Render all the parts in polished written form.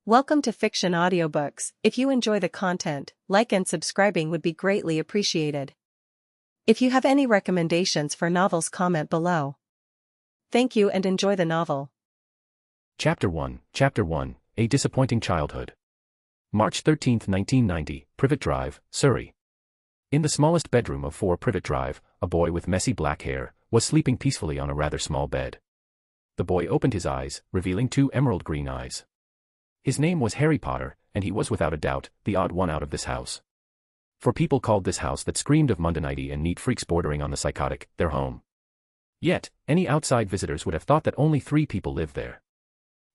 Welcome to Fiction Audiobooks. If you enjoy the content, like and subscribing would be greatly appreciated. If you have any recommendations for novels, comment below. Thank you and enjoy the novel. Chapter 1, A Disappointing Childhood. March 13, 1990, Privet Drive, Surrey. In the smallest bedroom of 4 Privet Drive, a boy with messy black hair was sleeping peacefully on a rather small bed. The boy opened his eyes, revealing 2 emerald green eyes. His name was Harry Potter, and he was without a doubt the odd one out of this house. For people called this house that screamed of mundanity and neat freaks bordering on the psychotic their home. Yet, any outside visitors would have thought that only 3 people lived there.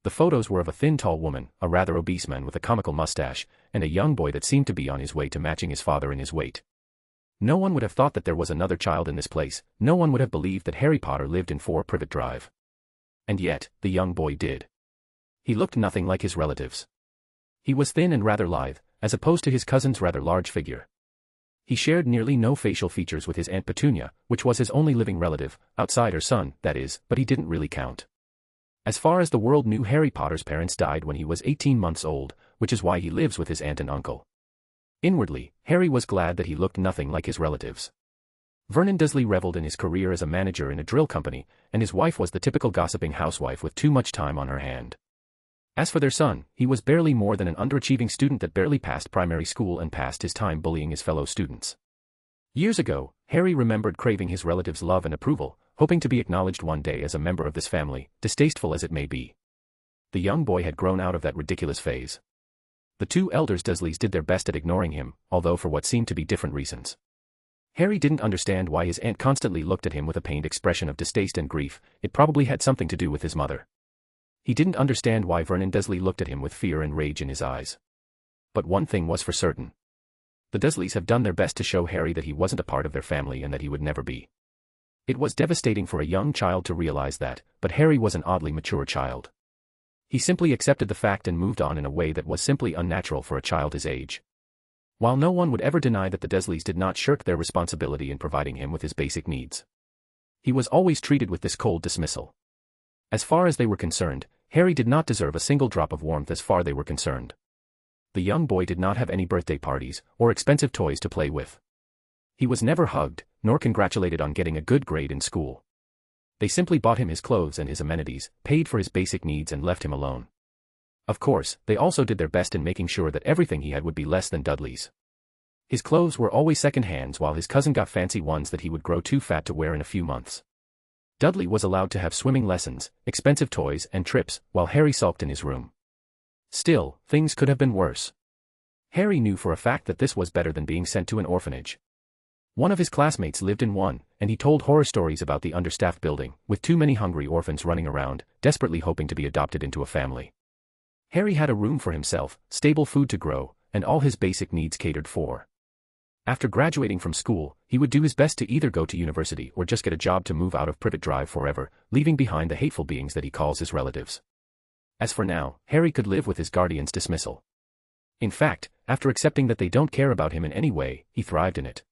The photos were of a thin tall woman, a rather obese man with a comical mustache, and a young boy that seemed to be on his way to matching his father in his weight. No one would have thought that there was another child in this place, no one would have believed that Harry Potter lived in 4 Privet Drive. And yet, the young boy did. He looked nothing like his relatives. He was thin and rather lithe, as opposed to his cousin's rather large figure. He shared nearly no facial features with his Aunt Petunia, which was his only living relative, outside her son, that is, but he didn't really count. As far as the world knew, Harry Potter's parents died when he was 18 months old, which is why he lives with his aunt and uncle. Inwardly, Harry was glad that he looked nothing like his relatives. Vernon Dursley reveled in his career as a manager in a drill company, and his wife was the typical gossiping housewife with too much time on her hand. As for their son, he was barely more than an underachieving student that barely passed primary school and passed his time bullying his fellow students. Years ago, Harry remembered craving his relatives' love and approval, hoping to be acknowledged one day as a member of this family, distasteful as it may be. The young boy had grown out of that ridiculous phase. The 2 elders Dursleys did their best at ignoring him, although for what seemed to be different reasons. Harry didn't understand why his aunt constantly looked at him with a pained expression of distaste and grief. It probably had something to do with his mother. He didn't understand why Vernon Dursley looked at him with fear and rage in his eyes. But one thing was for certain. The Dursleys have done their best to show Harry that he wasn't a part of their family and that he would never be. It was devastating for a young child to realize that, but Harry was an oddly mature child. He simply accepted the fact and moved on in a way that was simply unnatural for a child his age. While no one would ever deny that the Dursleys did not shirk their responsibility in providing him with his basic needs, he was always treated with this cold dismissal. As far as they were concerned, Harry did not deserve a single drop of warmth as far as they were concerned. The young boy did not have any birthday parties or expensive toys to play with. He was never hugged, nor congratulated on getting a good grade in school. They simply bought him his clothes and his amenities, paid for his basic needs and left him alone. Of course, they also did their best in making sure that everything he had would be less than Dudley's. His clothes were always second-hands while his cousin got fancy ones that he would grow too fat to wear in a few months. Dudley was allowed to have swimming lessons, expensive toys and trips, while Harry sulked in his room. Still, things could have been worse. Harry knew for a fact that this was better than being sent to an orphanage. One of his classmates lived in one, and he told horror stories about the understaffed building, with too many hungry orphans running around, desperately hoping to be adopted into a family. Harry had a room for himself, stable food to grow, and all his basic needs catered for. After graduating from school, he would do his best to either go to university or just get a job to move out of Privet Drive forever, leaving behind the hateful beings that he calls his relatives. As for now, Harry could live with his guardian's dismissal. In fact, after accepting that they don't care about him in any way, he thrived in it.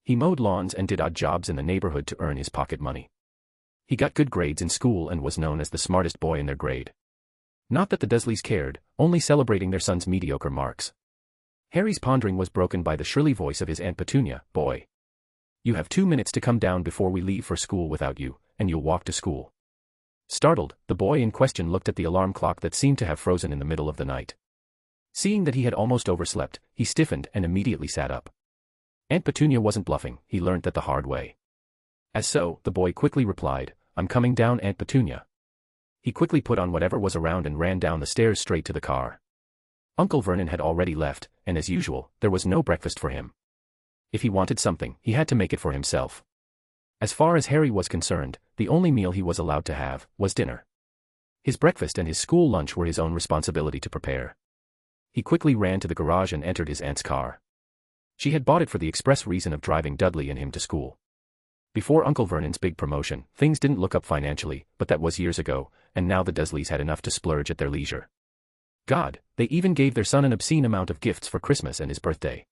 He mowed lawns and did odd jobs in the neighborhood to earn his pocket money. He got good grades in school and was known as the smartest boy in their grade. Not that the Dursleys cared, only celebrating their son's mediocre marks. Harry's pondering was broken by the shrilly voice of his Aunt Petunia. "Boy, you have 2 minutes to come down before we leave for school without you, and you'll walk to school." Startled, the boy in question looked at the alarm clock that seemed to have frozen in the middle of the night. Seeing that he had almost overslept, he stiffened and immediately sat up. Aunt Petunia wasn't bluffing, he learned that the hard way. As so, the boy quickly replied, "I'm coming down, Aunt Petunia." He quickly put on whatever was around and ran down the stairs straight to the car. Uncle Vernon had already left, and as usual, there was no breakfast for him. If he wanted something, he had to make it for himself. As far as Harry was concerned, the only meal he was allowed to have was dinner. His breakfast and his school lunch were his own responsibility to prepare. He quickly ran to the garage and entered his aunt's car. She had bought it for the express reason of driving Dudley and him to school. Before Uncle Vernon's big promotion, things didn't look up financially, but that was years ago, and now the Dursleys had enough to splurge at their leisure. God, they even gave their son an obscene amount of gifts for Christmas and his birthday.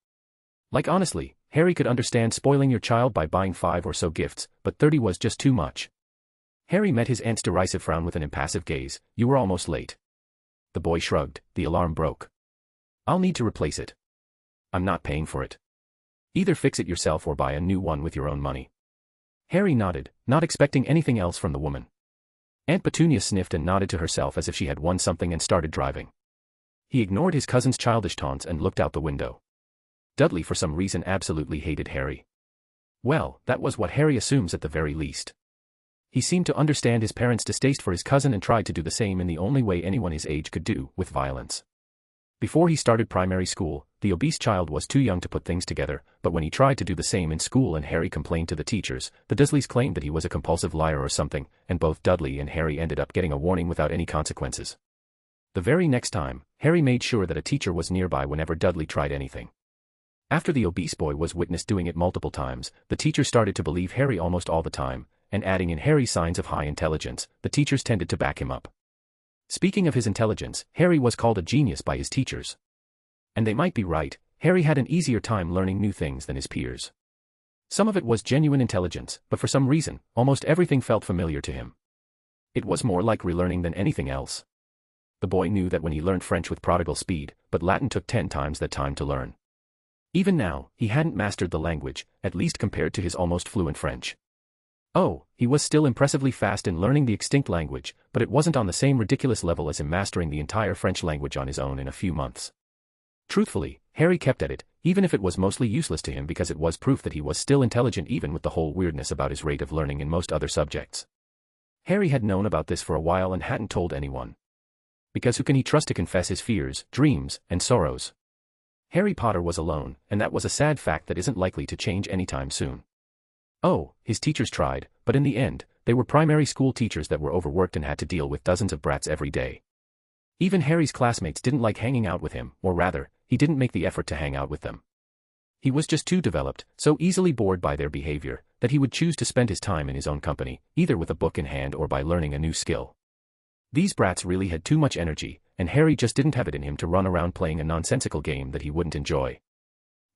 Like honestly, Harry could understand spoiling your child by buying 5 or so gifts, but 30 was just too much. Harry met his aunt's derisive frown with an impassive gaze. "You were almost late." The boy shrugged. The alarm broke. I'll need to replace it. I'm not paying for it. Either fix it yourself or buy a new one with your own money. Harry nodded, not expecting anything else from the woman. Aunt Petunia sniffed and nodded to herself as if she had won something and started driving. He ignored his cousin's childish taunts and looked out the window. Dudley for some reason absolutely hated Harry. Well, that was what Harry assumes at the very least. He seemed to understand his parents' distaste for his cousin and tried to do the same in the only way anyone his age could do, with violence. Before he started primary school, the obese child was too young to put things together, but when he tried to do the same in school and Harry complained to the teachers, the Dursleys claimed that he was a compulsive liar or something, and both Dudley and Harry ended up getting a warning without any consequences. The very next time, Harry made sure that a teacher was nearby whenever Dudley tried anything. After the obese boy was witnessed doing it multiple times, the teacher started to believe Harry almost all the time, and adding in Harry's signs of high intelligence, the teachers tended to back him up. Speaking of his intelligence, Harry was called a genius by his teachers. And they might be right, Harry had an easier time learning new things than his peers. Some of it was genuine intelligence, but for some reason, almost everything felt familiar to him. It was more like relearning than anything else. The boy knew that when he learned French with prodigal speed, but Latin took 10 times that time to learn. Even now, he hadn't mastered the language, at least compared to his almost fluent French. Oh, he was still impressively fast in learning the extinct language, but it wasn't on the same ridiculous level as him mastering the entire French language on his own in a few months. Truthfully, Harry kept at it, even if it was mostly useless to him because it was proof that he was still intelligent even with the whole weirdness about his rate of learning in most other subjects. Harry had known about this for a while and hadn't told anyone. Because who can he trust to confess his fears, dreams, and sorrows? Harry Potter was alone, and that was a sad fact that isn't likely to change anytime soon. Oh, his teachers tried, but in the end, they were primary school teachers that were overworked and had to deal with dozens of brats every day. Even Harry's classmates didn't like hanging out with him, or rather, he didn't make the effort to hang out with them. He was just too developed, so easily bored by their behavior, that he would choose to spend his time in his own company, either with a book in hand or by learning a new skill. These brats really had too much energy, and Harry just didn't have it in him to run around playing a nonsensical game that he wouldn't enjoy.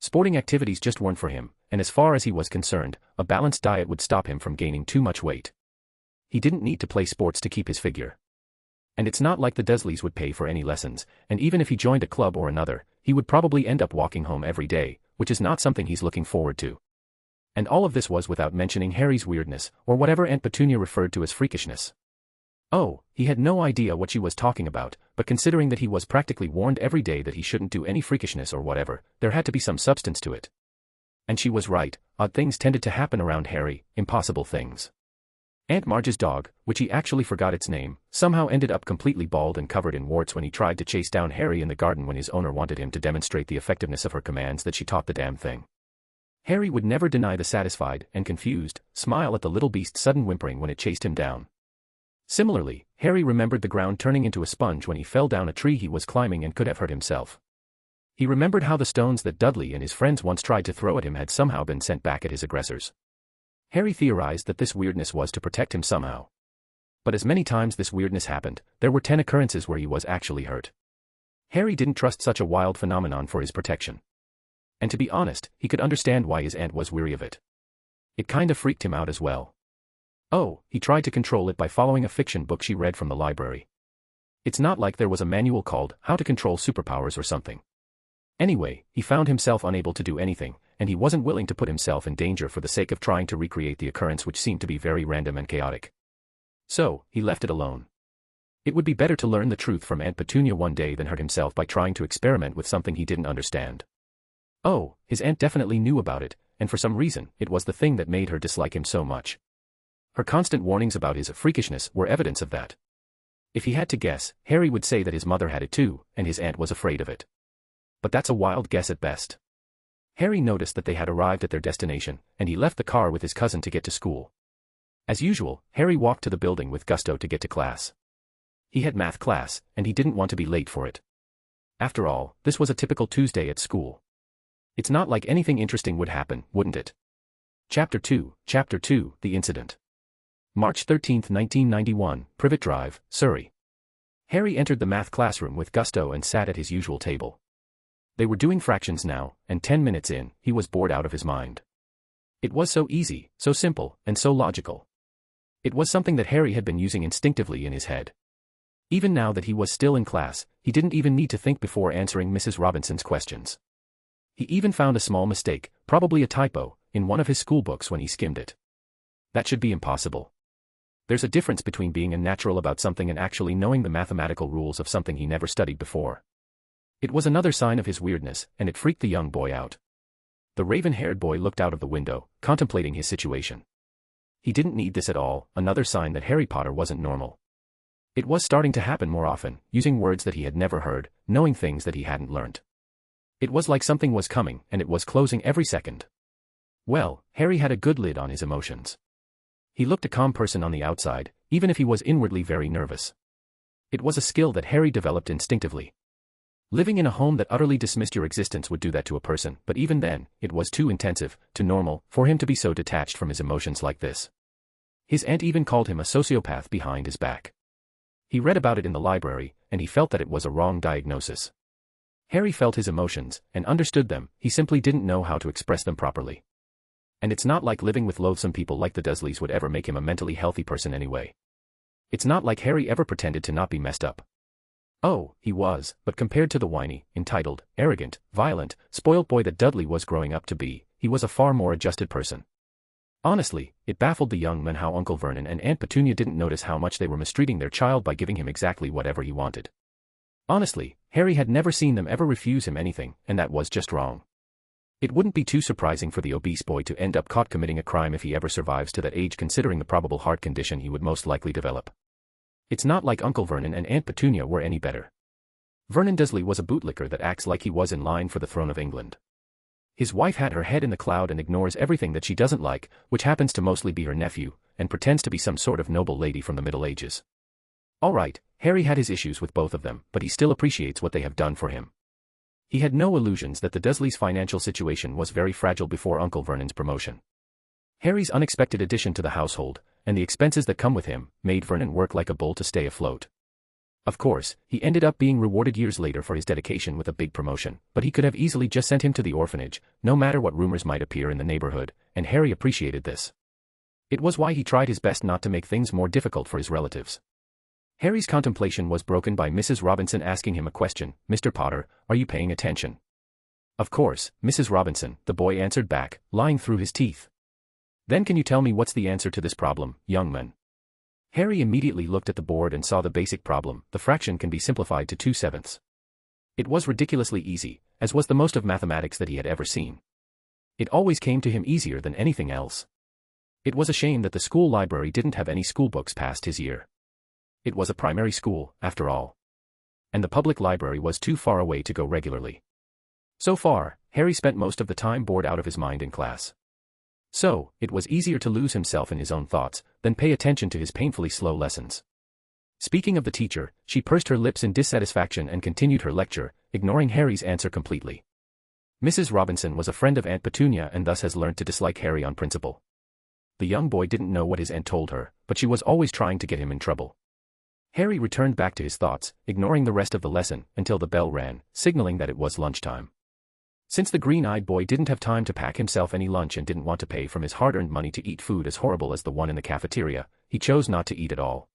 Sporting activities just weren't for him, and as far as he was concerned, a balanced diet would stop him from gaining too much weight. He didn't need to play sports to keep his figure. And it's not like the Dursleys would pay for any lessons, and even if he joined a club or another, he would probably end up walking home every day, which is not something he's looking forward to. And all of this was without mentioning Harry's weirdness, or whatever Aunt Petunia referred to as freakishness. Oh, he had no idea what she was talking about, but considering that he was practically warned every day that he shouldn't do any freakishness or whatever, there had to be some substance to it. And she was right, odd things tended to happen around Harry, impossible things. Aunt Marge's dog, which he actually forgot its name, somehow ended up completely bald and covered in warts when he tried to chase down Harry in the garden when his owner wanted him to demonstrate the effectiveness of her commands that she taught the damn thing. Harry would never deny the satisfied and confused smile at the little beast's sudden whimpering when it chased him down. Similarly, Harry remembered the ground turning into a sponge when he fell down a tree he was climbing and could have hurt himself. He remembered how the stones that Dudley and his friends once tried to throw at him had somehow been sent back at his aggressors. Harry theorized that this weirdness was to protect him somehow. But as many times this weirdness happened, there were 10 occurrences where he was actually hurt. Harry didn't trust such a wild phenomenon for his protection. And to be honest, he could understand why his aunt was weary of it. It kind of freaked him out as well. Oh, he tried to control it by following a fiction book she read from the library. It's not like there was a manual called How to Control Superpowers or something. Anyway, he found himself unable to do anything, and he wasn't willing to put himself in danger for the sake of trying to recreate the occurrence which seemed to be very random and chaotic. So, he left it alone. It would be better to learn the truth from Aunt Petunia one day than hurt himself by trying to experiment with something he didn't understand. Oh, his aunt definitely knew about it, and for some reason, it was the thing that made her dislike him so much. Her constant warnings about his freakishness were evidence of that. If he had to guess, Harry would say that his mother had it too, and his aunt was afraid of it. But that's a wild guess at best. Harry noticed that they had arrived at their destination, and he left the car with his cousin to get to school. As usual, Harry walked to the building with gusto to get to class. He had math class, and he didn't want to be late for it. After all, this was a typical Tuesday at school. It's not like anything interesting would happen, wouldn't it? Chapter 2, The Incident. March 13, 1991, Privet Drive, Surrey. Harry entered the math classroom with gusto and sat at his usual table. They were doing fractions now, and 10 minutes in, he was bored out of his mind. It was so easy, so simple, and so logical. It was something that Harry had been using instinctively in his head. Even now that he was still in class, he didn't even need to think before answering Mrs. Robinson's questions. He even found a small mistake, probably a typo, in one of his schoolbooks when he skimmed it. That should be impossible. There's a difference between being a natural about something and actually knowing the mathematical rules of something he never studied before. It was another sign of his weirdness, and it freaked the young boy out. The raven-haired boy looked out of the window, contemplating his situation. He didn't need this at all, another sign that Harry Potter wasn't normal. It was starting to happen more often, using words that he had never heard, knowing things that he hadn't learnt. It was like something was coming, and it was closing every second. Well, Harry had a good lid on his emotions. He looked a calm person on the outside, even if he was inwardly very nervous. It was a skill that Harry developed instinctively. Living in a home that utterly dismissed your existence would do that to a person, but even then, it was too intensive, too normal, for him to be so detached from his emotions like this. His aunt even called him a sociopath behind his back. He read about it in the library, and he felt that it was a wrong diagnosis. Harry felt his emotions, and understood them, he simply didn't know how to express them properly. And it's not like living with loathsome people like the Dursleys would ever make him a mentally healthy person anyway. It's not like Harry ever pretended to not be messed up. Oh, he was, but compared to the whiny, entitled, arrogant, violent, spoilt boy that Dudley was growing up to be, he was a far more adjusted person. Honestly, it baffled the young men how Uncle Vernon and Aunt Petunia didn't notice how much they were mistreating their child by giving him exactly whatever he wanted. Honestly, Harry had never seen them ever refuse him anything, and that was just wrong. It wouldn't be too surprising for the obese boy to end up caught committing a crime if he ever survives to that age, considering the probable heart condition he would most likely develop. It's not like Uncle Vernon and Aunt Petunia were any better. Vernon Dursley was a bootlicker that acts like he was in line for the throne of England. His wife had her head in the cloud and ignores everything that she doesn't like, which happens to mostly be her nephew, and pretends to be some sort of noble lady from the Middle Ages. Alright, Harry had his issues with both of them, but he still appreciates what they have done for him. He had no illusions that the Dursleys' financial situation was very fragile before Uncle Vernon's promotion. Harry's unexpected addition to the household, and the expenses that come with him, made Vernon work like a bull to stay afloat. Of course, he ended up being rewarded years later for his dedication with a big promotion, but he could have easily just sent him to the orphanage, no matter what rumors might appear in the neighborhood, and Harry appreciated this. It was why he tried his best not to make things more difficult for his relatives. Harry's contemplation was broken by Mrs. Robinson asking him a question. "Mr. Potter, are you paying attention?" "Of course, Mrs. Robinson," the boy answered back, lying through his teeth. "Then can you tell me what's the answer to this problem, young man?" Harry immediately looked at the board and saw the basic problem. The fraction can be simplified to 2/7. It was ridiculously easy, as was the most of mathematics that he had ever seen. It always came to him easier than anything else. It was a shame that the school library didn't have any schoolbooks past his year. It was a primary school, after all. And the public library was too far away to go regularly. So far, Harry spent most of the time bored out of his mind in class. So, it was easier to lose himself in his own thoughts, than pay attention to his painfully slow lessons. Speaking of the teacher, she pursed her lips in dissatisfaction and continued her lecture, ignoring Harry's answer completely. Mrs. Robinson was a friend of Aunt Petunia and thus has learned to dislike Harry on principle. The young boy didn't know what his aunt told her, but she was always trying to get him in trouble. Harry returned back to his thoughts, ignoring the rest of the lesson, until the bell rang, signaling that it was lunchtime. Since the green-eyed boy didn't have time to pack himself any lunch and didn't want to pay from his hard-earned money to eat food as horrible as the one in the cafeteria, he chose not to eat at all.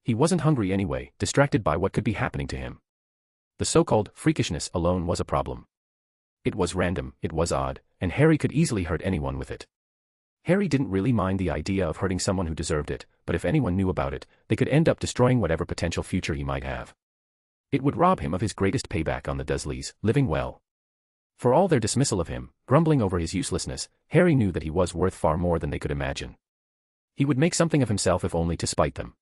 He wasn't hungry anyway, distracted by what could be happening to him. The so-called freakishness alone was a problem. It was random, it was odd, and Harry could easily hurt anyone with it. Harry didn't really mind the idea of hurting someone who deserved it, but if anyone knew about it, they could end up destroying whatever potential future he might have. It would rob him of his greatest payback on the Dursleys, living well. For all their dismissal of him, grumbling over his uselessness, Harry knew that he was worth far more than they could imagine. He would make something of himself if only to spite them.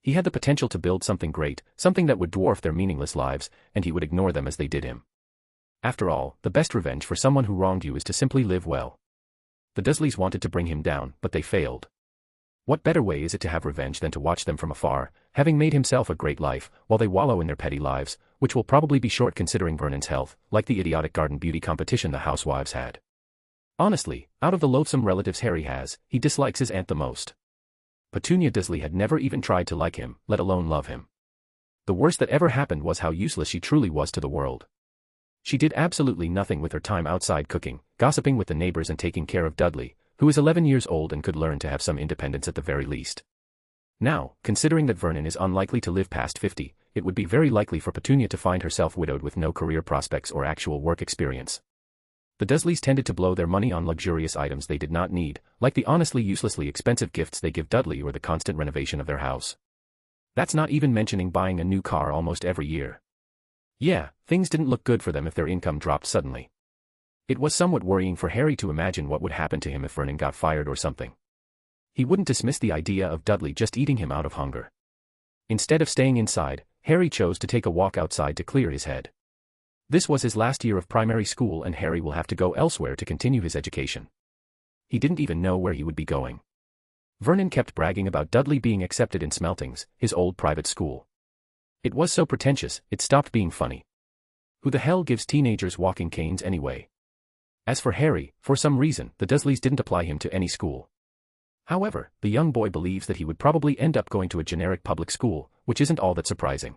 He had the potential to build something great, something that would dwarf their meaningless lives, and he would ignore them as they did him. After all, the best revenge for someone who wronged you is to simply live well. The Dursleys wanted to bring him down, but they failed. What better way is it to have revenge than to watch them from afar, having made himself a great life, while they wallow in their petty lives, which will probably be short considering Vernon's health, like the idiotic garden beauty competition the housewives had. Honestly, out of the loathsome relatives Harry has, he dislikes his aunt the most. Petunia Dursley had never even tried to like him, let alone love him. The worst that ever happened was how useless she truly was to the world. She did absolutely nothing with her time outside cooking, gossiping with the neighbors and taking care of Dudley, who is 11 years old and could learn to have some independence at the very least. Now, considering that Vernon is unlikely to live past 50, it would be very likely for Petunia to find herself widowed with no career prospects or actual work experience. The Dursleys tended to blow their money on luxurious items they did not need, like the honestly uselessly expensive gifts they give Dudley or the constant renovation of their house. That's not even mentioning buying a new car almost every year. Yeah, things didn't look good for them if their income dropped suddenly. It was somewhat worrying for Harry to imagine what would happen to him if Vernon got fired or something. He wouldn't dismiss the idea of Dudley just eating him out of hunger. Instead of staying inside, Harry chose to take a walk outside to clear his head. This was his last year of primary school and Harry will have to go elsewhere to continue his education. He didn't even know where he would be going. Vernon kept bragging about Dudley being accepted in Semblance, his old private school. It was so pretentious, it stopped being funny. Who the hell gives teenagers walking canes anyway? As for Harry, for some reason, the Dursleys didn't apply him to any school. However, the young boy believes that he would probably end up going to a generic public school, which isn't all that surprising.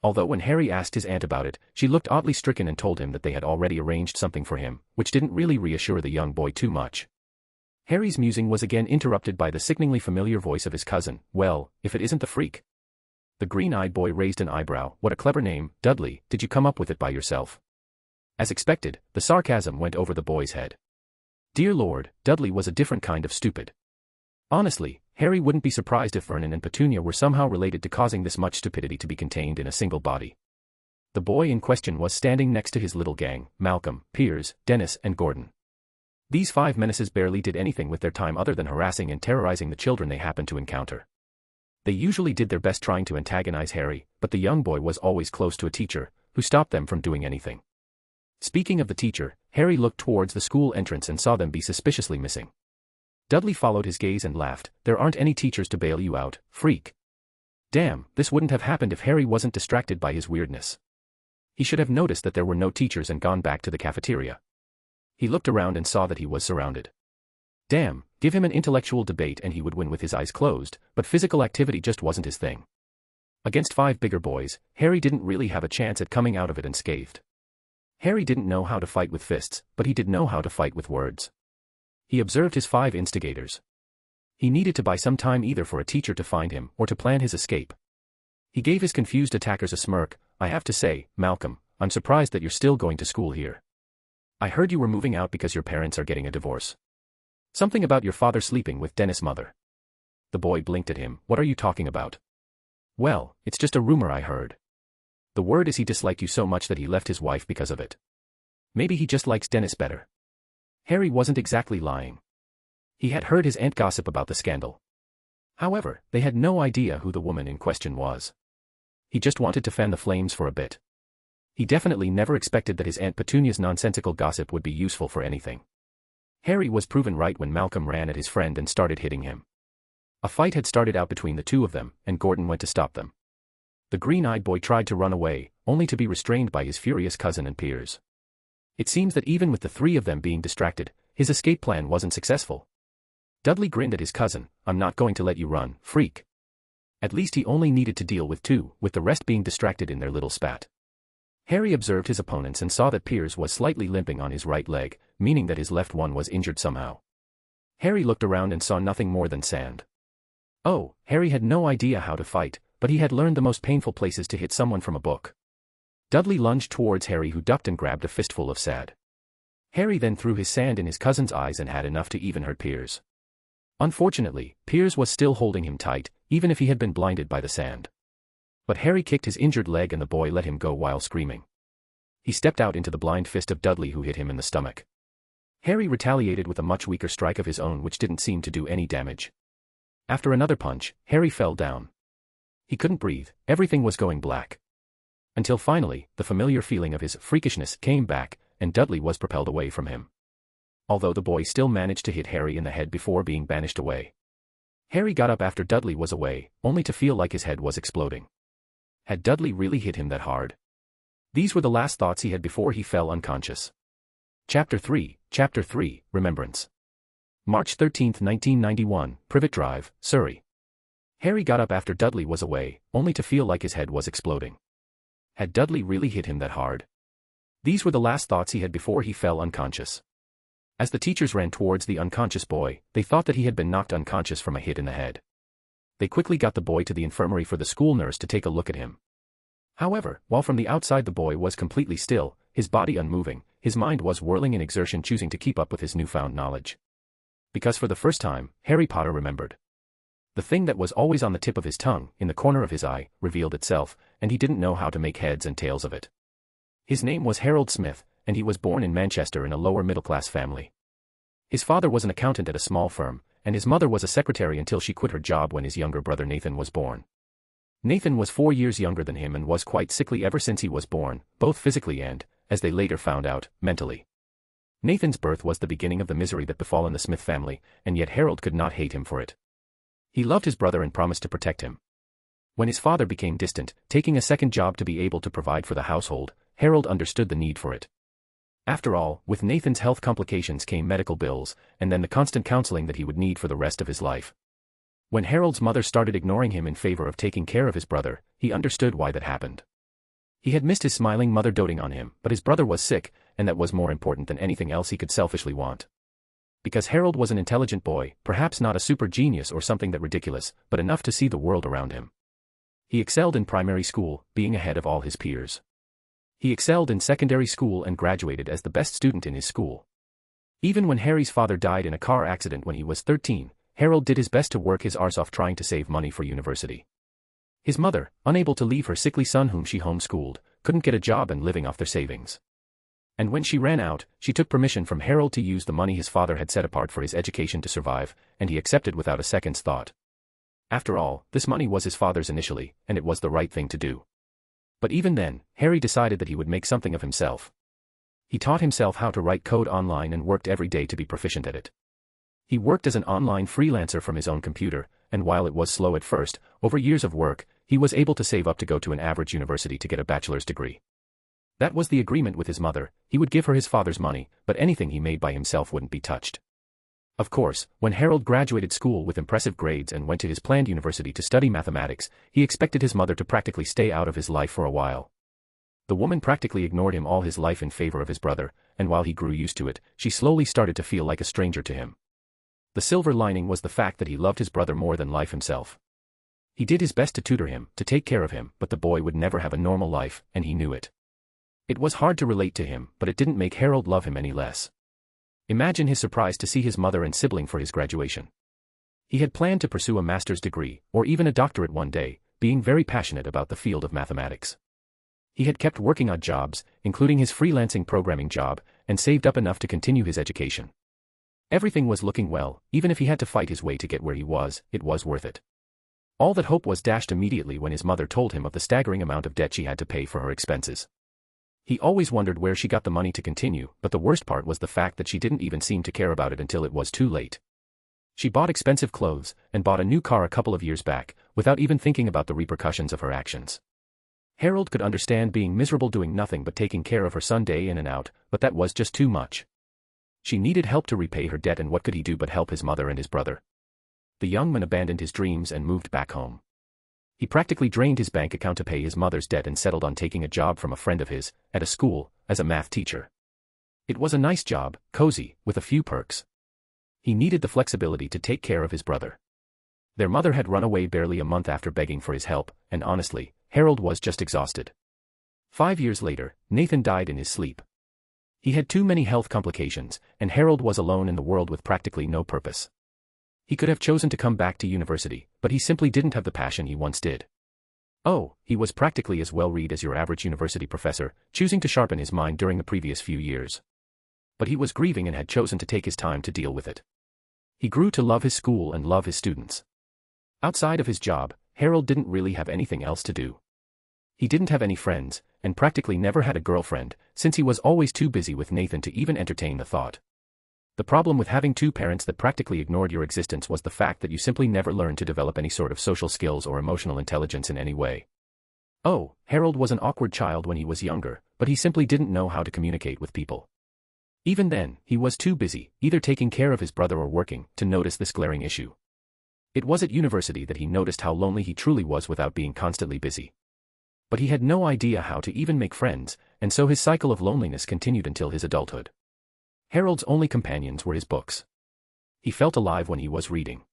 Although when Harry asked his aunt about it, she looked oddly stricken and told him that they had already arranged something for him, which didn't really reassure the young boy too much. Harry's musing was again interrupted by the sickeningly familiar voice of his cousin. Well, if it isn't the freak. The green-eyed boy raised an eyebrow. What a clever name, Dudley, did you come up with it by yourself? As expected, the sarcasm went over the boy's head. Dear Lord, Dudley was a different kind of stupid. Honestly, Harry wouldn't be surprised if Vernon and Petunia were somehow related to causing this much stupidity to be contained in a single body. The boy in question was standing next to his little gang, Malcolm, Piers, Dennis, and Gordon. These 5 menaces barely did anything with their time other than harassing and terrorizing the children they happened to encounter. They usually did their best trying to antagonize Harry, but the young boy was always close to a teacher, who stopped them from doing anything. Speaking of the teacher, Harry looked towards the school entrance and saw them be suspiciously missing. Dudley followed his gaze and laughed. There aren't any teachers to bail you out, freak. Damn, this wouldn't have happened if Harry wasn't distracted by his weirdness. He should have noticed that there were no teachers and gone back to the cafeteria. He looked around and saw that he was surrounded. Damn, give him an intellectual debate and he would win with his eyes closed, but physical activity just wasn't his thing. Against 5 bigger boys, Harry didn't really have a chance at coming out of it unscathed. Harry didn't know how to fight with fists, but he did know how to fight with words. He observed his 5 instigators. He needed to buy some time either for a teacher to find him or to plan his escape. He gave his confused attackers a smirk. I have to say, Malcolm, I'm surprised that you're still going to school here. I heard you were moving out because your parents are getting a divorce. Something about your father sleeping with Dennis' mother. The boy blinked at him. What are you talking about? Well, it's just a rumor I heard. The word is he disliked you so much that he left his wife because of it. Maybe he just likes Dennis better. Harry wasn't exactly lying. He had heard his aunt gossip about the scandal. However, they had no idea who the woman in question was. He just wanted to fan the flames for a bit. He definitely never expected that his Aunt Petunia's nonsensical gossip would be useful for anything. Harry was proven right when Malcolm ran at his friend and started hitting him. A fight had started out between the two of them, and Gordon went to stop them. The green-eyed boy tried to run away, only to be restrained by his furious cousin and Piers. It seems that even with the 3 of them being distracted, his escape plan wasn't successful. Dudley grinned at his cousin. I'm not going to let you run, freak. At least he only needed to deal with 2, with the rest being distracted in their little spat. Harry observed his opponents and saw that Piers was slightly limping on his right leg, meaning that his left one was injured somehow. Harry looked around and saw nothing more than sand. Oh, Harry had no idea how to fight, but he had learned the most painful places to hit someone from a book. Dudley lunged towards Harry, who ducked and grabbed a fistful of sand. Harry then threw his sand in his cousin's eyes and had enough to even hurt Piers. Unfortunately, Piers was still holding him tight, even if he had been blinded by the sand. But Harry kicked his injured leg and the boy let him go while screaming. He stepped out into the blind fist of Dudley, who hit him in the stomach. Harry retaliated with a much weaker strike of his own, which didn't seem to do any damage. After another punch, Harry fell down. He couldn't breathe, everything was going black. Until finally, the familiar feeling of his freakishness came back, and Dudley was propelled away from him. Although the boy still managed to hit Harry in the head before being banished away. Harry got up after Dudley was away, only to feel like his head was exploding. Had Dudley really hit him that hard? These were the last thoughts he had before he fell unconscious. Chapter 3, Remembrance. March 13, 1991, Privet Drive, Surrey. Harry got up after Dudley was away, only to feel like his head was exploding. Had Dudley really hit him that hard? These were the last thoughts he had before he fell unconscious. As the teachers ran towards the unconscious boy, they thought that he had been knocked unconscious from a hit in the head. They quickly got the boy to the infirmary for the school nurse to take a look at him. However, while from the outside the boy was completely still, his body unmoving, his mind was whirling in exertion, choosing to keep up with his newfound knowledge. Because for the first time, Harry Potter remembered. The thing that was always on the tip of his tongue, in the corner of his eye, revealed itself, and he didn't know how to make heads and tails of it. His name was Harold Smith, and he was born in Manchester in a lower middle-class family. His father was an accountant at a small firm, and his mother was a secretary until she quit her job when his younger brother Nathan was born. Nathan was 4 years younger than him and was quite sickly ever since he was born, both physically and, as they later found out, mentally. Nathan's birth was the beginning of the misery that befallen the Smith family, and yet Harold could not hate him for it. He loved his brother and promised to protect him. When his father became distant, taking a second job to be able to provide for the household, Harold understood the need for it. After all, with Nathan's health complications came medical bills, and then the constant counseling that he would need for the rest of his life. When Harold's mother started ignoring him in favor of taking care of his brother, he understood why that happened. He had missed his smiling mother doting on him, but his brother was sick, and that was more important than anything else he could selfishly want. Because Harold was an intelligent boy, perhaps not a super genius or something that ridiculous, but enough to see the world around him. He excelled in primary school, being ahead of all his peers. He excelled in secondary school and graduated as the best student in his school. Even when Harry's father died in a car accident when he was 13, Harold did his best to work his arse off trying to save money for university. His mother, unable to leave her sickly son whom she homeschooled, couldn't get a job and living off their savings. And when she ran out, she took permission from Harold to use the money his father had set apart for his education to survive, and he accepted without a second's thought. After all, this money was his father's initially, and it was the right thing to do. But even then, Harry decided that he would make something of himself. He taught himself how to write code online and worked every day to be proficient at it. He worked as an online freelancer from his own computer, and while it was slow at first, over years of work, he was able to save up to go to an average university to get a bachelor's degree. That was the agreement with his mother. He would give her his father's money, but anything he made by himself wouldn't be touched. Of course, when Harold graduated school with impressive grades and went to his planned university to study mathematics, he expected his mother to practically stay out of his life for a while. The woman practically ignored him all his life in favor of his brother, and while he grew used to it, she slowly started to feel like a stranger to him. The silver lining was the fact that he loved his brother more than life himself. He did his best to tutor him, to take care of him, but the boy would never have a normal life, and he knew it. It was hard to relate to him, but it didn't make Harold love him any less. Imagine his surprise to see his mother and sibling for his graduation. He had planned to pursue a master's degree, or even a doctorate one day, being very passionate about the field of mathematics. He had kept working odd jobs, including his freelancing programming job, and saved up enough to continue his education. Everything was looking well, even if he had to fight his way to get where he was, it was worth it. All that hope was dashed immediately when his mother told him of the staggering amount of debt she had to pay for her expenses. He always wondered where she got the money to continue, but the worst part was the fact that she didn't even seem to care about it until it was too late. She bought expensive clothes, and bought a new car a couple of years back, without even thinking about the repercussions of her actions. Harold could understand being miserable doing nothing but taking care of her son day in and out, but that was just too much. She needed help to repay her debt, and what could he do but help his mother and his brother? The young man abandoned his dreams and moved back home. He practically drained his bank account to pay his mother's debt and settled on taking a job from a friend of his, at a school, as a math teacher. It was a nice job, cozy, with a few perks. He needed the flexibility to take care of his brother. Their mother had run away barely a month after begging for his help, and honestly, Harold was just exhausted. 5 years later, Nathan died in his sleep. He had too many health complications, and Harold was alone in the world with practically no purpose. He could have chosen to come back to university, but he simply didn't have the passion he once did. Oh, he was practically as well-read as your average university professor, choosing to sharpen his mind during the previous few years. But he was grieving and had chosen to take his time to deal with it. He grew to love his school and love his students. Outside of his job, Harold didn't really have anything else to do. He didn't have any friends, and practically never had a girlfriend, since he was always too busy with Nathan to even entertain the thought. The problem with having two parents that practically ignored your existence was the fact that you simply never learned to develop any sort of social skills or emotional intelligence in any way. Oh, Harold was an awkward child when he was younger, but he simply didn't know how to communicate with people. Even then, he was too busy, either taking care of his brother or working, to notice this glaring issue. It was at university that he noticed how lonely he truly was without being constantly busy. But he had no idea how to even make friends, and so his cycle of loneliness continued until his adulthood. Harold's only companions were his books. He felt alive when he was reading.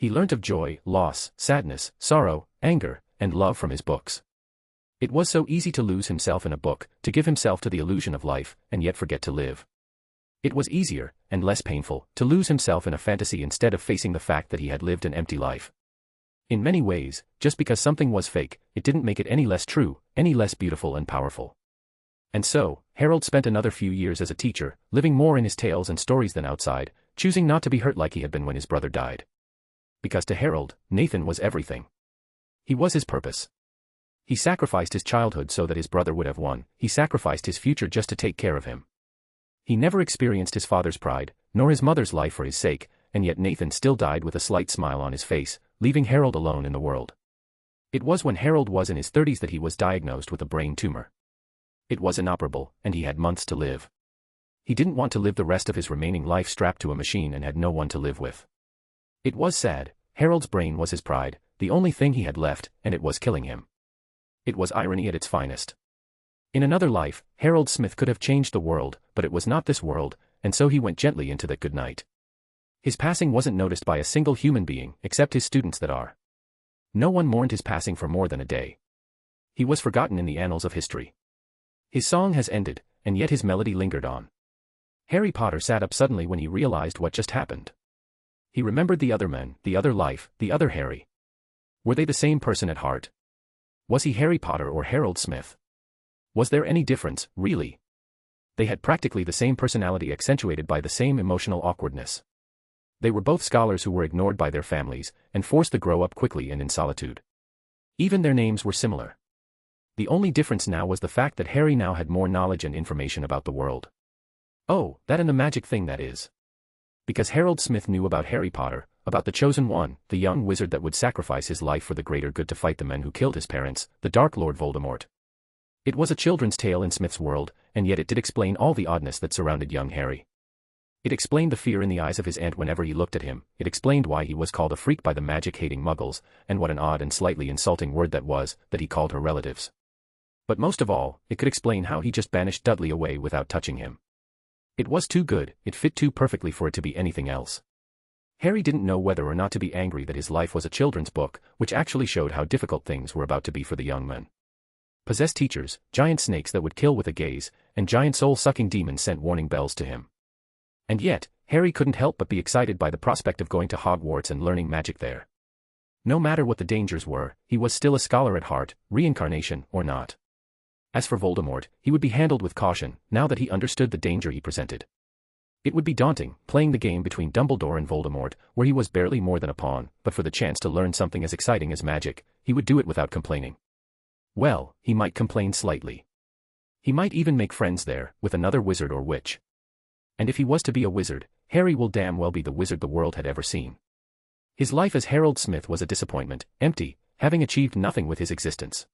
He learnt of joy, loss, sadness, sorrow, anger, and love from his books. It was so easy to lose himself in a book, to give himself to the illusion of life, and yet forget to live. It was easier, and less painful, to lose himself in a fantasy instead of facing the fact that he had lived an empty life. In many ways, just because something was fake, it didn't make it any less true, any less beautiful and powerful. And so, Harold spent another few years as a teacher, living more in his tales and stories than outside, choosing not to be hurt like he had been when his brother died. Because to Harold, Nathan was everything. He was his purpose. He sacrificed his childhood so that his brother would have won, he sacrificed his future just to take care of him. He never experienced his father's pride, nor his mother's life for his sake, and yet Nathan still died with a slight smile on his face, leaving Harold alone in the world. It was when Harold was in his 30s that he was diagnosed with a brain tumor. It was inoperable, and he had months to live. He didn't want to live the rest of his remaining life strapped to a machine and had no one to live with. It was sad. Harold's brain was his pride, the only thing he had left, and it was killing him. It was irony at its finest. In another life, Harold Smith could have changed the world, but it was not this world, and so he went gently into that good night. His passing wasn't noticed by a single human being, except his students that are. No one mourned his passing for more than a day. He was forgotten in the annals of history. His song has ended, and yet his melody lingered on. Harry Potter sat up suddenly when he realized what just happened. He remembered the other men, the other life, the other Harry. Were they the same person at heart? Was he Harry Potter or Harold Smith? Was there any difference, really? They had practically the same personality accentuated by the same emotional awkwardness. They were both scholars who were ignored by their families, and forced to grow up quickly and in solitude. Even their names were similar. The only difference now was the fact that Harry now had more knowledge and information about the world. Oh, that and the magic thing that is. Because Harold Smith knew about Harry Potter, about the Chosen One, the young wizard that would sacrifice his life for the greater good to fight the men who killed his parents, the Dark Lord Voldemort. It was a children's tale in Smith's world, and yet it did explain all the oddness that surrounded young Harry. It explained the fear in the eyes of his aunt whenever he looked at him, it explained why he was called a freak by the magic-hating muggles, and what an odd and slightly insulting word that was, that he called her relatives. But most of all, it could explain how he just banished Dudley away without touching him. It was too good, it fit too perfectly for it to be anything else. Harry didn't know whether or not to be angry that his life was a children's book, which actually showed how difficult things were about to be for the young men. Possessed teachers, giant snakes that would kill with a gaze, and giant soul-sucking demons sent warning bells to him. And yet, Harry couldn't help but be excited by the prospect of going to Hogwarts and learning magic there. No matter what the dangers were, he was still a scholar at heart, reincarnation or not. As for Voldemort, he would be handled with caution, now that he understood the danger he presented. It would be daunting, playing the game between Dumbledore and Voldemort, where he was barely more than a pawn, but for the chance to learn something as exciting as magic, he would do it without complaining. Well, he might complain slightly. He might even make friends there, with another wizard or witch. And if he was to be a wizard, Harry will damn well be the wizard the world had ever seen. His life as Harold Smith was a disappointment, empty, having achieved nothing with his existence.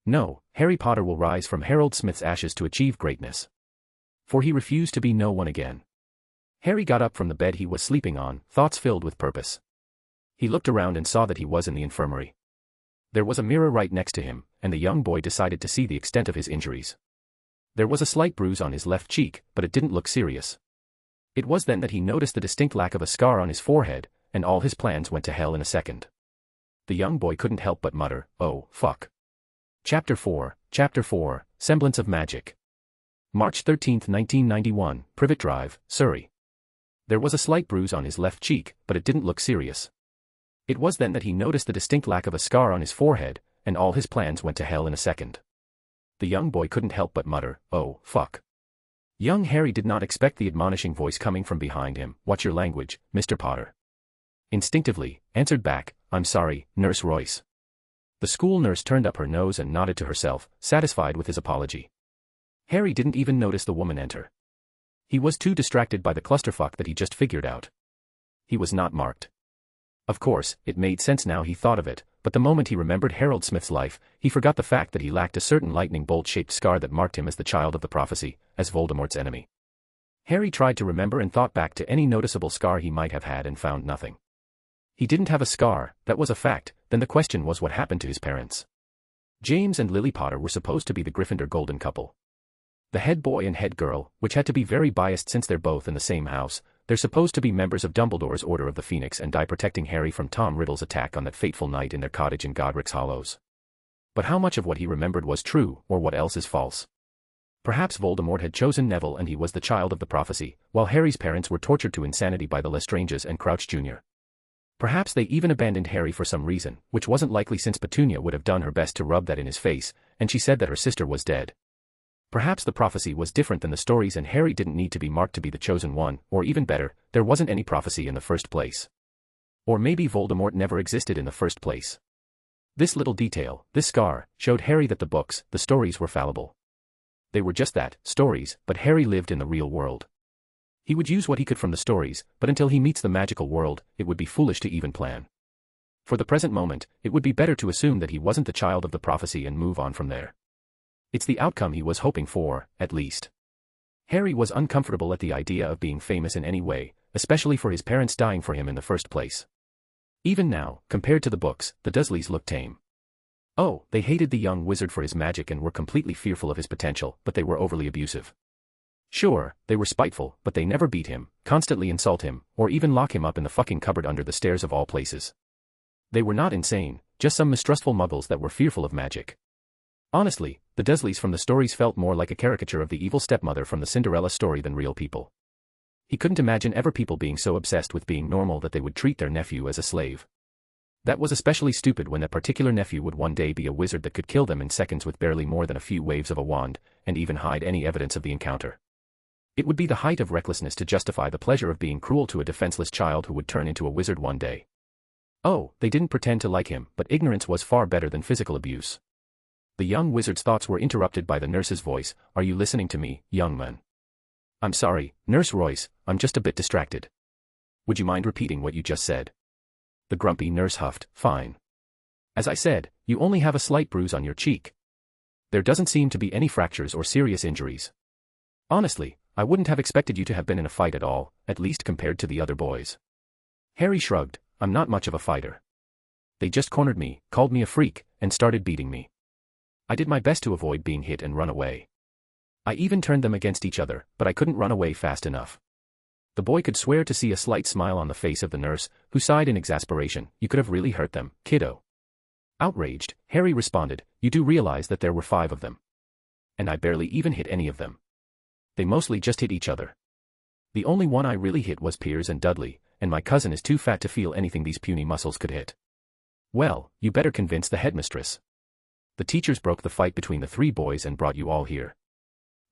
No, Harry Potter will rise from Harold Smith's ashes to achieve greatness. For he refused to be no one again. Harry got up from the bed he was sleeping on, thoughts filled with purpose. He looked around and saw that he was in the infirmary. There was a mirror right next to him, and the young boy decided to see the extent of his injuries. There was a slight bruise on his left cheek, but it didn't look serious. It was then that he noticed the distinct lack of a scar on his forehead, and all his plans went to hell in a second. The young boy couldn't help but mutter, "Oh, fuck." Chapter 4, Semblance of Magic. March 13, 1991, Privet Drive, Surrey. There was a slight bruise on his left cheek, but it didn't look serious. It was then that he noticed the distinct lack of a scar on his forehead, and all his plans went to hell in a second. The young boy couldn't help but mutter, "Oh, fuck." Young Harry did not expect the admonishing voice coming from behind him, "Watch your language, Mr. Potter." Instinctively, answered back, "I'm sorry, Nurse Royce." The school nurse turned up her nose and nodded to herself, satisfied with his apology. Harry didn't even notice the woman enter. He was too distracted by the clusterfuck that he just figured out. He was not marked. Of course, it made sense now he thought of it, but the moment he remembered Harold Smith's life, he forgot the fact that he lacked a certain lightning bolt-shaped scar that marked him as the child of the prophecy, as Voldemort's enemy. Harry tried to remember and thought back to any noticeable scar he might have had and found nothing. He didn't have a scar, that was a fact, then the question was what happened to his parents. James and Lily Potter were supposed to be the Gryffindor golden couple. The head boy and head girl, which had to be very biased since they're both in the same house, they're supposed to be members of Dumbledore's Order of the Phoenix and die protecting Harry from Tom Riddle's attack on that fateful night in their cottage in Godric's Hollows. But how much of what he remembered was true, or what else is false? Perhaps Voldemort had chosen Neville and he was the child of the prophecy, while Harry's parents were tortured to insanity by the Lestranges and Crouch Jr. Perhaps they even abandoned Harry for some reason, which wasn't likely since Petunia would have done her best to rub that in his face, and she said that her sister was dead. Perhaps the prophecy was different than the stories and Harry didn't need to be marked to be the chosen one, or even better, there wasn't any prophecy in the first place. Or maybe Voldemort never existed in the first place. This little detail, this scar, showed Harry that the books, the stories were fallible. They were just that, stories, but Harry lived in the real world. He would use what he could from the stories, but until he meets the magical world, it would be foolish to even plan. For the present moment, it would be better to assume that he wasn't the child of the prophecy and move on from there. It's the outcome he was hoping for, at least. Harry was uncomfortable at the idea of being famous in any way, especially for his parents dying for him in the first place. Even now, compared to the books, the Dursleys looked tame. Oh, they hated the young wizard for his magic and were completely fearful of his potential, but they were overly abusive. Sure, they were spiteful, but they never beat him, constantly insult him, or even lock him up in the fucking cupboard under the stairs of all places. They were not insane, just some mistrustful muggles that were fearful of magic. Honestly, the Dursleys from the stories felt more like a caricature of the evil stepmother from the Cinderella story than real people. He couldn't imagine ever people being so obsessed with being normal that they would treat their nephew as a slave. That was especially stupid when that particular nephew would one day be a wizard that could kill them in seconds with barely more than a few waves of a wand, and even hide any evidence of the encounter. It would be the height of recklessness to justify the pleasure of being cruel to a defenseless child who would turn into a wizard one day. Oh, they didn't pretend to like him, but ignorance was far better than physical abuse. The young wizard's thoughts were interrupted by the nurse's voice. "Are you listening to me, young man?" "I'm sorry, Nurse Royce, I'm just a bit distracted." "Would you mind repeating what you just said?" The grumpy nurse huffed. "Fine. As I said, you only have a slight bruise on your cheek. There doesn't seem to be any fractures or serious injuries. Honestly, I wouldn't have expected you to have been in a fight at all, at least compared to the other boys." Harry shrugged. "I'm not much of a fighter. They just cornered me, called me a freak, and started beating me. I did my best to avoid being hit and run away. I even turned them against each other, but I couldn't run away fast enough." The boy could swear to see a slight smile on the face of the nurse, who sighed in exasperation. "You could have really hurt them, kiddo." Outraged, Harry responded, "You do realize that there were 5 of them. And I barely even hit any of them. They mostly just hit each other. The only one I really hit was Piers and Dudley, and my cousin is too fat to feel anything these puny muscles could hit." "Well, you better convince the headmistress. The teachers broke the fight between the 3 boys and brought you all here.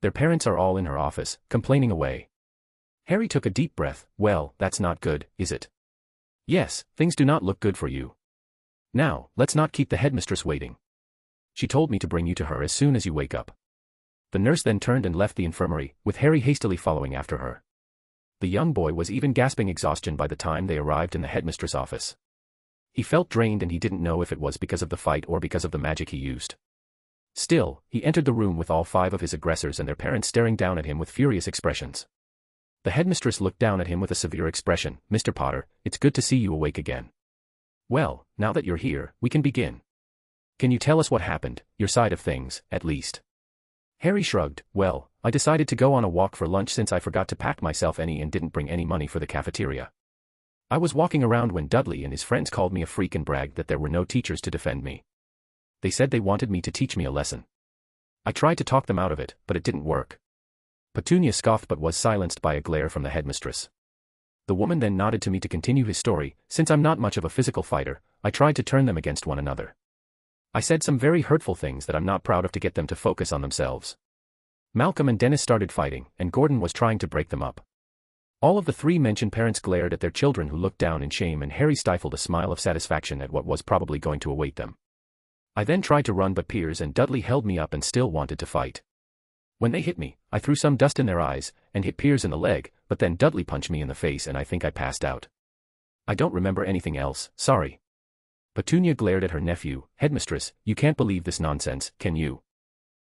Their parents are all in her office, complaining away." Harry took a deep breath. "Well, that's not good, is it?" "Yes, things do not look good for you. Now, let's not keep the headmistress waiting. She told me to bring you to her as soon as you wake up." The nurse then turned and left the infirmary, with Harry hastily following after her. The young boy was even gasping exhaustion by the time they arrived in the headmistress' office. He felt drained and he didn't know if it was because of the fight or because of the magic he used. Still, he entered the room with all 5 of his aggressors and their parents staring down at him with furious expressions. The headmistress looked down at him with a severe expression. "Mr. Potter, it's good to see you awake again. Well, now that you're here, we can begin. Can you tell us what happened, your side of things, at least?" Harry shrugged. "Well, I decided to go on a walk for lunch since I forgot to pack myself any and didn't bring any money for the cafeteria. I was walking around when Dudley and his friends called me a freak and bragged that there were no teachers to defend me. They said they wanted me to teach me a lesson. I tried to talk them out of it, but it didn't work." Petunia scoffed but was silenced by a glare from the headmistress. The woman then nodded to me to continue his story. "Since I'm not much of a physical fighter, I tried to turn them against one another. I said some very hurtful things that I'm not proud of to get them to focus on themselves. Malcolm and Dennis started fighting, and Gordon was trying to break them up. All of the 3 mentioned parents glared at their children who looked down in shame, and Harry stifled a smile of satisfaction at what was probably going to await them. I then tried to run, but Piers and Dudley held me up and still wanted to fight. When they hit me, I threw some dust in their eyes, and hit Piers in the leg, but then Dudley punched me in the face and I think I passed out. I don't remember anything else, sorry." Petunia glared at her nephew. "Headmistress, you can't believe this nonsense, can you?"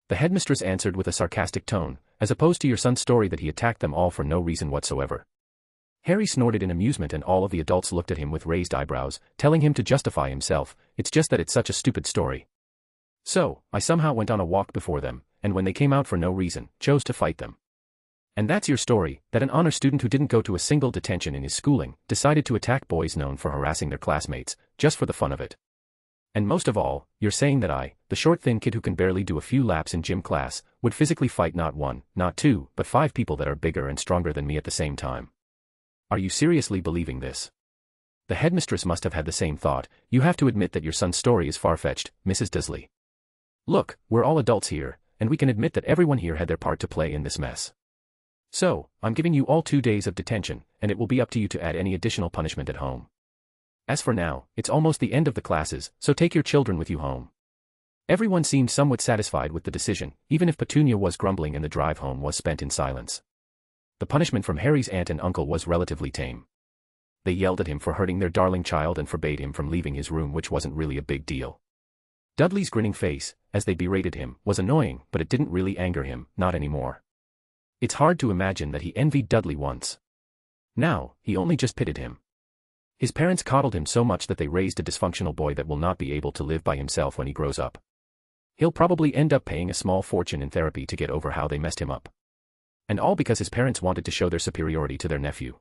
The headmistress answered with a sarcastic tone, "As opposed to your son's story that he attacked them all for no reason whatsoever." Harry snorted in amusement and all of the adults looked at him with raised eyebrows, telling him to justify himself. "It's just that it's such a stupid story. So, I somehow went on a walk before them, and when they came out for no reason, chose to fight them. And that's your story, that an honor student who didn't go to a single detention in his schooling decided to attack boys known for harassing their classmates, just for the fun of it. And most of all, you're saying that I, the short thin kid who can barely do a few laps in gym class, would physically fight not one, not two, but 5 people that are bigger and stronger than me at the same time. Are you seriously believing this? The headmistress must have had the same thought. You have to admit that your son's story is far-fetched, Mrs. Dursley. Look, we're all adults here, and we can admit that everyone here had their part to play in this mess. So, I'm giving you all 2 days of detention, and it will be up to you to add any additional punishment at home. As for now, it's almost the end of the classes, so take your children with you home. Everyone seemed somewhat satisfied with the decision, even if Petunia was grumbling and the drive home was spent in silence. The punishment from Harry's aunt and uncle was relatively tame. They yelled at him for hurting their darling child and forbade him from leaving his room, which wasn't really a big deal. Dudley's grinning face, as they berated him, was annoying, but it didn't really anger him, not anymore. It's hard to imagine that he envied Dudley once. Now, he only just pitied him. His parents coddled him so much that they raised a dysfunctional boy that will not be able to live by himself when he grows up. He'll probably end up paying a small fortune in therapy to get over how they messed him up. And all because his parents wanted to show their superiority to their nephew.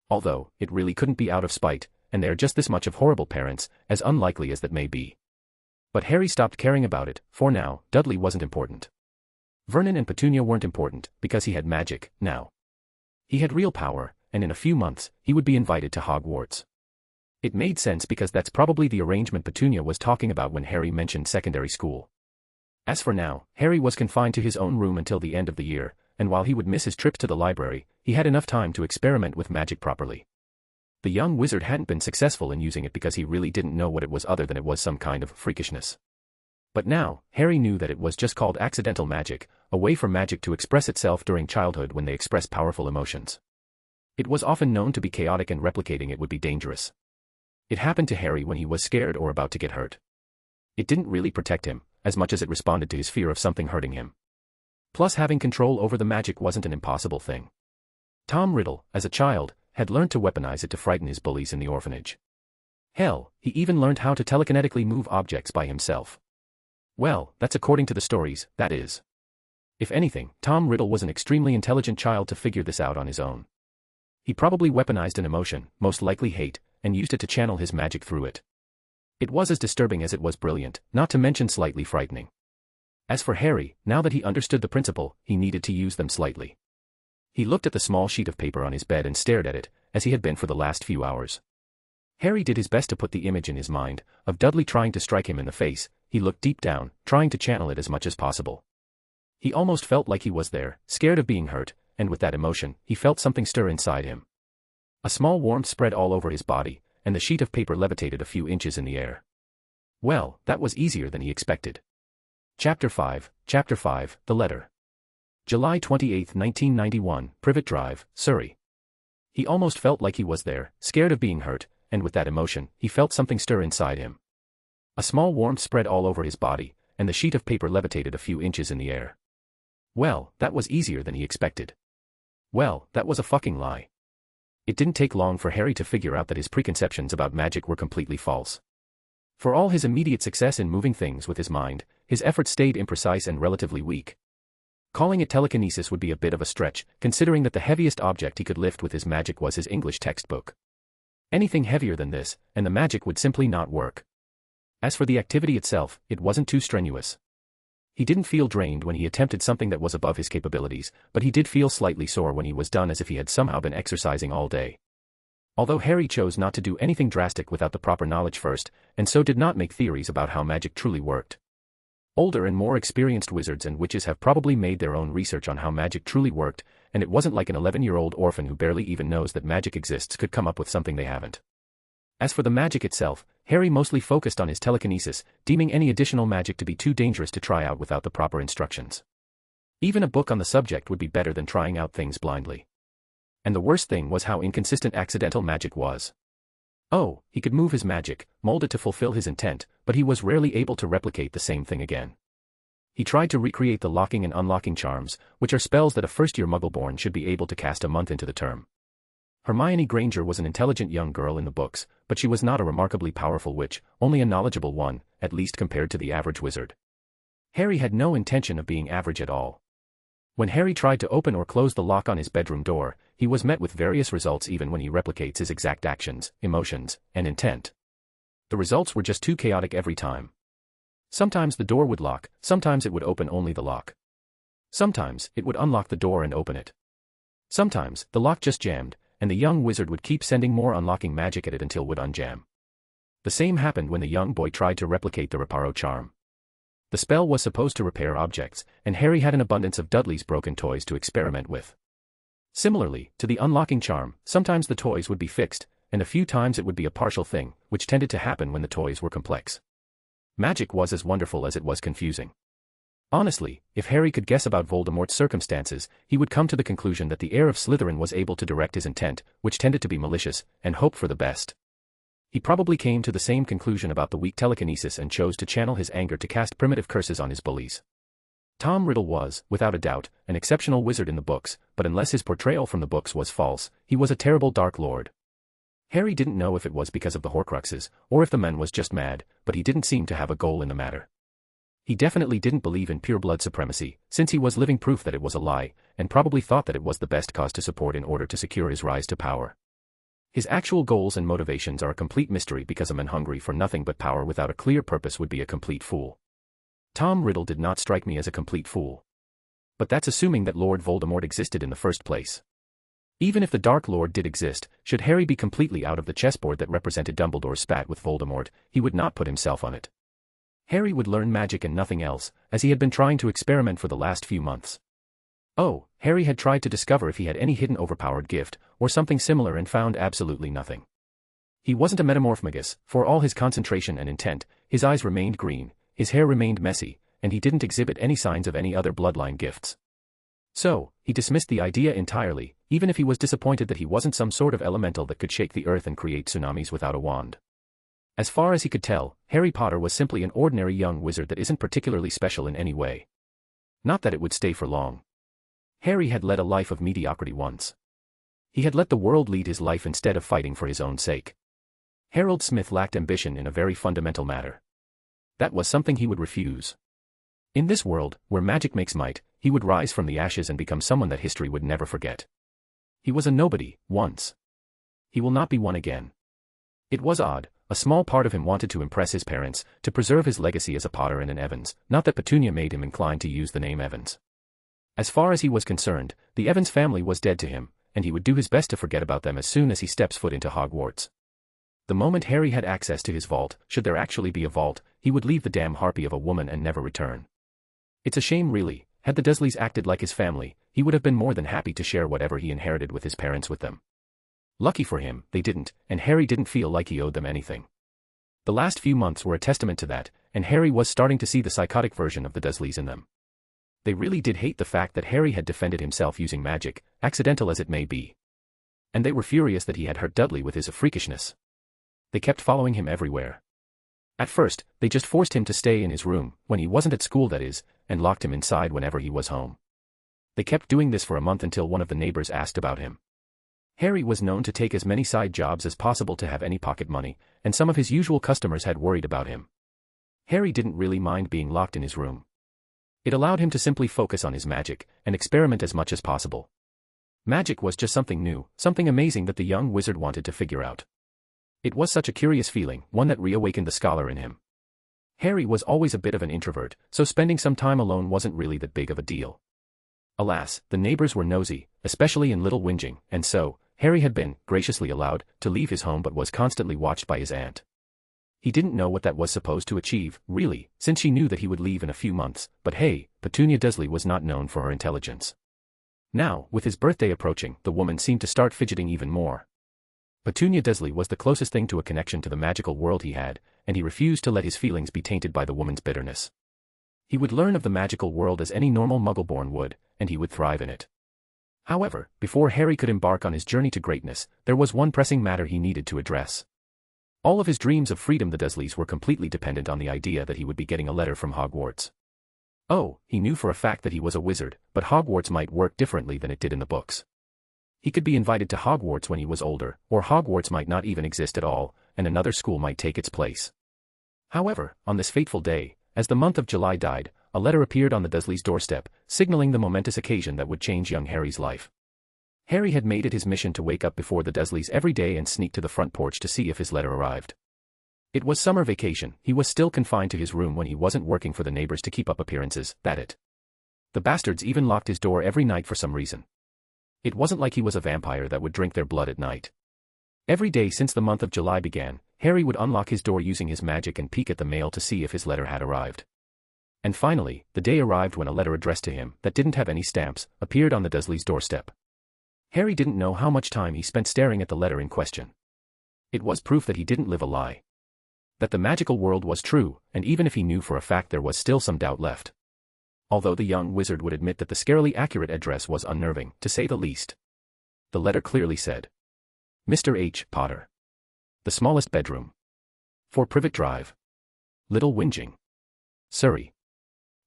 Although, it really couldn't be out of spite, and they're just this much of horrible parents, as unlikely as that may be. But Harry stopped caring about it. For now, Dudley wasn't important. Vernon and Petunia weren't important, because he had magic, now. He had real power, and in a few months, he would be invited to Hogwarts. It made sense because that's probably the arrangement Petunia was talking about when Harry mentioned secondary school. As for now, Harry was confined to his own room until the end of the year, and while he would miss his trips to the library, he had enough time to experiment with magic properly. The young wizard hadn't been successful in using it because he really didn't know what it was other than it was some kind of freakishness. But now, Harry knew that it was just called accidental magic, a way for magic to express itself during childhood when they express powerful emotions. It was often known to be chaotic and replicating it would be dangerous. It happened to Harry when he was scared or about to get hurt. It didn't really protect him, as much as it responded to his fear of something hurting him. Plus, having control over the magic wasn't an impossible thing. Tom Riddle, as a child, had learned to weaponize it to frighten his bullies in the orphanage. Hell, he even learned how to telekinetically move objects by himself. Well, that's according to the stories, that is. If anything, Tom Riddle was an extremely intelligent child to figure this out on his own. He probably weaponized an emotion, most likely hate, and used it to channel his magic through it. It was as disturbing as it was brilliant, not to mention slightly frightening. As for Harry, now that he understood the principle, he needed to use them slightly. He looked at the small sheet of paper on his bed and stared at it, as he had been for the last few hours. Harry did his best to put the image in his mind, of Dudley trying to strike him in the face. He looked deep down, trying to channel it as much as possible. He almost felt like he was there, scared of being hurt, and with that emotion, he felt something stir inside him. A small warmth spread all over his body, and the sheet of paper levitated a few inches in the air. Well, that was easier than he expected. Chapter 5, The Letter. July 28, 1991, Privet Drive, Surrey. He almost felt like he was there, scared of being hurt, and with that emotion, he felt something stir inside him. A small warmth spread all over his body, and the sheet of paper levitated a few inches in the air. Well, that was easier than he expected. Well, that was a fucking lie. It didn't take long for Harry to figure out that his preconceptions about magic were completely false. For all his immediate success in moving things with his mind, his efforts stayed imprecise and relatively weak. Calling it telekinesis would be a bit of a stretch, considering that the heaviest object he could lift with his magic was his English textbook. Anything heavier than this, and the magic would simply not work. As for the activity itself, it wasn't too strenuous. He didn't feel drained when he attempted something that was above his capabilities, but he did feel slightly sore when he was done, as if he had somehow been exercising all day. Although Harry chose not to do anything drastic without the proper knowledge first, and so did not make theories about how magic truly worked. Older and more experienced wizards and witches have probably made their own research on how magic truly worked, and it wasn't like an 11-year-old orphan who barely even knows that magic exists could come up with something they haven't. As for the magic itself, Harry mostly focused on his telekinesis, deeming any additional magic to be too dangerous to try out without the proper instructions. Even a book on the subject would be better than trying out things blindly. And the worst thing was how inconsistent accidental magic was. Oh, he could move his magic, mold it to fulfill his intent, but he was rarely able to replicate the same thing again. He tried to recreate the locking and unlocking charms, which are spells that a first-year Muggle-born should be able to cast a month into the term. Hermione Granger was an intelligent young girl in the books, but she was not a remarkably powerful witch, only a knowledgeable one, at least compared to the average wizard. Harry had no intention of being average at all. When Harry tried to open or close the lock on his bedroom door, he was met with various results even when he replicates his exact actions, emotions, and intent. The results were just too chaotic every time. Sometimes the door would lock, sometimes it would open only the lock. Sometimes, it would unlock the door and open it. Sometimes, the lock just jammed, and the young wizard would keep sending more unlocking magic at it until it would unjam. The same happened when the young boy tried to replicate the Reparo charm. The spell was supposed to repair objects, and Harry had an abundance of Dudley's broken toys to experiment with. Similarly, to the unlocking charm, sometimes the toys would be fixed, and a few times it would be a partial thing, which tended to happen when the toys were complex. Magic was as wonderful as it was confusing. Honestly, if Harry could guess about Voldemort's circumstances, he would come to the conclusion that the heir of Slytherin was able to direct his intent, which tended to be malicious, and hope for the best. He probably came to the same conclusion about the weak telekinesis and chose to channel his anger to cast primitive curses on his bullies. Tom Riddle was, without a doubt, an exceptional wizard in the books, but unless his portrayal from the books was false, he was a terrible Dark Lord. Harry didn't know if it was because of the Horcruxes, or if the man was just mad, but he didn't seem to have a goal in the matter. He definitely didn't believe in pure blood supremacy, since he was living proof that it was a lie, and probably thought that it was the best cause to support in order to secure his rise to power. His actual goals and motivations are a complete mystery because a man hungry for nothing but power without a clear purpose would be a complete fool. Tom Riddle did not strike me as a complete fool. But that's assuming that Lord Voldemort existed in the first place. Even if the Dark Lord did exist, should Harry be completely out of the chessboard that represented Dumbledore's spat with Voldemort, he would not put himself on it. Harry would learn magic and nothing else, as he had been trying to experiment for the last few months. Oh, Harry had tried to discover if he had any hidden overpowered gift, or something similar and found absolutely nothing. He wasn't a metamorphmagus, for all his concentration and intent, his eyes remained green, his hair remained messy, and he didn't exhibit any signs of any other bloodline gifts. So, he dismissed the idea entirely, even if he was disappointed that he wasn't some sort of elemental that could shake the earth and create tsunamis without a wand. As far as he could tell, Harry Potter was simply an ordinary young wizard that isn't particularly special in any way. Not that it would stay for long. Harry had led a life of mediocrity once. He had let the world lead his life instead of fighting for his own sake. Harold Smith lacked ambition in a very fundamental matter. That was something he would refuse. In this world, where magic makes might, he would rise from the ashes and become someone that history would never forget. He was a nobody, once. He will not be one again. It was odd, a small part of him wanted to impress his parents, to preserve his legacy as a Potter and an Evans, not that Petunia made him inclined to use the name Evans. As far as he was concerned, the Evans family was dead to him, and he would do his best to forget about them as soon as he steps foot into Hogwarts. The moment Harry had access to his vault, should there actually be a vault, he would leave the damn harpy of a woman and never return. It's a shame really, had the Dursleys acted like his family, he would have been more than happy to share whatever he inherited with his parents with them. Lucky for him, they didn't, and Harry didn't feel like he owed them anything. The last few months were a testament to that, and Harry was starting to see the psychotic version of the Dursleys in them. They really did hate the fact that Harry had defended himself using magic, accidental as it may be. And they were furious that he had hurt Dudley with his freakishness. They kept following him everywhere. At first, they just forced him to stay in his room, when he wasn't at school that is, and locked him inside whenever he was home. They kept doing this for a month until one of the neighbors asked about him. Harry was known to take as many side jobs as possible to have any pocket money, and some of his usual customers had worried about him. Harry didn't really mind being locked in his room. It allowed him to simply focus on his magic, and experiment as much as possible. Magic was just something new, something amazing that the young wizard wanted to figure out. It was such a curious feeling, one that reawakened the scholar in him. Harry was always a bit of an introvert, so spending some time alone wasn't really that big of a deal. Alas, the neighbors were nosy, especially in Little Whinging, and so, Harry had been, graciously allowed, to leave his home but was constantly watched by his aunt. He didn't know what that was supposed to achieve, really, since she knew that he would leave in a few months, but hey, Petunia Dursley was not known for her intelligence. Now, with his birthday approaching, the woman seemed to start fidgeting even more. Petunia Dursley was the closest thing to a connection to the magical world he had, and he refused to let his feelings be tainted by the woman's bitterness. He would learn of the magical world as any normal Muggle-born would, and he would thrive in it. However, before Harry could embark on his journey to greatness, there was one pressing matter he needed to address. All of his dreams of freedom, the Dursleys were completely dependent on the idea that he would be getting a letter from Hogwarts. Oh, he knew for a fact that he was a wizard, but Hogwarts might work differently than it did in the books. He could be invited to Hogwarts when he was older, or Hogwarts might not even exist at all, and another school might take its place. However, on this fateful day, as the month of July died, a letter appeared on the Dursleys' doorstep, signaling the momentous occasion that would change young Harry's life. Harry had made it his mission to wake up before the Dursleys every day and sneak to the front porch to see if his letter arrived. It was summer vacation, he was still confined to his room when he wasn't working for the neighbors to keep up appearances, that it. The bastards even locked his door every night for some reason. It wasn't like he was a vampire that would drink their blood at night. Every day since the month of July began, Harry would unlock his door using his magic and peek at the mail to see if his letter had arrived. And finally, the day arrived when a letter addressed to him, that didn't have any stamps, appeared on the Dursleys' doorstep. Harry didn't know how much time he spent staring at the letter in question. It was proof that he didn't live a lie. That the magical world was true, and even if he knew for a fact there was still some doubt left. Although the young wizard would admit that the scarily accurate address was unnerving, to say the least. The letter clearly said, Mr. H. Potter. The smallest bedroom. 4 Privet Drive. Little Whinging. Surrey.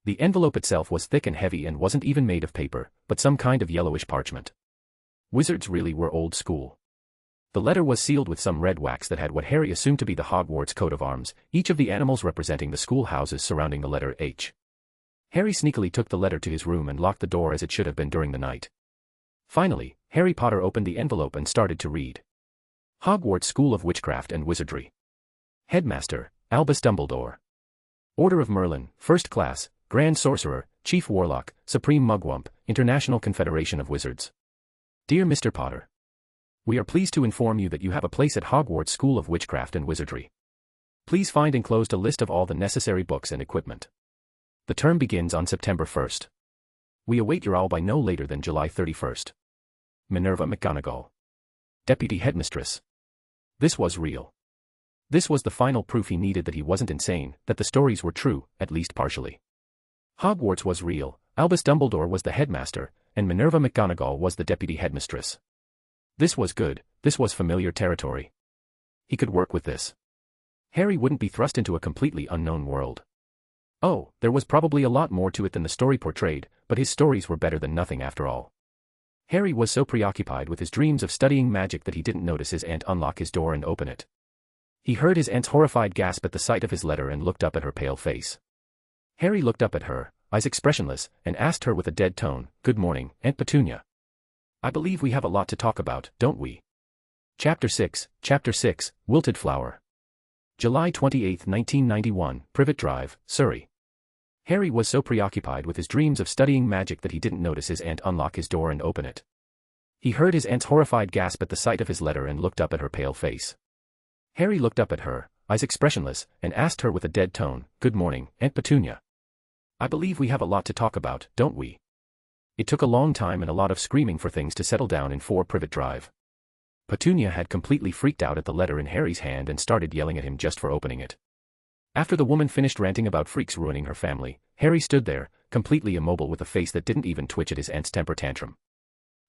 The envelope itself was thick and heavy and wasn't even made of paper, but some kind of yellowish parchment. Wizards really were old school. The letter was sealed with some red wax that had what Harry assumed to be the Hogwarts coat of arms, each of the animals representing the schoolhouses surrounding the letter H. Harry sneakily took the letter to his room and locked the door as it should have been during the night. Finally, Harry Potter opened the envelope and started to read. Hogwarts School of Witchcraft and Wizardry. Headmaster, Albus Dumbledore. Order of Merlin, First Class, Grand Sorcerer, Chief Warlock, Supreme Mugwump, International Confederation of Wizards. Dear Mr. Potter. We are pleased to inform you that you have a place at Hogwarts School of Witchcraft and Wizardry. Please find enclosed a list of all the necessary books and equipment. The term begins on September 1st. We await your owl by no later than July 31st. Minerva McGonagall. Deputy Headmistress. This was real. This was the final proof he needed that he wasn't insane, that the stories were true, at least partially. Hogwarts was real, Albus Dumbledore was the headmaster, and Minerva McGonagall was the deputy headmistress. This was good, this was familiar territory. He could work with this. Harry wouldn't be thrust into a completely unknown world. Oh, there was probably a lot more to it than the story portrayed, but his stories were better than nothing after all. Harry was so preoccupied with his dreams of studying magic that he didn't notice his aunt unlock his door and open it. He heard his aunt's horrified gasp at the sight of his letter and looked up at her pale face. Harry looked up at her, eyes expressionless, and asked her with a dead tone, "Good morning, Aunt Petunia. I believe we have a lot to talk about, don't we?" Chapter 6, Wilted Flower. July 28, 1991, Privet Drive, Surrey. Harry was so preoccupied with his dreams of studying magic that he didn't notice his aunt unlock his door and open it. He heard his aunt's horrified gasp at the sight of his letter and looked up at her pale face. Harry looked up at her, eyes expressionless, and asked her with a dead tone, "Good morning, Aunt Petunia. I believe we have a lot to talk about, don't we?" It took a long time and a lot of screaming for things to settle down in 4 Privet Drive. Petunia had completely freaked out at the letter in Harry's hand and started yelling at him just for opening it. After the woman finished ranting about freaks ruining her family, Harry stood there, completely immobile with a face that didn't even twitch at his aunt's temper tantrum.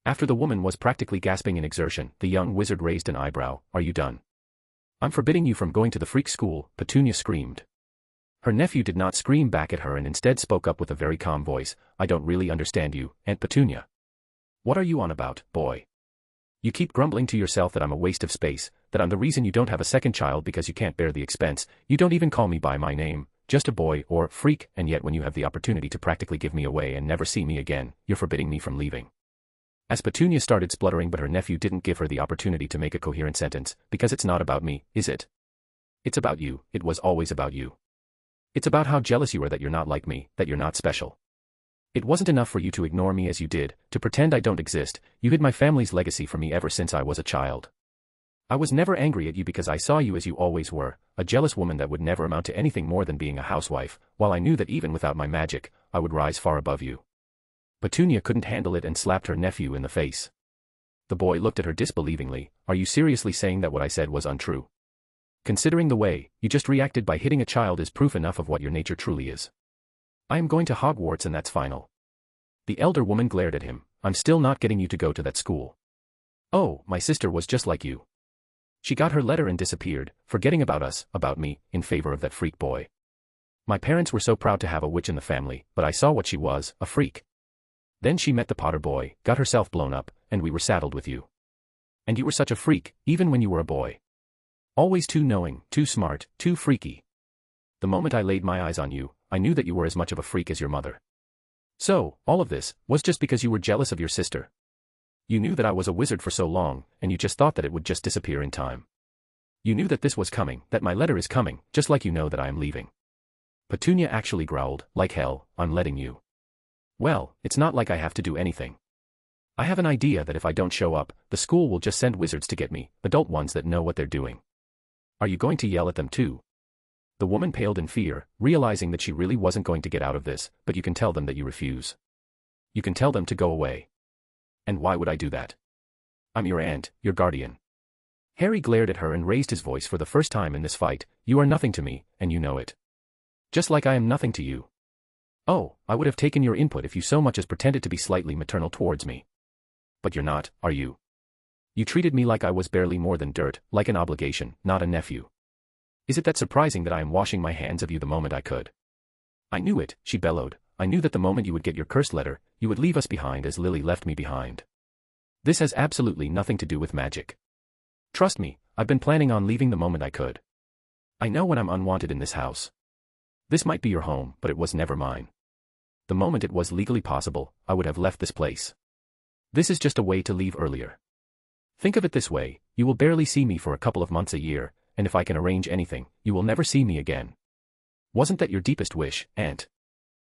After the woman was practically gasping in exertion, the young wizard raised an eyebrow. "Are you done?" "I'm forbidding you from going to the freak school," Petunia screamed. Her nephew did not scream back at her and instead spoke up with a very calm voice. "I don't really understand you, Aunt Petunia. What are you on about, boy? You keep grumbling to yourself that I'm a waste of space, that I'm the reason you don't have a second child because you can't bear the expense, you don't even call me by my name, just a boy or freak, and yet when you have the opportunity to practically give me away and never see me again, you're forbidding me from leaving." As Petunia started spluttering, but her nephew didn't give her the opportunity to make a coherent sentence. "Because it's not about me, is it? It's about you, it was always about you. It's about how jealous you are that you're not like me, that you're not special. It wasn't enough for you to ignore me as you did, to pretend I don't exist, you hid my family's legacy from me ever since I was a child. I was never angry at you because I saw you as you always were, a jealous woman that would never amount to anything more than being a housewife, while I knew that even without my magic, I would rise far above you." Petunia couldn't handle it and slapped her nephew in the face. The boy looked at her disbelievingly. "Are you seriously saying that what I said was untrue? Considering the way you just reacted by hitting a child is proof enough of what your nature truly is." "I am going to Hogwarts and that's final." The elder woman glared at him. "I'm still not getting you to go to that school." "Oh, my sister was just like you. She got her letter and disappeared, forgetting about us, about me, in favor of that freak boy. My parents were so proud to have a witch in the family, but I saw what she was, a freak. Then she met the Potter boy, got herself blown up, and we were saddled with you. And you were such a freak, even when you were a boy. Always too knowing, too smart, too freaky. The moment I laid my eyes on you, I knew that you were as much of a freak as your mother. So, all of this was just because you were jealous of your sister. You knew that I was a wizard for so long, and you just thought that it would just disappear in time. You knew that this was coming, that my letter is coming, just like you know that I am leaving. Petunia actually growled, like hell, I'm letting you. Well, it's not like I have to do anything. I have an idea that if I don't show up, the school will just send wizards to get me, adult ones that know what they're doing. Are you going to yell at them too? The woman paled in fear, realizing that she really wasn't going to get out of this, but you can tell them that you refuse. You can tell them to go away. And why would I do that? I'm your aunt, your guardian. Harry glared at her and raised his voice for the first time in this fight, you are nothing to me, and you know it. Just like I am nothing to you. Oh, I would have taken your input if you so much as pretended to be slightly maternal towards me. But you're not, are you? You treated me like I was barely more than dirt, like an obligation, not a nephew. Is it that surprising that I am washing my hands of you the moment I could? I knew it, she bellowed. I knew that the moment you would get your cursed letter, you would leave us behind as Lily left me behind. This has absolutely nothing to do with magic. Trust me, I've been planning on leaving the moment I could. I know when I'm unwanted in this house. This might be your home, but it was never mine. The moment it was legally possible, I would have left this place. This is just a way to leave earlier. Think of it this way, you will barely see me for a couple of months a year, and if I can arrange anything, you will never see me again. Wasn't that your deepest wish, Aunt?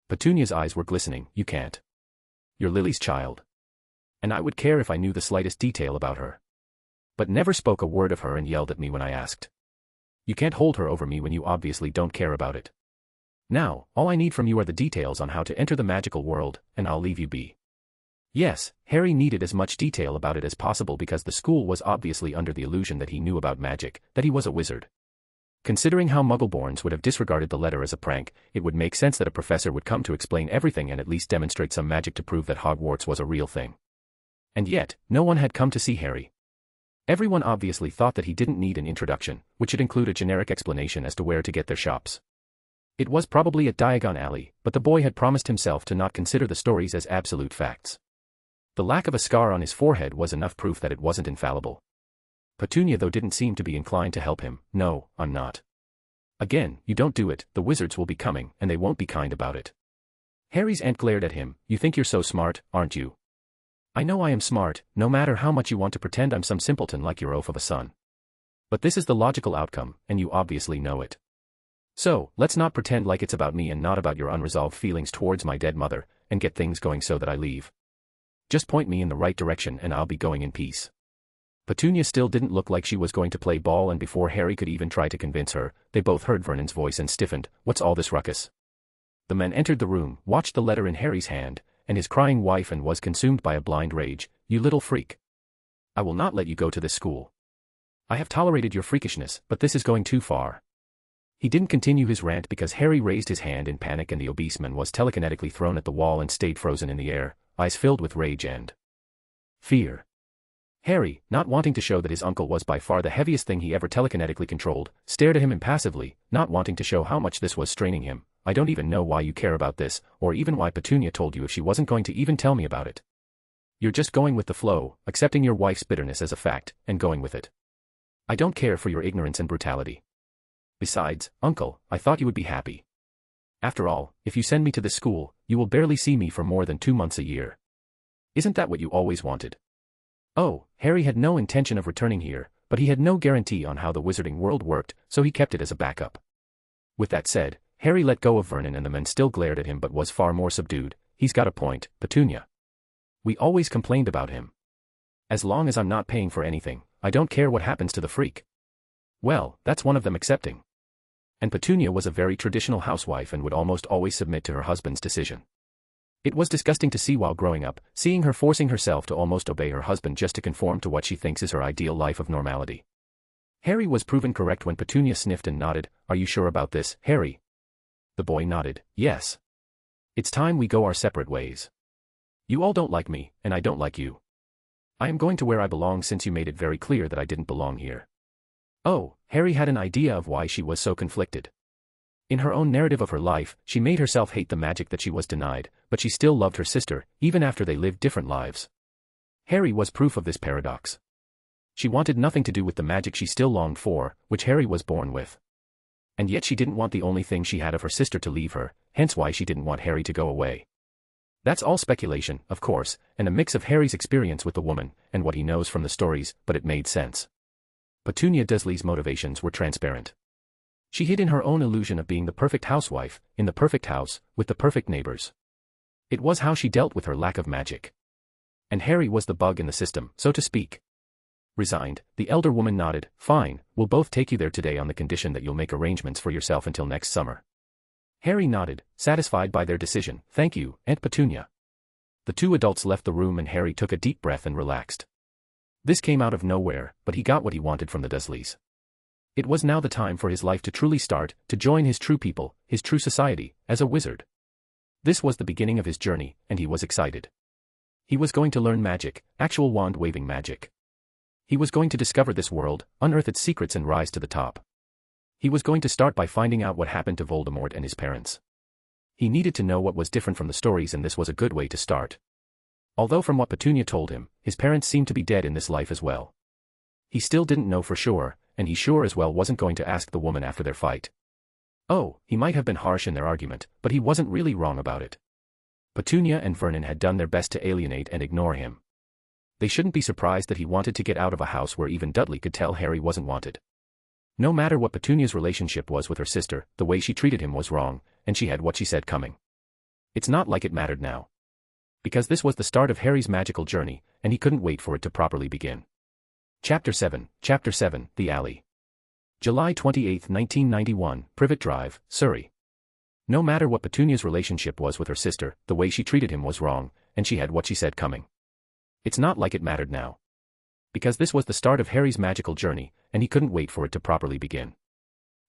Petunia's eyes were glistening, you can't. You're Lily's child. And I would care if I knew the slightest detail about her. But never spoke a word of her and yelled at me when I asked. You can't hold her over me when you obviously don't care about it. Now, all I need from you are the details on how to enter the magical world, and I'll leave you be. Yes, Harry needed as much detail about it as possible because the school was obviously under the illusion that he knew about magic, that he was a wizard. Considering how Muggleborns would have disregarded the letter as a prank, it would make sense that a professor would come to explain everything and at least demonstrate some magic to prove that Hogwarts was a real thing. And yet, no one had come to see Harry. Everyone obviously thought that he didn't need an introduction, which should include a generic explanation as to where to get their shops. It was probably at Diagon Alley, but the boy had promised himself to not consider the stories as absolute facts. The lack of a scar on his forehead was enough proof that it wasn't infallible. Petunia though didn't seem to be inclined to help him. No, I'm not. Again, you don't do it, the wizards will be coming, and they won't be kind about it. Harry's aunt glared at him, you think you're so smart, aren't you? I know I am smart, no matter how much you want to pretend I'm some simpleton like your oaf of a son. But this is the logical outcome, and you obviously know it. So, let's not pretend like it's about me and not about your unresolved feelings towards my dead mother, and get things going so that I leave. Just point me in the right direction and I'll be going in peace. Petunia still didn't look like she was going to play ball, and before Harry could even try to convince her, they both heard Vernon's voice and stiffened. What's all this ruckus? The man entered the room, watched the letter in Harry's hand, and his crying wife and was consumed by a blind rage. You little freak. I will not let you go to this school. I have tolerated your freakishness, but this is going too far. He didn't continue his rant because Harry raised his hand in panic and the obese man was telekinetically thrown at the wall and stayed frozen in the air, eyes filled with rage and fear. Harry, not wanting to show that his uncle was by far the heaviest thing he ever telekinetically controlled, stared at him impassively, not wanting to show how much this was straining him. I don't even know why you care about this, or even why Petunia told you if she wasn't going to even tell me about it. You're just going with the flow, accepting your wife's bitterness as a fact, and going with it. I don't care for your ignorance and brutality. Besides, Uncle, I thought you would be happy. After all, if you send me to this school, you will barely see me for more than 2 months a year. Isn't that what you always wanted? Oh, Harry had no intention of returning here, but he had no guarantee on how the wizarding world worked, so he kept it as a backup. With that said, Harry let go of Vernon and the men still glared at him but was far more subdued. He's got a point, Petunia. We always complained about him. As long as I'm not paying for anything, I don't care what happens to the freak. Well, that's one of them accepting. And Petunia was a very traditional housewife and would almost always submit to her husband's decision. It was disgusting to see while growing up, seeing her forcing herself to almost obey her husband just to conform to what she thinks is her ideal life of normality. Harry was proven correct when Petunia sniffed and nodded. Are you sure about this, Harry? The boy nodded. Yes. It's time we go our separate ways. You all don't like me, and I don't like you. I am going to where I belong since you made it very clear that I didn't belong here. Oh, Harry had an idea of why she was so conflicted. In her own narrative of her life, she made herself hate the magic that she was denied, but she still loved her sister, even after they lived different lives. Harry was proof of this paradox. She wanted nothing to do with the magic she still longed for, which Harry was born with. And yet she didn't want the only thing she had of her sister to leave her, hence why she didn't want Harry to go away. That's all speculation, of course, and a mix of Harry's experience with the woman, and what he knows from the stories, but it made sense. Petunia Dursley's motivations were transparent. She hid in her own illusion of being the perfect housewife, in the perfect house, with the perfect neighbors. It was how she dealt with her lack of magic. And Harry was the bug in the system, so to speak. Resigned, the elder woman nodded. Fine, we'll both take you there today on the condition that you'll make arrangements for yourself until next summer. Harry nodded, satisfied by their decision. Thank you, Aunt Petunia. The two adults left the room and Harry took a deep breath and relaxed. This came out of nowhere, but he got what he wanted from the Dursleys. It was now the time for his life to truly start, to join his true people, his true society, as a wizard. This was the beginning of his journey, and he was excited. He was going to learn magic, actual wand-waving magic. He was going to discover this world, unearth its secrets and rise to the top. He was going to start by finding out what happened to Voldemort and his parents. He needed to know what was different from the stories, and this was a good way to start. Although from what Petunia told him, his parents seemed to be dead in this life as well. He still didn't know for sure, and he sure as well wasn't going to ask the woman after their fight. Oh, he might have been harsh in their argument, but he wasn't really wrong about it. Petunia and Vernon had done their best to alienate and ignore him. They shouldn't be surprised that he wanted to get out of a house where even Dudley could tell Harry wasn't wanted. No matter what Petunia's relationship was with her sister, the way she treated him was wrong, and she had what she said coming. It's not like it mattered now. Because this was the start of Harry's magical journey, and he couldn't wait for it to properly begin. Chapter 7, The Alley. July 28, 1991, Privet Drive, Surrey. No matter what Petunia's relationship was with her sister, the way she treated him was wrong, and she had what she said coming. It's not like it mattered now. Because this was the start of Harry's magical journey, and he couldn't wait for it to properly begin.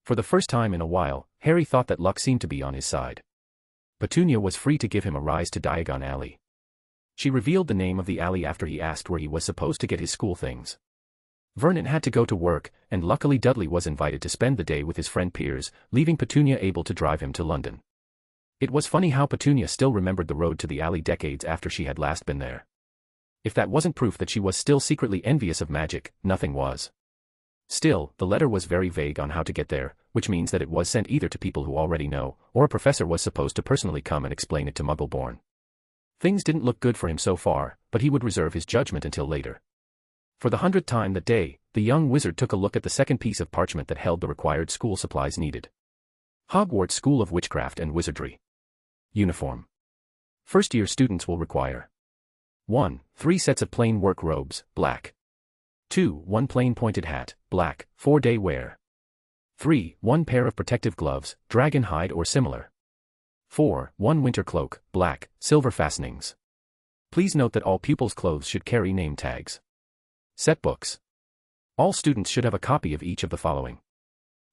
For the first time in a while, Harry thought that luck seemed to be on his side. Petunia was free to give him a rise to Diagon Alley. She revealed the name of the alley after he asked where he was supposed to get his school things. Vernon had to go to work, and luckily Dudley was invited to spend the day with his friend Piers, leaving Petunia able to drive him to London. It was funny how Petunia still remembered the road to the alley decades after she had last been there. If that wasn't proof that she was still secretly envious of magic, nothing was. Still, the letter was very vague on how to get there, which means that it was sent either to people who already know, or a professor was supposed to personally come and explain it to Muggleborn. Things didn't look good for him so far, but he would reserve his judgment until later. For the 100th time that day, the young wizard took a look at the second piece of parchment that held the required school supplies needed. Hogwarts School of Witchcraft and Wizardry. Uniform. First-year students will require 1. 3 sets of plain work robes, black. 2. 1 plain pointed hat, black, 4-day wear. 3. 1 pair of protective gloves, dragon hide or similar. 4. 1 winter cloak, black, silver fastenings. Please note that all pupils' clothes should carry name tags. Set books. All students should have a copy of each of the following.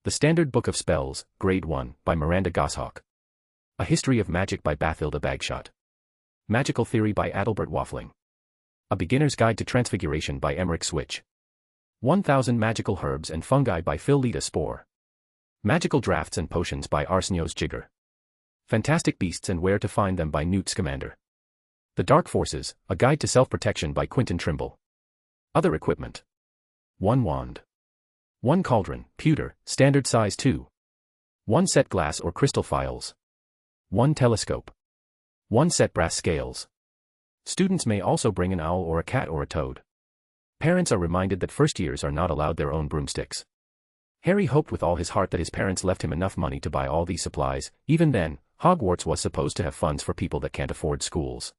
The Standard Book of Spells, Grade 1, by Miranda Goshawk. A History of Magic by Bathilda Bagshot. Magical Theory by Adalbert Waffling. A Beginner's Guide to Transfiguration by Emmerich Switch. 1000 Magical Herbs and Fungi by Phil-Lita Spore. Magical Drafts and Potions by Arsenios Jigger. Fantastic Beasts and Where to Find Them by Newt Scamander. The Dark Forces, A Guide to Self-Protection by Quentin Trimble. Other equipment. 1 wand. 1 cauldron, pewter, standard size 2. 1 set glass or crystal phials. 1 telescope. 1 set brass scales. Students may also bring an owl or a cat or a toad. Parents are reminded that first years are not allowed their own broomsticks. Harry hoped with all his heart that his parents left him enough money to buy all these supplies. Even then, Hogwarts was supposed to have funds for people that can't afford schools.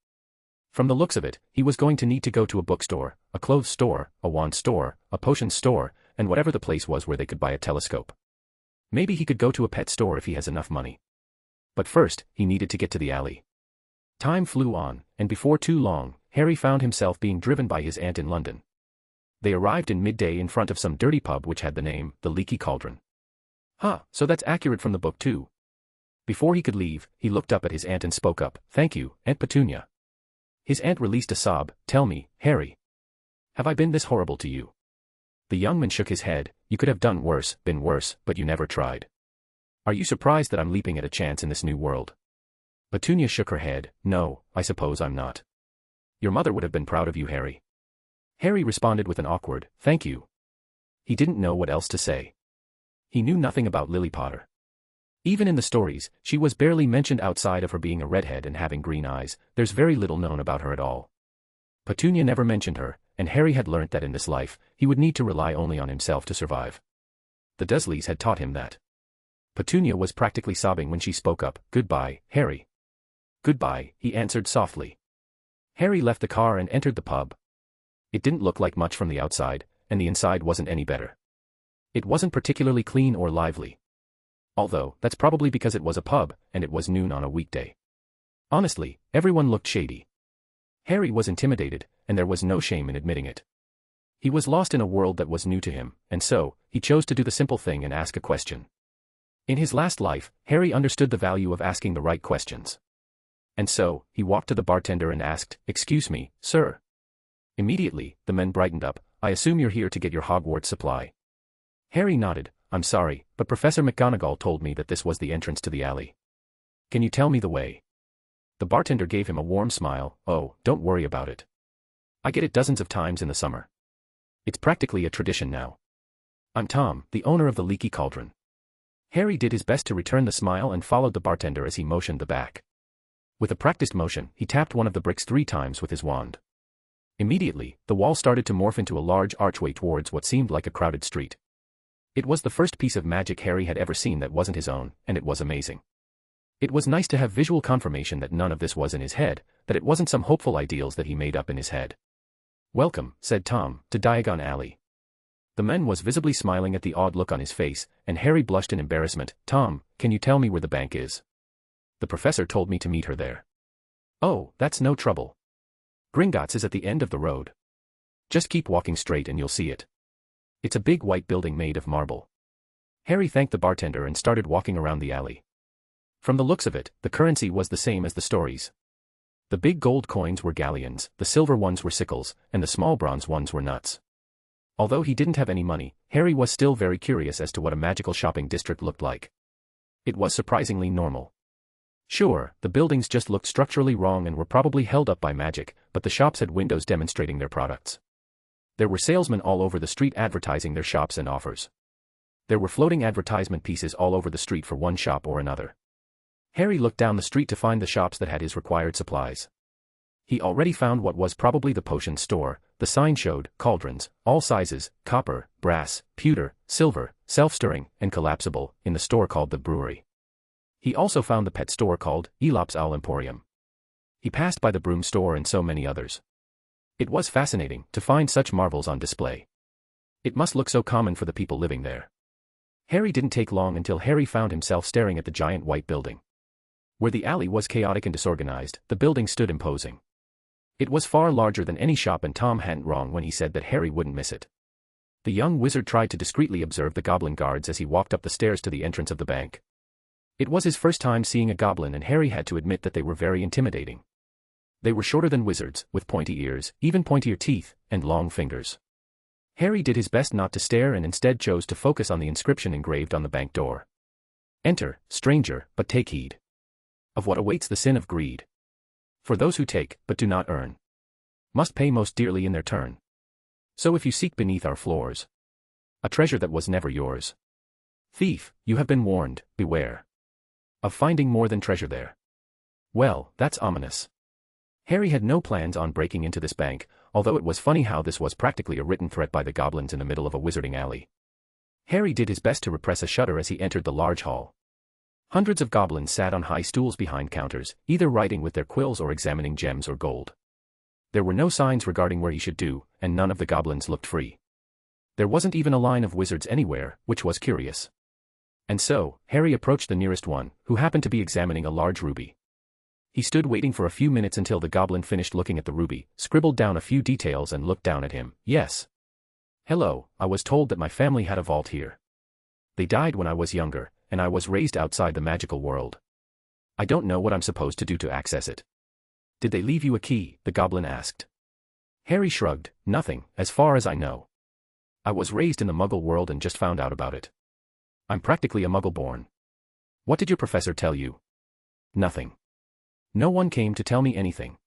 From the looks of it, he was going to need to go to a bookstore, a clothes store, a wand store, a potion store, and whatever the place was where they could buy a telescope. Maybe he could go to a pet store if he has enough money. But first, he needed to get to the alley. Time flew on, and before too long, Harry found himself being driven by his aunt in London. They arrived in midday in front of some dirty pub which had the name, The Leaky Cauldron. So that's accurate from the book too. Before he could leave, he looked up at his aunt and spoke up. Thank you, Aunt Petunia. His aunt released a sob. Tell me, Harry. Have I been this horrible to you? The young man shook his head. You could have done worse, been worse, but you never tried. Are you surprised that I'm leaping at a chance in this new world? Petunia shook her head. No, I suppose I'm not. Your mother would have been proud of you, Harry. Harry responded with an awkward, thank you. He didn't know what else to say. He knew nothing about Lily Potter. Even in the stories, she was barely mentioned outside of her being a redhead and having green eyes. There's very little known about her at all. Petunia never mentioned her, and Harry had learnt that in this life, he would need to rely only on himself to survive. The Dursleys had taught him that. Petunia was practically sobbing when she spoke up. "Goodbye, Harry." "Goodbye," he answered softly. Harry left the car and entered the pub. It didn't look like much from the outside, and the inside wasn't any better. It wasn't particularly clean or lively. Although, that's probably because it was a pub, and it was noon on a weekday. Honestly, everyone looked shady. Harry was intimidated, and there was no shame in admitting it. He was lost in a world that was new to him, and so, he chose to do the simple thing and ask a question. In his last life, Harry understood the value of asking the right questions. And so, he walked to the bartender and asked, "Excuse me, sir." Immediately, the men brightened up. "I assume you're here to get your Hogwarts supply." Harry nodded. "I'm sorry, but Professor McGonagall told me that this was the entrance to the alley. Can you tell me the way?" The bartender gave him a warm smile. "Oh, don't worry about it. I get it dozens of times in the summer. It's practically a tradition now. I'm Tom, the owner of the Leaky Cauldron." Harry did his best to return the smile and followed the bartender as he motioned the back. With a practiced motion, he tapped one of the bricks 3 times with his wand. Immediately, the wall started to morph into a large archway towards what seemed like a crowded street. It was the first piece of magic Harry had ever seen that wasn't his own, and it was amazing. It was nice to have visual confirmation that none of this was in his head, that it wasn't some hopeful ideals that he made up in his head. "Welcome," said Tom, "to Diagon Alley." The man was visibly smiling at the odd look on his face, and Harry blushed in embarrassment. "Tom, can you tell me where the bank is? The professor told me to meet her there." "Oh, that's no trouble. Gringotts is at the end of the road. Just keep walking straight and you'll see it. It's a big white building made of marble." Harry thanked the bartender and started walking around the alley. From the looks of it, the currency was the same as the stories. The big gold coins were galleons, the silver ones were sickles, and the small bronze ones were nuts. Although he didn't have any money, Harry was still very curious as to what a magical shopping district looked like. It was surprisingly normal. Sure, the buildings just looked structurally wrong and were probably held up by magic, but the shops had windows demonstrating their products. There were salesmen all over the street advertising their shops and offers. There were floating advertisement pieces all over the street for one shop or another. Harry looked down the street to find the shops that had his required supplies. He already found what was probably the potion store. The sign showed cauldrons, all sizes, copper, brass, pewter, silver, self-stirring, and collapsible, in the store called the brewery. He also found the pet store called Elop's Owl Emporium. He passed by the broom store and so many others. It was fascinating to find such marvels on display. It must look so common for the people living there. Harry didn't take long until Harry found himself staring at the giant white building. Where the alley was chaotic and disorganized, the building stood imposing. It was far larger than any shop, and Tom hadn't wrong when he said that Harry wouldn't miss it. The young wizard tried to discreetly observe the goblin guards as he walked up the stairs to the entrance of the bank. It was his first time seeing a goblin, and Harry had to admit that they were very intimidating. They were shorter than wizards, with pointy ears, even pointier teeth, and long fingers. Harry did his best not to stare and instead chose to focus on the inscription engraved on the bank door. "Enter, stranger, but take heed of what awaits the sin of greed. For those who take, but do not earn, must pay most dearly in their turn. So if you seek beneath our floors a treasure that was never yours, thief, you have been warned, beware of finding more than treasure there." Well, that's ominous. Harry had no plans on breaking into this bank, although it was funny how this was practically a written threat by the goblins in the middle of a wizarding alley. Harry did his best to repress a shudder as he entered the large hall. Hundreds of goblins sat on high stools behind counters, either writing with their quills or examining gems or gold. There were no signs regarding where he should do, and none of the goblins looked free. There wasn't even a line of wizards anywhere, which was curious. And so, Harry approached the nearest one, who happened to be examining a large ruby. He stood waiting for a few minutes until the goblin finished looking at the ruby, scribbled down a few details and looked down at him. "Yes. Hello, I was told that my family had a vault here. They died when I was younger, and I was raised outside the magical world. I don't know what I'm supposed to do to access it." "Did they leave you a key?" the goblin asked. Harry shrugged. "Nothing, as far as I know. I was raised in the Muggle world and just found out about it. I'm practically a Muggle born." "What did your professor tell you?" "Nothing. No one came to tell me anything.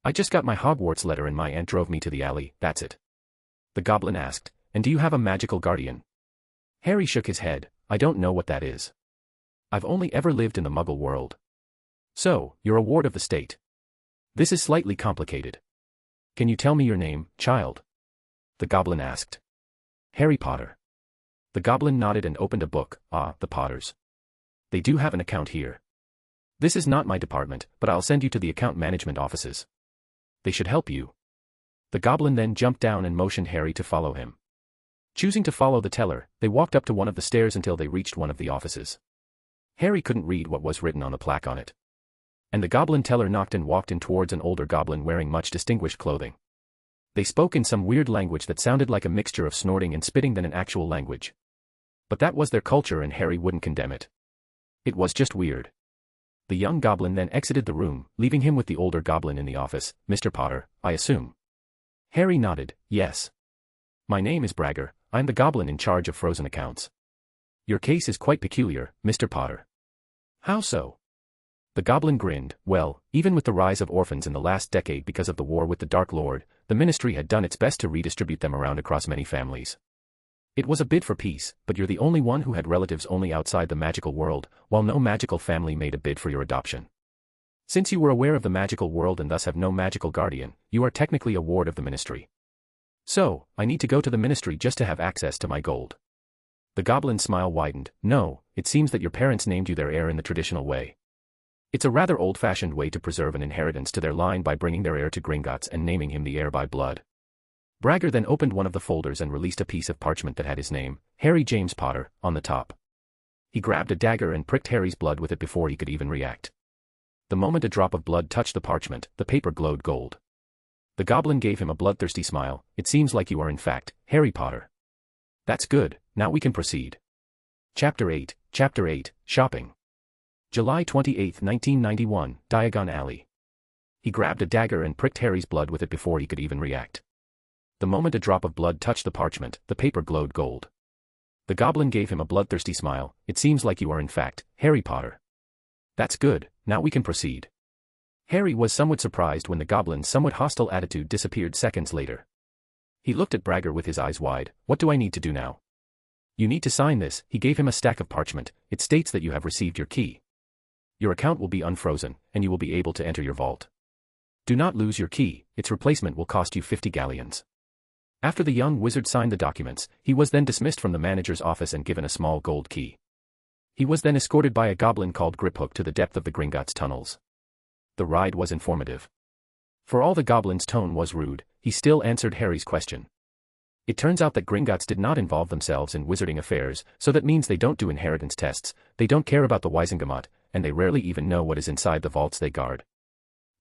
I just got my Hogwarts letter and my aunt drove me to the alley, that's it." The goblin asked, "And do you have a magical guardian?" Harry shook his head. I don't know what that is. I've only ever lived in the Muggle world. So, you're a ward of the state. This is slightly complicated. Can you tell me your name, child? The goblin asked. Harry Potter. The goblin nodded and opened a book. Ah, the Potters. They do have an account here. This is not my department, but I'll send you to the account management offices. They should help you. The goblin then jumped down and motioned Harry to follow him. Choosing to follow the teller, they walked up to one of the stairs until they reached one of the offices. Harry couldn't read what was written on the plaque on it. And the goblin teller knocked and walked in towards an older goblin wearing much distinguished clothing. They spoke in some weird language that sounded like a mixture of snorting and spitting than an actual language. But that was their culture and Harry wouldn't condemn it. It was just weird. The young goblin then exited the room, leaving him with the older goblin in the office. Mr. Potter, I assume. Harry nodded. Yes. My name is Bragger. I'm the goblin in charge of frozen accounts. Your case is quite peculiar, Mr. Potter. How so? The goblin grinned. Well, even with the rise of orphans in the last decade because of the war with the Dark Lord, the ministry had done its best to redistribute them around across many families. It was a bid for peace, but you're the only one who had relatives only outside the magical world, while no magical family made a bid for your adoption. Since you were aware of the magical world and thus have no magical guardian, you are technically a ward of the ministry. So, I need to go to the ministry just to have access to my gold. The goblin's smile widened. No, it seems that your parents named you their heir in the traditional way. It's a rather old-fashioned way to preserve an inheritance to their line by bringing their heir to Gringotts and naming him the heir by blood. Bragger then opened one of the folders and released a piece of parchment that had his name, Harry James Potter, on the top. He grabbed a dagger and pricked Harry's blood with it before he could even react. The moment a drop of blood touched the parchment, the paper glowed gold. The goblin gave him a bloodthirsty smile. It seems like you are in fact, Harry Potter. That's good, now we can proceed. Chapter 8, Shopping. July 28, 1991, Diagon Alley. He grabbed a dagger and pricked Harry's blood with it before he could even react. The moment a drop of blood touched the parchment, the paper glowed gold. The goblin gave him a bloodthirsty smile. It seems like you are in fact, Harry Potter. That's good, now we can proceed. Harry was somewhat surprised when the goblin's somewhat hostile attitude disappeared seconds later. He looked at Bragger with his eyes wide. What do I need to do now? You need to sign this. He gave him a stack of parchment. It states that you have received your key. Your account will be unfrozen, and you will be able to enter your vault. Do not lose your key, its replacement will cost you 50 galleons. After the young wizard signed the documents, he was then dismissed from the manager's office and given a small gold key. He was then escorted by a goblin called Griphook to the depth of the Gringotts tunnels. The ride was informative. For all the goblin's tone was rude, he still answered Harry's question. It turns out that Gringotts did not involve themselves in wizarding affairs, so that means they don't do inheritance tests, they don't care about the Wisengamot, and they rarely even know what is inside the vaults they guard.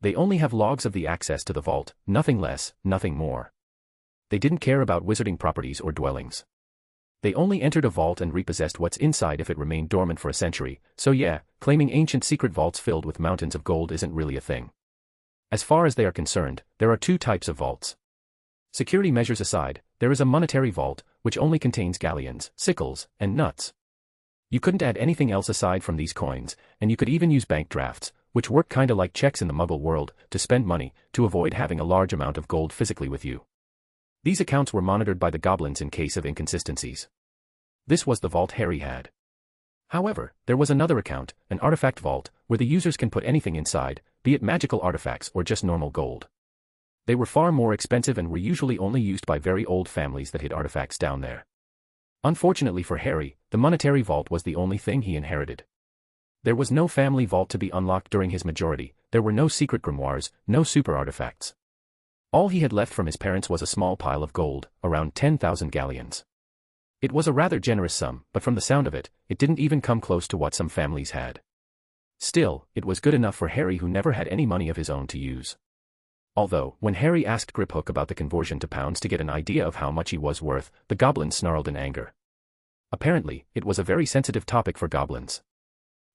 They only have logs of the access to the vault, nothing less, nothing more. They didn't care about wizarding properties or dwellings. They only entered a vault and repossessed what's inside if it remained dormant for a century, so yeah, claiming ancient secret vaults filled with mountains of gold isn't really a thing. As far as they are concerned, there are two types of vaults. Security measures aside, there is a monetary vault, which only contains galleons, sickles, and nuts. You couldn't add anything else aside from these coins, and you could even use bank drafts, which work kinda like checks in the Muggle world, to spend money, to avoid having a large amount of gold physically with you. These accounts were monitored by the goblins in case of inconsistencies. This was the vault Harry had. However, there was another account, an artifact vault, where the users can put anything inside, be it magical artifacts or just normal gold. They were far more expensive and were usually only used by very old families that hid artifacts down there. Unfortunately for Harry, the monetary vault was the only thing he inherited. There was no family vault to be unlocked during his majority, there were no secret grimoires, no super artifacts. All he had left from his parents was a small pile of gold, around 10,000 galleons. It was a rather generous sum, but from the sound of it, it didn't even come close to what some families had. Still, it was good enough for Harry who never had any money of his own to use. Although, when Harry asked Griphook about the conversion to pounds to get an idea of how much he was worth, the goblin snarled in anger. Apparently, it was a very sensitive topic for goblins.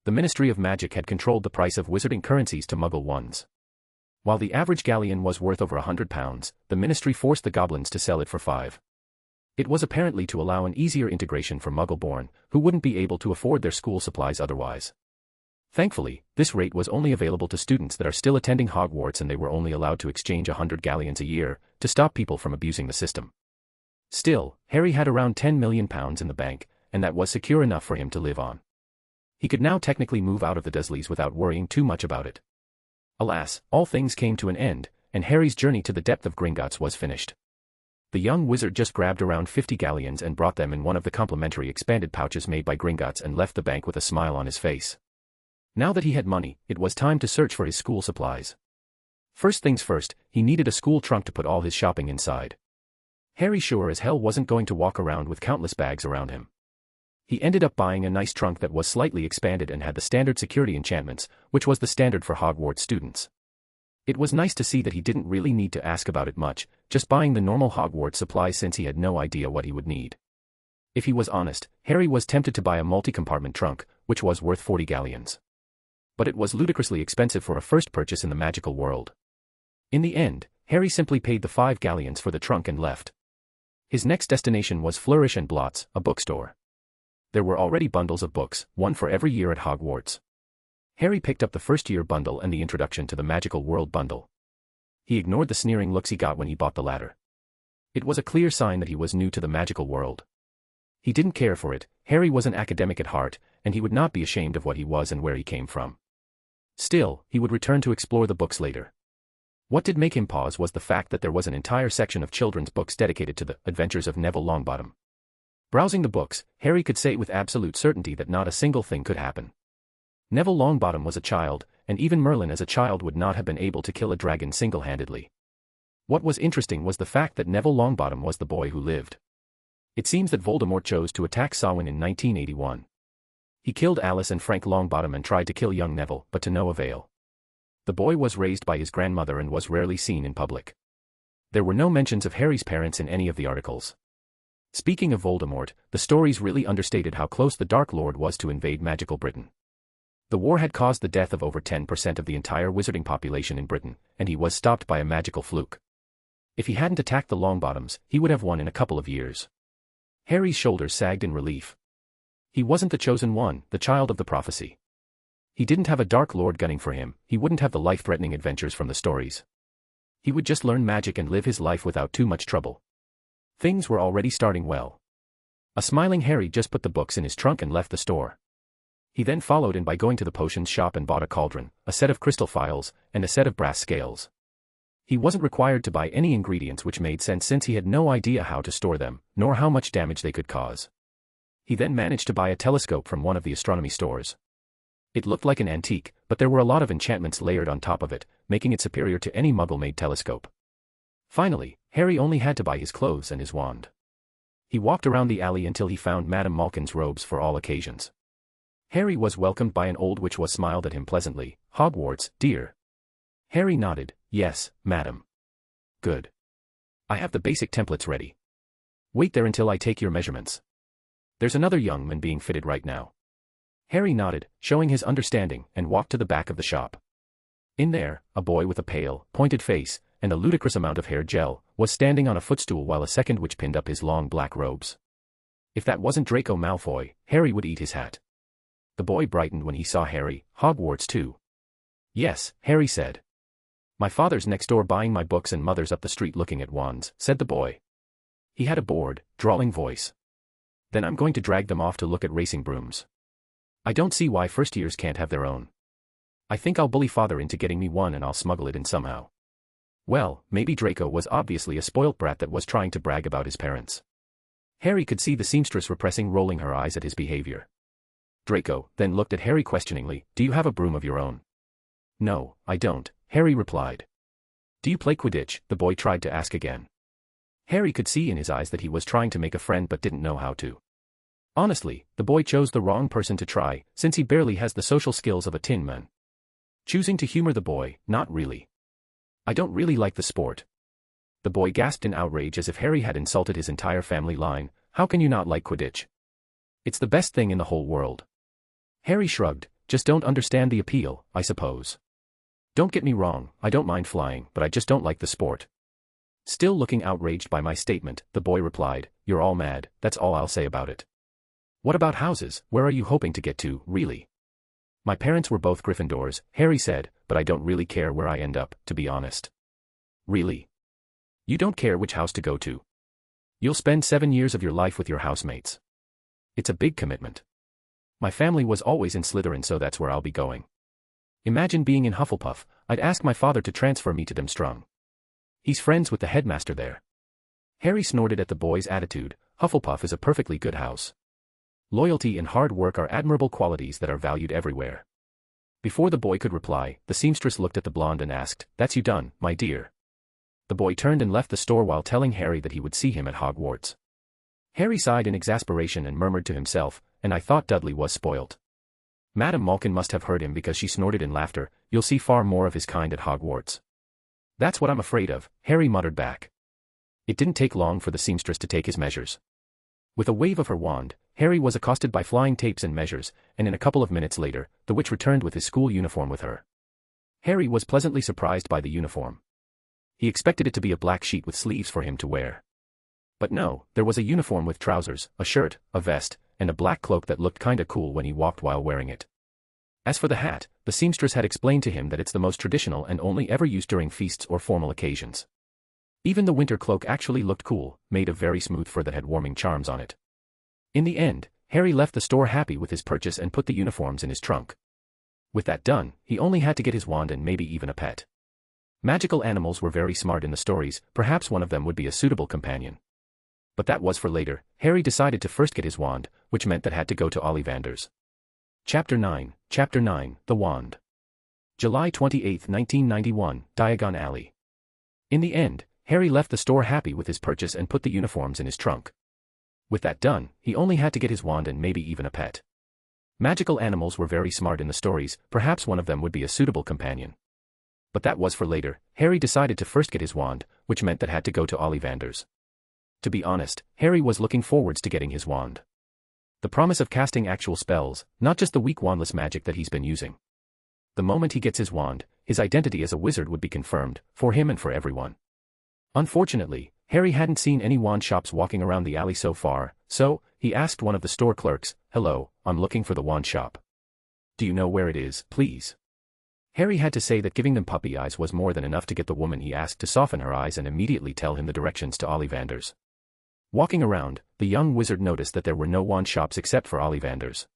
The Ministry of Magic had controlled the price of wizarding currencies to Muggle ones. While the average galleon was worth over £100, the Ministry forced the goblins to sell it for 5. It was apparently to allow an easier integration for Muggle-born, who wouldn't be able to afford their school supplies otherwise. Thankfully, this rate was only available to students that are still attending Hogwarts and they were only allowed to exchange 100 galleons a year, to stop people from abusing the system. Still, Harry had around £10 million in the bank, and that was secure enough for him to live on. He could now technically move out of the Dursleys without worrying too much about it. Alas, all things came to an end, and Harry's journey to the depth of Gringotts was finished. The young wizard just grabbed around 50 galleons and brought them in one of the complimentary expanded pouches made by Gringotts and left the bank with a smile on his face. Now that he had money, it was time to search for his school supplies. First things first, he needed a school trunk to put all his shopping inside. Harry sure as hell wasn't going to walk around with countless bags around him. He ended up buying a nice trunk that was slightly expanded and had the standard security enchantments, which was the standard for Hogwarts students. It was nice to see that he didn't really need to ask about it much, just buying the normal Hogwarts supplies since he had no idea what he would need. If he was honest, Harry was tempted to buy a multi-compartment trunk, which was worth 40 galleons. But it was ludicrously expensive for a first purchase in the magical world. In the end, Harry simply paid the 5 galleons for the trunk and left. His next destination was Flourish and Blot's, a bookstore. There were already bundles of books, one for every year at Hogwarts. Harry picked up the first-year bundle and the Introduction to the Magical World bundle. He ignored the sneering looks he got when he bought the latter. It was a clear sign that he was new to the magical world. He didn't care for it. Harry was an academic at heart, and he would not be ashamed of what he was and where he came from. Still, he would return to explore the books later. What did make him pause was the fact that there was an entire section of children's books dedicated to the adventures of Neville Longbottom. Browsing the books, Harry could say with absolute certainty that not a single thing could happen. Neville Longbottom was a child, and even Merlin as a child would not have been able to kill a dragon single-handedly. What was interesting was the fact that Neville Longbottom was the boy who lived. It seems that Voldemort chose to attack Samhain in 1981. He killed Alice and Frank Longbottom and tried to kill young Neville, but to no avail. The boy was raised by his grandmother and was rarely seen in public. There were no mentions of Harry's parents in any of the articles. Speaking of Voldemort, the stories really understated how close the Dark Lord was to invade magical Britain. The war had caused the death of over 10% of the entire wizarding population in Britain, and he was stopped by a magical fluke. If he hadn't attacked the Longbottoms, he would have won in a couple of years. Harry's shoulders sagged in relief. He wasn't the chosen one, the child of the prophecy. He didn't have a Dark Lord gunning for him, he wouldn't have the life-threatening adventures from the stories. He would just learn magic and live his life without too much trouble. Things were already starting well. A smiling Harry just put the books in his trunk and left the store. He then followed in by going to the potions shop and bought a cauldron, a set of crystal phials, and a set of brass scales. He wasn't required to buy any ingredients, which made sense since he had no idea how to store them, nor how much damage they could cause. He then managed to buy a telescope from one of the astronomy stores. It looked like an antique, but there were a lot of enchantments layered on top of it, making it superior to any Muggle-made telescope. Finally, Harry only had to buy his clothes and his wand. He walked around the alley until he found Madame Malkin's robes for all occasions. Harry was welcomed by an old witch who smiled at him pleasantly. "Hogwarts, dear." Harry nodded. "Yes, madam." "Good. I have the basic templates ready. Wait there until I take your measurements. There's another young man being fitted right now." Harry nodded, showing his understanding, and walked to the back of the shop. In there, a boy with a pale, pointed face, and a ludicrous amount of hair gel, was standing on a footstool while a second witch pinned up his long black robes. If that wasn't Draco Malfoy, Harry would eat his hat. The boy brightened when he saw Harry. "Hogwarts too?" "Yes," Harry said. "My father's next door buying my books and mother's up the street looking at wands," said the boy. He had a bored, drawling voice. "Then I'm going to drag them off to look at racing brooms. I don't see why first years can't have their own. I think I'll bully father into getting me one and I'll smuggle it in somehow." Well, maybe Draco was obviously a spoilt brat that was trying to brag about his parents. Harry could see the seamstress repressing rolling her eyes at his behavior. Draco then looked at Harry questioningly. "Do you have a broom of your own?" "No, I don't," Harry replied. "Do you play Quidditch?" the boy tried to ask again. Harry could see in his eyes that he was trying to make a friend but didn't know how to. Honestly, the boy chose the wrong person to try, since he barely has the social skills of a tin man. Choosing to humor the boy, "Not really. I don't really like the sport." The boy gasped in outrage as if Harry had insulted his entire family line. "How can you not like Quidditch? It's the best thing in the whole world." Harry shrugged. "Just don't understand the appeal, I suppose. Don't get me wrong, I don't mind flying, but I just don't like the sport." Still looking outraged by my statement, the boy replied, "You're all mad, that's all I'll say about it. What about houses? Where are you hoping to get to, really?" "My parents were both Gryffindors," Harry said, "but I don't really care where I end up, to be honest." "Really? You don't care which house to go to? You'll spend 7 years of your life with your housemates. It's a big commitment. My family was always in Slytherin, so that's where I'll be going. Imagine being in Hufflepuff. I'd ask my father to transfer me to Durmstrang. He's friends with the headmaster there. Harry snorted at the boy's attitude. Hufflepuff is a perfectly good house. Loyalty and hard work are admirable qualities that are valued everywhere. Before the boy could reply, the seamstress looked at the blonde and asked, "That's you done, my dear?" The boy turned and left the store while telling Harry that he would see him at Hogwarts. Harry sighed in exasperation and murmured to himself, "And I thought Dudley was spoilt." Madame Malkin must have heard him because she snorted in laughter. "You'll see far more of his kind at Hogwarts." "That's what I'm afraid of," Harry muttered back. It didn't take long for the seamstress to take his measures. With a wave of her wand, Harry was accosted by flying tapes and measures, and in a couple of minutes later, the witch returned with his school uniform with her. Harry was pleasantly surprised by the uniform. He expected it to be a black sheet with sleeves for him to wear. But no, there was a uniform with trousers, a shirt, a vest, and a black cloak that looked kinda cool when he walked while wearing it. As for the hat, the seamstress had explained to him that it's the most traditional and only ever used during feasts or formal occasions. Even the winter cloak actually looked cool, made of very smooth fur that had warming charms on it. In the end, Harry left the store happy with his purchase and put the uniforms in his trunk. With that done, he only had to get his wand and maybe even a pet. Magical animals were very smart in the stories, perhaps one of them would be a suitable companion. But that was for later. Harry decided to first get his wand, which meant that had to go to Ollivander's. Chapter 9, The Wand. July 28, 1991, Diagon Alley. In the end, Harry left the store happy with his purchase and put the uniforms in his trunk. With that done, he only had to get his wand and maybe even a pet. Magical animals were very smart in the stories, perhaps one of them would be a suitable companion. But that was for later. Harry decided to first get his wand, which meant that had to go to Ollivander's. To be honest, Harry was looking forwards to getting his wand. The promise of casting actual spells, not just the weak wandless magic that he's been using. The moment he gets his wand, his identity as a wizard would be confirmed, for him and for everyone. Unfortunately, Harry hadn't seen any wand shops walking around the alley so far, so he asked one of the store clerks, "Hello, I'm looking for the wand shop. Do you know where it is, please?" Harry had to say that giving them puppy eyes was more than enough to get the woman he asked to soften her eyes and immediately tell him the directions to Ollivander's. Walking around, the young wizard noticed that there were no wand shops except for Ollivander's.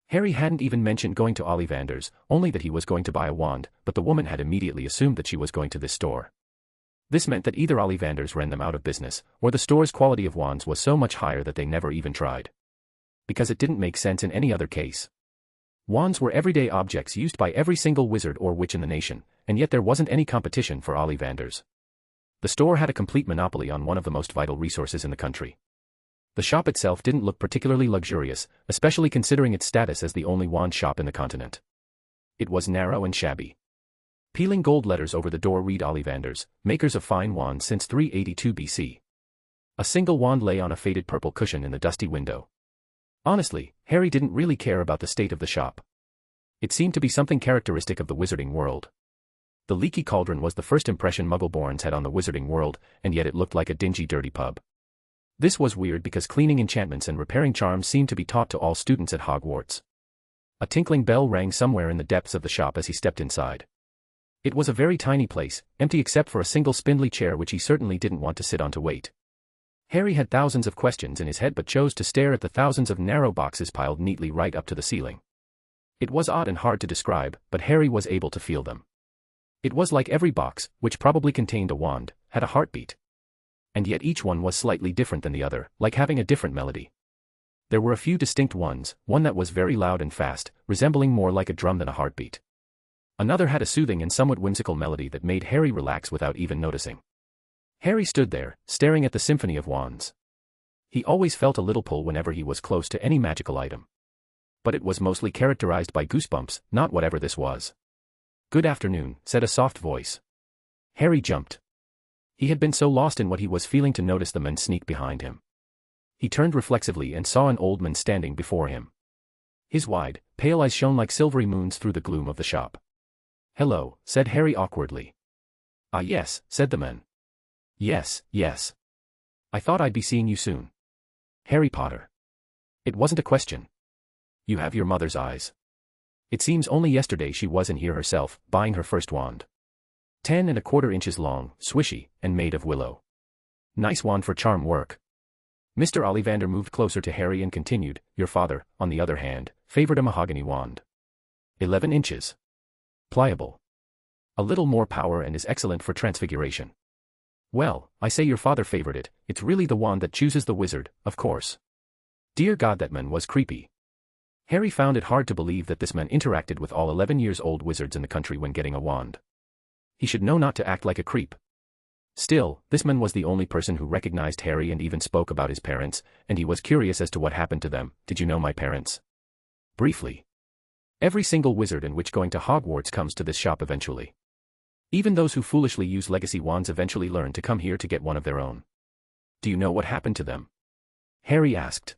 Harry hadn't even mentioned going to Ollivander's, only that he was going to buy a wand, but the woman had immediately assumed that she was going to this store. This meant that either Ollivander's ran them out of business, or the store's quality of wands was so much higher that they never even tried. Because it didn't make sense in any other case. Wands were everyday objects used by every single wizard or witch in the nation, and yet there wasn't any competition for Ollivander's. The store had a complete monopoly on one of the most vital resources in the country. The shop itself didn't look particularly luxurious, especially considering its status as the only wand shop in the continent. It was narrow and shabby. Peeling gold letters over the door read Ollivander's, makers of fine wands since 382 BC. A single wand lay on a faded purple cushion in the dusty window. Honestly, Harry didn't really care about the state of the shop. It seemed to be something characteristic of the wizarding world. The leaky cauldron was the first impression Muggleborns had on the wizarding world, and yet it looked like a dingy, dirty pub. This was weird because cleaning enchantments and repairing charms seemed to be taught to all students at Hogwarts. A tinkling bell rang somewhere in the depths of the shop as he stepped inside. It was a very tiny place, empty except for a single spindly chair which he certainly didn't want to sit on to wait. Harry had thousands of questions in his head but chose to stare at the thousands of narrow boxes piled neatly right up to the ceiling. It was odd and hard to describe, but Harry was able to feel them. It was like every box, which probably contained a wand, had a heartbeat. And yet each one was slightly different than the other, like having a different melody. There were a few distinct ones, one that was very loud and fast, resembling more like a drum than a heartbeat. Another had a soothing and somewhat whimsical melody that made Harry relax without even noticing. Harry stood there, staring at the symphony of wands. He always felt a little pull whenever he was close to any magical item. But it was mostly characterized by goosebumps, not whatever this was. "Good afternoon," said a soft voice. Harry jumped. He had been so lost in what he was feeling to notice the men sneak behind him. He turned reflexively and saw an old man standing before him. His wide, pale eyes shone like silvery moons through the gloom of the shop. "Hello," said Harry awkwardly. "Ah yes," said the man. Yes. I thought I'd be seeing you soon. Harry Potter." It wasn't a question. "You have your mother's eyes. It seems only yesterday she was in here herself, buying her first wand. 10¼ inches long, swishy, and made of willow. Nice wand for charm work." Mr. Ollivander moved closer to Harry and continued, your father, on the other hand, favored a mahogany wand. 11 inches. Pliable. A little more power and is excellent for transfiguration. Well, I say your father favored it, it's really the wand that chooses the wizard, of course. Dear God, that man was creepy. Harry found it hard to believe that this man interacted with all 11-year-old wizards in the country when getting a wand. He should know not to act like a creep. Still, this man was the only person who recognized Harry and even spoke about his parents, and he was curious as to what happened to them. Did you know my parents? Briefly. Every single wizard in which going to Hogwarts comes to this shop eventually. Even those who foolishly use legacy wands eventually learn to come here to get one of their own. Do you know what happened to them? Harry asked.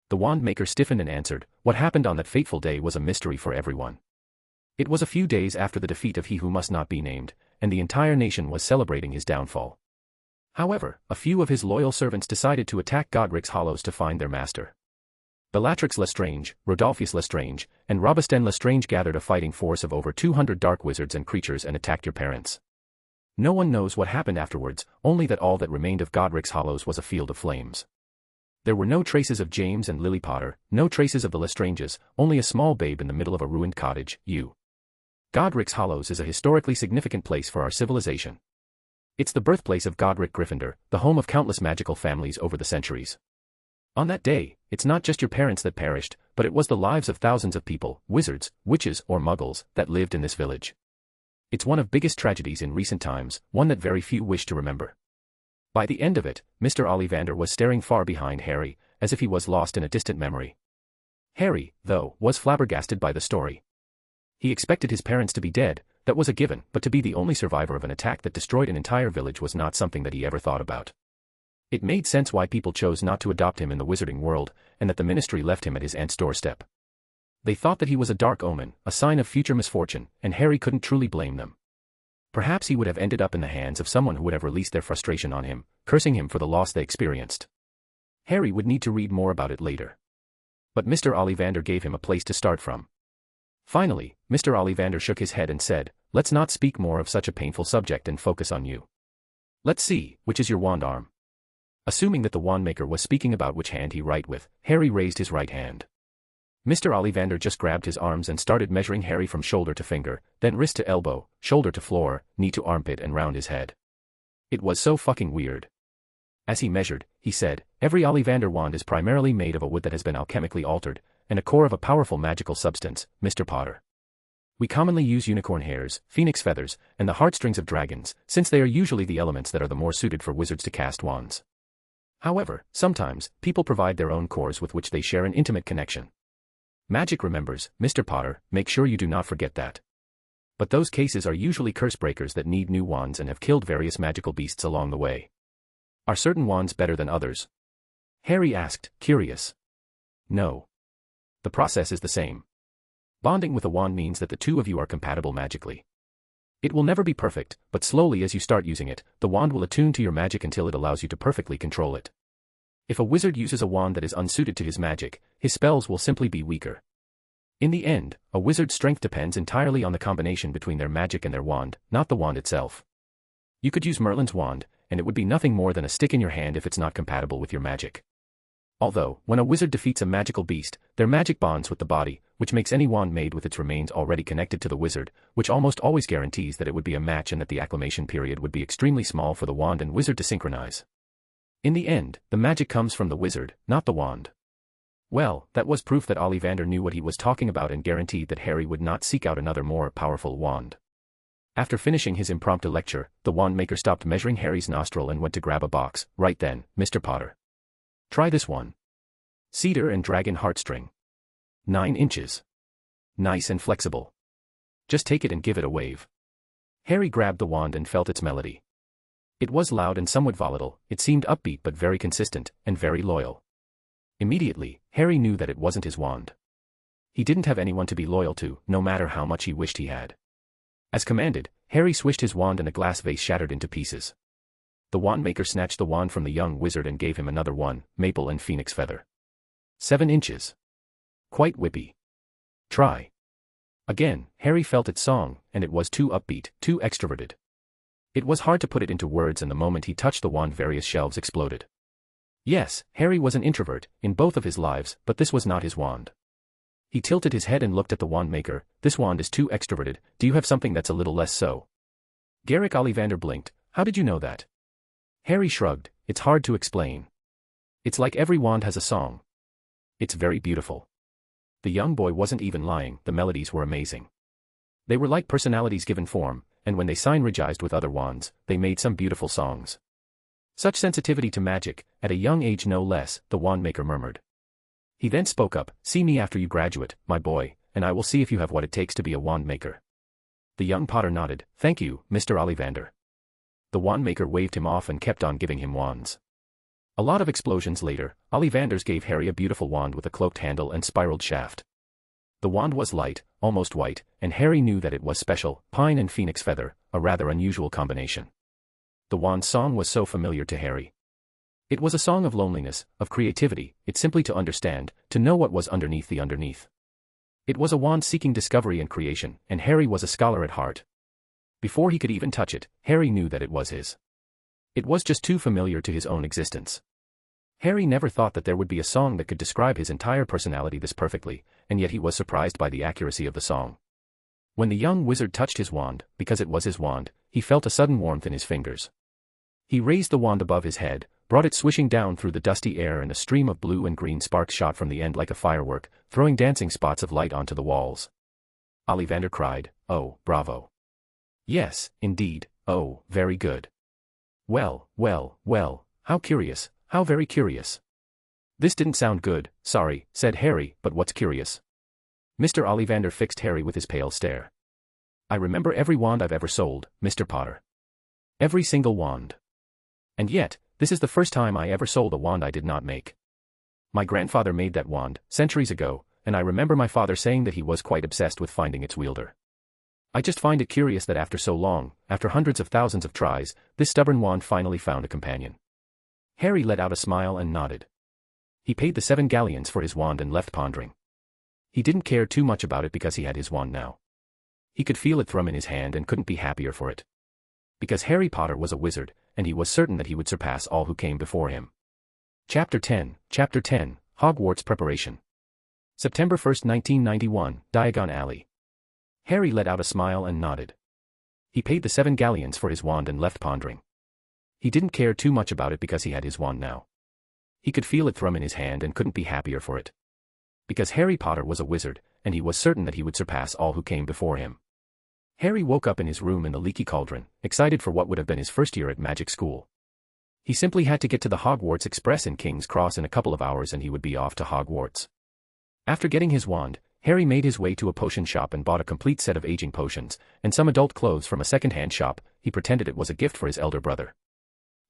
The wand maker stiffened and answered, what happened on that fateful day was a mystery for everyone. It was a few days after the defeat of he who must not be named, and the entire nation was celebrating his downfall. However, a few of his loyal servants decided to attack Godric's Hollows to find their master. Bellatrix Lestrange, Rodolphus Lestrange, and Robestan Lestrange gathered a fighting force of over 200 dark wizards and creatures and attacked your parents. No one knows what happened afterwards, only that all that remained of Godric's Hollows was a field of flames. There were no traces of James and Lily Potter, no traces of the Lestranges, only a small babe in the middle of a ruined cottage. Godric's Hollows is a historically significant place for our civilization. It's the birthplace of Godric Gryffindor, the home of countless magical families over the centuries. On that day, it's not just your parents that perished, but it was the lives of thousands of people, wizards, witches, or muggles, that lived in this village. It's one of biggest tragedies in recent times, one that very few wish to remember. By the end of it, Mr. Ollivander was staring far behind Harry, as if he was lost in a distant memory. Harry, though, was flabbergasted by the story. He expected his parents to be dead, that was a given, but to be the only survivor of an attack that destroyed an entire village was not something that he ever thought about. It made sense why people chose not to adopt him in the wizarding world, and that the ministry left him at his aunt's doorstep. They thought that he was a dark omen, a sign of future misfortune, and Harry couldn't truly blame them. Perhaps he would have ended up in the hands of someone who would have released their frustration on him, cursing him for the loss they experienced. Harry would need to read more about it later. But Mr. Ollivander gave him a place to start from. Finally, Mr. Ollivander shook his head and said, let's not speak more of such a painful subject and focus on you. Let's see, which is your wand arm? Assuming that the wand maker was speaking about which hand he write with, Harry raised his right hand. Mr. Ollivander just grabbed his arms and started measuring Harry from shoulder to finger, then wrist to elbow, shoulder to floor, knee to armpit and round his head. It was so fucking weird. As he measured, he said, every Ollivander wand is primarily made of a wood that has been alchemically altered, and a core of a powerful magical substance, Mr. Potter. We commonly use unicorn hairs, phoenix feathers, and the heartstrings of dragons, since they are usually the elements that are the more suited for wizards to cast wands. However, sometimes, people provide their own cores with which they share an intimate connection. Magic remembers, Mr. Potter, make sure you do not forget that. But those cases are usually curse breakers that need new wands and have killed various magical beasts along the way. Are certain wands better than others? Harry asked, curious. No. The process is the same. Bonding with a wand means that the two of you are compatible magically. It will never be perfect, but slowly as you start using it, the wand will attune to your magic until it allows you to perfectly control it. If a wizard uses a wand that is unsuited to his magic, his spells will simply be weaker. In the end, a wizard's strength depends entirely on the combination between their magic and their wand, not the wand itself. You could use Merlin's wand, and it would be nothing more than a stick in your hand if it's not compatible with your magic. Although, when a wizard defeats a magical beast, their magic bonds with the body, which makes any wand made with its remains already connected to the wizard, which almost always guarantees that it would be a match and that the acclimation period would be extremely small for the wand and wizard to synchronize. In the end, the magic comes from the wizard, not the wand. Well, that was proof that Ollivander knew what he was talking about and guaranteed that Harry would not seek out another more powerful wand. After finishing his impromptu lecture, the wand maker stopped measuring Harry's nostril and went to grab a box. Right then, Mr. Potter. Try this one. Cedar and dragon heartstring. 9 inches. Nice and flexible. Just take it and give it a wave. Harry grabbed the wand and felt its melody. It was loud and somewhat volatile, it seemed upbeat but very consistent, and very loyal. Immediately, Harry knew that it wasn't his wand. He didn't have anyone to be loyal to, no matter how much he wished he had. As commanded, Harry swished his wand and a glass vase shattered into pieces. The wand maker snatched the wand from the young wizard and gave him another one, maple and phoenix feather. 7 inches. Quite whippy. Try. Again, Harry felt its song, and it was too upbeat, too extroverted. It was hard to put it into words, and the moment he touched the wand various shelves exploded. Yes, Harry was an introvert, in both of his lives, but this was not his wand. He tilted his head and looked at the wand maker. This wand is too extroverted, do you have something that's a little less so? Garrick Ollivander blinked. How did you know that? Harry shrugged. It's hard to explain. It's like every wand has a song. It's very beautiful. The young boy wasn't even lying, the melodies were amazing. They were like personalities given form, and when they synergized with other wands, they made some beautiful songs. Such sensitivity to magic, at a young age no less, the wand maker murmured. He then spoke up, see me after you graduate, my boy, and I will see if you have what it takes to be a wand maker. The young Potter nodded, thank you, Mr. Ollivander. The wand maker waved him off and kept on giving him wands. A lot of explosions later, Ollivanders gave Harry a beautiful wand with a cloaked handle and spiraled shaft. The wand was light, almost white, and Harry knew that it was special, pine and phoenix feather, a rather unusual combination. The wand's song was so familiar to Harry. It was a song of loneliness, of creativity, it simply to understand, to know what was underneath the underneath. It was a wand seeking discovery and creation, and Harry was a scholar at heart. Before he could even touch it, Harry knew that it was his. It was just too familiar to his own existence. Harry never thought that there would be a song that could describe his entire personality this perfectly, and yet he was surprised by the accuracy of the song. When the young wizard touched his wand, because it was his wand, he felt a sudden warmth in his fingers. He raised the wand above his head, brought it swishing down through the dusty air, and a stream of blue and green sparks shot from the end like a firework, throwing dancing spots of light onto the walls. Ollivander cried, oh, bravo. Yes, indeed, oh, very good. Well, well, well, how curious, how very curious. This didn't sound good, sorry, said Harry, but what's curious? Mr. Ollivander fixed Harry with his pale stare. I remember every wand I've ever sold, Mr. Potter. Every single wand. And yet, this is the first time I ever sold a wand I did not make. My grandfather made that wand, centuries ago, and I remember my father saying that he was quite obsessed with finding its wielder. I just find it curious that after so long, after hundreds of thousands of tries, this stubborn wand finally found a companion. Harry let out a smile and nodded. He paid the 7 galleons for his wand and left pondering. He didn't care too much about it because he had his wand now. He could feel it thrum in his hand and couldn't be happier for it. Because Harry Potter was a wizard, and he was certain that he would surpass all who came before him. Chapter 10, Hogwarts Preparation. September 1, 1991, Diagon Alley. Harry let out a smile and nodded. He paid the 7 galleons for his wand and left pondering. He didn't care too much about it because he had his wand now. He could feel it thrum in his hand and couldn't be happier for it. Because Harry Potter was a wizard, and he was certain that he would surpass all who came before him. Harry woke up in his room in the leaky cauldron, excited for what would have been his first year at magic school. He simply had to get to the Hogwarts Express in King's Cross in a couple of hours and he would be off to Hogwarts. After getting his wand, Harry made his way to a potion shop and bought a complete set of aging potions, and some adult clothes from a second-hand shop. He pretended it was a gift for his elder brother.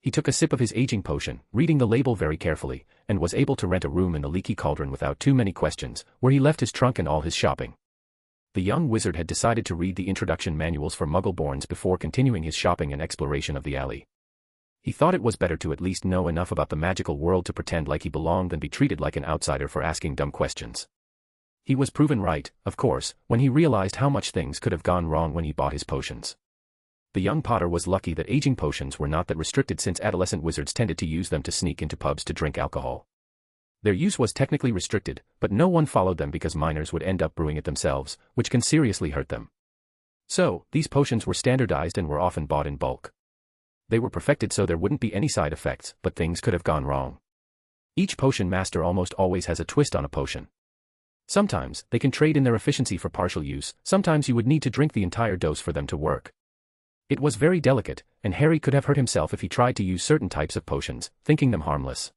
He took a sip of his aging potion, reading the label very carefully, and was able to rent a room in the leaky cauldron without too many questions, where he left his trunk and all his shopping. The young wizard had decided to read the introduction manuals for Muggle-borns before continuing his shopping and exploration of the alley. He thought it was better to at least know enough about the magical world to pretend like he belonged than be treated like an outsider for asking dumb questions. He was proven right, of course, when he realized how much things could have gone wrong when he bought his potions. The young Potter was lucky that aging potions were not that restricted, since adolescent wizards tended to use them to sneak into pubs to drink alcohol. Their use was technically restricted, but no one followed them because minors would end up brewing it themselves, which can seriously hurt them. So, these potions were standardized and were often bought in bulk. They were perfected so there wouldn't be any side effects, but things could have gone wrong. Each potion master almost always has a twist on a potion. Sometimes, they can trade in their efficiency for partial use, sometimes you would need to drink the entire dose for them to work. It was very delicate, and Harry could have hurt himself if he tried to use certain types of potions, thinking them harmless.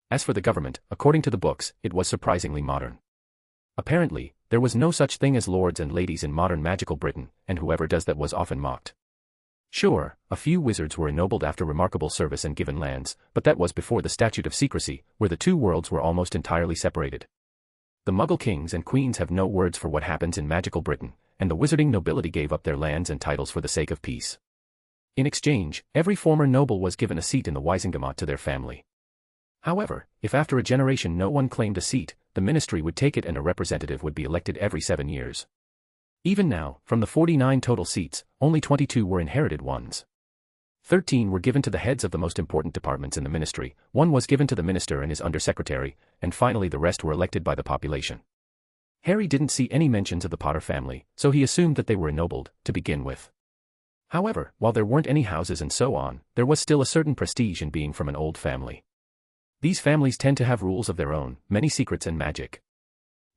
As for the government, according to the books, it was surprisingly modern. Apparently, there was no such thing as lords and ladies in modern magical Britain, and whoever does that was often mocked. Sure, a few wizards were ennobled after remarkable service and given lands, but that was before the Statute of Secrecy, where the two worlds were almost entirely separated. The Muggle kings and queens have no words for what happens in magical Britain, and the wizarding nobility gave up their lands and titles for the sake of peace. In exchange, every former noble was given a seat in the Wisengamot to their family. However, if after a generation no one claimed a seat, the ministry would take it and a representative would be elected every 7 years. Even now, from the 49 total seats, only 22 were inherited ones. 13 were given to the heads of the most important departments in the ministry, 1 was given to the minister and his undersecretary, and finally the rest were elected by the population. Harry didn't see any mentions of the Potter family, so he assumed that they were ennobled, to begin with. However, while there weren't any houses and so on, there was still a certain prestige in being from an old family. These families tend to have rules of their own, many secrets and magic.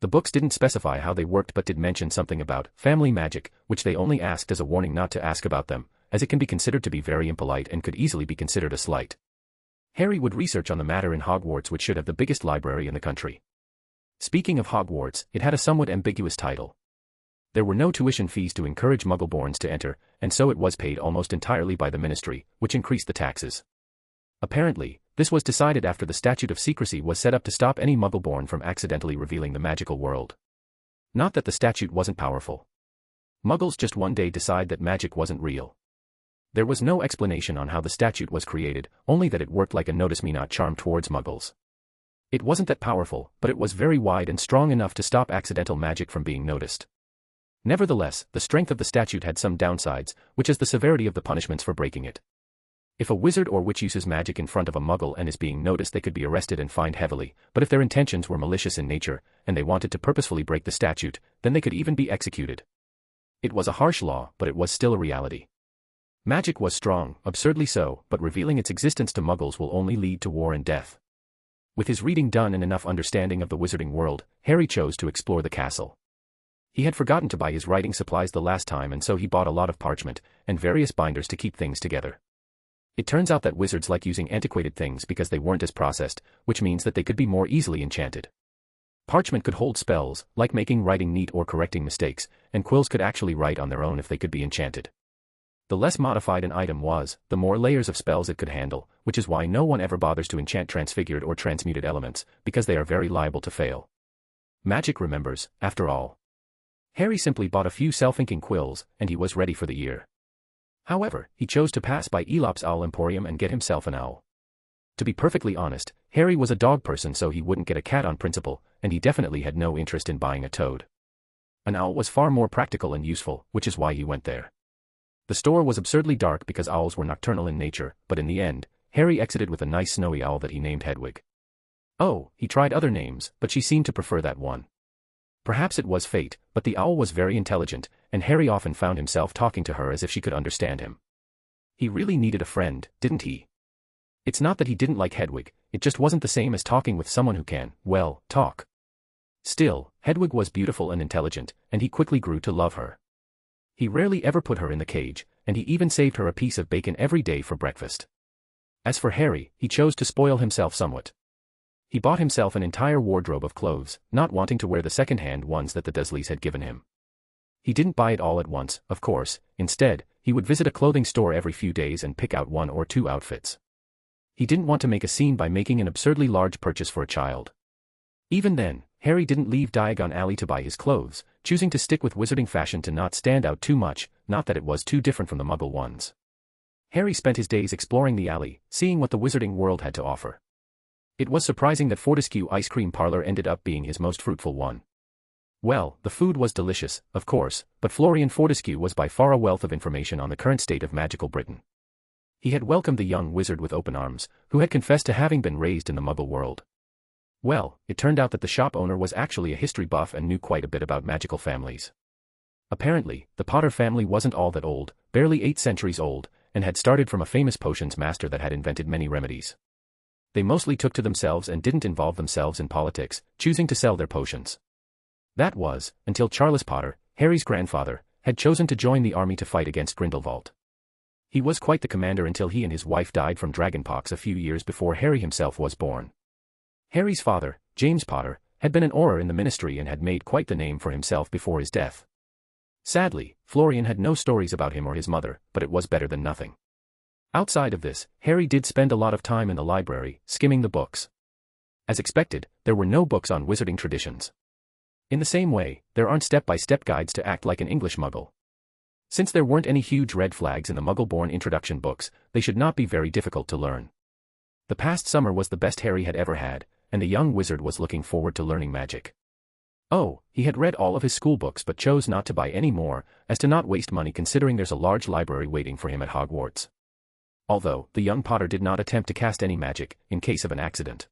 The books didn't specify how they worked but did mention something about family magic, which they only asked as a warning not to ask about them, as it can be considered to be very impolite and could easily be considered a slight. Harry would research on the matter in Hogwarts, which should have the biggest library in the country. Speaking of Hogwarts, it had a somewhat ambiguous title. There were no tuition fees to encourage Muggle-borns to enter, and so it was paid almost entirely by the ministry, which increased the taxes. Apparently, this was decided after the Statute of Secrecy was set up to stop any Muggle-born from accidentally revealing the magical world. Not that the statute wasn't powerful. Muggles just one day decide that magic wasn't real. There was no explanation on how the statute was created, only that it worked like a notice-me-not charm towards Muggles. It wasn't that powerful, but it was very wide and strong enough to stop accidental magic from being noticed. Nevertheless, the strength of the statute had some downsides, which is the severity of the punishments for breaking it. If a wizard or witch uses magic in front of a Muggle and is being noticed, they could be arrested and fined heavily, but if their intentions were malicious in nature, and they wanted to purposefully break the statute, then they could even be executed. It was a harsh law, but it was still a reality. Magic was strong, absurdly so, but revealing its existence to Muggles will only lead to war and death. With his reading done and enough understanding of the wizarding world, Harry chose to explore the castle. He had forgotten to buy his writing supplies the last time, and so he bought a lot of parchment and various binders to keep things together. It turns out that wizards like using antiquated things because they weren't as processed, which means that they could be more easily enchanted. Parchment could hold spells, like making writing neat or correcting mistakes, and quills could actually write on their own if they could be enchanted. The less modified an item was, the more layers of spells it could handle, which is why no one ever bothers to enchant transfigured or transmuted elements, because they are very liable to fail. Magic remembers, after all. Harry simply bought a few self-inking quills, and he was ready for the year. However, he chose to pass by Elop's Owl Emporium and get himself an owl. To be perfectly honest, Harry was a dog person, so he wouldn't get a cat on principle, and he definitely had no interest in buying a toad. An owl was far more practical and useful, which is why he went there. The store was absurdly dark because owls were nocturnal in nature, but in the end, Harry exited with a nice snowy owl that he named Hedwig. Oh, he tried other names, but she seemed to prefer that one. Perhaps it was fate, but the owl was very intelligent, and Harry often found himself talking to her as if she could understand him. He really needed a friend, didn't he? It's not that he didn't like Hedwig, it just wasn't the same as talking with someone who can, well, talk. Still, Hedwig was beautiful and intelligent, and he quickly grew to love her. He rarely ever put her in the cage, and he even saved her a piece of bacon every day for breakfast. As for Harry, he chose to spoil himself somewhat. He bought himself an entire wardrobe of clothes, not wanting to wear the second-hand ones that the Dursleys had given him. He didn't buy it all at once, of course. Instead, he would visit a clothing store every few days and pick out 1 or 2 outfits. He didn't want to make a scene by making an absurdly large purchase for a child. Even then, Harry didn't leave Diagon Alley to buy his clothes, choosing to stick with wizarding fashion to not stand out too much, not that it was too different from the Muggle ones. Harry spent his days exploring the alley, seeing what the wizarding world had to offer. It was surprising that Fortescue Ice Cream Parlor ended up being his most fruitful one. Well, the food was delicious, of course, but Florian Fortescue was by far a wealth of information on the current state of magical Britain. He had welcomed the young wizard with open arms, who had confessed to having been raised in the Muggle world. Well, it turned out that the shop owner was actually a history buff and knew quite a bit about magical families. Apparently, the Potter family wasn't all that old, barely 8 centuries old, and had started from a famous potions master that had invented many remedies. They mostly took to themselves and didn't involve themselves in politics, choosing to sell their potions. That was, until Charles Potter, Harry's grandfather, had chosen to join the army to fight against Grindelwald. He was quite the commander until he and his wife died from dragonpox a few years before Harry himself was born. Harry's father, James Potter, had been an auror in the ministry and had made quite the name for himself before his death. Sadly, Florian had no stories about him or his mother, but it was better than nothing. Outside of this, Harry did spend a lot of time in the library, skimming the books. As expected, there were no books on wizarding traditions. In the same way, there aren't step-by-step guides to act like an English Muggle. Since there weren't any huge red flags in the Muggle-born introduction books, they should not be very difficult to learn. The past summer was the best Harry had ever had, and the young wizard was looking forward to learning magic. Oh, he had read all of his school books but chose not to buy any more, as to not waste money considering there's a large library waiting for him at Hogwarts. Although, the young Potter did not attempt to cast any magic, in case of an accident.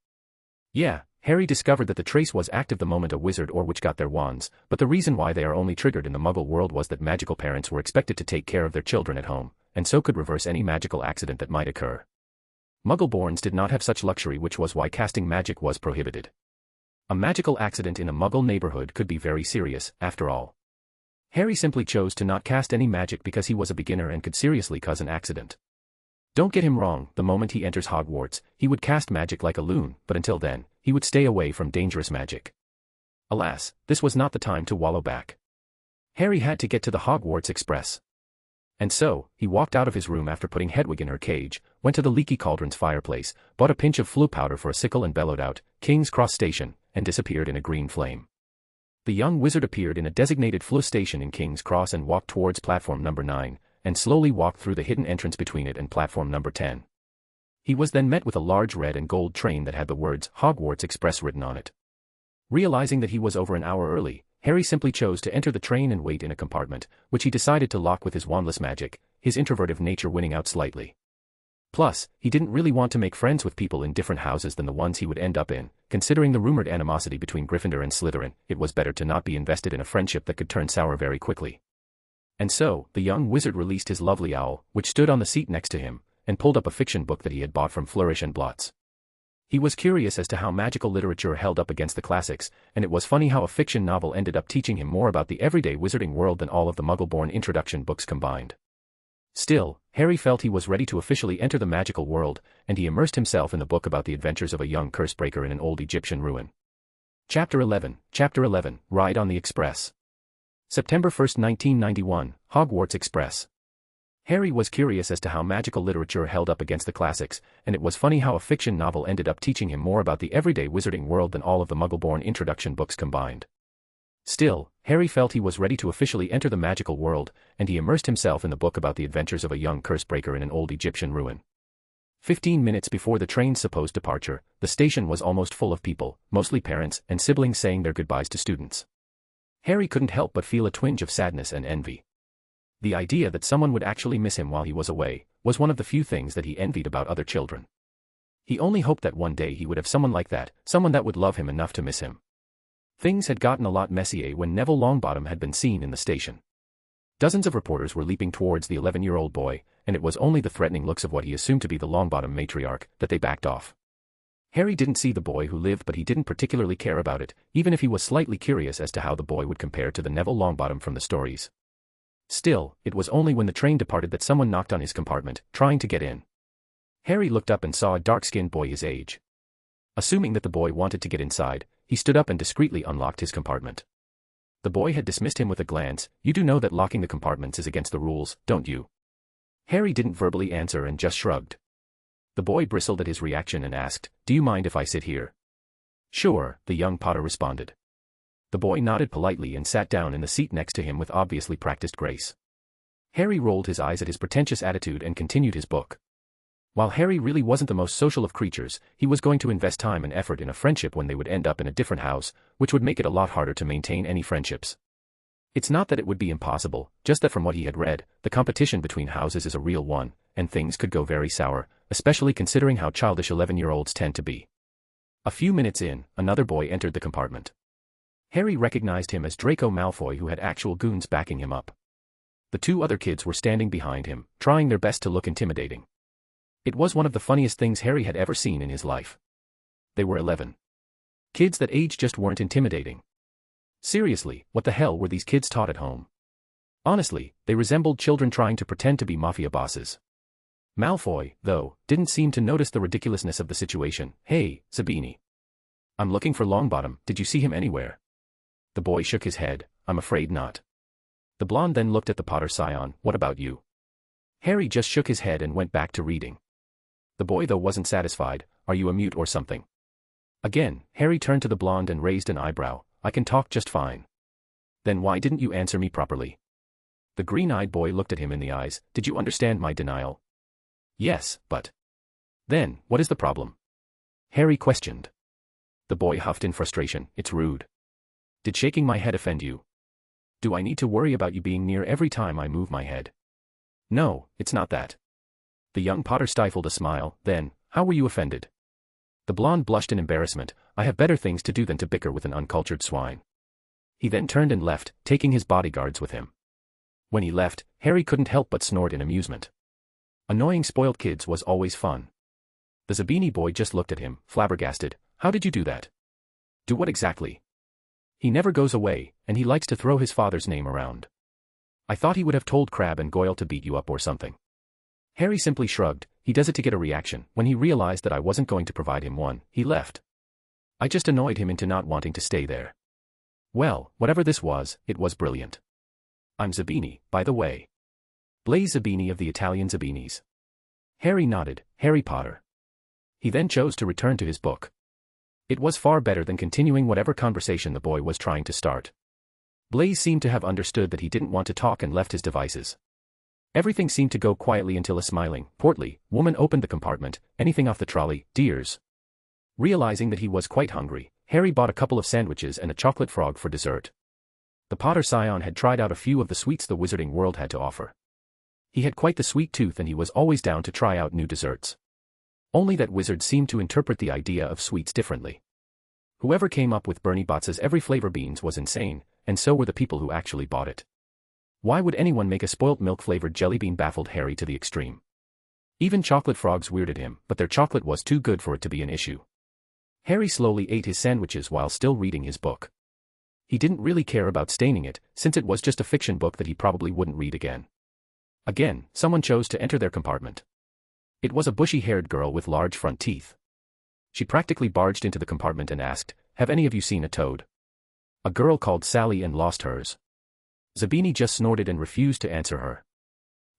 Yeah, Harry discovered that the trace was active the moment a wizard or witch got their wands, but the reason why they are only triggered in the Muggle world was that magical parents were expected to take care of their children at home, and so could reverse any magical accident that might occur. Muggle-borns did not have such luxury, which was why casting magic was prohibited. A magical accident in a Muggle neighborhood could be very serious, after all. Harry simply chose to not cast any magic because he was a beginner and could seriously cause an accident. Don't get him wrong, the moment he enters Hogwarts, he would cast magic like a loon, but until then, he would stay away from dangerous magic. Alas, this was not the time to wallow back. Harry had to get to the Hogwarts Express. And so, he walked out of his room after putting Hedwig in her cage, went to the leaky cauldron's fireplace, bought a pinch of flue powder for a sickle and bellowed out, "King's Cross Station," and disappeared in a green flame. The young wizard appeared in a designated flue station in King's Cross and walked towards platform number 9, and slowly walked through the hidden entrance between it and platform number 10. He was then met with a large red and gold train that had the words Hogwarts Express written on it. Realizing that he was over an hour early, Harry simply chose to enter the train and wait in a compartment, which he decided to lock with his wandless magic, his introverted nature winning out slightly. Plus, he didn't really want to make friends with people in different houses than the ones he would end up in. Considering the rumored animosity between Gryffindor and Slytherin, it was better to not be invested in a friendship that could turn sour very quickly. And so, the young wizard released his lovely owl, which stood on the seat next to him, and pulled up a fiction book that he had bought from Flourish and Blots. He was curious as to how magical literature held up against the classics, and it was funny how a fiction novel ended up teaching him more about the everyday wizarding world than all of the Muggle-born introduction books combined. Still, Harry felt he was ready to officially enter the magical world, and he immersed himself in the book about the adventures of a young curse-breaker in an old Egyptian ruin. Chapter 11, Ride on the Express. September 1, 1991, Hogwarts Express. Harry was curious as to how magical literature held up against the classics, and it was funny how a fiction novel ended up teaching him more about the everyday wizarding world than all of the Muggle-born introduction books combined. Still, Harry felt he was ready to officially enter the magical world, and he immersed himself in the book about the adventures of a young curse-breaker in an old Egyptian ruin. 15 minutes before the train's supposed departure, the station was almost full of people, mostly parents and siblings saying their goodbyes to students. Harry couldn't help but feel a twinge of sadness and envy. The idea that someone would actually miss him while he was away was one of the few things that he envied about other children. He only hoped that one day he would have someone like that, someone that would love him enough to miss him. Things had gotten a lot messier when Neville Longbottom had been seen in the station. Dozens of reporters were leaping towards the 11-year-old boy, and it was only the threatening looks of what he assumed to be the Longbottom matriarch that they backed off. Harry didn't see the boy who lived, but he didn't particularly care about it, even if he was slightly curious as to how the boy would compare to the Neville Longbottom from the stories. Still, it was only when the train departed that someone knocked on his compartment, trying to get in. Harry looked up and saw a dark-skinned boy his age. Assuming that the boy wanted to get inside, he stood up and discreetly unlocked his compartment. The boy had dismissed him with a glance. "You do know that locking the compartments is against the rules, don't you?" Harry didn't verbally answer and just shrugged. The boy bristled at his reaction and asked, "Do you mind if I sit here?" "Sure," the young Potter responded. The boy nodded politely and sat down in the seat next to him with obviously practiced grace. Harry rolled his eyes at his pretentious attitude and continued his book. While Harry really wasn't the most social of creatures, he was going to invest time and effort in a friendship when they would end up in a different house, which would make it a lot harder to maintain any friendships. It's not that it would be impossible, just that from what he had read, the competition between houses is a real one, and things could go very sour, especially considering how childish 11-year-olds tend to be. A few minutes in, another boy entered the compartment. Harry recognized him as Draco Malfoy, who had actual goons backing him up. The two other kids were standing behind him, trying their best to look intimidating. It was one of the funniest things Harry had ever seen in his life. They were 11. Kids that age just weren't intimidating. Seriously, what the hell were these kids taught at home? Honestly, they resembled children trying to pretend to be mafia bosses. Malfoy, though, didn't seem to notice the ridiculousness of the situation. "Hey, Zabini. I'm looking for Longbottom, did you see him anywhere?" The boy shook his head. "I'm afraid not." The blonde then looked at the Potter scion. "What about you?" Harry just shook his head and went back to reading. The boy though wasn't satisfied. "Are you a mute or something?" Again, Harry turned to the blonde and raised an eyebrow. "I can talk just fine." "Then why didn't you answer me properly?" The green-eyed boy looked at him in the eyes. "Did you understand my denial?" "Yes, but..." "Then, what is the problem?" Harry questioned. The boy huffed in frustration. "It's rude." "Did shaking my head offend you?" "Do I need to worry about you being near every time I move my head?" "No, it's not that." The young Potter stifled a smile. Then, how were you offended? The blonde blushed in embarrassment. I have better things to do than to bicker with an uncultured swine. He then turned and left, taking his bodyguards with him. When he left, Harry couldn't help but snort in amusement. Annoying spoiled kids was always fun. The Zabini boy just looked at him, flabbergasted. How did you do that? Do what exactly? He never goes away, and he likes to throw his father's name around. I thought he would have told Crabbe and Goyle to beat you up or something. Harry simply shrugged. He does it to get a reaction. When he realized that I wasn't going to provide him one, he left. I just annoyed him into not wanting to stay there. Well, whatever this was, it was brilliant. I'm Zabini, by the way. Blaise Zabini of the Italian Zabinis. Harry nodded. Harry Potter. He then chose to return to his book. It was far better than continuing whatever conversation the boy was trying to start. Blaise seemed to have understood that he didn't want to talk and left his devices. Everything seemed to go quietly until a smiling, portly woman opened the compartment. Anything off the trolley, dears? Realizing that he was quite hungry, Harry bought a couple of sandwiches and a chocolate frog for dessert. The Potter scion had tried out a few of the sweets the wizarding world had to offer. He had quite the sweet tooth and he was always down to try out new desserts. Only that wizards seemed to interpret the idea of sweets differently. Whoever came up with Bernie Bott's every flavor beans was insane, and so were the people who actually bought it. Why would anyone make a spoilt milk-flavored jelly bean? Baffled Harry to the extreme. Even chocolate frogs weirded him, but their chocolate was too good for it to be an issue. Harry slowly ate his sandwiches while still reading his book. He didn't really care about staining it, since it was just a fiction book that he probably wouldn't read again. Again, someone chose to enter their compartment. It was a bushy-haired girl with large front teeth. She practically barged into the compartment and asked, "Have any of you seen a toad?" A girl called Sally and lost hers. Zabini just snorted and refused to answer her.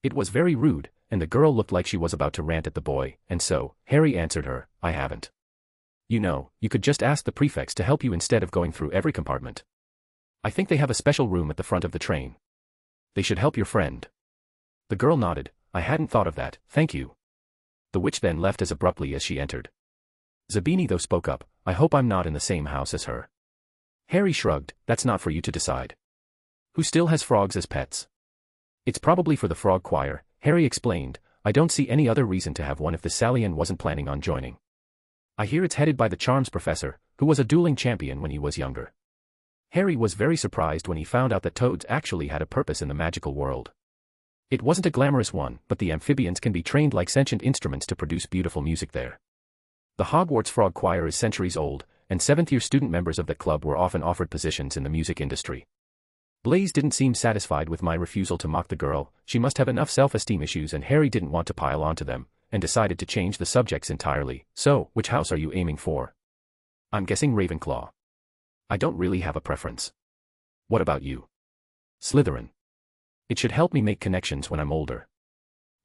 It was very rude, and the girl looked like she was about to rant at the boy, and so, Harry answered her, "I haven't. You know, you could just ask the prefects to help you instead of going through every compartment. I think they have a special room at the front of the train. They should help your friend." The girl nodded. "I hadn't thought of that, thank you." The witch then left as abruptly as she entered. Zabini though spoke up, "I hope I'm not in the same house as her." Harry shrugged. "That's not for you to decide. Who still has frogs as pets?" "It's probably for the frog choir," Harry explained. "I don't see any other reason to have one if the Salian wasn't planning on joining. I hear it's headed by the charms professor, who was a dueling champion when he was younger." Harry was very surprised when he found out that toads actually had a purpose in the magical world. It wasn't a glamorous one, but the amphibians can be trained like sentient instruments to produce beautiful music there. The Hogwarts Frog Choir is centuries old, and seventh-year student members of that club were often offered positions in the music industry. Blaise didn't seem satisfied with my refusal to mock the girl. She must have enough self-esteem issues, and Harry didn't want to pile onto them, and decided to change the subjects entirely. "So, which house are you aiming for?" "I'm guessing Ravenclaw." "I don't really have a preference." "What about you?" "Slytherin. It should help me make connections when I'm older."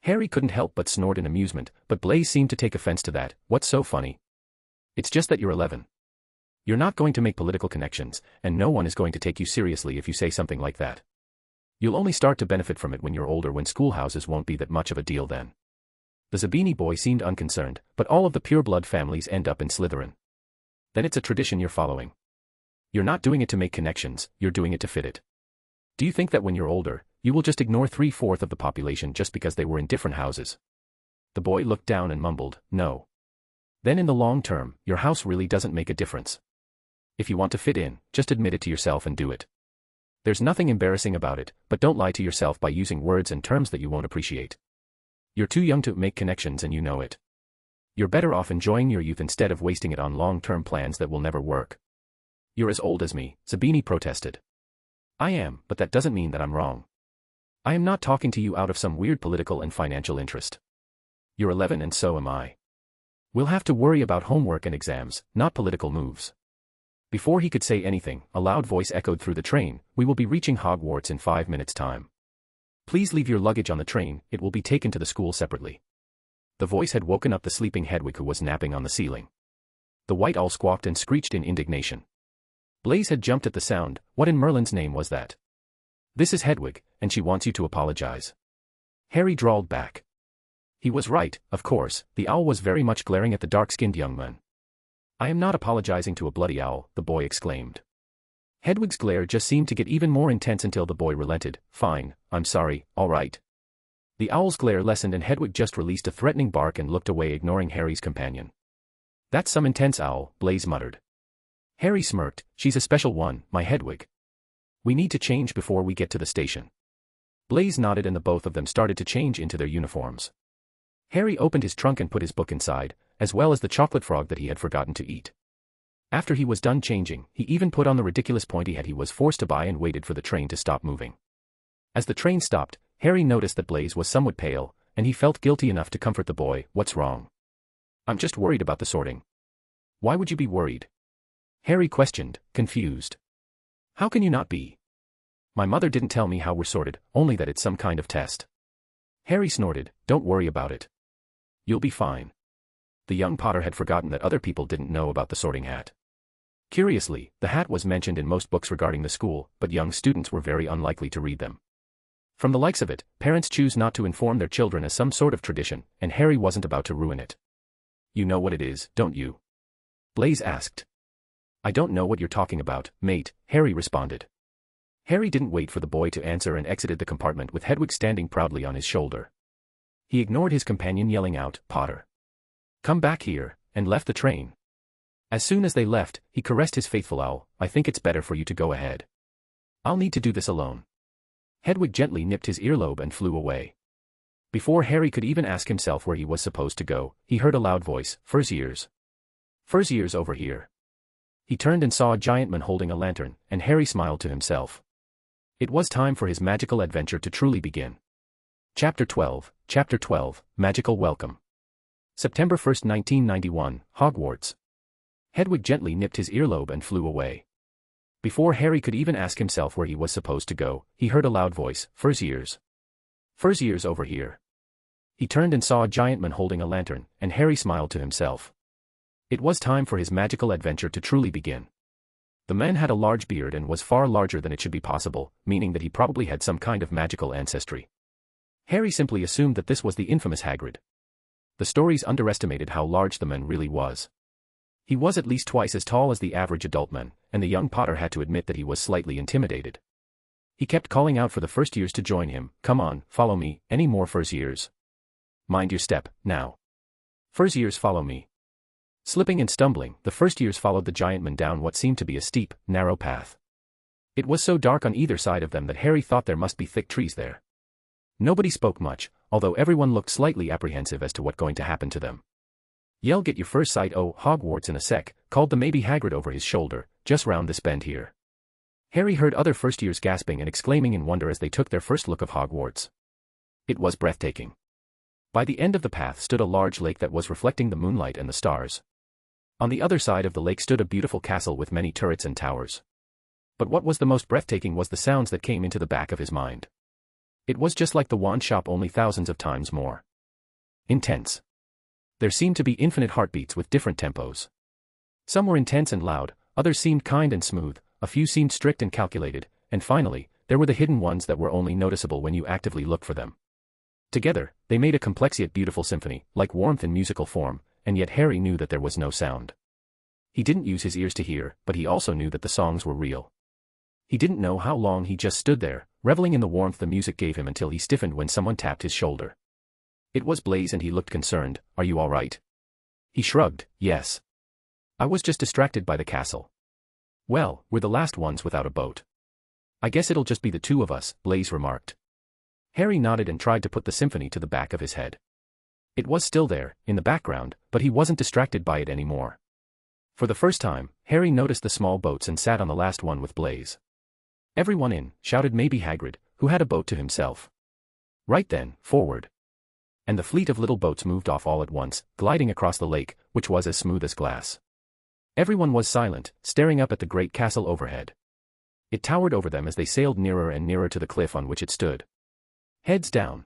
Harry couldn't help but snort in amusement, but Blaise seemed to take offense to that. "What's so funny?" "It's just that you're 11. You're not going to make political connections, and no one is going to take you seriously if you say something like that. You'll only start to benefit from it when you're older, when schoolhouses won't be that much of a deal then." The Zabini boy seemed unconcerned, "But all of the pureblood families end up in Slytherin. Then it's a tradition you're following. You're not doing it to make connections, you're doing it to fit it. Do you think that when you're older, you will just ignore 3/4 of the population just because they were in different houses?" The boy looked down and mumbled, "No. Then in the long term, your house really doesn't make a difference. If you want to fit in, just admit it to yourself and do it. There's nothing embarrassing about it, but don't lie to yourself by using words and terms that you won't appreciate. You're too young to make connections and you know it. You're better off enjoying your youth instead of wasting it on long-term plans that will never work." "You're as old as me," Zabini protested. "I am, but that doesn't mean that I'm wrong. I am not talking to you out of some weird political and financial interest. You're 11 and so am I. We'll have to worry about homework and exams, not political moves." Before he could say anything, a loud voice echoed through the train, "We will be reaching Hogwarts in 5 minutes' time. Please leave your luggage on the train, it will be taken to the school separately." The voice had woken up the sleeping Hedwig, who was napping on the ceiling. The white owl squawked and screeched in indignation. Blaise had jumped at the sound. "What in Merlin's name was that?" "This is Hedwig, and she wants you to apologize." Harry drawled back. He was right, of course. The owl was very much glaring at the dark-skinned young man. "I am not apologizing to a bloody owl," the boy exclaimed. Hedwig's glare just seemed to get even more intense until the boy relented. "Fine, I'm sorry, all right. The owl's glare lessened and Hedwig just released a threatening bark and looked away, ignoring Harry's companion. "That's some intense owl," Blaze muttered. Harry smirked. "She's a special one, my Hedwig. We need to change before we get to the station." Blaze nodded and the both of them started to change into their uniforms. Harry opened his trunk and put his book inside, as well as the chocolate frog that he had forgotten to eat. After he was done changing, he even put on the ridiculous pointy hat he was forced to buy and waited for the train to stop moving. As the train stopped, Harry noticed that Blaze was somewhat pale, and he felt guilty enough to comfort the boy. "What's wrong?" "I'm just worried about the sorting." "Why would you be worried?" Harry questioned, confused. "How can you not be?" "My mother didn't tell me how we're sorted, only that it's some kind of test." Harry snorted. "Don't worry about it. You'll be fine." The young Potter had forgotten that other people didn't know about the sorting hat. Curiously, the hat was mentioned in most books regarding the school, but young students were very unlikely to read them. From the likes of it, parents choose not to inform their children as some sort of tradition, and Harry wasn't about to ruin it. "You know what it is, don't you?" Blaze asked. "I don't know what you're talking about, mate," Harry responded. Harry didn't wait for the boy to answer and exited the compartment with Hedwig standing proudly on his shoulder. He ignored his companion yelling out, "Potter, come back here," and left the train. As soon as they left, he caressed his faithful owl. "I think it's better for you to go ahead. I'll need to do this alone." Hedwig gently nipped his earlobe and flew away. Before Harry could even ask himself where he was supposed to go, he heard a loud voice, "Furziers. Furziers over here." He turned and saw a giant man holding a lantern, and Harry smiled to himself. It was time for his magical adventure to truly begin. Chapter 12, Magical Welcome. September 1st, 1991, Hogwarts. Hedwig gently nipped his earlobe and flew away. Before Harry could even ask himself where he was supposed to go, he heard a loud voice, "Furziers. Furziers over here." He turned and saw a giant man holding a lantern, and Harry smiled to himself. It was time for his magical adventure to truly begin. The man had a large beard and was far larger than it should be possible, meaning that he probably had some kind of magical ancestry. Harry simply assumed that this was the infamous Hagrid. The stories underestimated how large the man really was. He was at least twice as tall as the average adult man, and the young Potter had to admit that he was slightly intimidated. He kept calling out for the first years to join him, "Come on, follow me, any more first years? Mind your step, now. First years, follow me." Slipping and stumbling, the first years followed the giant man down what seemed to be a steep, narrow path. It was so dark on either side of them that Harry thought there must be thick trees there. Nobody spoke much, although everyone looked slightly apprehensive as to what's going to happen to them. "You'll get your first sight o' Hogwarts in a sec," called the maybe Hagrid over his shoulder, "just round this bend here." Harry heard other first years gasping and exclaiming in wonder as they took their first look of Hogwarts. It was breathtaking. By the end of the path stood a large lake that was reflecting the moonlight and the stars. On the other side of the lake stood a beautiful castle with many turrets and towers. But what was the most breathtaking was the sounds that came into the back of his mind. It was just like the wand shop, only thousands of times more intense. There seemed to be infinite heartbeats with different tempos. Some were intense and loud, others seemed kind and smooth, a few seemed strict and calculated, and finally, there were the hidden ones that were only noticeable when you actively looked for them. Together, they made a complex yet beautiful symphony, like warmth in musical form, and yet Harry knew that there was no sound. He didn't use his ears to hear, but he also knew that the songs were real. He didn't know how long he just stood there, reveling in the warmth the music gave him until he stiffened when someone tapped his shoulder. It was Blaze and he looked concerned. "Are you all right?" He shrugged, "Yes. I was just distracted by the castle." "Well, we're the last ones without a boat. I guess it'll just be the two of us," Blaze remarked. Harry nodded and tried to put the symphony to the back of his head. It was still there, in the background, but he wasn't distracted by it anymore. For the first time, Harry noticed the small boats and sat on the last one with Blaze. "Everyone in," shouted maybe Hagrid, who had a boat to himself. Right then, forward. And the fleet of little boats moved off all at once, gliding across the lake, which was as smooth as glass. Everyone was silent, staring up at the great castle overhead. It towered over them as they sailed nearer and nearer to the cliff on which it stood. "Heads down!"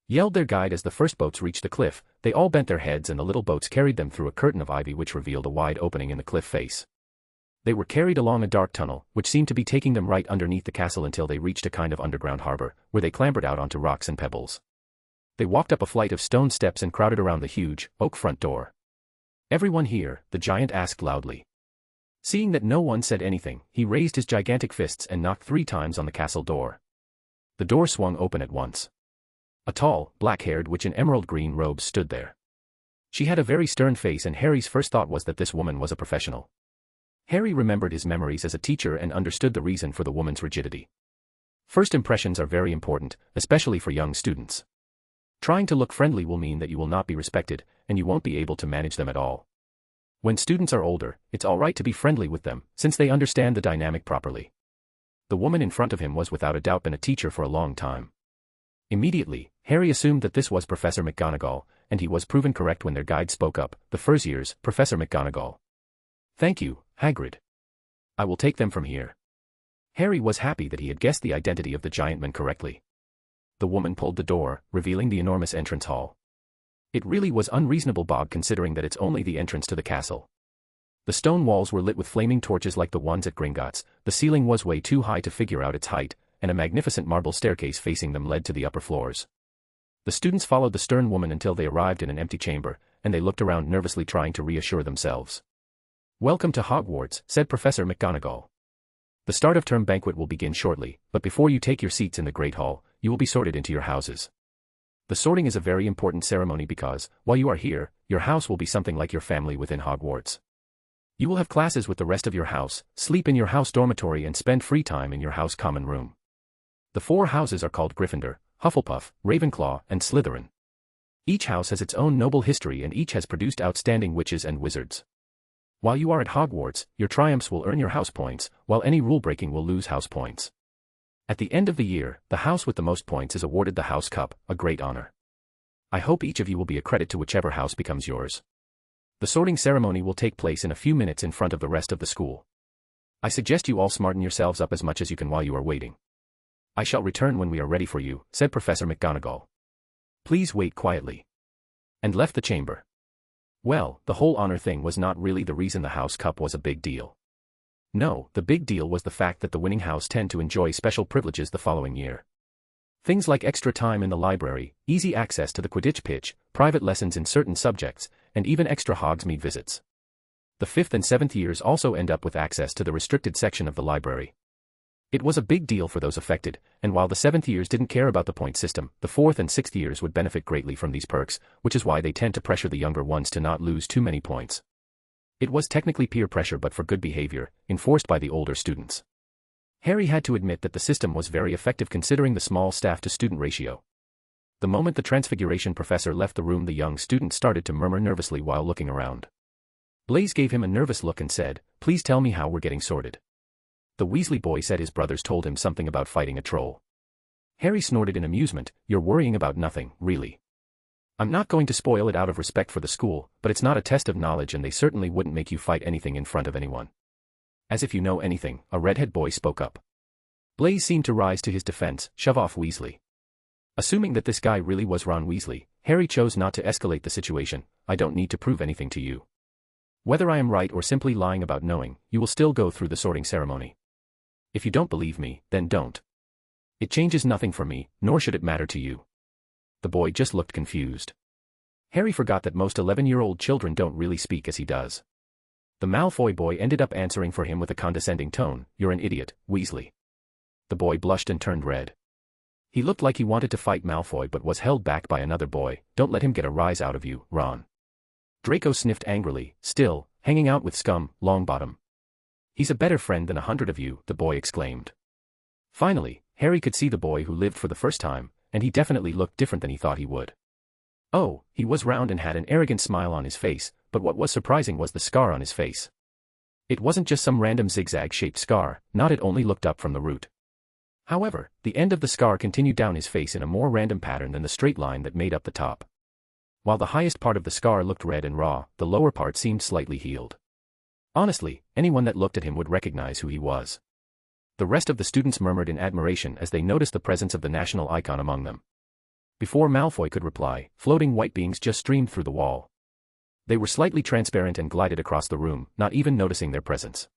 yelled their guide as the first boats reached the cliff. They all bent their heads and the little boats carried them through a curtain of ivy which revealed a wide opening in the cliff face. They were carried along a dark tunnel, which seemed to be taking them right underneath the castle until they reached a kind of underground harbor, where they clambered out onto rocks and pebbles. They walked up a flight of stone steps and crowded around the huge, oak front door. "Everyone here?" the giant asked loudly. Seeing that no one said anything, he raised his gigantic fists and knocked 3 times on the castle door. The door swung open at once. A tall, black-haired witch in emerald green robes stood there. She had a very stern face, and Harry's first thought was that this woman was a professional. Harry remembered his memories as a teacher and understood the reason for the woman's rigidity. First impressions are very important, especially for young students. Trying to look friendly will mean that you will not be respected, and you won't be able to manage them at all. When students are older, it's alright to be friendly with them, since they understand the dynamic properly. The woman in front of him was without a doubt been a teacher for a long time. Immediately, Harry assumed that this was Professor McGonagall, and he was proven correct when their guide spoke up. "The Furziers, Professor McGonagall." "Thank you, Hagrid. I will take them from here." Harry was happy that he had guessed the identity of the giant man correctly. The woman pulled the door, revealing the enormous entrance hall. It really was unreasonable bog considering that it's only the entrance to the castle. The stone walls were lit with flaming torches like the ones at Gringotts, the ceiling was way too high to figure out its height, and a magnificent marble staircase facing them led to the upper floors. The students followed the stern woman until they arrived in an empty chamber, and they looked around nervously trying to reassure themselves. "Welcome to Hogwarts," said Professor McGonagall. "The start of term banquet will begin shortly, but before you take your seats in the Great Hall, you will be sorted into your houses. The sorting is a very important ceremony because, while you are here, your house will be something like your family within Hogwarts. You will have classes with the rest of your house, sleep in your house dormitory and spend free time in your house common room. The 4 houses are called Gryffindor, Hufflepuff, Ravenclaw, and Slytherin. Each house has its own noble history and each has produced outstanding witches and wizards. While you are at Hogwarts, your triumphs will earn your house points, while any rule-breaking will lose house points. At the end of the year, the house with the most points is awarded the House Cup, a great honor. I hope each of you will be a credit to whichever house becomes yours. The sorting ceremony will take place in a few minutes in front of the rest of the school. I suggest you all smarten yourselves up as much as you can while you are waiting. I shall return when we are ready for you," said Professor McGonagall. "Please wait quietly." And left the chamber. Well, the whole honor thing was not really the reason the House Cup was a big deal. No, the big deal was the fact that the winning house tend to enjoy special privileges the following year. Things like extra time in the library, easy access to the Quidditch pitch, private lessons in certain subjects, and even extra Hogsmeade visits. The 5th and 7th years also end up with access to the restricted section of the library. It was a big deal for those affected, and while the 7th years didn't care about the point system, the 4th and 6th years would benefit greatly from these perks, which is why they tend to pressure the younger ones to not lose too many points. It was technically peer pressure but for good behavior, enforced by the older students. Harry had to admit that the system was very effective considering the small staff-to-student ratio. The moment the Transfiguration professor left the room, the young student started to murmur nervously while looking around. Blaise gave him a nervous look and said, "Please tell me how we're getting sorted." The Weasley boy said his brothers told him something about fighting a troll. Harry snorted in amusement. "You're worrying about nothing, really. I'm not going to spoil it out of respect for the school, but it's not a test of knowledge and they certainly wouldn't make you fight anything in front of anyone." "As if you know anything," a redhead boy spoke up. Blaise seemed to rise to his defense. "Shove off, Weasley." Assuming that this guy really was Ron Weasley, Harry chose not to escalate the situation. "I don't need to prove anything to you. Whether I am right or simply lying about knowing, you will still go through the sorting ceremony. If you don't believe me, then don't. It changes nothing for me, nor should it matter to you." The boy just looked confused. Harry forgot that most 11-year-old children don't really speak as he does. The Malfoy boy ended up answering for him with a condescending tone. "You're an idiot, Weasley." The boy blushed and turned red. He looked like he wanted to fight Malfoy but was held back by another boy. "Don't let him get a rise out of you, Ron." Draco sniffed angrily. "Still, hanging out with scum, Longbottom. He's a better friend than 100 of you," the boy exclaimed. Finally, Harry could see the boy who lived for the first time, and he definitely looked different than he thought he would. Oh, he was round and had an arrogant smile on his face, but what was surprising was the scar on his face. It wasn't just some random zigzag-shaped scar, not it only looked up from the root. However, the end of the scar continued down his face in a more random pattern than the straight line that made up the top. While the highest part of the scar looked red and raw, the lower part seemed slightly healed. Honestly, anyone that looked at him would recognize who he was. The rest of the students murmured in admiration as they noticed the presence of the national icon among them. Before Malfoy could reply, floating white beings just streamed through the wall. They were slightly transparent and glided across the room, not even noticing their presence.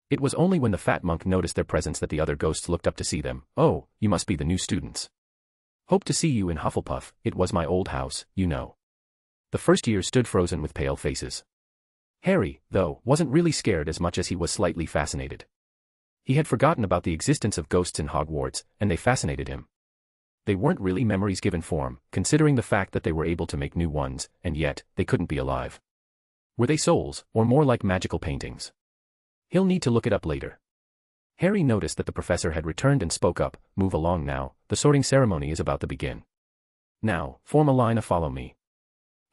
It was only when the fat monk noticed their presence that the other ghosts looked up to see them. "Oh, you must be the new students. Hope to see you in Hufflepuff. It was my old house, you know." The first year stood frozen with pale faces. Harry, though, wasn't really scared as much as he was slightly fascinated. He had forgotten about the existence of ghosts in Hogwarts, and they fascinated him. They weren't really memories given form, considering the fact that they were able to make new ones, and yet, they couldn't be alive. Were they souls, or more like magical paintings? He'll need to look it up later. Harry noticed that the professor had returned and spoke up. Move along now, the sorting ceremony is about to begin. Now, form a line of follow me.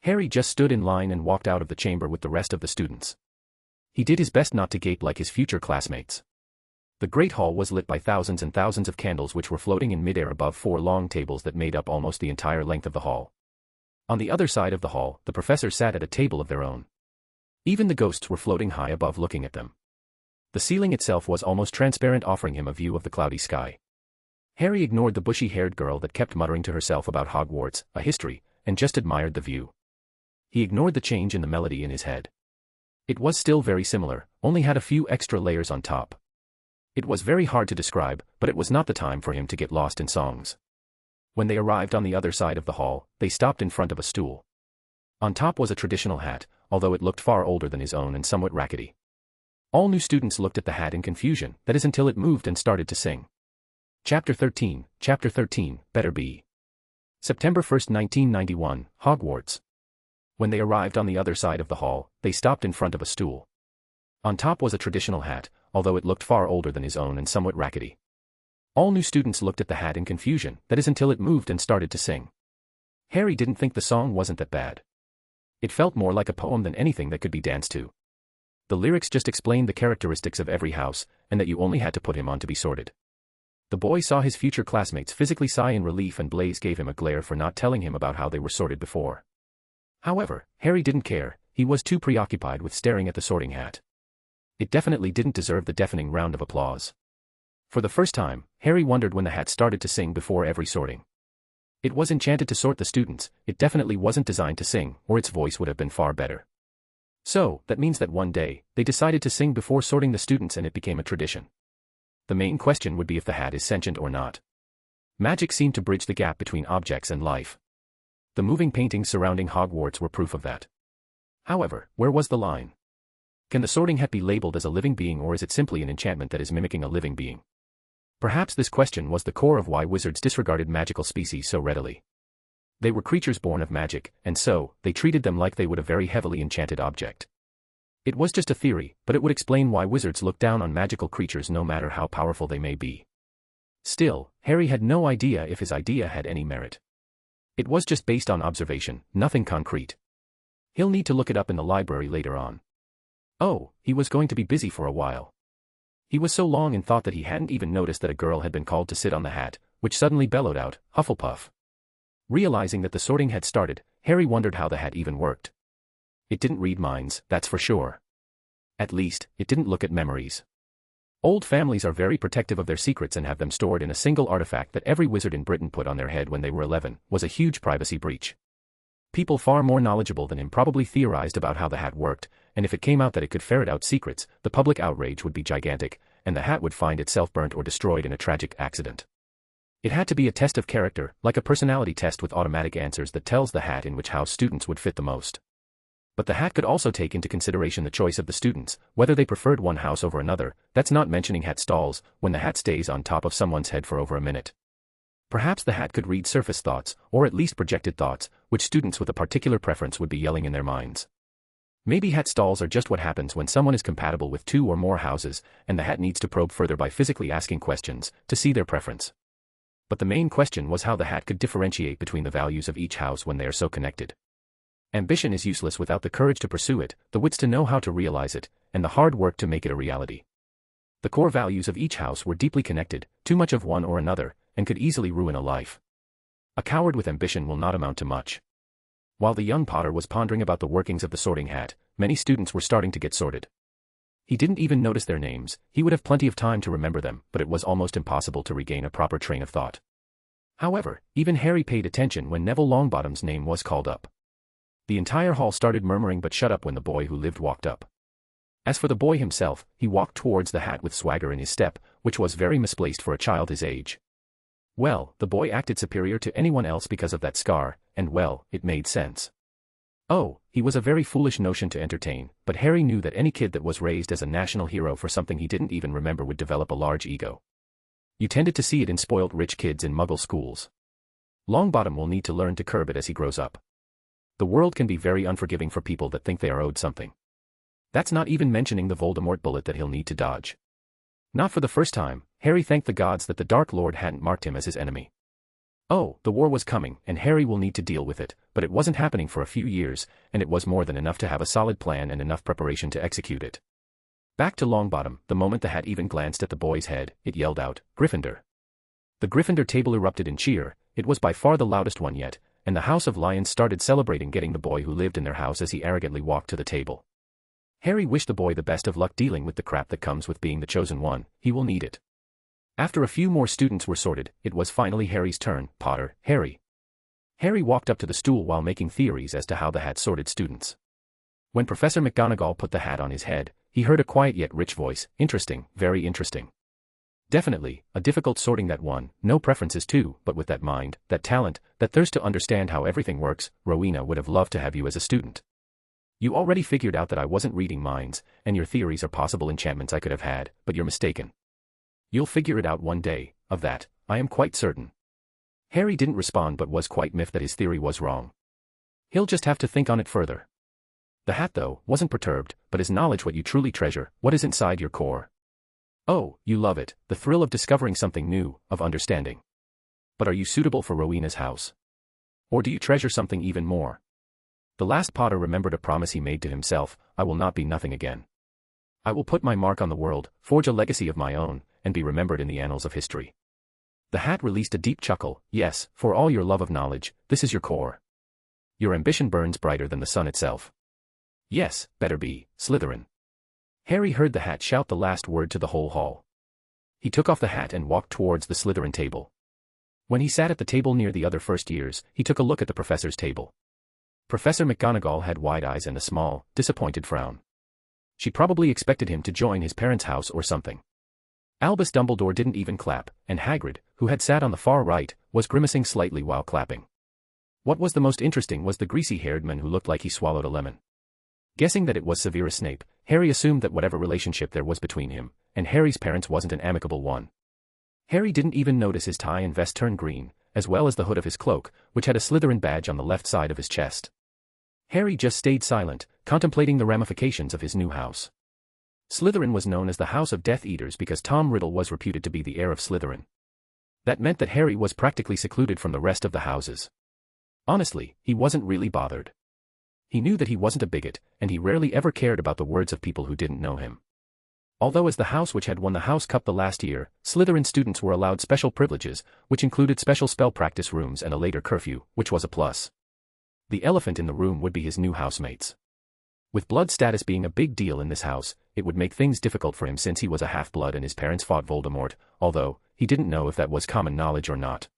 Harry just stood in line and walked out of the chamber with the rest of the students. He did his best not to gape like his future classmates. The great hall was lit by thousands and thousands of candles which were floating in midair above 4 long tables that made up almost the entire length of the hall. On the other side of the hall, the professors sat at a table of their own. Even the ghosts were floating high above looking at them. The ceiling itself was almost transparent, offering him a view of the cloudy sky. Harry ignored the bushy-haired girl that kept muttering to herself about Hogwarts, a history, and just admired the view. He ignored the change in the melody in his head. It was still very similar, only had a few extra layers on top. It was very hard to describe, but it was not the time for him to get lost in songs. When they arrived on the other side of the hall, they stopped in front of a stool. On top was a traditional hat, although it looked far older than his own and somewhat rackety. All new students looked at the hat in confusion, that is until it moved and started to sing. Chapter 13, Better Be. September 1st, 1991, Hogwarts. When they arrived on the other side of the hall, they stopped in front of a stool. On top was a traditional hat, although it looked far older than his own and somewhat rackety. All new students looked at the hat in confusion, that is until it moved and started to sing. Harry didn't think the song wasn't that bad. It felt more like a poem than anything that could be danced to. The lyrics just explained the characteristics of every house, and that you only had to put him on to be sorted. The boy saw his future classmates physically sigh in relief, and Blaise gave him a glare for not telling him about how they were sorted before. However, Harry didn't care, he was too preoccupied with staring at the sorting hat. It definitely didn't deserve the deafening round of applause. For the first time, Harry wondered when the hat started to sing before every sorting. It was enchanted to sort the students, it definitely wasn't designed to sing, or its voice would have been far better. So, that means that one day, they decided to sing before sorting the students and it became a tradition. The main question would be if the hat is sentient or not. Magic seemed to bridge the gap between objects and life. The moving paintings surrounding Hogwarts were proof of that. However, where was the line? Can the sorting hat be labeled as a living being, or is it simply an enchantment that is mimicking a living being? Perhaps this question was the core of why wizards disregarded magical species so readily. They were creatures born of magic, and so, they treated them like they would a very heavily enchanted object. It was just a theory, but it would explain why wizards look down on magical creatures no matter how powerful they may be. Still, Harry had no idea if his idea had any merit. It was just based on observation, nothing concrete. He'll need to look it up in the library later on. Oh, he was going to be busy for a while. He was so long in thought that he hadn't even noticed that a girl had been called to sit on the hat, which suddenly bellowed out, "Hufflepuff." Realizing that the sorting had started, Harry wondered how the hat even worked. It didn't read minds, that's for sure. At least, it didn't look at memories. Old families are very protective of their secrets and have them stored in a single artifact that every wizard in Britain put on their head when they were 11, was a huge privacy breach. People far more knowledgeable than him probably theorized about how the hat worked, and if it came out that it could ferret out secrets, the public outrage would be gigantic, and the hat would find itself burnt or destroyed in a tragic accident. It had to be a test of character, like a personality test with automatic answers that tells the hat in which house students would fit the most. But the hat could also take into consideration the choice of the students, whether they preferred one house over another. That's not mentioning hat stalls, when the hat stays on top of someone's head for over a minute. Perhaps the hat could read surface thoughts, or at least projected thoughts, which students with a particular preference would be yelling in their minds. Maybe hat stalls are just what happens when someone is compatible with 2 or more houses, and the hat needs to probe further by physically asking questions, to see their preference. But the main question was how the hat could differentiate between the values of each house when they are so connected. Ambition is useless without the courage to pursue it, the wits to know how to realize it, and the hard work to make it a reality. The core values of each house were deeply connected, too much of one or another, and could easily ruin a life. A coward with ambition will not amount to much. While the young Potter was pondering about the workings of the sorting hat, many students were starting to get sorted. He didn't even notice their names, he would have plenty of time to remember them, but it was almost impossible to regain a proper train of thought. However, even Harry paid attention when Neville Longbottom's name was called up. The entire hall started murmuring but shut up when the boy who lived walked up. As for the boy himself, he walked towards the hat with swagger in his step, which was very misplaced for a child his age. Well, the boy acted superior to anyone else because of that scar, and well, it made sense. Oh, he was a very foolish notion to entertain, but Harry knew that any kid that was raised as a national hero for something he didn't even remember would develop a large ego. You tended to see it in spoiled rich kids in Muggle schools. Longbottom will need to learn to curb it as he grows up. The world can be very unforgiving for people that think they are owed something. That's not even mentioning the Voldemort bullet that he'll need to dodge. Not for the first time, Harry thanked the gods that the Dark Lord hadn't marked him as his enemy. Oh, the war was coming, and Harry will need to deal with it, but it wasn't happening for a few years, and it was more than enough to have a solid plan and enough preparation to execute it. Back to Longbottom, the moment the hat even glanced at the boy's head, it yelled out, "Gryffindor." The Gryffindor table erupted in cheer. It was by far the loudest one yet, and the House of Lions started celebrating getting the boy who lived in their house as he arrogantly walked to the table. Harry wished the boy the best of luck dealing with the crap that comes with being the chosen one. He will need it. After a few more students were sorted, it was finally Harry's turn. "Potter, Harry." Harry walked up to the stool while making theories as to how the hat sorted students. When Professor McGonagall put the hat on his head, he heard a quiet yet rich voice. "Interesting, very interesting. Definitely, a difficult sorting that one, no preferences too, but with that mind, that talent, that thirst to understand how everything works, Rowena would have loved to have you as a student. You already figured out that I wasn't reading minds, and your theories are possible enchantments I could have had, but you're mistaken. You'll figure it out one day, of that, I am quite certain." Harry didn't respond but was quite miffed that his theory was wrong. He'll just have to think on it further. The hat, though, wasn't perturbed, but is knowledge what you truly treasure, what is inside your core? Oh, you love it, the thrill of discovering something new, of understanding. But are you suitable for Rowena's house? Or do you treasure something even more? The last Potter remembered a promise he made to himself: "I will not be nothing again. I will put my mark on the world, forge a legacy of my own, and be remembered in the annals of history." The hat released a deep chuckle. "Yes, for all your love of knowledge, this is your core. Your ambition burns brighter than the sun itself. Yes, better be, Slytherin." Harry heard the hat shout the last word to the whole hall. He took off the hat and walked towards the Slytherin table. When he sat at the table near the other first years, he took a look at the professor's table. Professor McGonagall had wide eyes and a small, disappointed frown. She probably expected him to join his parents' house or something. Albus Dumbledore didn't even clap, and Hagrid, who had sat on the far right, was grimacing slightly while clapping. What was the most interesting was the greasy-haired man who looked like he swallowed a lemon. Guessing that it was Severus Snape, Harry assumed that whatever relationship there was between him and Harry's parents wasn't an amicable one. Harry didn't even notice his tie and vest turn green, as well as the hood of his cloak, which had a Slytherin badge on the left side of his chest. Harry just stayed silent, contemplating the ramifications of his new house. Slytherin was known as the House of Death Eaters because Tom Riddle was reputed to be the heir of Slytherin. That meant that Harry was practically secluded from the rest of the houses. Honestly, he wasn't really bothered. He knew that he wasn't a bigot, and he rarely ever cared about the words of people who didn't know him. Although as the house which had won the House Cup the last year, Slytherin students were allowed special privileges, which included special spell practice rooms and a later curfew, which was a plus. The elephant in the room would be his new housemates. With blood status being a big deal in this house, it would make things difficult for him since he was a half-blood and his parents fought Voldemort, although he didn't know if that was common knowledge or not.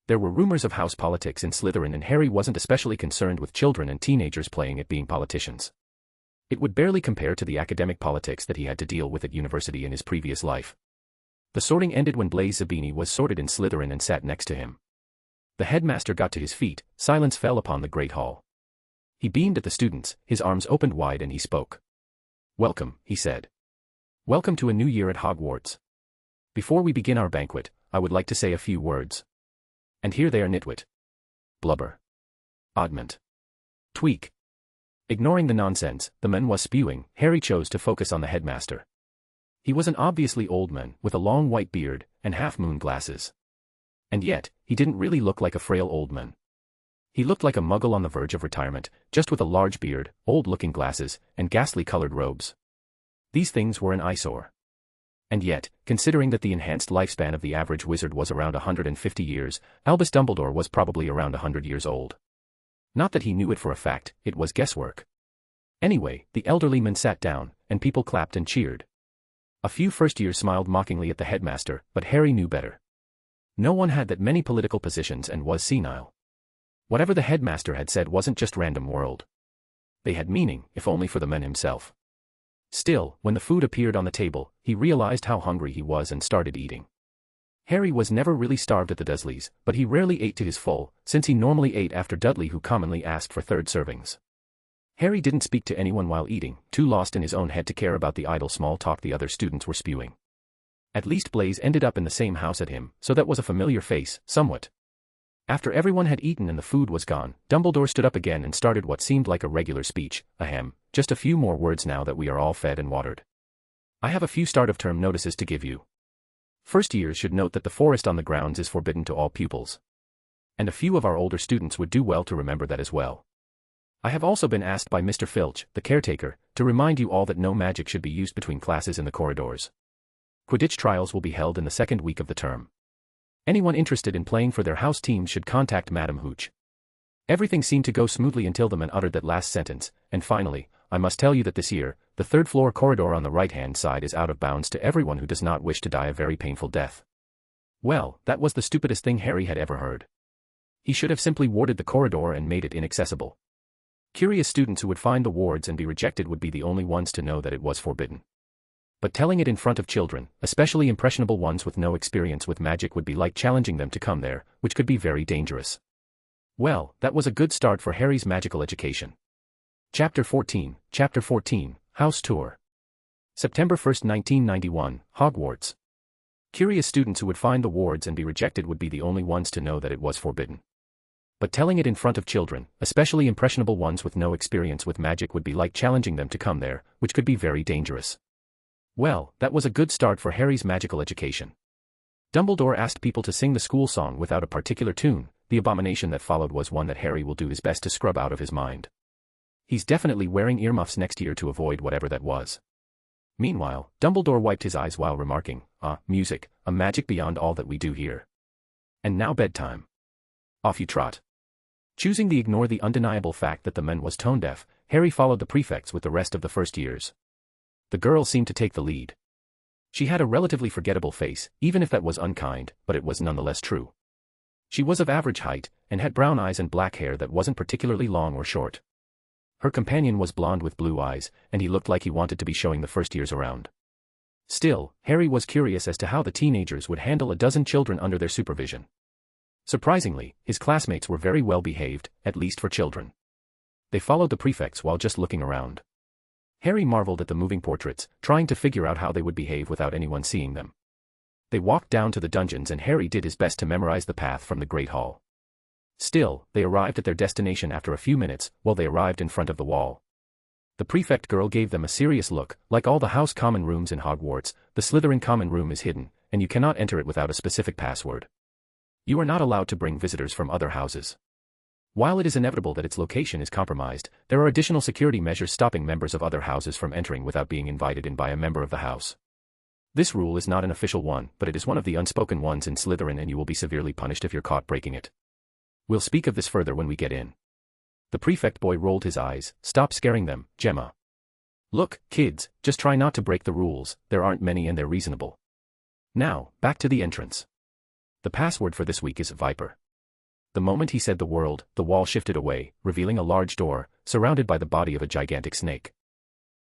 There were rumors of house politics in Slytherin and Harry wasn't especially concerned with children and teenagers playing at being politicians. It would barely compare to the academic politics that he had to deal with at university in his previous life. The sorting ended when Blaise Zabini was sorted in Slytherin and sat next to him. The headmaster got to his feet, silence fell upon the great hall. He beamed at the students, his arms opened wide and he spoke. "Welcome," he said. "Welcome to a new year at Hogwarts. Before we begin our banquet, I would like to say a few words. And here they are: nitwit, blubber, oddment, tweak." Ignoring the nonsense the man was spewing, Harry chose to focus on the headmaster. He was an obviously old man, with a long white beard and half-moon glasses. And yet, he didn't really look like a frail old man. He looked like a muggle on the verge of retirement, just with a large beard, old-looking glasses, and ghastly-colored robes. These things were an eyesore. And yet, considering that the enhanced lifespan of the average wizard was around 150 years, Albus Dumbledore was probably around 100 years old. Not that he knew it for a fact, it was guesswork. Anyway, the elderly man sat down, and people clapped and cheered. A few first-years smiled mockingly at the headmaster, but Harry knew better. No one had that many political positions and was senile. Whatever the headmaster had said wasn't just random world. They had meaning, if only for the man himself. Still, when the food appeared on the table, he realized how hungry he was and started eating. Harry was never really starved at the Dursleys, but he rarely ate to his full, since he normally ate after Dudley, who commonly asked for third servings. Harry didn't speak to anyone while eating, too lost in his own head to care about the idle small talk the other students were spewing. At least Blaise ended up in the same house at him, so that was a familiar face, somewhat. After everyone had eaten and the food was gone, Dumbledore stood up again and started what seemed like a regular speech. Ahem, just a few more words now that we are all fed and watered. I have a few start-of-term notices to give you. First years should note that the forest on the grounds is forbidden to all pupils. And a few of our older students would do well to remember that as well. I have also been asked by Mr. Filch, the caretaker, to remind you all that no magic should be used between classes in the corridors. Quidditch trials will be held in the second week of the term. Anyone interested in playing for their house teams should contact Madam Hooch. Everything seemed to go smoothly until the man uttered that last sentence, and finally, I must tell you that this year, the third-floor corridor on the right-hand side is out of bounds to everyone who does not wish to die a very painful death. Well, that was the stupidest thing Harry had ever heard. He should have simply warded the corridor and made it inaccessible. Curious students who would find the wards and be rejected would be the only ones to know that it was forbidden. But telling it in front of children, especially impressionable ones with no experience with magic, would be like challenging them to come there, which could be very dangerous. Well, that was a good start for Harry's magical education. Chapter 14, House Tour. September 1st, 1991, Hogwarts. Curious students who would find the wards and be rejected would be the only ones to know that it was forbidden. But telling it in front of children, especially impressionable ones with no experience with magic, would be like challenging them to come there, which could be very dangerous. Well, that was a good start for Harry's magical education. Dumbledore asked people to sing the school song without a particular tune. The abomination that followed was one that Harry will do his best to scrub out of his mind. He's definitely wearing earmuffs next year to avoid whatever that was. Meanwhile, Dumbledore wiped his eyes while remarking, music, a magic beyond all that we do here. And now bedtime. Off you trot. Choosing to ignore the undeniable fact that the man was tone-deaf, Harry followed the prefects with the rest of the first years. The girl seemed to take the lead. She had a relatively forgettable face, even if that was unkind, but it was nonetheless true. She was of average height, and had brown eyes and black hair that wasn't particularly long or short. Her companion was blonde with blue eyes, and he looked like he wanted to be showing the first years around. Still, Harry was curious as to how the teenagers would handle a dozen children under their supervision. Surprisingly, his classmates were very well behaved, at least for children. They followed the prefects while just looking around. Harry marveled at the moving portraits, trying to figure out how they would behave without anyone seeing them. They walked down to the dungeons and Harry did his best to memorize the path from the Great Hall. Still, they arrived at their destination after a few minutes, while they arrived in front of the wall. The prefect girl gave them a serious look. Like all the house common rooms in Hogwarts, the Slytherin common room is hidden, and you cannot enter it without a specific password. You are not allowed to bring visitors from other houses. While it is inevitable that its location is compromised, there are additional security measures stopping members of other houses from entering without being invited in by a member of the house. This rule is not an official one, but it is one of the unspoken ones in Slytherin, and you will be severely punished if you're caught breaking it. We'll speak of this further when we get in. The prefect boy rolled his eyes. Stop scaring them, Gemma. Look, kids, just try not to break the rules, there aren't many and they're reasonable. Now, back to the entrance. The password for this week is Viper. The moment he said the word, the wall shifted away, revealing a large door, surrounded by the body of a gigantic snake.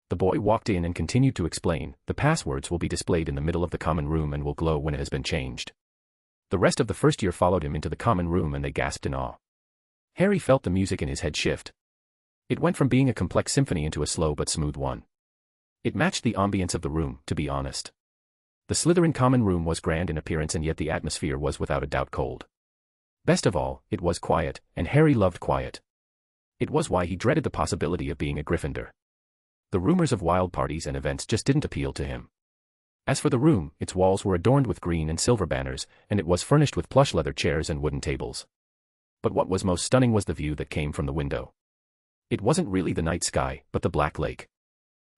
The boy walked in and continued to explain, the passwords will be displayed in the middle of the common room and will glow when it has been changed. The rest of the first year followed him into the common room and they gasped in awe. Harry felt the music in his head shift. It went from being a complex symphony into a slow but smooth one. It matched the ambience of the room, to be honest. The Slytherin common room was grand in appearance and yet the atmosphere was without a doubt cold. Best of all, it was quiet, and Harry loved quiet. It was why he dreaded the possibility of being a Gryffindor. The rumors of wild parties and events just didn't appeal to him. As for the room, its walls were adorned with green and silver banners, and it was furnished with plush leather chairs and wooden tables. But what was most stunning was the view that came from the window. It wasn't really the night sky, but the Black Lake.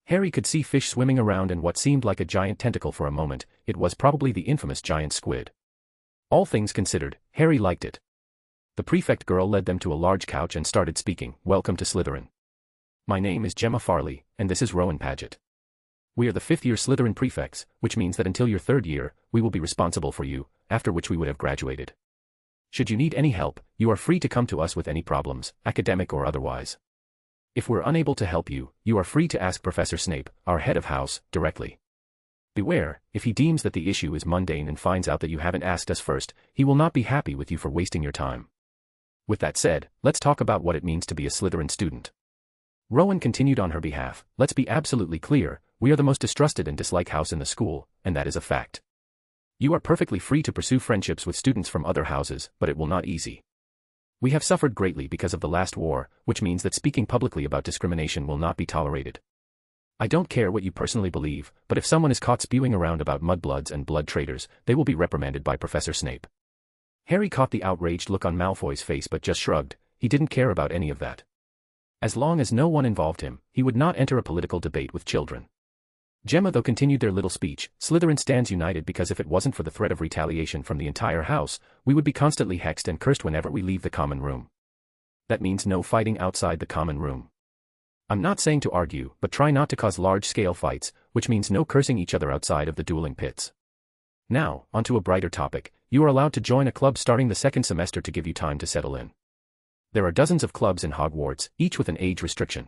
Harry could see fish swimming around and what seemed like a giant tentacle for a moment. It was probably the infamous giant squid. All things considered, Harry liked it. The prefect girl led them to a large couch and started speaking. Welcome to Slytherin. My name is Gemma Farley, and this is Rowan Paget. We are the fifth-year Slytherin prefects, which means that until your third year, we will be responsible for you, after which we would have graduated. Should you need any help, you are free to come to us with any problems, academic or otherwise. If we're unable to help you, you are free to ask Professor Snape, our head of house, directly. Beware, if he deems that the issue is mundane and finds out that you haven't asked us first, he will not be happy with you for wasting your time. With that said, let's talk about what it means to be a Slytherin student. Rowan continued on her behalf. Let's be absolutely clear, we are the most distrusted and disliked house in the school, and that is a fact. You are perfectly free to pursue friendships with students from other houses, but it will not easy. We have suffered greatly because of the last war, which means that speaking publicly about discrimination will not be tolerated. I don't care what you personally believe, but if someone is caught spewing around about mudbloods and blood traitors, they will be reprimanded by Professor Snape. Harry caught the outraged look on Malfoy's face but just shrugged. He didn't care about any of that. As long as no one involved him, he would not enter a political debate with children. Gemma though continued their little speech. Slytherin stands united because if it wasn't for the threat of retaliation from the entire house, we would be constantly hexed and cursed whenever we leave the common room. That means no fighting outside the common room. I'm not saying to argue, but try not to cause large-scale fights, which means no cursing each other outside of the dueling pits. Now, onto a brighter topic. You are allowed to join a club starting the second semester to give you time to settle in. There are dozens of clubs in Hogwarts, each with an age restriction.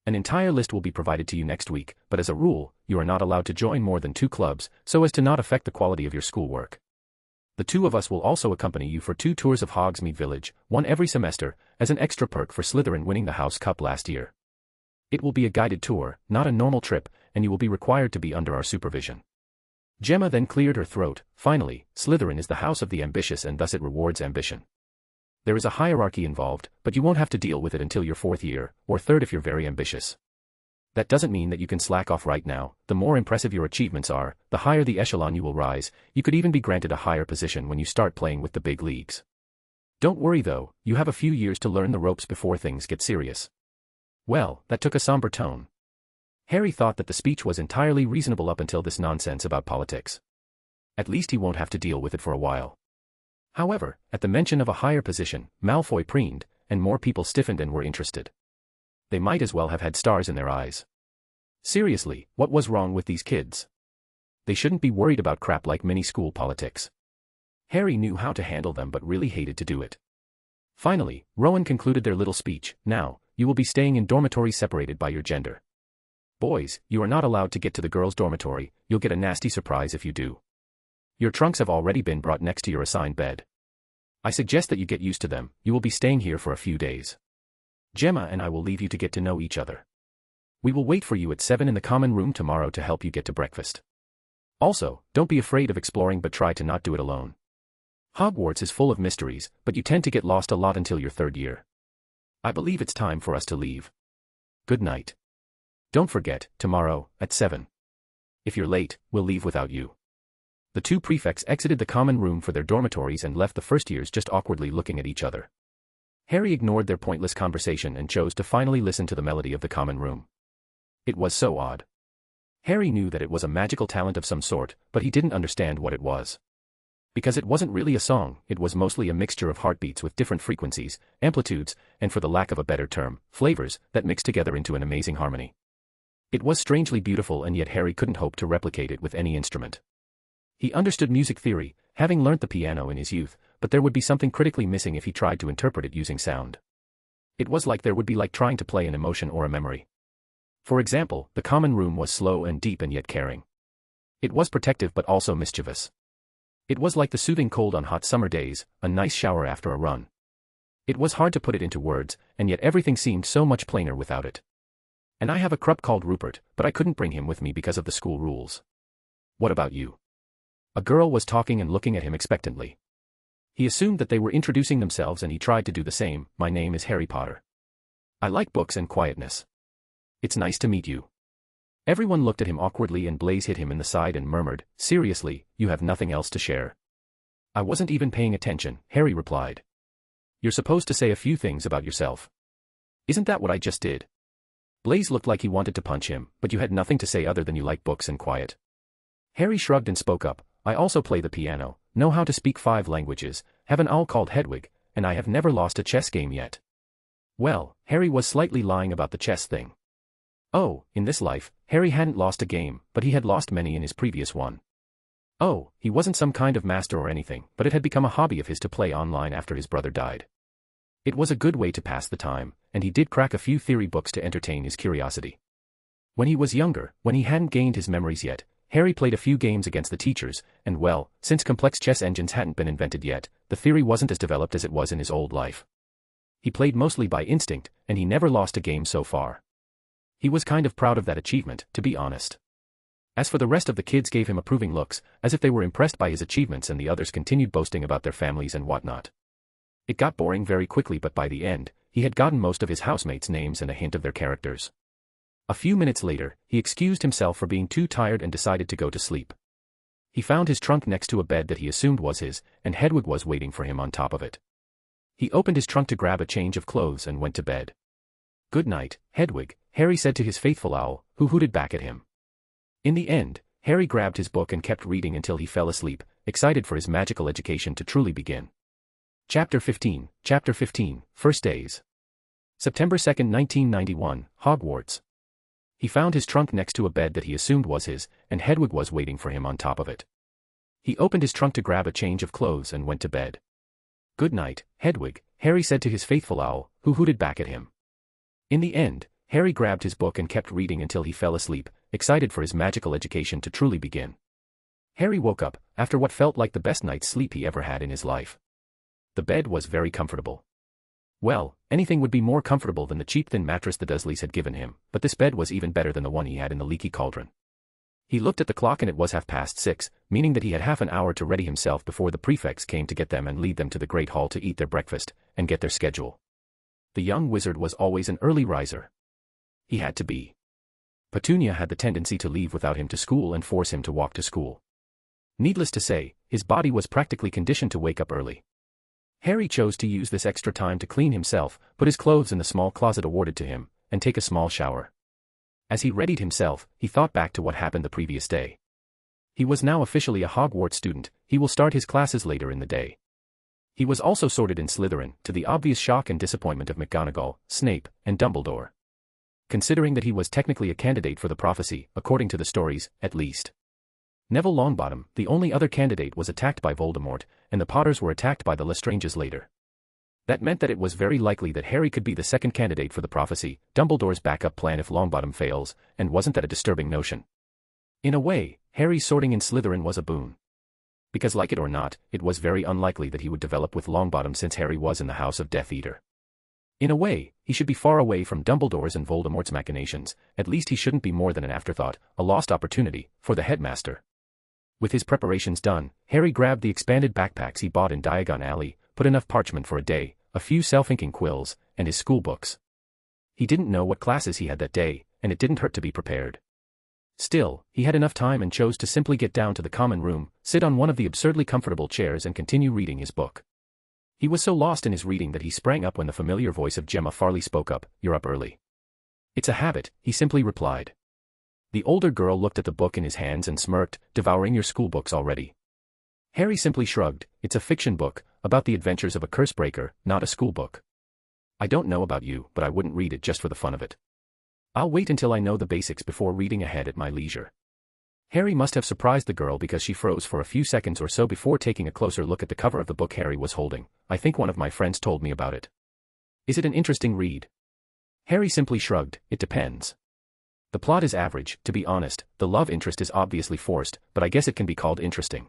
An entire list will be provided to you next week, but as a rule, you are not allowed to join more than 2 clubs, so as to not affect the quality of your schoolwork. The 2 of us will also accompany you for 2 tours of Hogsmeade Village, one every semester, as an extra perk for Slytherin winning the House Cup last year. It will be a guided tour, not a normal trip, and you will be required to be under our supervision. Gemma then cleared her throat. Finally, Slytherin is the house of the ambitious and thus it rewards ambition. There is a hierarchy involved, but you won't have to deal with it until your 4th year, or 3rd if you're very ambitious. That doesn't mean that you can slack off right now. The more impressive your achievements are, the higher the echelon you will rise. You could even be granted a higher position when you start playing with the big leagues. Don't worry though, you have a few years to learn the ropes before things get serious. Well, that took a somber tone. Harry thought that the speech was entirely reasonable up until this nonsense about politics. At least he won't have to deal with it for a while. However, at the mention of a higher position, Malfoy preened, and more people stiffened and were interested. They might as well have had stars in their eyes. Seriously, what was wrong with these kids? They shouldn't be worried about crap like mini-school politics. Harry knew how to handle them but really hated to do it. Finally, Rowan concluded their little speech. Now, you will be staying in dormitories separated by your gender. Boys, you are not allowed to get to the girls' dormitory. You'll get a nasty surprise if you do. Your trunks have already been brought next to your assigned bed. I suggest that you get used to them. You will be staying here for a few days. Gemma and I will leave you to get to know each other. We will wait for you at 7 in the common room tomorrow to help you get to breakfast. Also, don't be afraid of exploring but try to not do it alone. Hogwarts is full of mysteries, but you tend to get lost a lot until your 3rd year. I believe it's time for us to leave. Good night. Don't forget, tomorrow, at 7. If you're late, we'll leave without you. The 2 prefects exited the common room for their dormitories and left the first years just awkwardly looking at each other. Harry ignored their pointless conversation and chose to finally listen to the melody of the common room. It was so odd. Harry knew that it was a magical talent of some sort, but he didn't understand what it was. Because it wasn't really a song, it was mostly a mixture of heartbeats with different frequencies, amplitudes, and for the lack of a better term, flavors, that mixed together into an amazing harmony. It was strangely beautiful and yet Harry couldn't hope to replicate it with any instrument. He understood music theory, having learnt the piano in his youth, but there would be something critically missing if he tried to interpret it using sound. It was like there would be like trying to play an emotion or a memory. For example, the common room was slow and deep and yet caring. It was protective but also mischievous. It was like the soothing cold on hot summer days, a nice shower after a run. It was hard to put it into words, and yet everything seemed so much plainer without it. And I have a Krupp called Rupert, but I couldn't bring him with me because of the school rules. What about you? A girl was talking and looking at him expectantly. He assumed that they were introducing themselves and he tried to do the same. My name is Harry Potter. I like books and quietness. It's nice to meet you. Everyone looked at him awkwardly and Blaise hit him in the side and murmured, seriously, you have nothing else to share. I wasn't even paying attention, Harry replied. You're supposed to say a few things about yourself. Isn't that what I just did? Blaise looked like he wanted to punch him, but you had nothing to say other than you like books and quiet. Harry shrugged and spoke up. I also play the piano, know how to speak 5 languages, have an owl called Hedwig, and I have never lost a chess game yet. Well, Harry was slightly lying about the chess thing. Oh, in this life, Harry hadn't lost a game, but he had lost many in his previous one. Oh, he wasn't some kind of master or anything, but it had become a hobby of his to play online after his brother died. It was a good way to pass the time, and he did crack a few theory books to entertain his curiosity. When he was younger, when he hadn't gained his memories yet, Harry played a few games against the teachers, and well, since complex chess engines hadn't been invented yet, the theory wasn't as developed as it was in his old life. He played mostly by instinct, and he never lost a game so far. He was kind of proud of that achievement, to be honest. As for the rest of the kids gave him approving looks, as if they were impressed by his achievements and the others continued boasting about their families and whatnot. It got boring very quickly, but by the end, he had gotten most of his housemates' names and a hint of their characters. A few minutes later, he excused himself for being too tired and decided to go to sleep. He found his trunk next to a bed that he assumed was his, and Hedwig was waiting for him on top of it. He opened his trunk to grab a change of clothes and went to bed. "Good night, Hedwig," Harry said to his faithful owl, who hooted back at him. In the end, Harry grabbed his book and kept reading until he fell asleep, excited for his magical education to truly begin. Chapter 15, First Days. September 2, 1991, Hogwarts. He found his trunk next to a bed that he assumed was his, and Hedwig was waiting for him on top of it. He opened his trunk to grab a change of clothes and went to bed. "Good night, Hedwig," Harry said to his faithful owl, who hooted back at him. In the end, Harry grabbed his book and kept reading until he fell asleep, excited for his magical education to truly begin. Harry woke up, after what felt like the best night's sleep he ever had in his life. The bed was very comfortable. Well, anything would be more comfortable than the cheap thin mattress the Dursleys had given him, but this bed was even better than the one he had in the leaky cauldron. He looked at the clock and it was 6:30, meaning that he had half an hour to ready himself before the prefects came to get them and lead them to the Great Hall to eat their breakfast, and get their schedule. The young wizard was always an early riser. He had to be. Petunia had the tendency to leave without him to school and force him to walk to school. Needless to say, his body was practically conditioned to wake up early. Harry chose to use this extra time to clean himself, put his clothes in the small closet awarded to him, and take a small shower. As he readied himself, he thought back to what happened the previous day. He was now officially a Hogwarts student. He will start his classes later in the day. He was also sorted in Slytherin, to the obvious shock and disappointment of McGonagall, Snape, and Dumbledore. Considering that he was technically a candidate for the prophecy, according to the stories, at least. Neville Longbottom, the only other candidate, was attacked by Voldemort, and the Potters were attacked by the Lestranges later. That meant that it was very likely that Harry could be the second candidate for the prophecy, Dumbledore's backup plan if Longbottom fails, and wasn't that a disturbing notion? In a way, Harry's sorting in Slytherin was a boon. Because like it or not, it was very unlikely that he would develop with Longbottom since Harry was in the House of Death Eater. In a way, he should be far away from Dumbledore's and Voldemort's machinations. At least he shouldn't be more than an afterthought, a lost opportunity, for the headmaster. With his preparations done, Harry grabbed the expanded backpacks he bought in Diagon Alley, put enough parchment for a day, a few self-inking quills, and his school books. He didn't know what classes he had that day, and it didn't hurt to be prepared. Still, he had enough time and chose to simply get down to the common room, sit on one of the absurdly comfortable chairs and continue reading his book. He was so lost in his reading that he sprang up when the familiar voice of Gemma Farley spoke up. "You're up early." "It's a habit," he simply replied. The older girl looked at the book in his hands and smirked. "Devouring your school books already?" Harry simply shrugged. "It's a fiction book, about the adventures of a curse breaker, not a school book. I don't know about you, but I wouldn't read it just for the fun of it. I'll wait until I know the basics before reading ahead at my leisure." Harry must have surprised the girl because she froze for a few seconds or so before taking a closer look at the cover of the book Harry was holding. "I think one of my friends told me about it." "Is it an interesting read?" Harry simply shrugged. "It depends. The plot is average, to be honest. The love interest is obviously forced, but I guess it can be called interesting.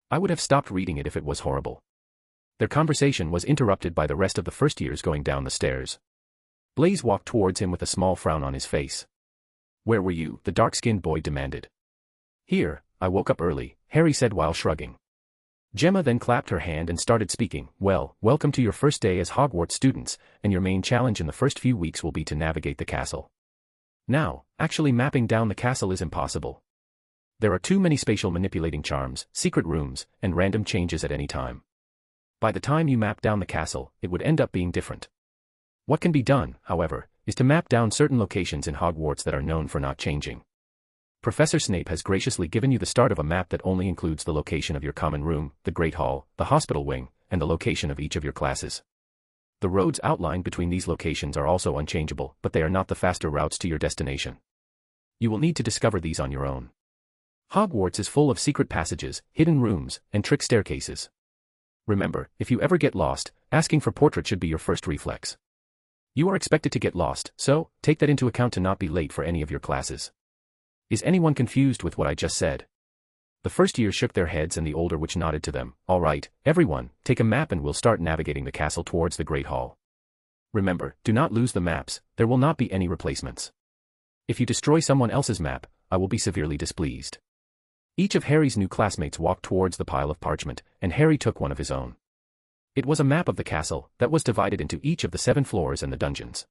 I would have stopped reading it if it was horrible." Their conversation was interrupted by the rest of the first years going down the stairs. Blaise walked towards him with a small frown on his face. "Where were you?" the dark-skinned boy demanded. "Here, I woke up early," Harry said while shrugging. Gemma then clapped her hand and started speaking. "Well, welcome to your first day as Hogwarts students, and your main challenge in the first few weeks will be to navigate the castle. Now, actually mapping down the castle is impossible. There are too many spatial manipulating charms, secret rooms, and random changes at any time. By the time you map down the castle, it would end up being different. What can be done, however, is to map down certain locations in Hogwarts that are known for not changing. Professor Snape has graciously given you the start of a map that only includes the location of your common room, the Great Hall, the hospital wing, and the location of each of your classes. The roads outlined between these locations are also unchangeable, but they are not the faster routes to your destination. You will need to discover these on your own. Hogwarts is full of secret passages, hidden rooms, and trick staircases. Remember, if you ever get lost, asking for portrait should be your first reflex. You are expected to get lost, so take that into account to not be late for any of your classes. Is anyone confused with what I just said? The first year shook their heads and the older witch nodded to them. "All right, everyone, take a map and we'll start navigating the castle towards the Great Hall. Remember, do not lose the maps, there will not be any replacements. If you destroy someone else's map, I will be severely displeased." Each of Harry's new classmates walked towards the pile of parchment, and Harry took one of his own. It was a map of the castle that was divided into each of the 7 floors and the dungeons.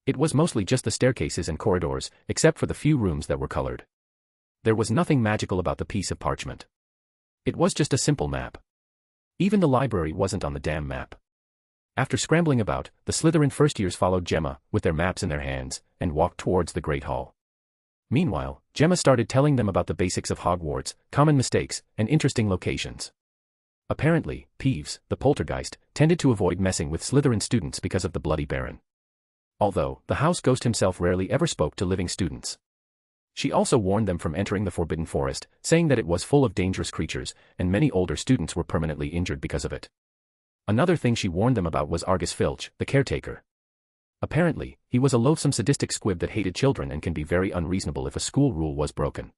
It was mostly just the staircases and corridors, except for the few rooms that were colored. There was nothing magical about the piece of parchment. It was just a simple map. Even the library wasn't on the damn map. After scrambling about, the Slytherin first years followed Gemma, with their maps in their hands, and walked towards the Great Hall. Meanwhile, Gemma started telling them about the basics of Hogwarts, common mistakes, and interesting locations. Apparently, Peeves, the poltergeist, tended to avoid messing with Slytherin students because of the Bloody Baron. Although, the house ghost himself rarely ever spoke to living students. She also warned them from entering the Forbidden Forest, saying that it was full of dangerous creatures, and many older students were permanently injured because of it. Another thing she warned them about was Argus Filch, the caretaker. Apparently, he was a loathsome sadistic squib that hated children and can be very unreasonable if a school rule was broken.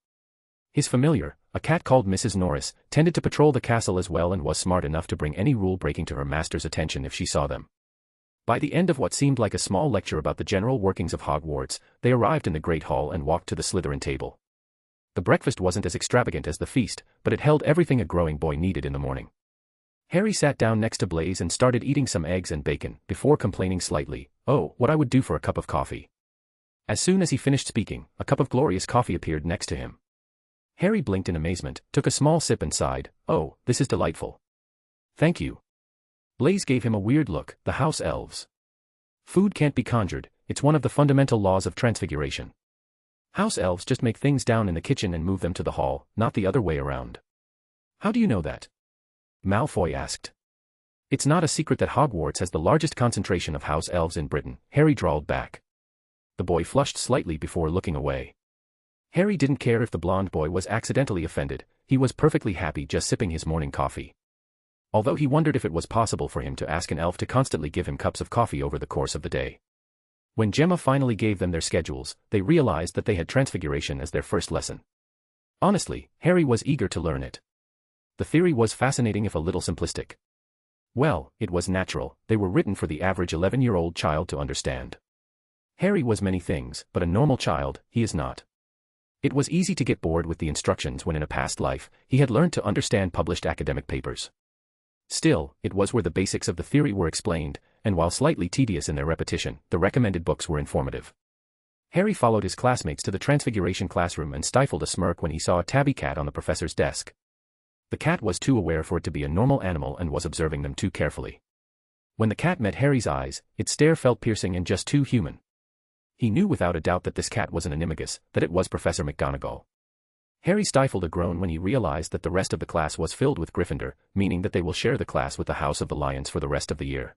His familiar, a cat called Mrs. Norris, tended to patrol the castle as well and was smart enough to bring any rule breaking to her master's attention if she saw them. By the end of what seemed like a small lecture about the general workings of Hogwarts, they arrived in the Great Hall and walked to the Slytherin table. The breakfast wasn't as extravagant as the feast, but it held everything a growing boy needed in the morning. Harry sat down next to Blaise and started eating some eggs and bacon, before complaining slightly, "Oh, what I would do for a cup of coffee." As soon as he finished speaking, a cup of glorious coffee appeared next to him. Harry blinked in amazement, took a small sip and sighed, "Oh, this is delightful. Thank you." Blaise gave him a weird look, the house elves. Food can't be conjured, it's one of the fundamental laws of transfiguration. House elves just make things down in the kitchen and move them to the hall, not the other way around. How do you know that? Malfoy asked. It's not a secret that Hogwarts has the largest concentration of house elves in Britain, Harry drawled back. The boy flushed slightly before looking away. Harry didn't care if the blonde boy was accidentally offended, he was perfectly happy just sipping his morning coffee. Although he wondered if it was possible for him to ask an elf to constantly give him cups of coffee over the course of the day. When Gemma finally gave them their schedules, they realized that they had Transfiguration as their first lesson. Honestly, Harry was eager to learn it. The theory was fascinating if a little simplistic. Well, it was natural, they were written for the average 11-year-old child to understand. Harry was many things, but a normal child, he is not. It was easy to get bored with the instructions when in a past life, he had learned to understand published academic papers. Still, it was where the basics of the theory were explained, and while slightly tedious in their repetition, the recommended books were informative. Harry followed his classmates to the Transfiguration classroom and stifled a smirk when he saw a tabby cat on the professor's desk. The cat was too aware for it to be a normal animal and was observing them too carefully. When the cat met Harry's eyes, its stare felt piercing and just too human. He knew without a doubt that this cat was an animagus, that it was Professor McGonagall. Harry stifled a groan when he realized that the rest of the class was filled with Gryffindor, meaning that they will share the class with the House of the Lions for the rest of the year.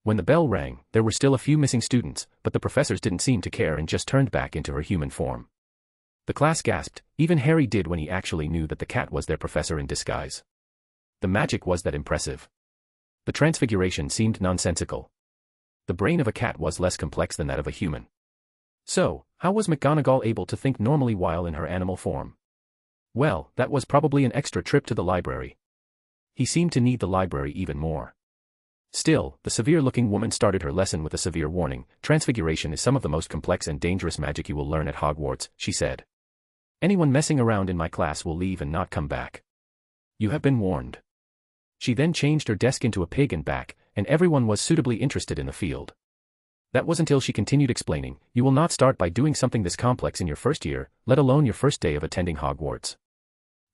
When the bell rang, there were still a few missing students, but the professors didn't seem to care and just turned back into her human form. The class gasped, even Harry did when he actually knew that the cat was their professor in disguise. The magic was that impressive. The transfiguration seemed nonsensical. The brain of a cat was less complex than that of a human. So, how was McGonagall able to think normally while in her animal form? Well, that was probably an extra trip to the library. He seemed to need the library even more. Still, the severe-looking woman started her lesson with a severe warning. Transfiguration is some of the most complex and dangerous magic you will learn at Hogwarts, she said. Anyone messing around in my class will leave and not come back. You have been warned. She then changed her desk into a pig and back, and everyone was suitably interested in the field. That was until she continued explaining, you will not start by doing something this complex in your first year, let alone your first day of attending Hogwarts.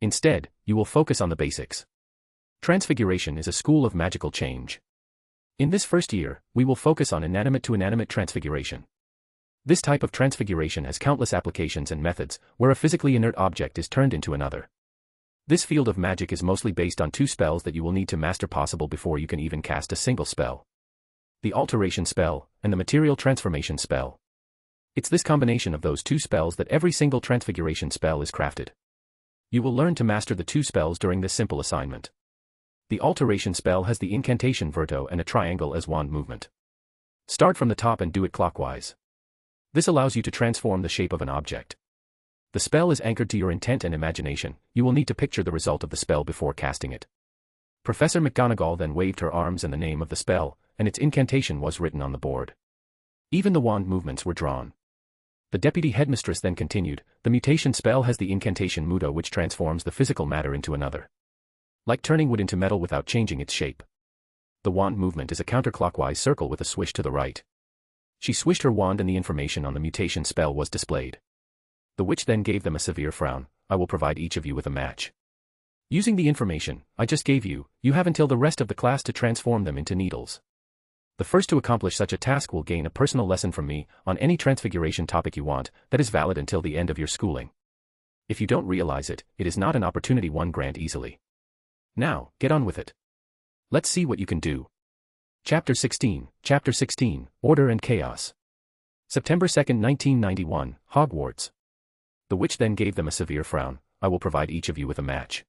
Instead, you will focus on the basics. Transfiguration is a school of magical change. In this first year, we will focus on inanimate to inanimate transfiguration. This type of transfiguration has countless applications and methods, where a physically inert object is turned into another. This field of magic is mostly based on 2 spells that you will need to master possible before you can even cast a single spell. The alteration spell, and the material transformation spell. It's this combination of those 2 spells that every single transfiguration spell is crafted. You will learn to master the 2 spells during this simple assignment. The alteration spell has the incantation Verto and a triangle as wand movement. Start from the top and do it clockwise. This allows you to transform the shape of an object. The spell is anchored to your intent and imagination, you will need to picture the result of the spell before casting it. Professor McGonagall then waved her arms and the name of the spell, and its incantation was written on the board. Even the wand movements were drawn. The deputy headmistress then continued, the mutation spell has the incantation Muto which transforms the physical matter into another. Like turning wood into metal without changing its shape. the wand movement is a counterclockwise circle with a swish to the right. She swished her wand and the information on the mutation spell was displayed. The witch then gave them a severe frown. I will provide each of you with a match. Using the information I just gave you, you have until the rest of the class to transform them into needles. The first to accomplish such a task will gain a personal lesson from me on any transfiguration topic you want that is valid until the end of your schooling. If you don't realize it, it is not an opportunity one grant easily. Now, get on with it. Let's see what you can do. Chapter 16, Order and Chaos. September 2, 1991, Hogwarts. The witch then gave them a severe frown. I will provide each of you with a match.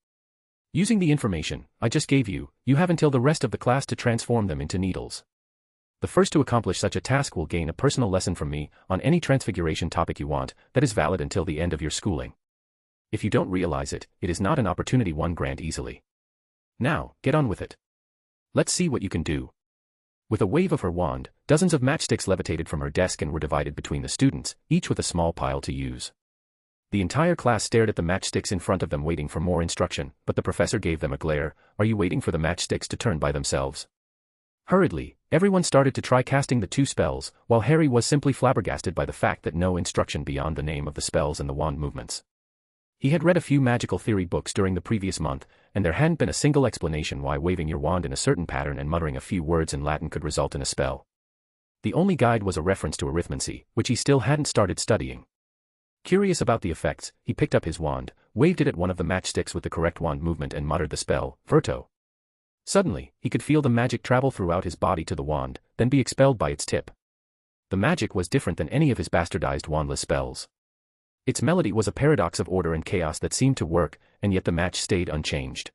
Using the information I just gave you, you have until the rest of the class to transform them into needles. The first to accomplish such a task will gain a personal lesson from me on any transfiguration topic you want that is valid until the end of your schooling. If you don't realize it, it is not an opportunity one grant easily. Now, get on with it. Let's see what you can do. With a wave of her wand, dozens of matchsticks levitated from her desk and were divided between the students, each with a small pile to use. The entire class stared at the matchsticks in front of them waiting for more instruction, but the professor gave them a glare. Are you waiting for the matchsticks to turn by themselves? Hurriedly, everyone started to try casting the two spells, while Harry was simply flabbergasted by the fact that no instruction beyond the name of the spells and the wand movements. He had read a few magical theory books during the previous month, and there hadn't been a single explanation why waving your wand in a certain pattern and muttering a few words in Latin could result in a spell. The only guide was a reference to arithmancy, which he still hadn't started studying. Curious about the effects, he picked up his wand, waved it at one of the matchsticks with the correct wand movement and muttered the spell, Verto. Suddenly, he could feel the magic travel throughout his body to the wand, then be expelled by its tip. The magic was different than any of his bastardized wandless spells. Its melody was a paradox of order and chaos that seemed to work, and yet the match stayed unchanged.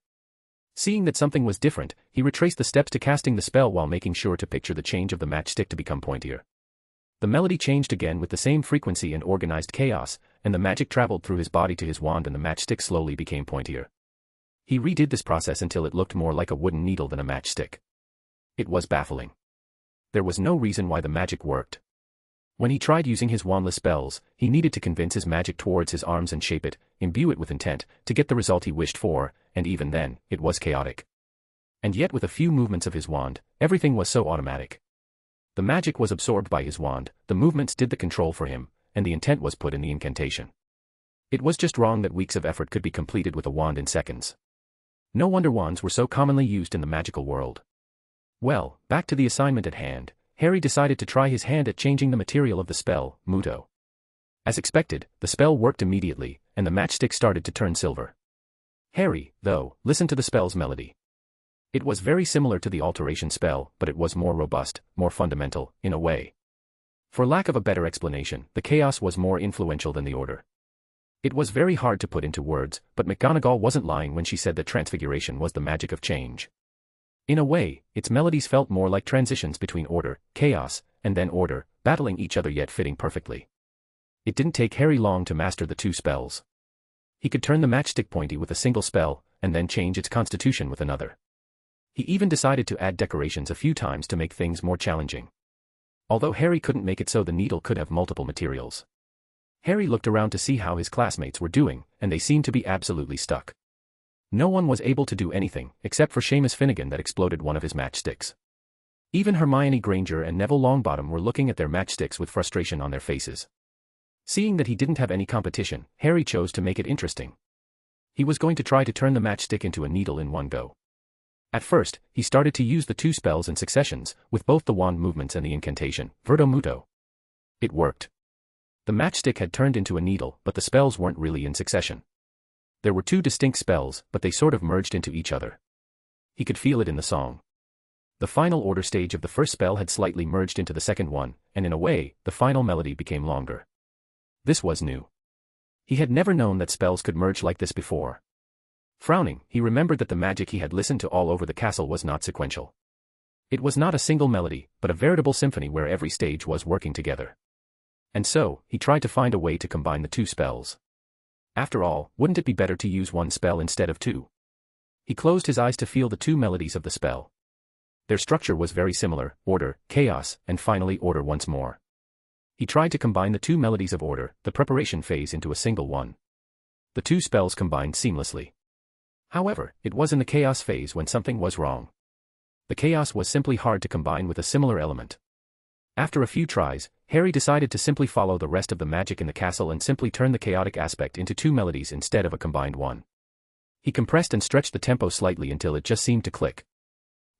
Seeing that something was different, he retraced the steps to casting the spell while making sure to picture the change of the matchstick to become pointier. The melody changed again with the same frequency and organized chaos, and the magic traveled through his body to his wand and the matchstick slowly became pointier. He redid this process until it looked more like a wooden needle than a matchstick. It was baffling. There was no reason why the magic worked. When he tried using his wandless spells, he needed to convince his magic towards his arms and shape it, imbue it with intent, to get the result he wished for, and even then, it was chaotic. And yet with a few movements of his wand, everything was so automatic. The magic was absorbed by his wand, the movements did the control for him, and the intent was put in the incantation. It was just wrong that weeks of effort could be completed with a wand in seconds. No wonder wands were so commonly used in the magical world. Well, back to the assignment at hand. Harry decided to try his hand at changing the material of the spell, Muto. As expected, the spell worked immediately, and the matchstick started to turn silver. Harry, though, listened to the spell's melody. It was very similar to the alteration spell, but it was more robust, more fundamental, in a way. For lack of a better explanation, the chaos was more influential than the order. It was very hard to put into words, but McGonagall wasn't lying when she said that transfiguration was the magic of change. In a way, its melodies felt more like transitions between order, chaos, and then order, battling each other yet fitting perfectly. It didn't take Harry long to master the two spells. He could turn the matchstick pointy with a single spell, and then change its constitution with another. He even decided to add decorations a few times to make things more challenging. Although Harry couldn't make it so the needle could have multiple materials. Harry looked around to see how his classmates were doing, and they seemed to be absolutely stuck. No one was able to do anything, except for Seamus Finnegan that exploded one of his matchsticks. Even Hermione Granger and Neville Longbottom were looking at their matchsticks with frustration on their faces. Seeing that he didn't have any competition, Harry chose to make it interesting. He was going to try to turn the matchstick into a needle in one go. At first, he started to use the two spells in successions, with both the wand movements and the incantation, Verto Muto. It worked. The matchstick had turned into a needle, but the spells weren't really in succession. There were two distinct spells, but they sort of merged into each other. He could feel it in the song. The final order stage of the first spell had slightly merged into the second one, and in a way, the final melody became longer. This was new. He had never known that spells could merge like this before. Frowning, he remembered that the magic he had listened to all over the castle was not sequential. It was not a single melody, but a veritable symphony where every stage was working together. And so, he tried to find a way to combine the two spells. After all, wouldn't it be better to use one spell instead of two? He closed his eyes to feel the two melodies of the spell. Their structure was very similar, order, chaos, and finally order once more. He tried to combine the two melodies of order, the preparation phase into a single one. The two spells combined seamlessly. However, it was in the chaos phase when something was wrong. the chaos was simply hard to combine with a similar element. After a few tries, Harry decided to simply follow the rest of the magic in the castle and simply turn the chaotic aspect into 2 melodies instead of a combined one. He compressed and stretched the tempo slightly until it just seemed to click.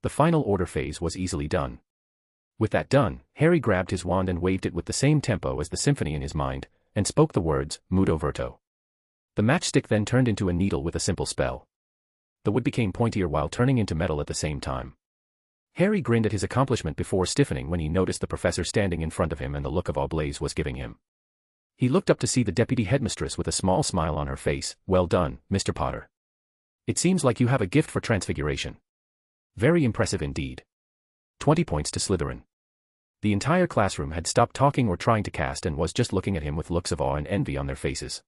The final order phase was easily done. With that done, Harry grabbed his wand and waved it with the same tempo as the symphony in his mind, and spoke the words, Mudo Verto. The matchstick then turned into a needle with a simple spell. The wood became pointier while turning into metal at the same time. Harry grinned at his accomplishment before stiffening when he noticed the professor standing in front of him and the look of awe Blaise was giving him. He looked up to see the deputy headmistress with a small smile on her face. Well done, Mr. Potter. It seems like you have a gift for transfiguration. Very impressive indeed. 20 points to Slytherin. The entire classroom had stopped talking or trying to cast and was just looking at him with looks of awe and envy on their faces.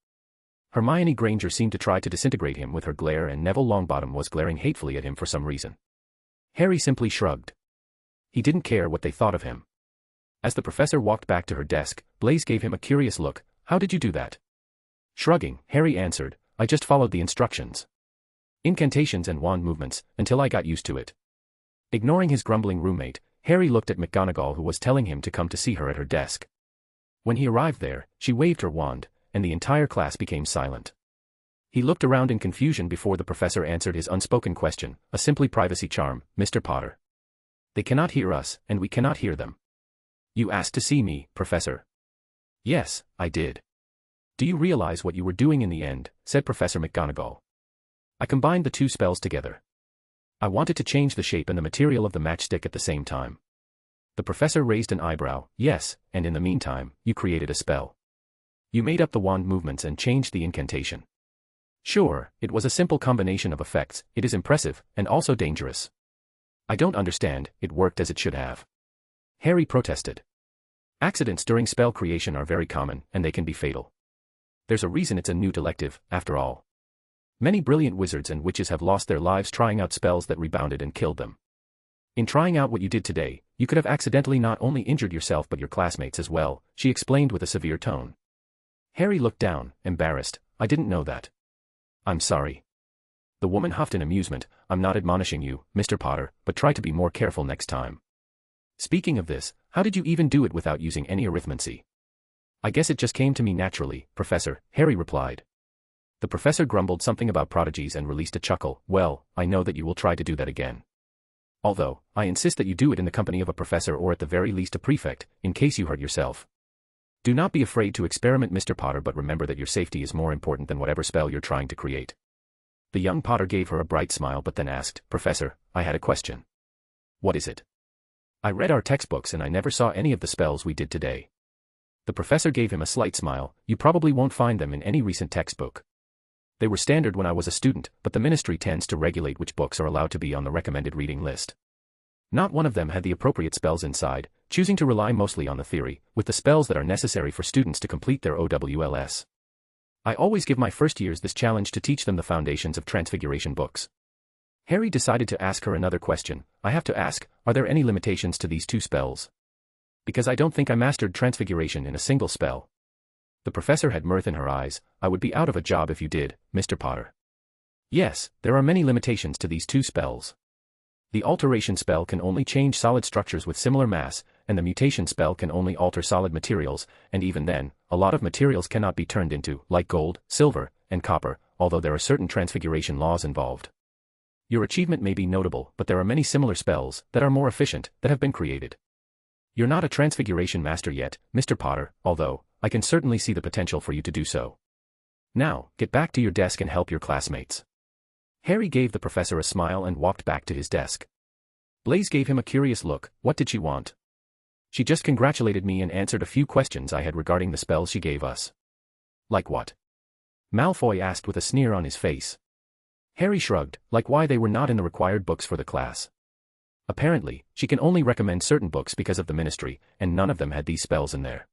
Hermione Granger seemed to try to disintegrate him with her glare, and Neville Longbottom was glaring hatefully at him for some reason. Harry simply shrugged. He didn't care what they thought of him. As the professor walked back to her desk, Blaise gave him a curious look. How did you do that? Shrugging, Harry answered, I just followed the instructions. Incantations and wand movements, until I got used to it. Ignoring his grumbling roommate, Harry looked at McGonagall, who was telling him to come to see her at her desk. When he arrived there, she waved her wand, and the entire class became silent. He looked around in confusion before the professor answered his unspoken question, a simply privacy charm, Mr. Potter. They cannot hear us, and we cannot hear them. You asked to see me, Professor. Yes, I did. Do you realize what you were doing in the end, said Professor McGonagall. I combined the 2 spells together. I wanted to change the shape and the material of the matchstick at the same time. The professor raised an eyebrow. Yes, and in the meantime, you created a spell. You made up the wand movements and changed the incantation. Sure, it was a simple combination of effects. It is impressive, and also dangerous. I don't understand, it worked as it should have. Harry protested. Accidents during spell creation are very common, and they can be fatal. There's a reason it's a new elective, after all. Many brilliant wizards and witches have lost their lives trying out spells that rebounded and killed them. In trying out what you did today, you could have accidentally not only injured yourself but your classmates as well, she explained with a severe tone. Harry looked down, embarrassed. I didn't know that. I'm sorry. The woman huffed in amusement. I'm not admonishing you, Mr. Potter, but try to be more careful next time. Speaking of this, how did you even do it without using any arithmancy? I guess it just came to me naturally, Professor, Harry replied. The professor grumbled something about prodigies and released a chuckle. Well, I know that you will try to do that again. Although, I insist that you do it in the company of a professor or at the very least a prefect, in case you hurt yourself. Do not be afraid to experiment, Mr. Potter, but remember that your safety is more important than whatever spell you're trying to create. The young Potter gave her a bright smile but then asked, Professor, I had a question. What is it? I read our textbooks and I never saw any of the spells we did today. The professor gave him a slight smile. You probably won't find them in any recent textbook. They were standard when I was a student, but the ministry tends to regulate which books are allowed to be on the recommended reading list. Not one of them had the appropriate spells inside, choosing to rely mostly on the theory, with the spells that are necessary for students to complete their OWLS. I always give my first years this challenge to teach them the foundations of Transfiguration books. Harry decided to ask her another question. I have to ask, are there any limitations to these 2 spells? Because I don't think I mastered Transfiguration in a single spell. The professor had mirth in her eyes. I would be out of a job if you did, Mr. Potter. Yes, there are many limitations to these 2 spells. The alteration spell can only change solid structures with similar mass, and the mutation spell can only alter solid materials, and even then, a lot of materials cannot be turned into, like gold, silver, and copper, although there are certain transfiguration laws involved. Your achievement may be notable, but there are many similar spells, that are more efficient, that have been created. You're not a transfiguration master yet, Mr. Potter, although, I can certainly see the potential for you to do so. Now, get back to your desk and help your classmates. Harry gave the professor a smile and walked back to his desk. Blaise gave him a curious look. What did she want? She just congratulated me and answered a few questions I had regarding the spells she gave us. Like what? Malfoy asked with a sneer on his face. Harry shrugged, like why they were not in the required books for the class. Apparently, she can only recommend certain books because of the ministry, and none of them had these spells in there.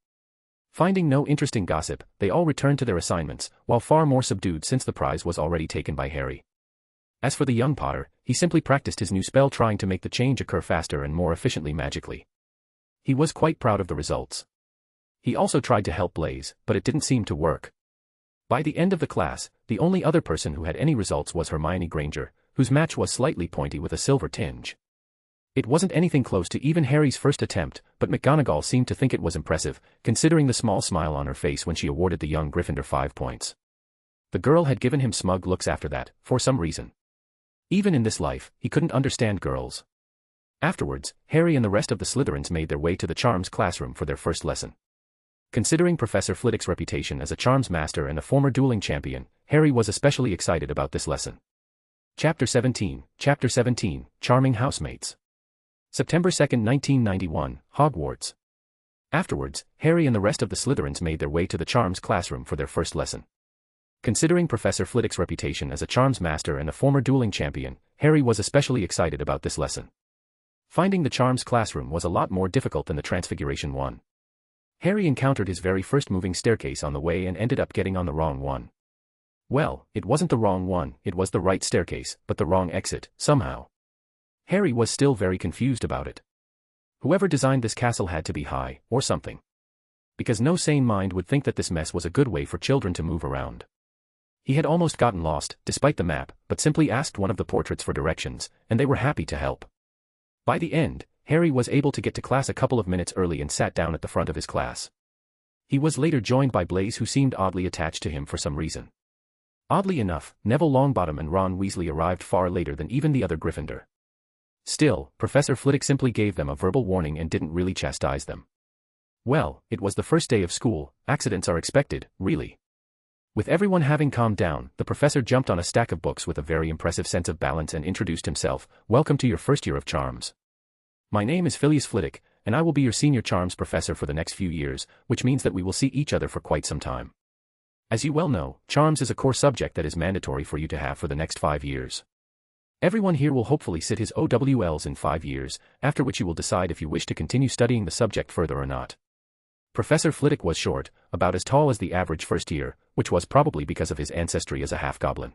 Finding no interesting gossip, they all returned to their assignments, while far more subdued since the prize was already taken by Harry. As for the young Potter, he simply practiced his new spell trying to make the change occur faster and more efficiently magically. He was quite proud of the results. He also tried to help Blaise, but it didn't seem to work. By the end of the class, the only other person who had any results was Hermione Granger, whose match was slightly pointy with a silver tinge. It wasn't anything close to even Harry's first attempt, but McGonagall seemed to think it was impressive, considering the small smile on her face when she awarded the young Gryffindor 5 points. The girl had given him smug looks after that, for some reason. Even in this life, he couldn't understand girls. Afterwards, Harry and the rest of the Slytherins made their way to the Charms classroom for their first lesson. Considering Professor Flitwick's reputation as a charms master and a former dueling champion, Harry was especially excited about this lesson. Chapter 17, Charming Housemates. September 2, 1991, Hogwarts. Afterwards, Harry and the rest of the Slytherins made their way to the Charms classroom for their first lesson. Considering Professor Flitwick's reputation as a charms master and a former dueling champion, Harry was especially excited about this lesson. Finding the Charms classroom was a lot more difficult than the Transfiguration one. Harry encountered his very first moving staircase on the way and ended up getting on the wrong one. Well, it wasn't the wrong one, it was the right staircase, but the wrong exit, somehow. Harry was still very confused about it. Whoever designed this castle had to be high, or something. Because no sane mind would think that this mess was a good way for children to move around. He had almost gotten lost, despite the map, but simply asked one of the portraits for directions, and they were happy to help. By the end, Harry was able to get to class a couple of minutes early and sat down at the front of his class. He was later joined by Blaise, who seemed oddly attached to him for some reason. Oddly enough, Neville Longbottom and Ron Weasley arrived far later than even the other Gryffindor. Still, Professor Flitwick simply gave them a verbal warning and didn't really chastise them. Well, it was the first day of school, accidents are expected, really. With everyone having calmed down, the professor jumped on a stack of books with a very impressive sense of balance and introduced himself. Welcome to your first year of charms. My name is Phileas Flitwick, and I will be your senior charms professor for the next few years, which means that we will see each other for quite some time. As you well know, charms is a core subject that is mandatory for you to have for the next 5 years. Everyone here will hopefully sit his OWLs in 5 years, after which you will decide if you wish to continue studying the subject further or not. Professor Flitwick was short, about as tall as the average first year, which was probably because of his ancestry as a half-goblin.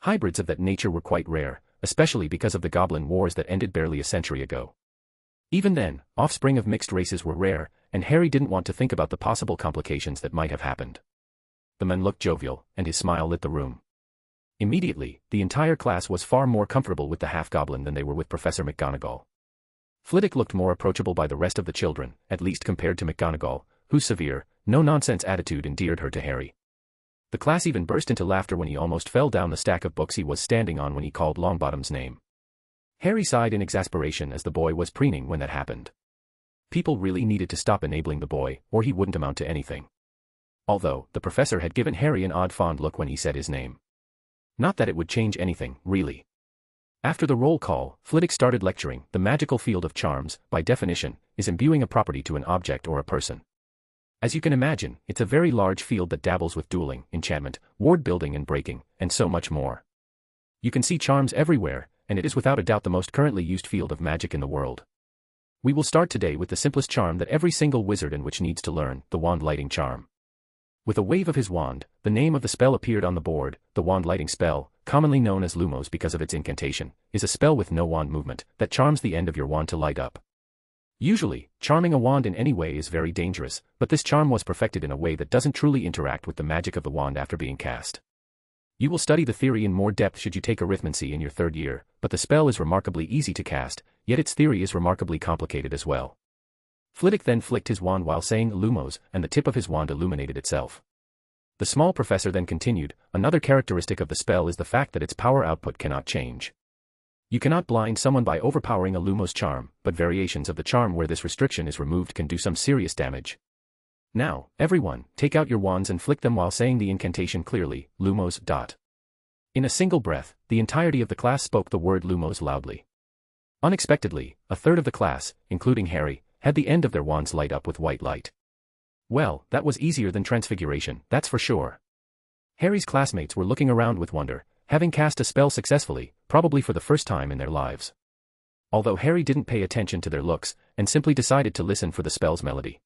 Hybrids of that nature were quite rare, especially because of the Goblin Wars that ended barely a century ago. Even then, offspring of mixed races were rare, and Harry didn't want to think about the possible complications that might have happened. The man looked jovial, and his smile lit the room. Immediately, the entire class was far more comfortable with the half-goblin than they were with Professor McGonagall. Flitwick looked more approachable by the rest of the children, at least compared to McGonagall, whose severe, no-nonsense attitude endeared her to Harry. The class even burst into laughter when he almost fell down the stack of books he was standing on when he called Longbottom's name. Harry sighed in exasperation as the boy was preening when that happened. People really needed to stop enabling the boy, or he wouldn't amount to anything. Although, the professor had given Harry an odd fond look when he said his name. Not that it would change anything, really. After the roll call, Flitwick started lecturing. The magical field of charms, by definition, is imbuing a property to an object or a person. As you can imagine, it's a very large field that dabbles with dueling, enchantment, ward building and breaking, and so much more. You can see charms everywhere, and it is without a doubt the most currently used field of magic in the world. We will start today with the simplest charm that every single wizard and witch needs to learn, the wand lighting charm. With a wave of his wand, the name of the spell appeared on the board. The wand lighting spell, commonly known as Lumos because of its incantation, is a spell with no wand movement that charms the end of your wand to light up. Usually, charming a wand in any way is very dangerous, but this charm was perfected in a way that doesn't truly interact with the magic of the wand after being cast. You will study the theory in more depth should you take arithmancy in your 3rd year, but the spell is remarkably easy to cast, yet its theory is remarkably complicated as well. Flitwick then flicked his wand while saying Lumos, and the tip of his wand illuminated itself. The small professor then continued, another characteristic of the spell is the fact that its power output cannot change. You cannot blind someone by overpowering a Lumos charm, but variations of the charm where this restriction is removed can do some serious damage. Now, everyone, take out your wands and flick them while saying the incantation clearly, Lumos. In a single breath, the entirety of the class spoke the word Lumos loudly. Unexpectedly, a third of the class, including Harry, had the end of their wands light up with white light. Well, that was easier than Transfiguration, that's for sure. Harry's classmates were looking around with wonder, having cast a spell successfully, probably for the first time in their lives. Although Harry didn't pay attention to their looks, and simply decided to listen for the spell's melody.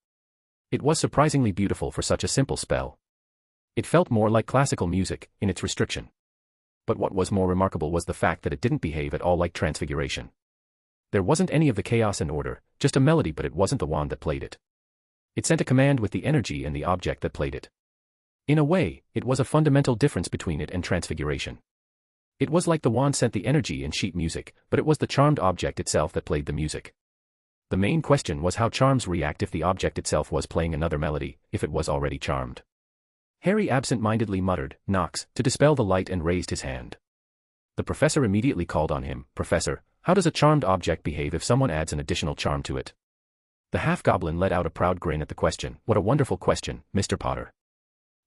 It was surprisingly beautiful for such a simple spell. It felt more like classical music, in its restriction. But what was more remarkable was the fact that it didn't behave at all like Transfiguration. There wasn't any of the chaos and order, just a melody, but it wasn't the wand that played it. It sent a command with the energy and the object that played it. In a way, it was a fundamental difference between it and Transfiguration. It was like the wand sent the energy and sheet music, but it was the charmed object itself that played the music. The main question was how charms react if the object itself was playing another melody, if it was already charmed. Harry absent-mindedly muttered, "Knox," to dispel the light and raised his hand. The professor immediately called on him, "Professor, how does a charmed object behave if someone adds an additional charm to it?" The half-goblin let out a proud grin at the question. "What a wonderful question, Mr. Potter.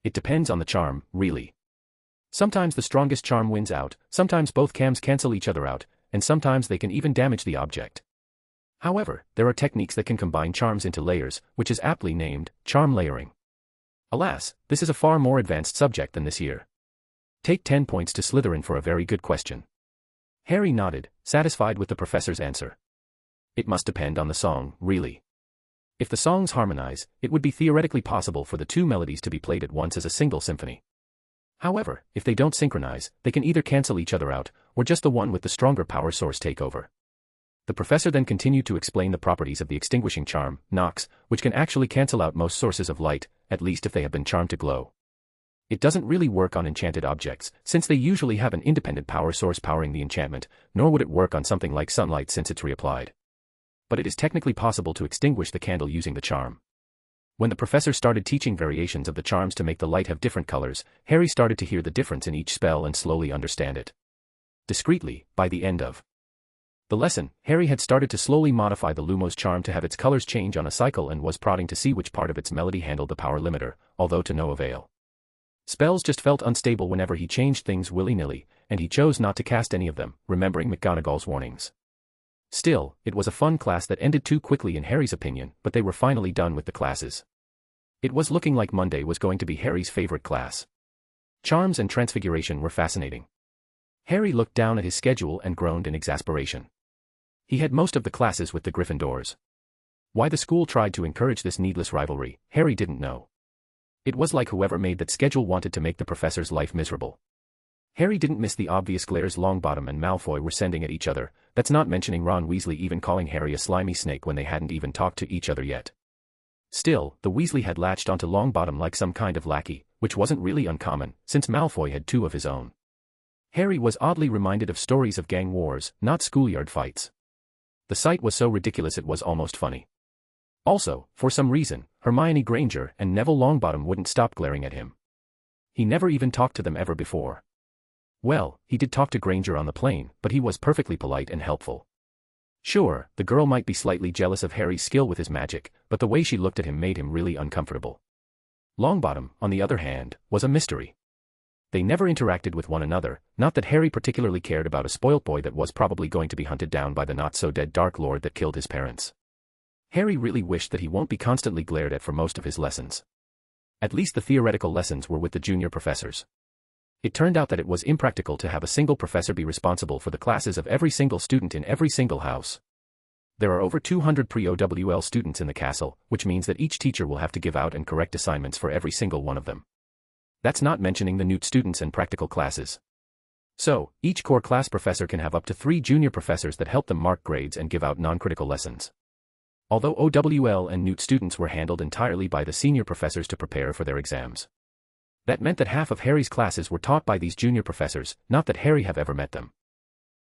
It depends on the charm, really. Sometimes the strongest charm wins out, sometimes both cams cancel each other out, and sometimes they can even damage the object. However, there are techniques that can combine charms into layers, which is aptly named charm layering. Alas, this is a far more advanced subject than this here. Take 10 points to Slytherin for a very good question." Harry nodded, satisfied with the professor's answer. It must depend on the song, really. If the songs harmonize, it would be theoretically possible for the two melodies to be played at once as a single symphony. However, if they don't synchronize, they can either cancel each other out, or just the one with the stronger power source take over. The professor then continued to explain the properties of the extinguishing charm, Knox, which can actually cancel out most sources of light, at least if they have been charmed to glow. It doesn't really work on enchanted objects, since they usually have an independent power source powering the enchantment, nor would it work on something like sunlight since it's reapplied. But it is technically possible to extinguish the candle using the charm. When the professor started teaching variations of the charms to make the light have different colors, Harry started to hear the difference in each spell and slowly understand it. Discreetly, by the end of the lesson, Harry had started to slowly modify the Lumos charm to have its colors change on a cycle and was prodding to see which part of its melody handled the power limiter, although to no avail. Spells just felt unstable whenever he changed things willy-nilly, and he chose not to cast any of them, remembering McGonagall's warnings. Still, it was a fun class that ended too quickly in Harry's opinion, but they were finally done with the classes. It was looking like Monday was going to be Harry's favorite class. Charms and transfiguration were fascinating. Harry looked down at his schedule and groaned in exasperation. He had most of the classes with the Gryffindors. Why the school tried to encourage this needless rivalry, Harry didn't know. It was like whoever made that schedule wanted to make the professor's life miserable. Harry didn't miss the obvious glares Longbottom and Malfoy were sending at each other, that's not mentioning Ron Weasley even calling Harry a slimy snake when they hadn't even talked to each other yet. Still, the Weasley had latched onto Longbottom like some kind of lackey, which wasn't really uncommon, since Malfoy had two of his own. Harry was oddly reminded of stories of gang wars, not schoolyard fights. The sight was so ridiculous it was almost funny. Also, for some reason, Hermione Granger and Neville Longbottom wouldn't stop glaring at him. He never even talked to them ever before. Well, he did talk to Granger on the plane, but he was perfectly polite and helpful. Sure, the girl might be slightly jealous of Harry's skill with his magic, but the way she looked at him made him really uncomfortable. Longbottom, on the other hand, was a mystery. They never interacted with one another, not that Harry particularly cared about a spoilt boy that was probably going to be hunted down by the not-so-dead Dark Lord that killed his parents. Harry really wished that he won't be constantly glared at for most of his lessons. At least the theoretical lessons were with the junior professors. It turned out that it was impractical to have a single professor be responsible for the classes of every single student in every single house. There are over 200 pre-OWL students in the castle, which means that each teacher will have to give out and correct assignments for every single one of them. That's not mentioning the Newt students and practical classes. So, each core class professor can have up to 3 junior professors that help them mark grades and give out non-critical lessons. Although OWL and Newt students were handled entirely by the senior professors to prepare for their exams. That meant that half of Harry's classes were taught by these junior professors, not that Harry have ever met them.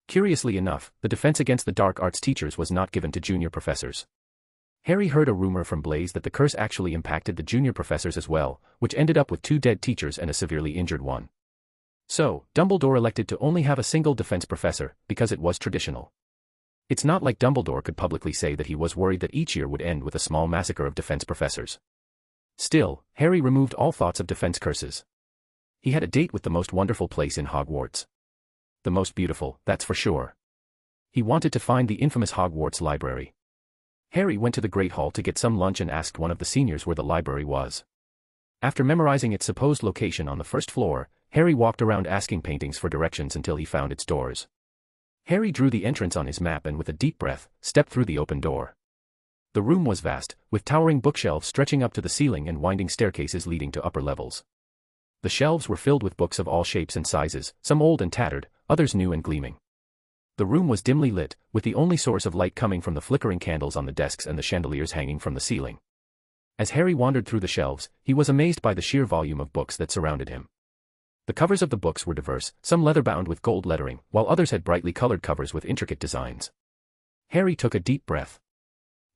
Curiously enough, the defense against the dark arts teachers was not given to junior professors. Harry heard a rumor from Blaise that the curse actually impacted the junior professors as well, which ended up with 2 dead teachers and a severely injured one. So, Dumbledore elected to only have a single defense professor, because it was traditional. It's not like Dumbledore could publicly say that he was worried that each year would end with a small massacre of defense professors. Still, Harry removed all thoughts of defense curses. He had a date with the most wonderful place in Hogwarts. The most beautiful, that's for sure. He wanted to find the infamous Hogwarts library. Harry went to the Great Hall to get some lunch and asked one of the seniors where the library was. After memorizing its supposed location on the first floor, Harry walked around asking paintings for directions until he found its doors. Harry drew the entrance on his map and with a deep breath, stepped through the open door. The room was vast, with towering bookshelves stretching up to the ceiling and winding staircases leading to upper levels. The shelves were filled with books of all shapes and sizes, some old and tattered, others new and gleaming. The room was dimly lit, with the only source of light coming from the flickering candles on the desks and the chandeliers hanging from the ceiling. As Harry wandered through the shelves, he was amazed by the sheer volume of books that surrounded him. The covers of the books were diverse, some leather-bound with gold lettering, while others had brightly colored covers with intricate designs. Harry took a deep breath.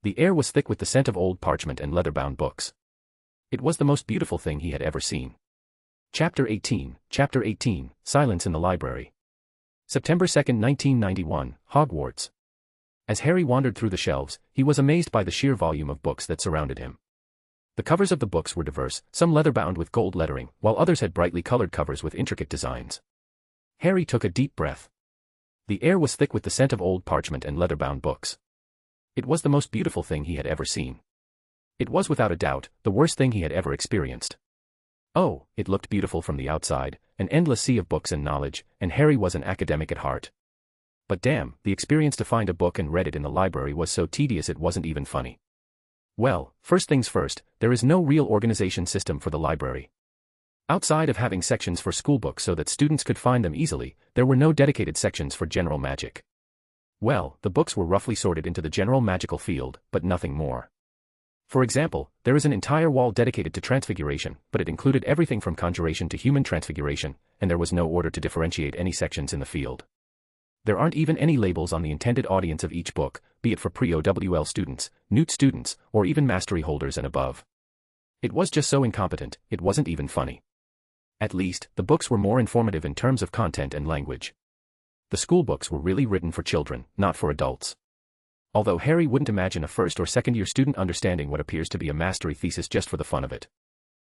The air was thick with the scent of old parchment and leather-bound books. It was the most beautiful thing he had ever seen. Chapter 18, Silence in the Library. September 2, 1991, Hogwarts. As Harry wandered through the shelves, he was amazed by the sheer volume of books that surrounded him. The covers of the books were diverse, some leather-bound with gold lettering, while others had brightly colored covers with intricate designs. Harry took a deep breath. The air was thick with the scent of old parchment and leather-bound books. It was the most beautiful thing he had ever seen. It was without a doubt the worst thing he had ever experienced. Oh, it looked beautiful from the outside, an endless sea of books and knowledge, and Harry was an academic at heart. But damn, the experience to find a book and read it in the library was so tedious it wasn't even funny. Well, first things first, there is no real organization system for the library. Outside of having sections for schoolbooks so that students could find them easily, there were no dedicated sections for general magic. Well, the books were roughly sorted into the general magical field, but nothing more. For example, there is an entire wall dedicated to transfiguration, but it included everything from conjuration to human transfiguration, and there was no order to differentiate any sections in the field. There aren't even any labels on the intended audience of each book, be it for pre-OWL students, NEWT students, or even mastery holders and above. It was just so incompetent, it wasn't even funny. At least, the books were more informative in terms of content and language. The school books were really written for children, not for adults. Although Harry wouldn't imagine a first or second year student understanding what appears to be a mastery thesis just for the fun of it.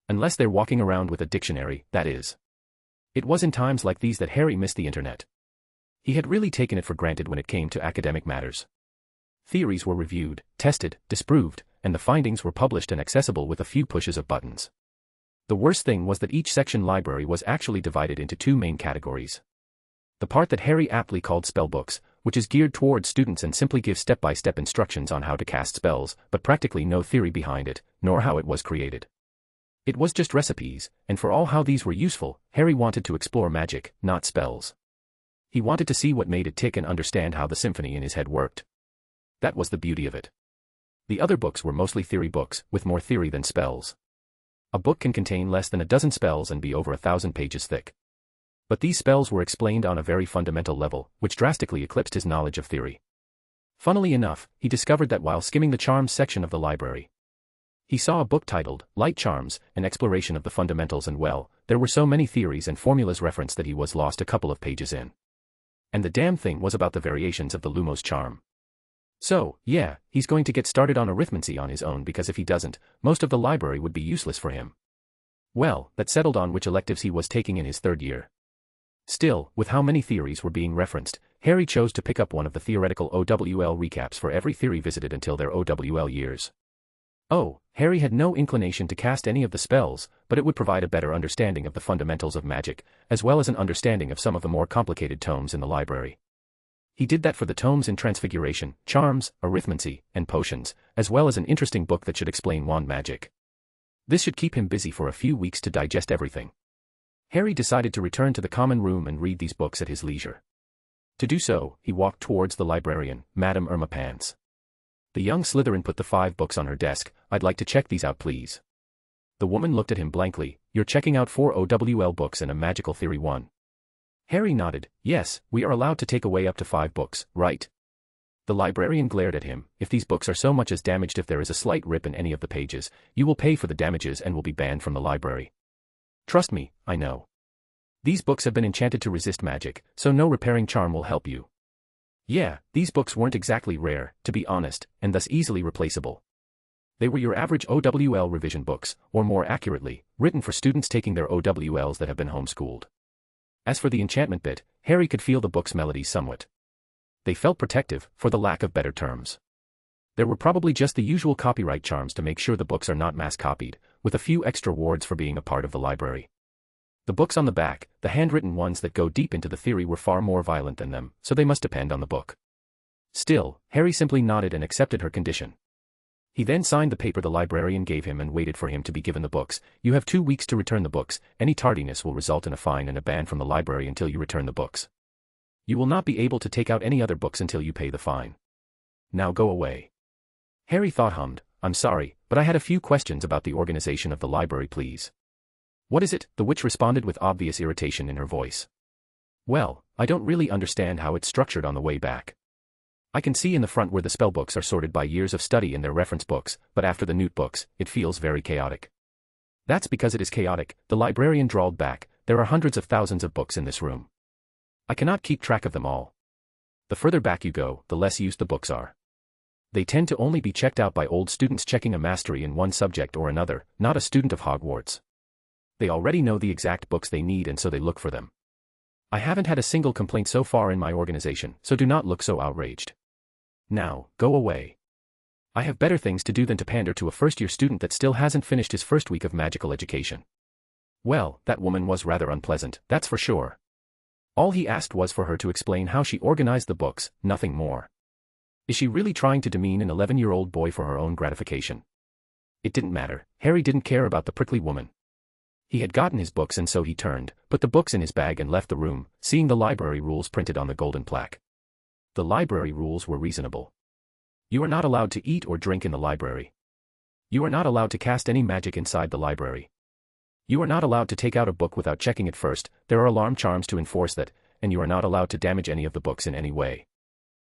Unless they're walking around with a dictionary, that is. It was in times like these that Harry missed the internet. He had really taken it for granted when it came to academic matters. Theories were reviewed, tested, disproved, and the findings were published and accessible with a few pushes of buttons. The worst thing was that each section library was actually divided into two main categories. The part that Harry aptly called spellbooks, which is geared towards students and simply gives step-by-step instructions on how to cast spells, but practically no theory behind it, nor how it was created. It was just recipes, and for all how these were useful, Harry wanted to explore magic, not spells. He wanted to see what made it tick and understand how the symphony in his head worked. That was the beauty of it. The other books were mostly theory books, with more theory than spells. A book can contain less than a dozen spells and be over 1,000 pages thick. But these spells were explained on a very fundamental level, which drastically eclipsed his knowledge of theory. Funnily enough, he discovered that while skimming the charms section of the library. He saw a book titled, Light Charms, an exploration of the fundamentals, and well, there were so many theories and formulas referenced that he was lost a couple of pages in. And the damn thing was about the variations of the Lumos charm. So, yeah, he's going to get started on arithmancy on his own because if he doesn't, most of the library would be useless for him. Well, that settled on which electives he was taking in his third year. Still, with how many theories were being referenced, Harry chose to pick up one of the theoretical OWL recaps for every theory visited until their OWL years. Oh, Harry had no inclination to cast any of the spells, but it would provide a better understanding of the fundamentals of magic, as well as an understanding of some of the more complicated tomes in the library. He did that for the tomes in Transfiguration, Charms, Arithmancy, and Potions, as well as an interesting book that should explain wand magic. This should keep him busy for a few weeks to digest everything. Harry decided to return to the common room and read these books at his leisure. To do so, he walked towards the librarian, Madame Irma Pants. The young Slytherin put the 5 books on her desk. "I'd like to check these out, please." The woman looked at him blankly. "You're checking out 4 OWL books and a magical theory 1. Harry nodded. "Yes, we are allowed to take away up to 5 books, right?" The librarian glared at him. "If these books are so much as damaged if there is a slight rip in any of the pages, you will pay for the damages and will be banned from the library. Trust me, I know. These books have been enchanted to resist magic, so no repairing charm will help you." Yeah, these books weren't exactly rare, to be honest, and thus easily replaceable. They were your average OWL revision books, or more accurately, written for students taking their OWLs that have been homeschooled. As for the enchantment bit, Harry could feel the book's melodies somewhat. They felt protective, for the lack of better terms. There were probably just the usual copyright charms to make sure the books are not mass copied, with a few extra wards for being a part of the library. The books on the back, the handwritten ones that go deep into the theory, were far more violent than them, so they must depend on the book. Still, Harry simply nodded and accepted her condition. He then signed the paper the librarian gave him and waited for him to be given the books. "You have 2 weeks to return the books. Any tardiness will result in a fine and a ban from the library until you return the books. You will not be able to take out any other books until you pay the fine. Now go away." Harry thought hummed, "I'm sorry, but I had a few questions about the organization of the library, please." What is it? The witch responded with obvious irritation in her voice. Well, I don't really understand how it's structured on the way back. I can see in the front where the spellbooks are sorted by years of study in their reference books, but after the newt books, it feels very chaotic. That's because it is chaotic, the librarian drawled back. There are hundreds of thousands of books in this room. I cannot keep track of them all. The further back you go, the less used the books are. They tend to only be checked out by old students checking a mastery in one subject or another, not a student of Hogwarts. They already know the exact books they need and so they look for them. I haven't had a single complaint so far in my organization, so do not look so outraged. Now, go away. I have better things to do than to pander to a first-year student that still hasn't finished his first week of magical education. Well, that woman was rather unpleasant, that's for sure. All he asked was for her to explain how she organized the books, nothing more. Is she really trying to demean an 11-year-old boy for her own gratification? It didn't matter. Harry didn't care about the prickly woman. He had gotten his books and so he turned, put the books in his bag and left the room, seeing the library rules printed on the golden plaque. The library rules were reasonable. You are not allowed to eat or drink in the library. You are not allowed to cast any magic inside the library. You are not allowed to take out a book without checking it first, there are alarm charms to enforce that, and you are not allowed to damage any of the books in any way.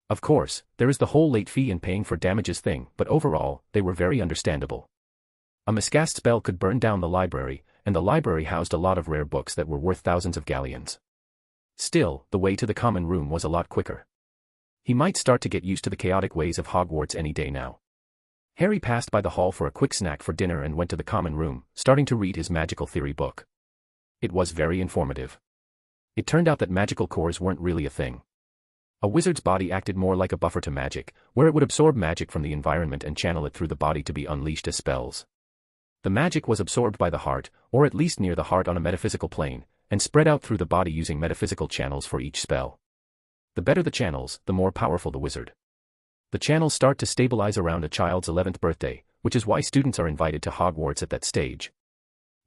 Of course, there is the whole late fee and paying for damages thing, but overall, they were very understandable. A miscast spell could burn down the library, and the library housed a lot of rare books that were worth thousands of galleons. Still, the way to the common room was a lot quicker. He might start to get used to the chaotic ways of Hogwarts any day now. Harry passed by the hall for a quick snack for dinner and went to the common room, starting to read his magical theory book. It was very informative. It turned out that magical cores weren't really a thing. A wizard's body acted more like a buffer to magic, where it would absorb magic from the environment and channel it through the body to be unleashed as spells. The magic was absorbed by the heart, or at least near the heart on a metaphysical plane, and spread out through the body using metaphysical channels for each spell. The better the channels, the more powerful the wizard. The channels start to stabilize around a child's 11th birthday, which is why students are invited to Hogwarts at that stage.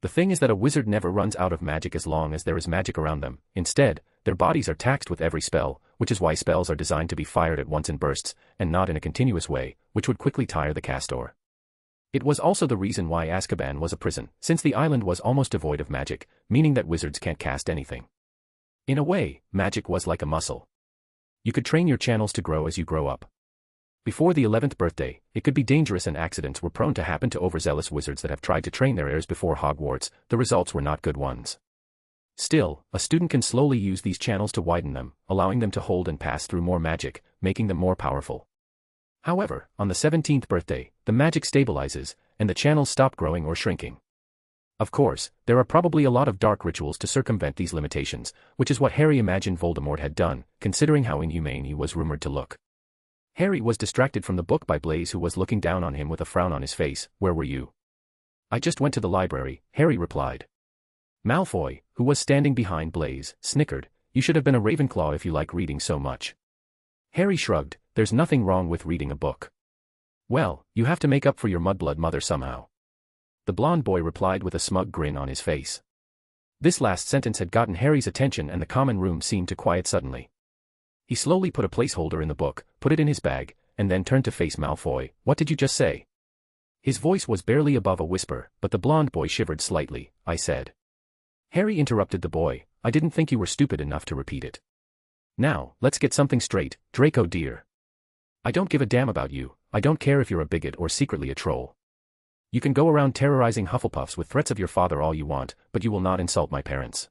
The thing is that a wizard never runs out of magic as long as there is magic around them. Instead, their bodies are taxed with every spell, which is why spells are designed to be fired at once in bursts, and not in a continuous way, which would quickly tire the castor. It was also the reason why Azkaban was a prison, since the island was almost devoid of magic, meaning that wizards can't cast anything. In a way, magic was like a muscle. You could train your channels to grow as you grow up. Before the 11th birthday, it could be dangerous and accidents were prone to happen to overzealous wizards that have tried to train their heirs before Hogwarts. The results were not good ones. Still, a student can slowly use these channels to widen them, allowing them to hold and pass through more magic, making them more powerful. However, on the 17th birthday, the magic stabilizes, and the channels stop growing or shrinking. Of course, there are probably a lot of dark rituals to circumvent these limitations, which is what Harry imagined Voldemort had done, considering how inhumane he was rumored to look. Harry was distracted from the book by Blaise, who was looking down on him with a frown on his face. "Where were you?" "I just went to the library," Harry replied. Malfoy, who was standing behind Blaise, snickered. "You should have been a Ravenclaw if you like reading so much." Harry shrugged. "There's nothing wrong with reading a book." "Well, you have to make up for your mudblood mother somehow." The blonde boy replied with a smug grin on his face. This last sentence had gotten Harry's attention and the common room seemed to quiet suddenly. He slowly put a placeholder in the book, put it in his bag, and then turned to face Malfoy. "What did you just say?" His voice was barely above a whisper, but the blonde boy shivered slightly. "I said." Harry interrupted the boy. "I didn't think you were stupid enough to repeat it. Now, let's get something straight, Draco dear. I don't give a damn about you. I don't care if you're a bigot or secretly a troll. You can go around terrorizing Hufflepuffs with threats of your father all you want, but you will not insult my parents.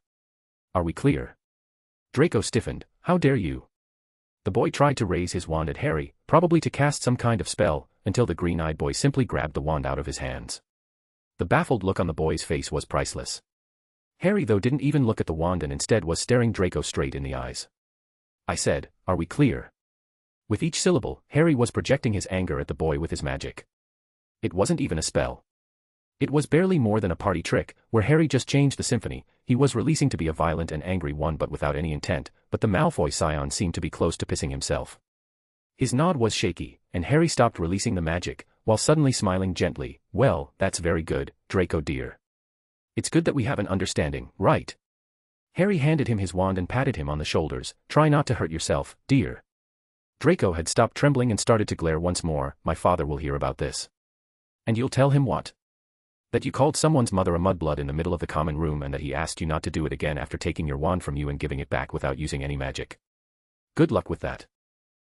Are we clear?" Draco stiffened. "How dare you?" The boy tried to raise his wand at Harry, probably to cast some kind of spell, until the green-eyed boy simply grabbed the wand out of his hands. The baffled look on the boy's face was priceless. Harry though didn't even look at the wand and instead was staring Draco straight in the eyes. "I said, are we clear?" With each syllable, Harry was projecting his anger at the boy with his magic. It wasn't even a spell. It was barely more than a party trick, where Harry just changed the symphony. He was releasing to be a violent and angry one but without any intent, but the Malfoy scion seemed to be close to pissing himself. His nod was shaky, and Harry stopped releasing the magic, while suddenly smiling gently. "Well, that's very good, Draco dear. It's good that we have an understanding, right?" Harry handed him his wand and patted him on the shoulders. "Try not to hurt yourself, dear." Draco had stopped trembling and started to glare once more. "My father will hear about this." "And you'll tell him what?" That you called someone's mother a mudblood in the middle of the common room and that he asked you not to do it again after taking your wand from you and giving it back without using any magic. Good luck with that.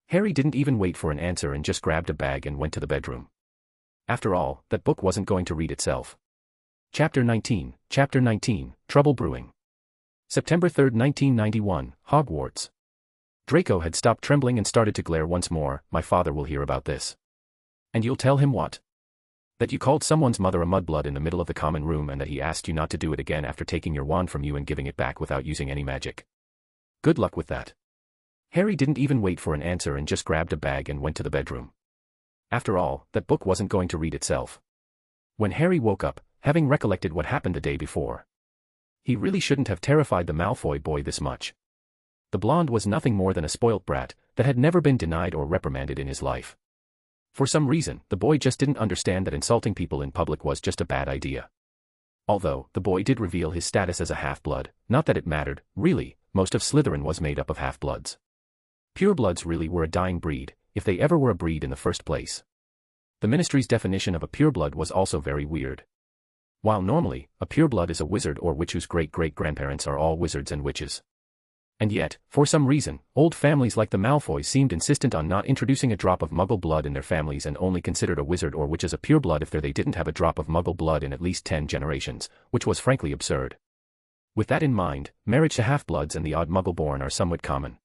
Harry didn't even wait for an answer and just grabbed a bag and went to the bedroom. After all, that book wasn't going to read itself. Chapter 19, Trouble Brewing. September 3, 1991, Hogwarts. Draco had stopped trembling and started to glare once more. My father will hear about this. And you'll tell him what? That you called someone's mother a mudblood in the middle of the common room and that he asked you not to do it again after taking your wand from you and giving it back without using any magic. Good luck with that. Harry didn't even wait for an answer and just grabbed a bag and went to the bedroom. After all, that book wasn't going to read itself. When Harry woke up, having recollected what happened the day before, he really shouldn't have terrified the Malfoy boy this much. The blonde was nothing more than a spoilt brat that had never been denied or reprimanded in his life. For some reason, the boy just didn't understand that insulting people in public was just a bad idea. Although, the boy did reveal his status as a half-blood, not that it mattered, really, most of Slytherin was made up of half-bloods. Purebloods really were a dying breed, if they ever were a breed in the first place. The Ministry's definition of a pureblood was also very weird. While normally, a pureblood is a wizard or witch whose great-great-grandparents are all wizards and witches. And yet, for some reason, old families like the Malfoys seemed insistent on not introducing a drop of Muggle blood in their families and only considered a wizard or witch as a pureblood if they didn't have a drop of Muggle blood in at least 10 generations, which was frankly absurd. With that in mind, marriage to half-bloods and the odd Muggle-born are somewhat common.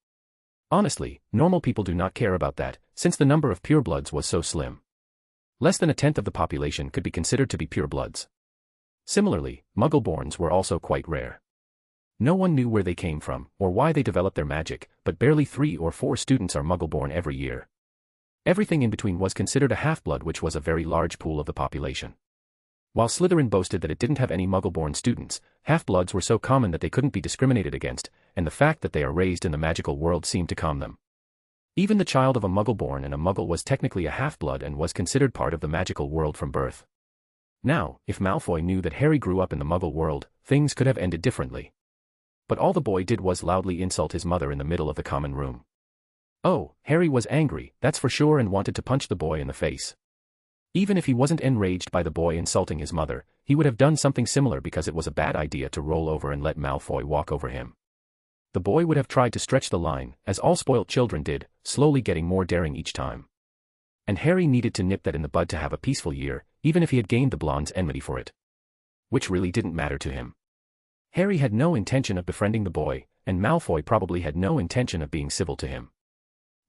Honestly, normal people do not care about that, since the number of purebloods was so slim. Less than a tenth of the population could be considered to be purebloods. Similarly, Muggle-borns were also quite rare. No one knew where they came from, or why they developed their magic, but barely 3 or 4 students are Muggle-born every year. Everything in between was considered a half-blood, which was a very large pool of the population. While Slytherin boasted that it didn't have any Muggle-born students, half-bloods were so common that they couldn't be discriminated against, and the fact that they are raised in the magical world seemed to calm them. Even the child of a Muggle-born and a Muggle was technically a half-blood and was considered part of the magical world from birth. Now, if Malfoy knew that Harry grew up in the Muggle world, things could have ended differently. But all the boy did was loudly insult his mother in the middle of the common room. Oh, Harry was angry, that's for sure, and wanted to punch the boy in the face. Even if he wasn't enraged by the boy insulting his mother, he would have done something similar because it was a bad idea to roll over and let Malfoy walk over him. The boy would have tried to stretch the line, as all spoilt children did, slowly getting more daring each time. And Harry needed to nip that in the bud to have a peaceful year, even if he had gained the blonde's enmity for it. Which really didn't matter to him. Harry had no intention of befriending the boy, and Malfoy probably had no intention of being civil to him.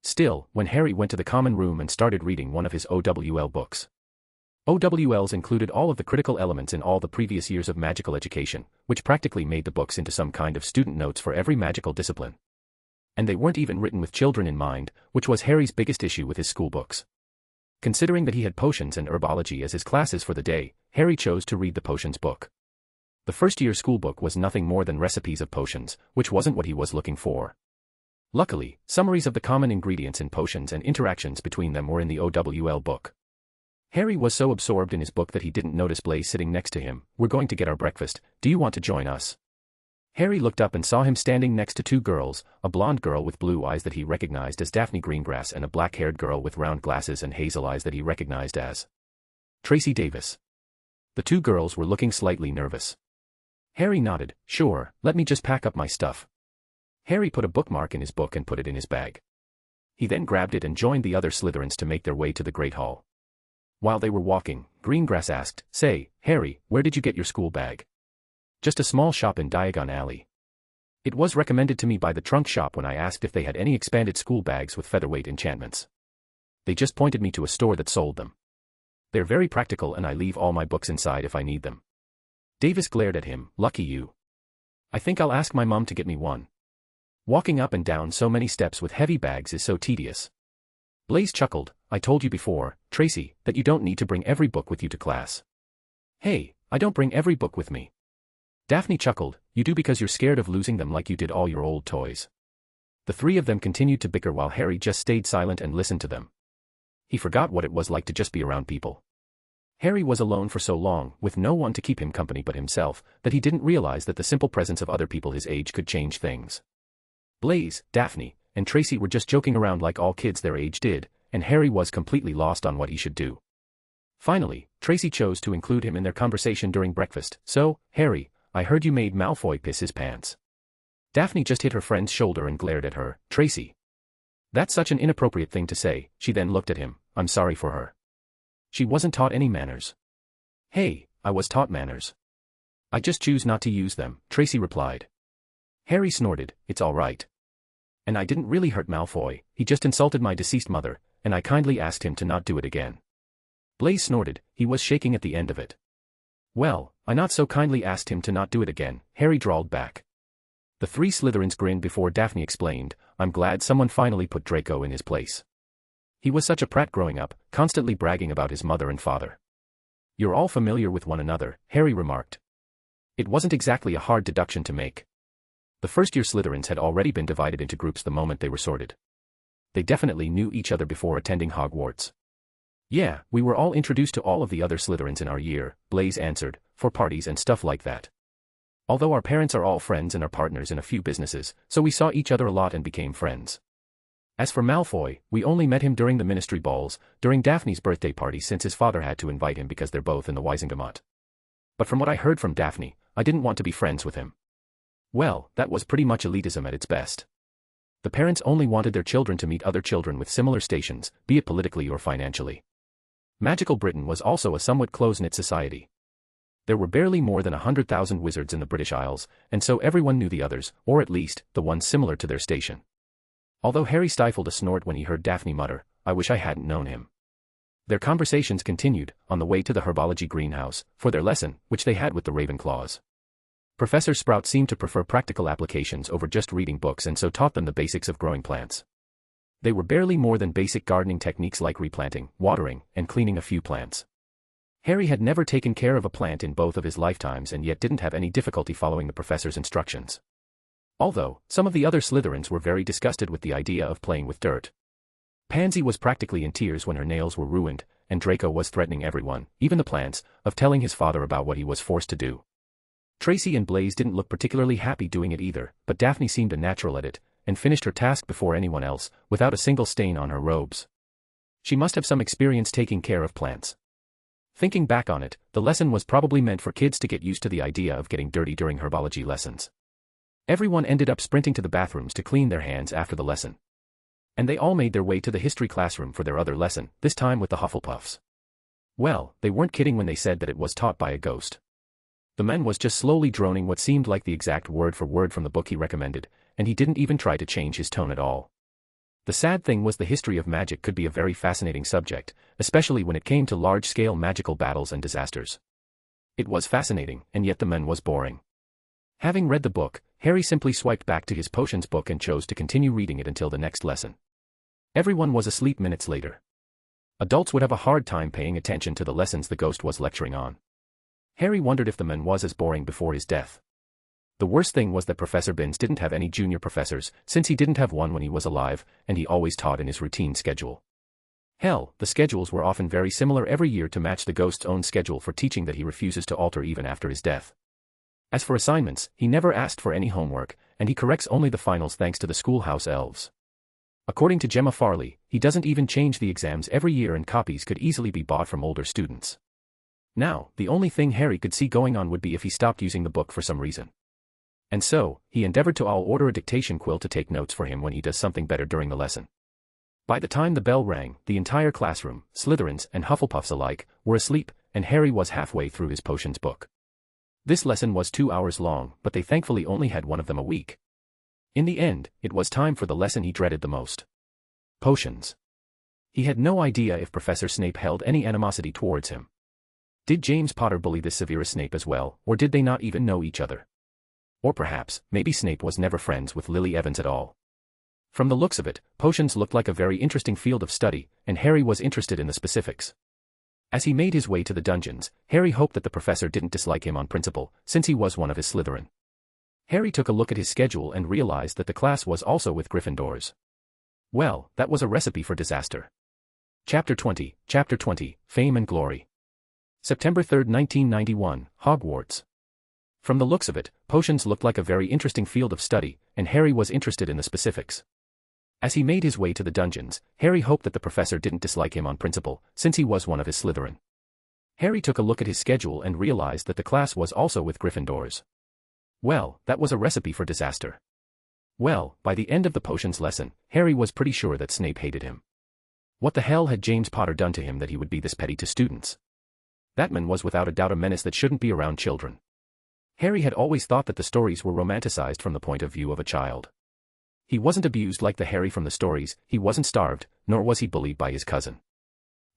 Still, when Harry went to the common room and started reading one of his OWL books. OWLs included all of the critical elements in all the previous years of magical education, which practically made the books into some kind of student notes for every magical discipline. And they weren't even written with children in mind, which was Harry's biggest issue with his school books. Considering that he had potions and herbology as his classes for the day, Harry chose to read the potions book. The first-year schoolbook was nothing more than recipes of potions, which wasn't what he was looking for. Luckily, summaries of the common ingredients in potions and interactions between them were in the OWL book. Harry was so absorbed in his book that he didn't notice Blaise sitting next to him. We're going to get our breakfast, do you want to join us? Harry looked up and saw him standing next to 2 girls, a blonde girl with blue eyes that he recognized as Daphne Greengrass and a black-haired girl with round glasses and hazel eyes that he recognized as Tracy Davis. The 2 girls were looking slightly nervous. Harry nodded. Sure, let me just pack up my stuff. Harry put a bookmark in his book and put it in his bag. He then grabbed it and joined the other Slytherins to make their way to the Great Hall. While they were walking, Greengrass asked, Say, Harry, where did you get your school bag? Just a small shop in Diagon Alley. It was recommended to me by the trunk shop when I asked if they had any expanded school bags with featherweight enchantments. They just pointed me to a store that sold them. They're very practical and I leave all my books inside if I need them. Davis glared at him. Lucky you. I think I'll ask my mom to get me one. Walking up and down so many steps with heavy bags is so tedious. Blaise chuckled. I told you before, Tracy, that you don't need to bring every book with you to class. Hey, I don't bring every book with me. Daphne chuckled. You do because you're scared of losing them like you did all your old toys. The 3 of them continued to bicker while Harry just stayed silent and listened to them. He forgot what it was like to just be around people. Harry was alone for so long, with no one to keep him company but himself, that he didn't realize that the simple presence of other people his age could change things. Blaise, Daphne, and Tracy were just joking around like all kids their age did, and Harry was completely lost on what he should do. Finally, Tracy chose to include him in their conversation during breakfast. "So, Harry, I heard you made Malfoy piss his pants." Daphne just hit her friend's shoulder and glared at her. "Tracy. That's such an inappropriate thing to say." She then looked at him. "I'm sorry for her. She wasn't taught any manners." "Hey, I was taught manners. I just choose not to use them," Tracy replied. Harry snorted. "It's all right. And I didn't really hurt Malfoy, he just insulted my deceased mother, and I kindly asked him to not do it again." Blaise snorted. He was shaking at the end of it. "Well, I not so kindly asked him to not do it again," Harry drawled back. The three Slytherins grinned before Daphne explained, "I'm glad someone finally put Draco in his place. He was such a prat growing up, constantly bragging about his mother and father." "You're all familiar with one another," Harry remarked. It wasn't exactly a hard deduction to make. The first-year Slytherins had already been divided into groups the moment they were sorted. They definitely knew each other before attending Hogwarts. "Yeah, we were all introduced to all of the other Slytherins in our year," Blaise answered, "for parties and stuff like that. Although our parents are all friends and are partners in a few businesses, so we saw each other a lot and became friends. As for Malfoy, we only met him during the ministry balls, during Daphne's birthday party since his father had to invite him because they're both in the Wisengamot. But from what I heard from Daphne, I didn't want to be friends with him." Well, that was pretty much elitism at its best. The parents only wanted their children to meet other children with similar stations, be it politically or financially. Magical Britain was also a somewhat close-knit society. There were barely more than 100,000 wizards in the British Isles, and so everyone knew the others, or at least, the ones similar to their station. Although Harry stifled a snort when he heard Daphne mutter, "I wish I hadn't known him." Their conversations continued, on the way to the herbology greenhouse, for their lesson, which they had with the Ravenclaws. Professor Sprout seemed to prefer practical applications over just reading books and so taught them the basics of growing plants. They were barely more than basic gardening techniques like replanting, watering, and cleaning a few plants. Harry had never taken care of a plant in both of his lifetimes and yet didn't have any difficulty following the professor's instructions. Although, some of the other Slytherins were very disgusted with the idea of playing with dirt. Pansy was practically in tears when her nails were ruined, and Draco was threatening everyone, even the plants, of telling his father about what he was forced to do. Tracy and Blaise didn't look particularly happy doing it either, but Daphne seemed a natural at it, and finished her task before anyone else, without a single stain on her robes. She must have some experience taking care of plants. Thinking back on it, the lesson was probably meant for kids to get used to the idea of getting dirty during herbology lessons. Everyone ended up sprinting to the bathrooms to clean their hands after the lesson. And they all made their way to the history classroom for their other lesson, this time with the Hufflepuffs. Well, they weren't kidding when they said that it was taught by a ghost. The man was just slowly droning what seemed like the exact word for word from the book he recommended, and he didn't even try to change his tone at all. The sad thing was the history of magic could be a very fascinating subject, especially when it came to large-scale magical battles and disasters. It was fascinating, and yet the man was boring. Having read the book, Harry simply swiped back to his potions book and chose to continue reading it until the next lesson. Everyone was asleep minutes later. Adults would have a hard time paying attention to the lessons the ghost was lecturing on. Harry wondered if the man was as boring before his death. The worst thing was that Professor Binns didn't have any junior professors, since he didn't have one when he was alive, and he always taught in his routine schedule. Hell, the schedules were often very similar every year to match the ghost's own schedule for teaching that he refuses to alter even after his death. As for assignments, he never asked for any homework, and he corrects only the finals thanks to the schoolhouse elves. According to Gemma Farley, he doesn't even change the exams every year and copies could easily be bought from older students. Now, the only thing Harry could see going on would be if he stopped using the book for some reason. And so, he endeavored to order a dictation quill to take notes for him when he does something better during the lesson. By the time the bell rang, the entire classroom, Slytherins and Hufflepuffs alike, were asleep, and Harry was halfway through his potions book. This lesson was 2 hours long, but they thankfully only had one of them a week. In the end, it was time for the lesson he dreaded the most. Potions. He had no idea if Professor Snape held any animosity towards him. Did James Potter bully this Severus Snape as well, or did they not even know each other? Or perhaps, maybe Snape was never friends with Lily Evans at all. From the looks of it, potions looked like a very interesting field of study, and Harry was interested in the specifics. As he made his way to the dungeons, Harry hoped that the professor didn't dislike him on principle, since he was one of his Slytherin. Harry took a look at his schedule and realized that the class was also with Gryffindors. Well, that was a recipe for disaster. Chapter 20, Fame and Glory. September 3, 1991, Hogwarts. From the looks of it, potions looked like a very interesting field of study, and Harry was interested in the specifics. As he made his way to the dungeons, Harry hoped that the professor didn't dislike him on principle, since he was one of his Slytherin. Harry took a look at his schedule and realized that the class was also with Gryffindors. Well, that was a recipe for disaster. Well, by the end of the potions lesson, Harry was pretty sure that Snape hated him. What the hell had James Potter done to him that he would be this petty to students? That man was without a doubt a menace that shouldn't be around children. Harry had always thought that the stories were romanticized from the point of view of a child. He wasn't abused like the Harry from the stories, he wasn't starved, nor was he bullied by his cousin.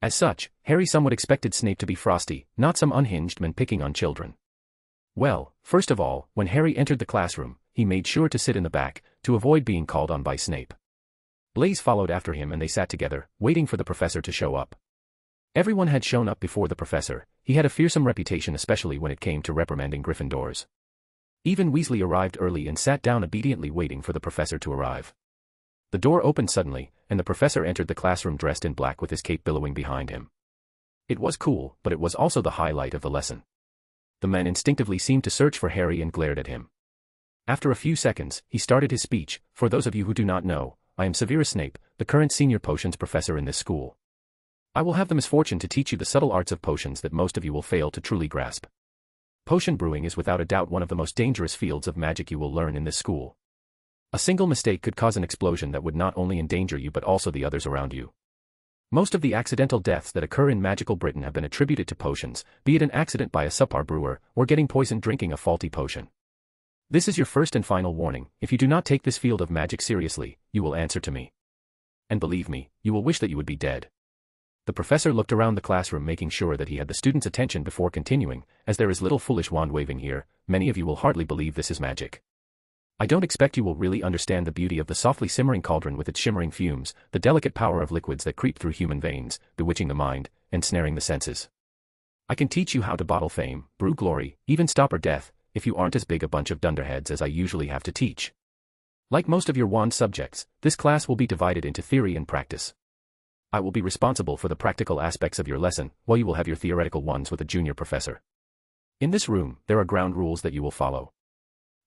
As such, Harry somewhat expected Snape to be frosty, not some unhinged man picking on children. Well, first of all, when Harry entered the classroom, he made sure to sit in the back, to avoid being called on by Snape. Blaise followed after him and they sat together, waiting for the professor to show up. Everyone had shown up before the professor. He had a fearsome reputation, especially when it came to reprimanding Gryffindors. Even Weasley arrived early and sat down obediently waiting for the professor to arrive. The door opened suddenly, and the professor entered the classroom dressed in black with his cape billowing behind him. It was cool, but it was also the highlight of the lesson. The man instinctively seemed to search for Harry and glared at him. After a few seconds, he started his speech. For those of you who do not know, I am Severus Snape, the current senior potions professor in this school. I will have the misfortune to teach you the subtle arts of potions that most of you will fail to truly grasp. Potion brewing is without a doubt one of the most dangerous fields of magic you will learn in this school. A single mistake could cause an explosion that would not only endanger you but also the others around you. Most of the accidental deaths that occur in magical Britain have been attributed to potions, be it an accident by a subpar brewer, or getting poisoned drinking a faulty potion. This is your first and final warning. If you do not take this field of magic seriously, you will answer to me. And believe me, you will wish that you would be dead. The professor looked around the classroom making sure that he had the students' attention before continuing. As there is little foolish wand waving here, many of you will hardly believe this is magic. I don't expect you will really understand the beauty of the softly simmering cauldron with its shimmering fumes, the delicate power of liquids that creep through human veins, bewitching the mind, and snaring the senses. I can teach you how to bottle fame, brew glory, even stop or death, if you aren't as big a bunch of dunderheads as I usually have to teach. Like most of your wand subjects, this class will be divided into theory and practice. I will be responsible for the practical aspects of your lesson, while you will have your theoretical ones with a junior professor. In this room, there are ground rules that you will follow.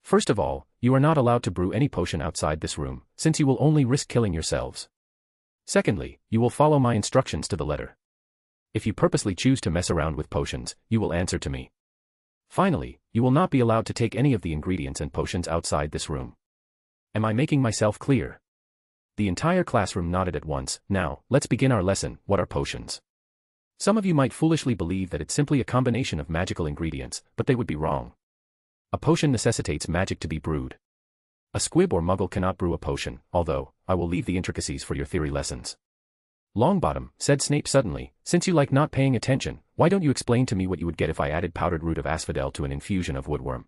First of all, you are not allowed to brew any potion outside this room, since you will only risk killing yourselves. Secondly, you will follow my instructions to the letter. If you purposely choose to mess around with potions, you will answer to me. Finally, you will not be allowed to take any of the ingredients and potions outside this room. Am I making myself clear? The entire classroom nodded at once. Now, let's begin our lesson. What are potions? Some of you might foolishly believe that it's simply a combination of magical ingredients, but they would be wrong. A potion necessitates magic to be brewed. A squib or muggle cannot brew a potion, although, I will leave the intricacies for your theory lessons. Longbottom, said Snape suddenly, since you like not paying attention, why don't you explain to me what you would get if I added powdered root of asphodel to an infusion of woodworm?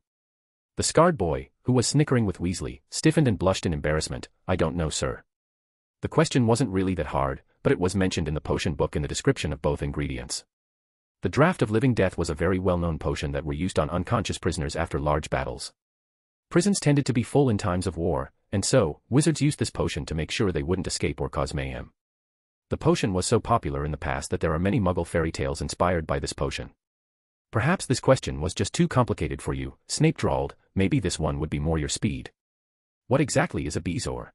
The scarred boy, who was snickering with Weasley, stiffened and blushed in embarrassment. I don't know, sir. The question wasn't really that hard, but it was mentioned in the potion book in the description of both ingredients. The draught of living death was a very well-known potion that were used on unconscious prisoners after large battles. Prisons tended to be full in times of war, and so, wizards used this potion to make sure they wouldn't escape or cause mayhem. The potion was so popular in the past that there are many Muggle fairy tales inspired by this potion. Perhaps this question was just too complicated for you, Snape drawled. Maybe this one would be more your speed. What exactly is a bezoar?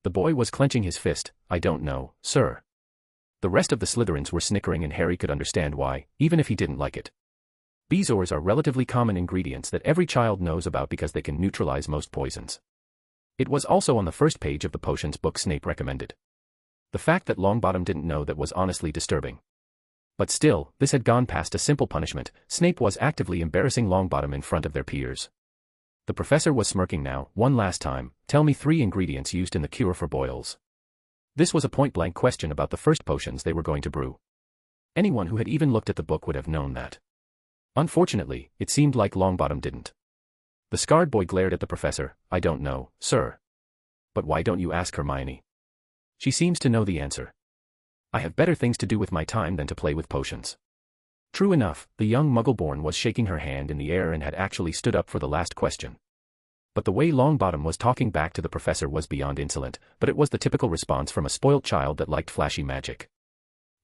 The boy was clenching his fist. I don't know, sir. The rest of the Slytherins were snickering and Harry could understand why, even if he didn't like it. Bezoars are relatively common ingredients that every child knows about because they can neutralize most poisons. It was also on the first page of the potions book Snape recommended. The fact that Longbottom didn't know that was honestly disturbing. But still, this had gone past a simple punishment. Snape was actively embarrassing Longbottom in front of their peers. The professor was smirking now. One last time, tell me 3 ingredients used in the cure for boils. This was a point-blank question about the first potions they were going to brew. Anyone who had even looked at the book would have known that. Unfortunately, it seemed like Longbottom didn't. The scarred boy glared at the professor. I don't know, sir. But why don't you ask Hermione? She seems to know the answer. I have better things to do with my time than to play with potions. True enough, the young Muggle-born was shaking her hand in the air and had actually stood up for the last question. But the way Longbottom was talking back to the professor was beyond insolent, but it was the typical response from a spoilt child that liked flashy magic.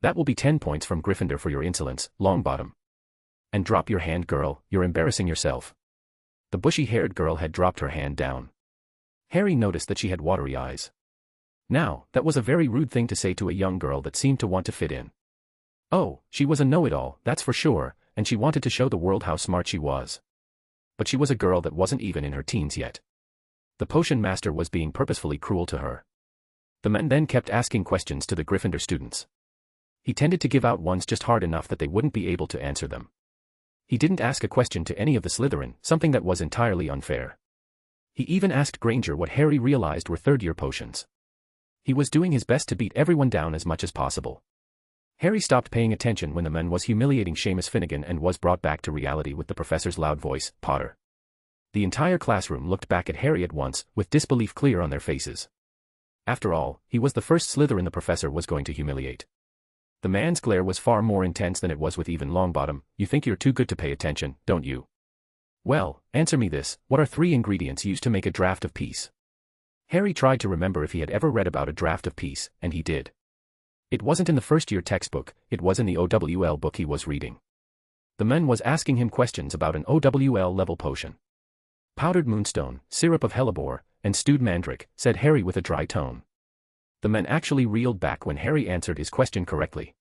That will be 10 points from Gryffindor for your insolence, Longbottom. And drop your hand, girl, you're embarrassing yourself. The bushy-haired girl had dropped her hand down. Harry noticed that she had watery eyes. Now, that was a very rude thing to say to a young girl that seemed to want to fit in. Oh, she was a know-it-all, that's for sure, and she wanted to show the world how smart she was. But she was a girl that wasn't even in her teens yet. The potion master was being purposefully cruel to her. The man then kept asking questions to the Gryffindor students. He tended to give out ones just hard enough that they wouldn't be able to answer them. He didn't ask a question to any of the Slytherin, something that was entirely unfair. He even asked Granger what Harry realized were third-year potions. He was doing his best to beat everyone down as much as possible. Harry stopped paying attention when the man was humiliating Seamus Finnegan and was brought back to reality with the professor's loud voice, "Potter." The entire classroom looked back at Harry at once, with disbelief clear on their faces. After all, he was the first Slytherin the professor was going to humiliate. The man's glare was far more intense than it was with even Longbottom. "You think you're too good to pay attention, don't you? Well, answer me this, what are 3 ingredients used to make a draught of peace?" Harry tried to remember if he had ever read about a draught of peace, and he did. It wasn't in the first-year textbook, it was in the OWL book he was reading. The man was asking him questions about an OWL-level potion. "Powdered moonstone, syrup of hellebore, and stewed mandrake," said Harry with a dry tone. The man actually reeled back when Harry answered his question correctly.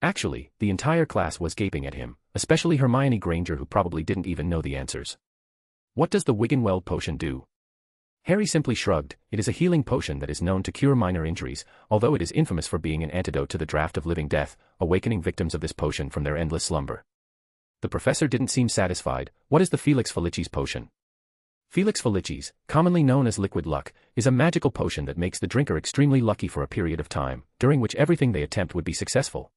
Actually, the entire class was gaping at him, especially Hermione Granger, who probably didn't even know the answers. "What does the Wiggenweld potion do?" Harry simply shrugged. "It is a healing potion that is known to cure minor injuries, although it is infamous for being an antidote to the draught of living death, awakening victims of this potion from their endless slumber." The professor didn't seem satisfied. "What is the Felix Felicis potion?" Felix Felicis, commonly known as liquid luck, is a magical potion that makes the drinker extremely lucky for a period of time, during which everything they attempt would be successful.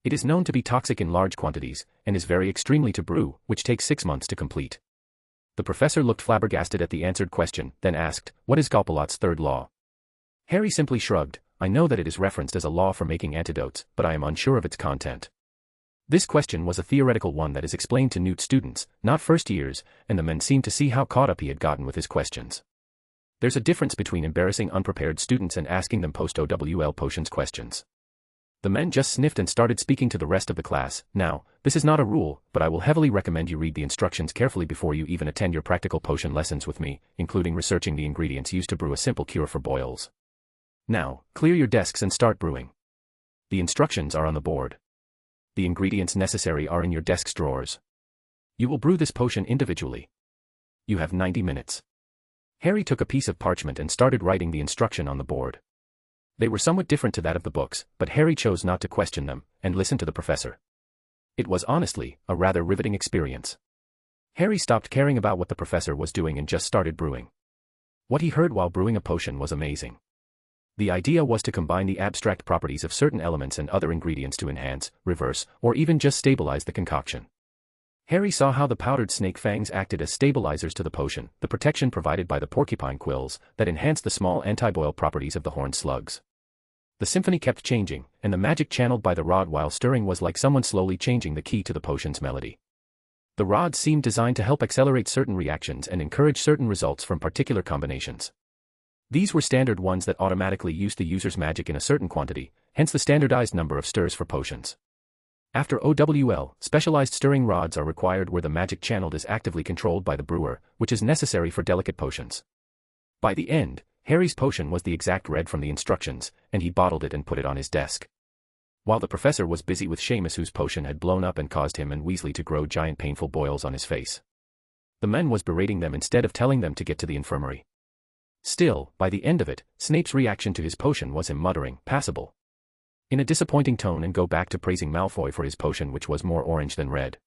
It is known to be toxic in large quantities, and is very extremely to brew, which takes 6 months to complete. The professor looked flabbergasted at the answered question, then asked, "What is Gopalot's third law?" Harry simply shrugged. "I know that it is referenced as a law for making antidotes, but I am unsure of its content." This question was a theoretical one that is explained to Newt students, not first years, and the men seemed to see how caught up he had gotten with his questions. There's a difference between embarrassing unprepared students and asking them post-OWL potions questions. The men just sniffed and started speaking to the rest of the class. "Now, this is not a rule, but I will heavily recommend you read the instructions carefully before you even attend your practical potion lessons with me, including researching the ingredients used to brew a simple cure for boils. Now, clear your desks and start brewing. The instructions are on the board. The ingredients necessary are in your desk's drawers. You will brew this potion individually. You have 90 minutes." Harry took a piece of parchment and started writing the instruction on the board. They were somewhat different to that of the books, but Harry chose not to question them, and listened to the professor. It was honestly a rather riveting experience. Harry stopped caring about what the professor was doing and just started brewing. What he heard while brewing a potion was amazing. The idea was to combine the abstract properties of certain elements and other ingredients to enhance, reverse, or even just stabilize the concoction. Harry saw how the powdered snake fangs acted as stabilizers to the potion, the protection provided by the porcupine quills, that enhanced the small anti-boil properties of the horned slugs. The symphony kept changing, and the magic channeled by the rod while stirring was like someone slowly changing the key to the potion's melody. The rods seemed designed to help accelerate certain reactions and encourage certain results from particular combinations. These were standard ones that automatically used the user's magic in a certain quantity, hence the standardized number of stirs for potions. After OWL, specialized stirring rods are required where the magic channeled is actively controlled by the brewer, which is necessary for delicate potions. By the end, Harry's potion was the exact read from the instructions, and he bottled it and put it on his desk. While the professor was busy with Seamus, whose potion had blown up and caused him and Weasley to grow giant painful boils on his face. The man was berating them instead of telling them to get to the infirmary. Still, by the end of it, Snape's reaction to his potion was him muttering, "Passable," in a disappointing tone, and go back to praising Malfoy for his potion, which was more orange than red.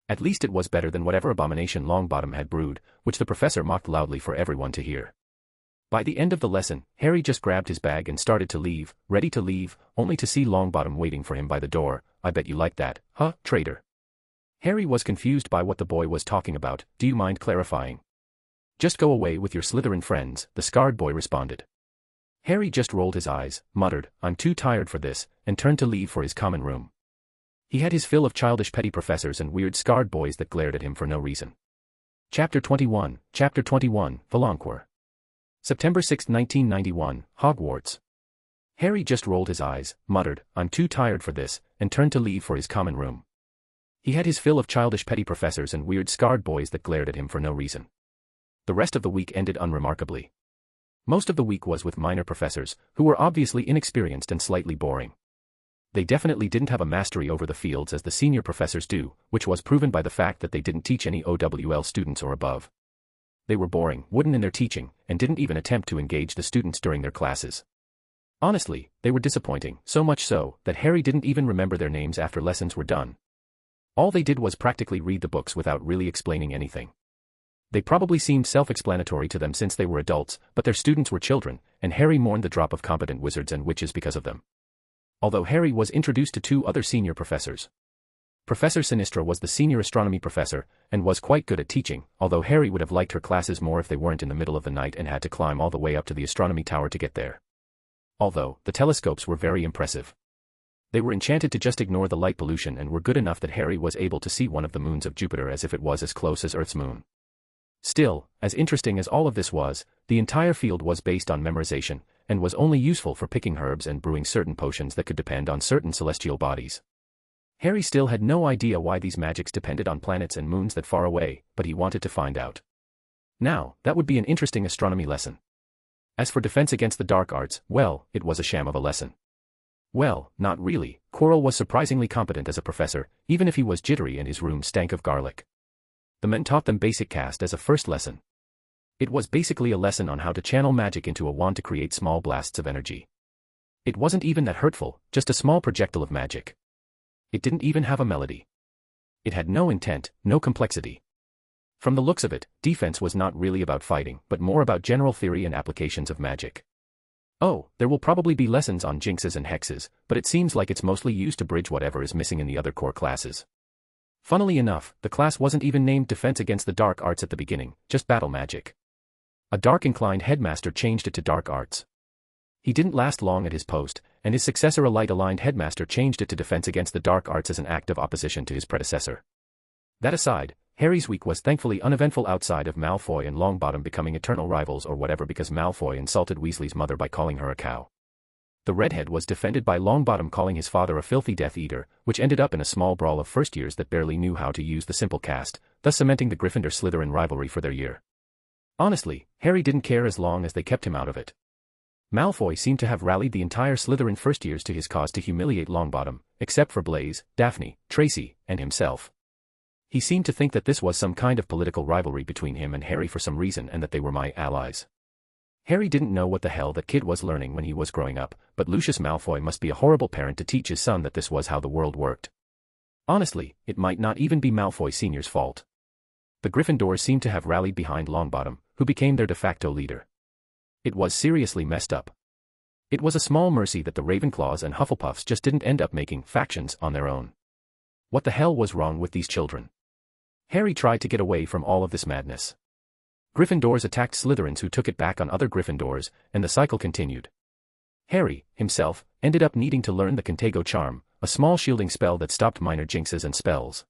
At least it was better than whatever abomination Longbottom had brewed, which the professor mocked loudly for everyone to hear. By the end of the lesson, Harry just grabbed his bag and started to leave, ready to leave, only to see Longbottom waiting for him by the door. "I bet you like that, huh, traitor?" Harry was confused by what the boy was talking about. "Do you mind clarifying?" "Just go away with your Slytherin friends," the scarred boy responded. Harry just rolled his eyes, muttered, "I'm too tired for this," and turned to leave for his common room. He had his fill of childish petty professors and weird scarred boys that glared at him for no reason. Chapter 21, Valancourt. September 6, 1991, Hogwarts. Harry just rolled his eyes, muttered, "I'm too tired for this," and turned to leave for his common room. He had his fill of childish petty professors and weird scarred boys that glared at him for no reason. The rest of the week ended unremarkably. Most of the week was with minor professors, who were obviously inexperienced and slightly boring. They definitely didn't have a mastery over the fields as the senior professors do, which was proven by the fact that they didn't teach any OWL students or above. They were boring, wooden in their teaching, and didn't even attempt to engage the students during their classes. Honestly, they were disappointing, so much so that Harry didn't even remember their names after lessons were done. All they did was practically read the books without really explaining anything. They probably seemed self-explanatory to them since they were adults, but their students were children, and Harry mourned the drop of competent wizards and witches because of them. Although Harry was introduced to two other senior professors. Professor Sinistra was the senior astronomy professor, and was quite good at teaching, although Harry would have liked her classes more if they weren't in the middle of the night and had to climb all the way up to the astronomy tower to get there. Although, the telescopes were very impressive. They were enchanted to just ignore the light pollution and were good enough that Harry was able to see one of the moons of Jupiter as if it was as close as Earth's moon. Still, as interesting as all of this was, the entire field was based on memorization, and was only useful for picking herbs and brewing certain potions that could depend on certain celestial bodies. Harry still had no idea why these magics depended on planets and moons that far away, but he wanted to find out. Now, that would be an interesting astronomy lesson. As for defense against the dark arts, well, it was a sham of a lesson. Well, not really. Quirrell was surprisingly competent as a professor, even if he was jittery and his room stank of garlic. The men taught them basic cast as a first lesson. It was basically a lesson on how to channel magic into a wand to create small blasts of energy. It wasn't even that hurtful, just a small projectile of magic. It didn't even have a melody. It had no intent, no complexity. From the looks of it, defense was not really about fighting, but more about general theory and applications of magic. Oh, there will probably be lessons on jinxes and hexes, but it seems like it's mostly used to bridge whatever is missing in the other core classes. Funnily enough, the class wasn't even named Defense Against the Dark Arts at the beginning, just Battle Magic. A dark-inclined headmaster changed it to Dark Arts. He didn't last long at his post, and his successor, a light-aligned headmaster, changed it to Defense Against the Dark Arts as an act of opposition to his predecessor. That aside, Harry's week was thankfully uneventful outside of Malfoy and Longbottom becoming eternal rivals or whatever because Malfoy insulted Weasley's mother by calling her a cow. The redhead was defended by Longbottom calling his father a filthy Death Eater, which ended up in a small brawl of first years that barely knew how to use the simple cast, thus cementing the Gryffindor-Slytherin rivalry for their year. Honestly, Harry didn't care as long as they kept him out of it. Malfoy seemed to have rallied the entire Slytherin first years to his cause to humiliate Longbottom, except for Blaise, Daphne, Tracy, and himself. He seemed to think that this was some kind of political rivalry between him and Harry for some reason and that they were my allies. Harry didn't know what the hell that kid was learning when he was growing up, but Lucius Malfoy must be a horrible parent to teach his son that this was how the world worked. Honestly, it might not even be Malfoy Sr.'s fault. The Gryffindors seemed to have rallied behind Longbottom, who became their de facto leader. It was seriously messed up. It was a small mercy that the Ravenclaws and Hufflepuffs just didn't end up making factions on their own. What the hell was wrong with these children? Harry tried to get away from all of this madness. Gryffindors attacked Slytherins who took it back on other Gryffindors, and the cycle continued. Harry, himself, ended up needing to learn the Contago Charm, a small shielding spell that stopped minor jinxes and spells.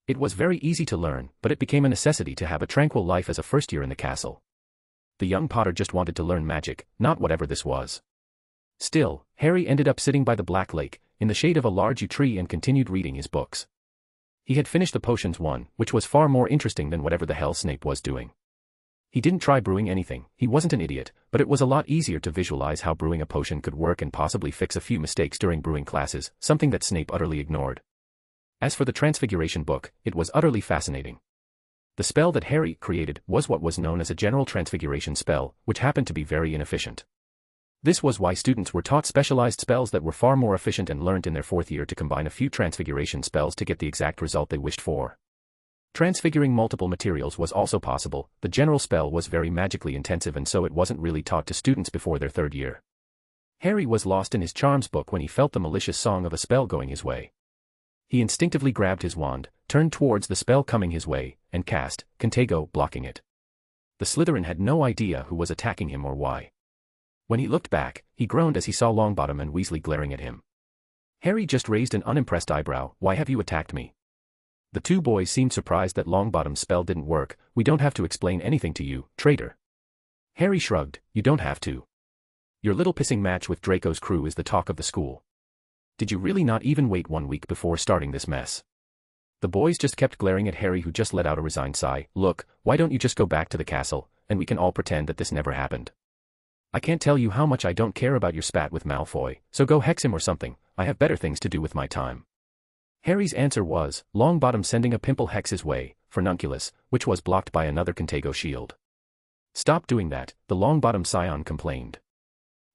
It was very easy to learn, but it became a necessity to have a tranquil life as a first year in the castle. The young Potter just wanted to learn magic, not whatever this was. Still, Harry ended up sitting by the Black Lake, in the shade of a large yew tree and continued reading his books. He had finished the potions one, which was far more interesting than whatever the hell Snape was doing. He didn't try brewing anything, he wasn't an idiot, but it was a lot easier to visualize how brewing a potion could work and possibly fix a few mistakes during brewing classes, something that Snape utterly ignored. As for the Transfiguration book, it was utterly fascinating. The spell that Harry created was what was known as a general transfiguration spell, which happened to be very inefficient. This was why students were taught specialized spells that were far more efficient and learned in their fourth year to combine a few transfiguration spells to get the exact result they wished for. Transfiguring multiple materials was also possible. The general spell was very magically intensive and so it wasn't really taught to students before their third year. Harry was lost in his charms book when he felt the malicious song of a spell going his way. He instinctively grabbed his wand, turned towards the spell coming his way, and cast Contago, blocking it. The Slytherin had no idea who was attacking him or why. When he looked back, he groaned as he saw Longbottom and Weasley glaring at him. Harry just raised an unimpressed eyebrow. "Why have you attacked me?" The two boys seemed surprised that Longbottom's spell didn't work. "We don't have to explain anything to you, traitor." Harry shrugged. "You don't have to. Your little pissing match with Draco's crew is the talk of the school. Did you really not even wait 1 week before starting this mess?" The boys just kept glaring at Harry, who just let out a resigned sigh. "Look, why don't you just go back to the castle, and we can all pretend that this never happened? I can't tell you how much I don't care about your spat with Malfoy, so go hex him or something. I have better things to do with my time. Harry's answer was, Longbottom sending a pimple hex his way, Furnunculus, which was blocked by another Contago shield. Stop doing that, the Longbottom scion complained.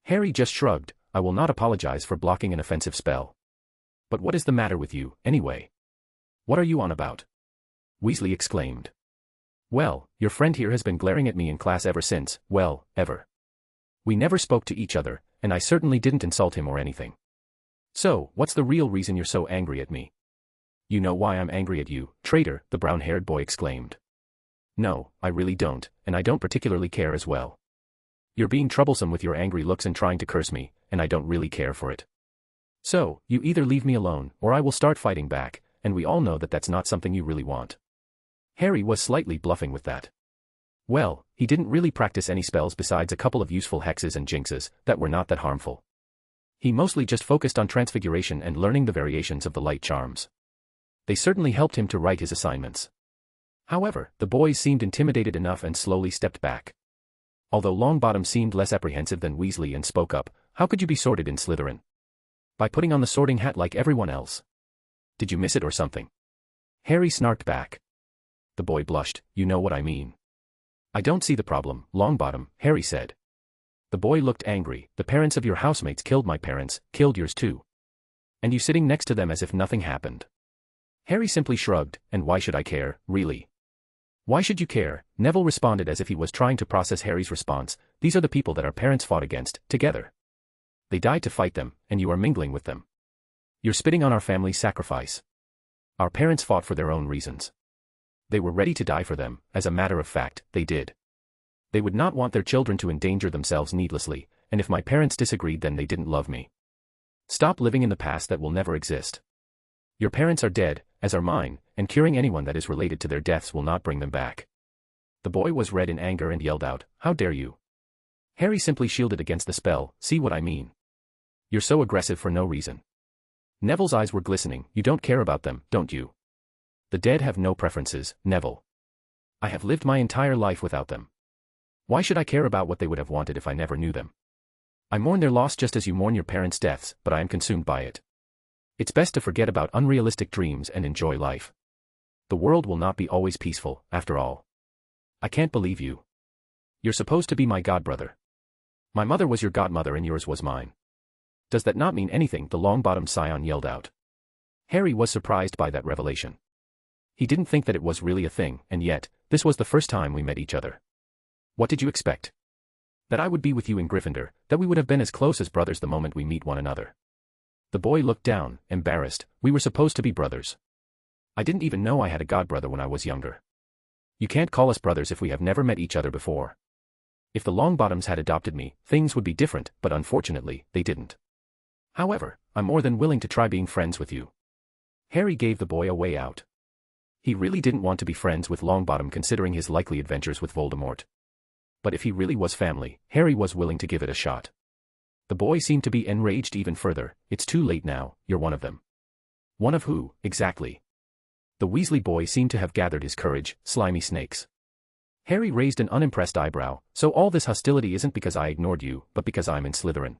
Harry just shrugged, I will not apologize for blocking an offensive spell. But what is the matter with you, anyway? What are you on about? Weasley exclaimed. Well, your friend here has been glaring at me in class ever since, well, ever. We never spoke to each other, and I certainly didn't insult him or anything. So, what's the real reason you're so angry at me? You know why I'm angry at you, traitor, the brown-haired boy exclaimed. No, I really don't, and I don't particularly care as well. You're being troublesome with your angry looks and trying to curse me, and I don't really care for it. So, you either leave me alone, or I will start fighting back, and we all know that that's not something you really want. Harry was slightly bluffing with that. Well, he didn't really practice any spells besides a couple of useful hexes and jinxes that were not that harmful. He mostly just focused on transfiguration and learning the variations of the light charms. They certainly helped him to write his assignments. However, the boys seemed intimidated enough and slowly stepped back. Although Longbottom seemed less apprehensive than Weasley and spoke up, how could you be sorted in Slytherin? By putting on the sorting hat like everyone else. Did you miss it or something? Harry snarked back. The boy blushed, you know what I mean. I don't see the problem, Longbottom, Harry said. The boy looked angry, the parents of your housemates killed my parents, killed yours too. And you sitting next to them as if nothing happened. Harry simply shrugged, and why should I care, really? Why should you care? Neville responded as if he was trying to process Harry's response, these are the people that our parents fought against, together. They died to fight them, and you are mingling with them. You're spitting on our family's sacrifice. Our parents fought for their own reasons. They were ready to die for them, as a matter of fact, they did. They would not want their children to endanger themselves needlessly, and if my parents disagreed then they didn't love me. Stop living in the past that will never exist. Your parents are dead, as are mine, and curing anyone that is related to their deaths will not bring them back. The boy was red in anger and yelled out, how dare you? Harry simply shielded against the spell, see what I mean? You're so aggressive for no reason. Neville's eyes were glistening, you don't care about them, don't you? The dead have no preferences, Neville. I have lived my entire life without them. Why should I care about what they would have wanted if I never knew them? I mourn their loss just as you mourn your parents' deaths, but I am consumed by it. It's best to forget about unrealistic dreams and enjoy life. The world will not be always peaceful, after all. I can't believe you. You're supposed to be my godbrother. My mother was your godmother and yours was mine. Does that not mean anything? The Longbottom scion yelled out. Harry was surprised by that revelation. He didn't think that it was really a thing, and yet, this was the first time we met each other. What did you expect? That I would be with you in Gryffindor, that we would have been as close as brothers the moment we meet one another. The boy looked down, embarrassed, we were supposed to be brothers. I didn't even know I had a godbrother when I was younger. You can't call us brothers if we have never met each other before. If the Longbottoms had adopted me, things would be different, but unfortunately, they didn't. However, I'm more than willing to try being friends with you. Harry gave the boy a way out. He really didn't want to be friends with Longbottom considering his likely adventures with Voldemort. But if he really was family, Harry was willing to give it a shot. The boy seemed to be enraged even further, it's too late now, you're one of them. One of who, exactly? The Weasley boy seemed to have gathered his courage, slimy snakes. Harry raised an unimpressed eyebrow, so all this hostility isn't because I ignored you, but because I'm in Slytherin.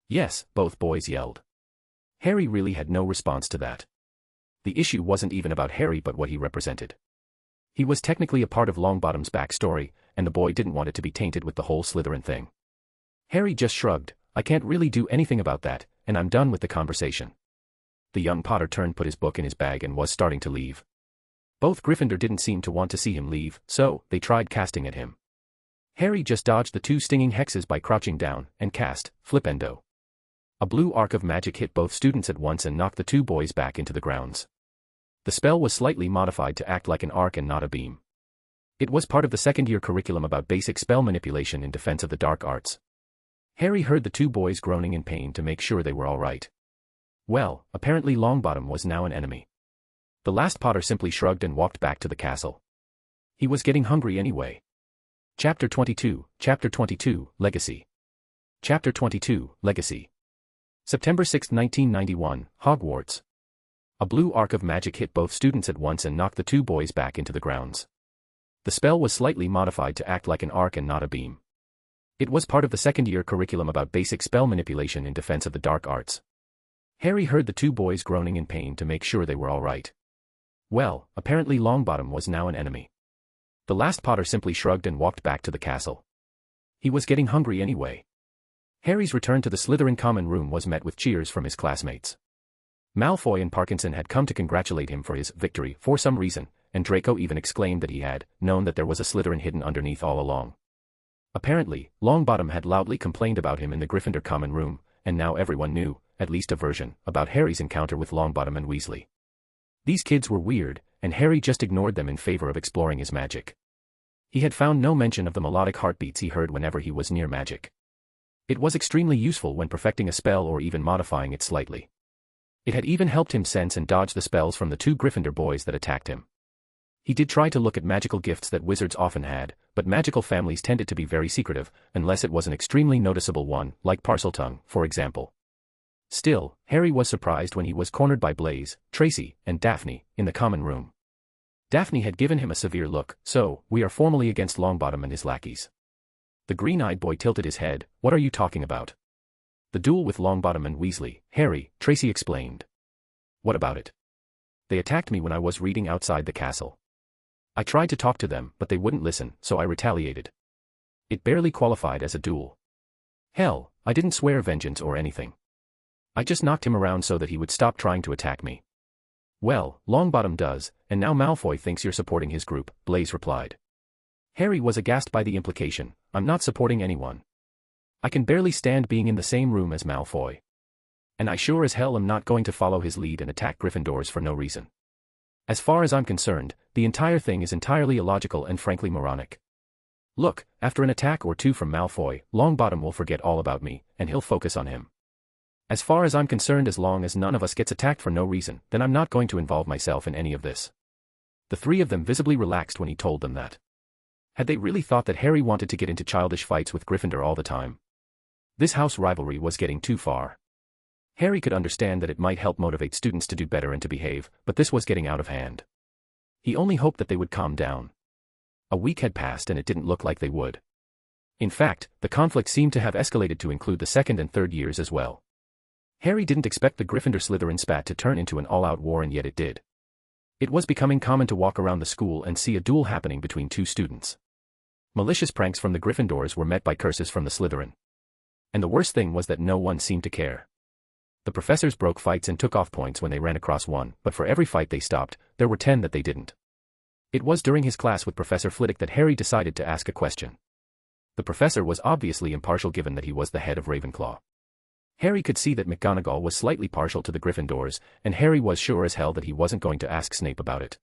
Yes, both boys yelled. Harry really had no response to that. The issue wasn't even about Harry but what he represented. He was technically a part of Longbottom's backstory, and the boy didn't want it to be tainted with the whole Slytherin thing. Harry just shrugged, I can't really do anything about that, and I'm done with the conversation. The young Potter put his book in his bag and was starting to leave. Both Gryffindor didn't seem to want to see him leave, so they tried casting at him. Harry just dodged the two stinging hexes by crouching down and cast Flipendo. A blue arc of magic hit both students at once and knocked the two boys back into the grounds. The spell was slightly modified to act like an arc and not a beam. It was part of the second-year curriculum about basic spell manipulation in defense of the dark arts. Harry heard the two boys groaning in pain to make sure they were all right. Well, apparently Longbottom was now an enemy. The last Potter simply shrugged and walked back to the castle. He was getting hungry anyway. Chapter 22, Legacy. Chapter 22, Legacy. September 6, 1991, Hogwarts. A blue arc of magic hit both students at once and knocked the two boys back into the grounds. The spell was slightly modified to act like an arc and not a beam. It was part of the second-year curriculum about basic spell manipulation in defense of the dark arts. Harry heard the two boys groaning in pain to make sure they were all right. Well, apparently Longbottom was now an enemy. The last Potter simply shrugged and walked back to the castle. He was getting hungry anyway. Harry's return to the Slytherin common room was met with cheers from his classmates. Malfoy and Parkinson had come to congratulate him for his victory for some reason, and Draco even exclaimed that he had known that there was a Slytherin hidden underneath all along. Apparently, Longbottom had loudly complained about him in the Gryffindor common room, and now everyone knew, at least a version, about Harry's encounter with Longbottom and Weasley. These kids were weird, and Harry just ignored them in favor of exploring his magic. He had found no mention of the melodic heartbeats he heard whenever he was near magic. It was extremely useful when perfecting a spell or even modifying it slightly. It had even helped him sense and dodge the spells from the two Gryffindor boys that attacked him. He did try to look at magical gifts that wizards often had, but magical families tended to be very secretive, unless it was an extremely noticeable one, like Parseltongue, for example. Still, Harry was surprised when he was cornered by Blaise, Tracy, and Daphne, in the common room. Daphne had given him a severe look, so, we are formally against Longbottom and his lackeys. The green-eyed boy tilted his head. What are you talking about? The duel with Longbottom and Weasley, Harry, Tracy explained. What about it? They attacked me when I was reading outside the castle. I tried to talk to them, but they wouldn't listen, so I retaliated. It barely qualified as a duel. Hell, I didn't swear vengeance or anything. I just knocked him around so that he would stop trying to attack me. Well, Longbottom does, and now Malfoy thinks you're supporting his group, Blaise replied. Harry was aghast by the implication. I'm not supporting anyone. I can barely stand being in the same room as Malfoy. And I sure as hell am not going to follow his lead and attack Gryffindors for no reason. As far as I'm concerned, the entire thing is entirely illogical and frankly moronic. Look, after an attack or two from Malfoy, Longbottom will forget all about me, and he'll focus on him. As far as I'm concerned, as long as none of us gets attacked for no reason, then I'm not going to involve myself in any of this. The three of them visibly relaxed when he told them that. Had they really thought that Harry wanted to get into childish fights with Gryffindor all the time? This house rivalry was getting too far. Harry could understand that it might help motivate students to do better and to behave, but this was getting out of hand. He only hoped that they would calm down. A week had passed and it didn't look like they would. In fact, the conflict seemed to have escalated to include the second and third years as well. Harry didn't expect the Gryffindor-Slytherin spat to turn into an all-out war, and yet it did. It was becoming common to walk around the school and see a duel happening between two students. Malicious pranks from the Gryffindors were met by curses from the Slytherin. And the worst thing was that no one seemed to care. The professors broke fights and took off points when they ran across one, but for every fight they stopped, there were 10 that they didn't. It was during his class with Professor Flitwick that Harry decided to ask a question. The professor was obviously impartial given that he was the head of Ravenclaw. Harry could see that McGonagall was slightly partial to the Gryffindors, and Harry was sure as hell that he wasn't going to ask Snape about it.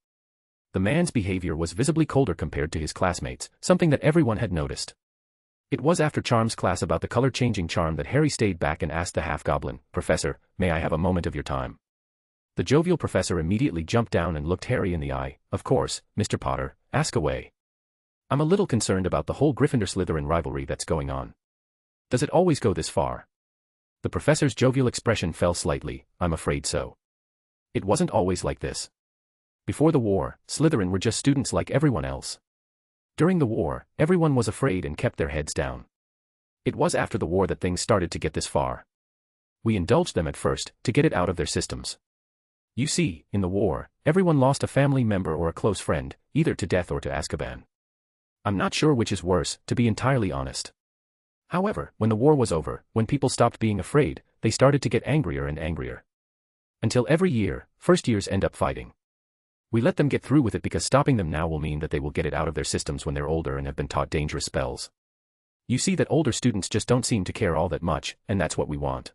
The man's behavior was visibly colder compared to his classmates, something that everyone had noticed. It was after Charms class about the color-changing charm that Harry stayed back and asked the half-goblin, "Professor, may I have a moment of your time?" The jovial professor immediately jumped down and looked Harry in the eye. "Of course, Mr. Potter, ask away. I'm a little concerned about the whole Gryffindor-Slytherin rivalry that's going on. Does it always go this far?" The professor's jovial expression fell slightly. "I'm afraid so. It wasn't always like this. Before the war, Slytherin were just students like everyone else. During the war, everyone was afraid and kept their heads down. It was after the war that things started to get this far. We indulged them at first, to get it out of their systems. You see, in the war, everyone lost a family member or a close friend, either to death or to Azkaban. I'm not sure which is worse, to be entirely honest. However, when the war was over, when people stopped being afraid, they started to get angrier and angrier. Until every year, first years end up fighting. We let them get through with it because stopping them now will mean that they will get it out of their systems when they're older and have been taught dangerous spells. You see that older students just don't seem to care all that much, and that's what we want.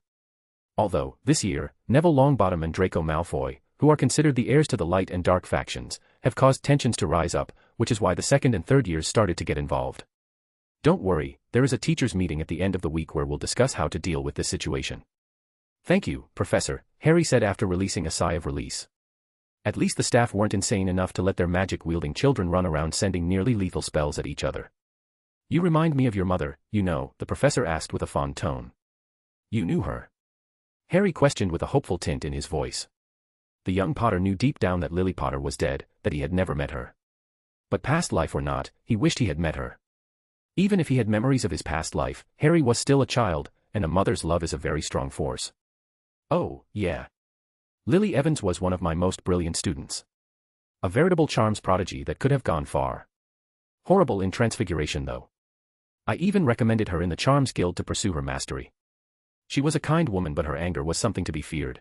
Although, this year, Neville Longbottom and Draco Malfoy, who are considered the heirs to the light and dark factions, have caused tensions to rise up, which is why the second and third years started to get involved. Don't worry, there is a teachers' meeting at the end of the week where we'll discuss how to deal with this situation. Thank you, Professor, Harry said after releasing a sigh of release. At least the staff weren't insane enough to let their magic-wielding children run around sending nearly lethal spells at each other. You remind me of your mother, you know, the professor asked with a fond tone. You knew her? Harry questioned with a hopeful tint in his voice. The young Potter knew deep down that Lily Potter was dead, that he had never met her. But past life or not, he wished he had met her. Even if he had memories of his past life, Harry was still a child, and a mother's love is a very strong force. Oh, yeah. Lily Evans was one of my most brilliant students. A veritable charms prodigy that could have gone far. Horrible in transfiguration though. I even recommended her in the Charms Guild to pursue her mastery. She was a kind woman but her anger was something to be feared.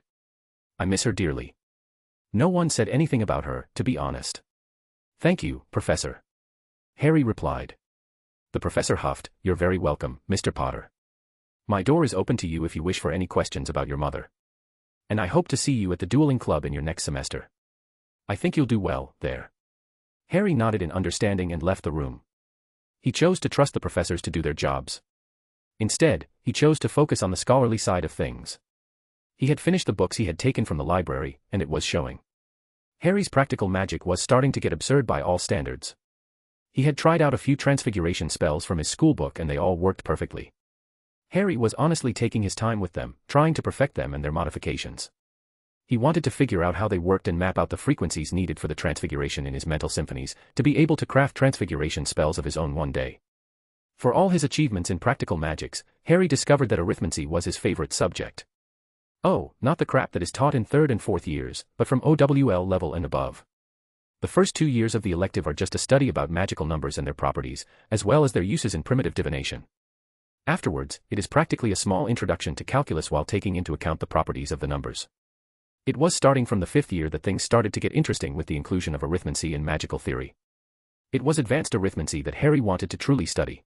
I miss her dearly. No one said anything about her, to be honest. Thank you, Professor. Harry replied. The professor huffed, You're very welcome, Mr. Potter. My door is open to you if you wish for any questions about your mother. And I hope to see you at the dueling club in your next semester. I think you'll do well, there. Harry nodded in understanding and left the room. He chose to trust the professors to do their jobs. Instead, he chose to focus on the scholarly side of things. He had finished the books he had taken from the library, and it was showing. Harry's practical magic was starting to get absurd by all standards. He had tried out a few transfiguration spells from his schoolbook and they all worked perfectly. Harry was honestly taking his time with them, trying to perfect them and their modifications. He wanted to figure out how they worked and map out the frequencies needed for the transfiguration in his mental symphonies, to be able to craft transfiguration spells of his own one day. For all his achievements in practical magics, Harry discovered that arithmancy was his favorite subject. Oh, not the crap that is taught in 3rd and 4th years, but from OWL level and above. The first 2 years of the elective are just a study about magical numbers and their properties, as well as their uses in primitive divination. Afterwards, it is practically a small introduction to calculus while taking into account the properties of the numbers. It was starting from the 5th year that things started to get interesting with the inclusion of arithmancy in magical theory. It was advanced arithmancy that Harry wanted to truly study.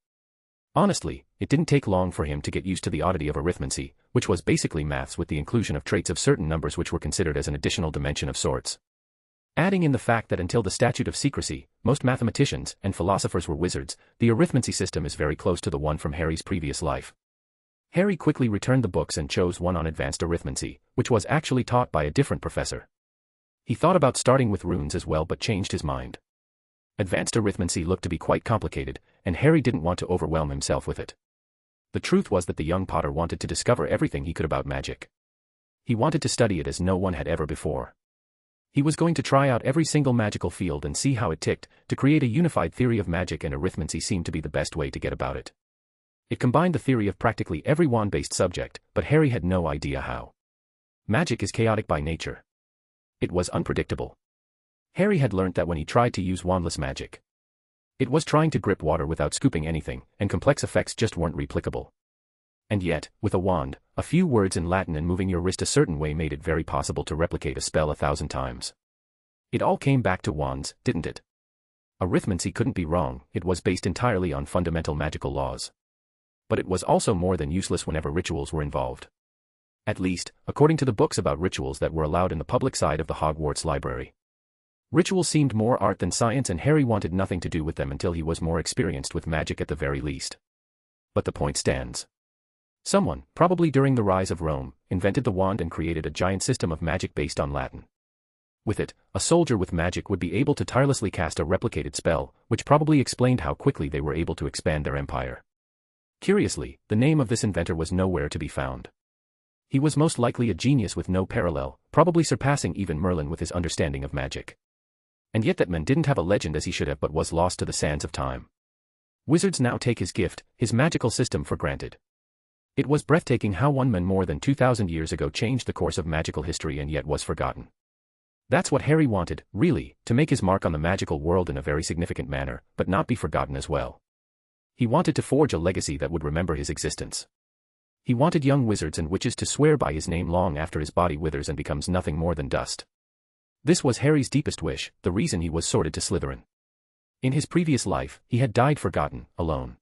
Honestly, it didn't take long for him to get used to the oddity of arithmancy, which was basically maths with the inclusion of traits of certain numbers which were considered as an additional dimension of sorts. Adding in the fact that until the statute of secrecy, most mathematicians and philosophers were wizards, the arithmancy system is very close to the one from Harry's previous life. Harry quickly returned the books and chose one on advanced arithmancy, which was actually taught by a different professor. He thought about starting with runes as well but changed his mind. Advanced arithmancy looked to be quite complicated, and Harry didn't want to overwhelm himself with it. The truth was that the young Potter wanted to discover everything he could about magic. He wanted to study it as no one had ever before. He was going to try out every single magical field and see how it ticked. To create a unified theory of magic and arithmancy seemed to be the best way to get about it. It combined the theory of practically every wand-based subject, but Harry had no idea how. Magic is chaotic by nature. It was unpredictable. Harry had learnt that when he tried to use wandless magic. It was trying to grip water without scooping anything, and complex effects just weren't replicable. And yet, with a wand, a few words in Latin and moving your wrist a certain way made it very possible to replicate a spell 1,000 times. It all came back to wands, didn't it? Arithmancy couldn't be wrong, it was based entirely on fundamental magical laws. But it was also more than useless whenever rituals were involved. At least, according to the books about rituals that were allowed in the public side of the Hogwarts library. Rituals seemed more art than science and Harry wanted nothing to do with them until he was more experienced with magic at the very least. But the point stands. Someone, probably during the rise of Rome, invented the wand and created a giant system of magic based on Latin. With it, a soldier with magic would be able to tirelessly cast a replicated spell, which probably explained how quickly they were able to expand their empire. Curiously, the name of this inventor was nowhere to be found. He was most likely a genius with no parallel, probably surpassing even Merlin with his understanding of magic. And yet that man didn't have a legend as he should have but was lost to the sands of time. Wizards now take his gift, his magical system for granted. It was breathtaking how one man more than 2,000 years ago changed the course of magical history and yet was forgotten. That's what Harry wanted, really, to make his mark on the magical world in a very significant manner, but not be forgotten as well. He wanted to forge a legacy that would remember his existence. He wanted young wizards and witches to swear by his name long after his body withers and becomes nothing more than dust. This was Harry's deepest wish, the reason he was sorted to Slytherin. In his previous life, he had died forgotten, alone.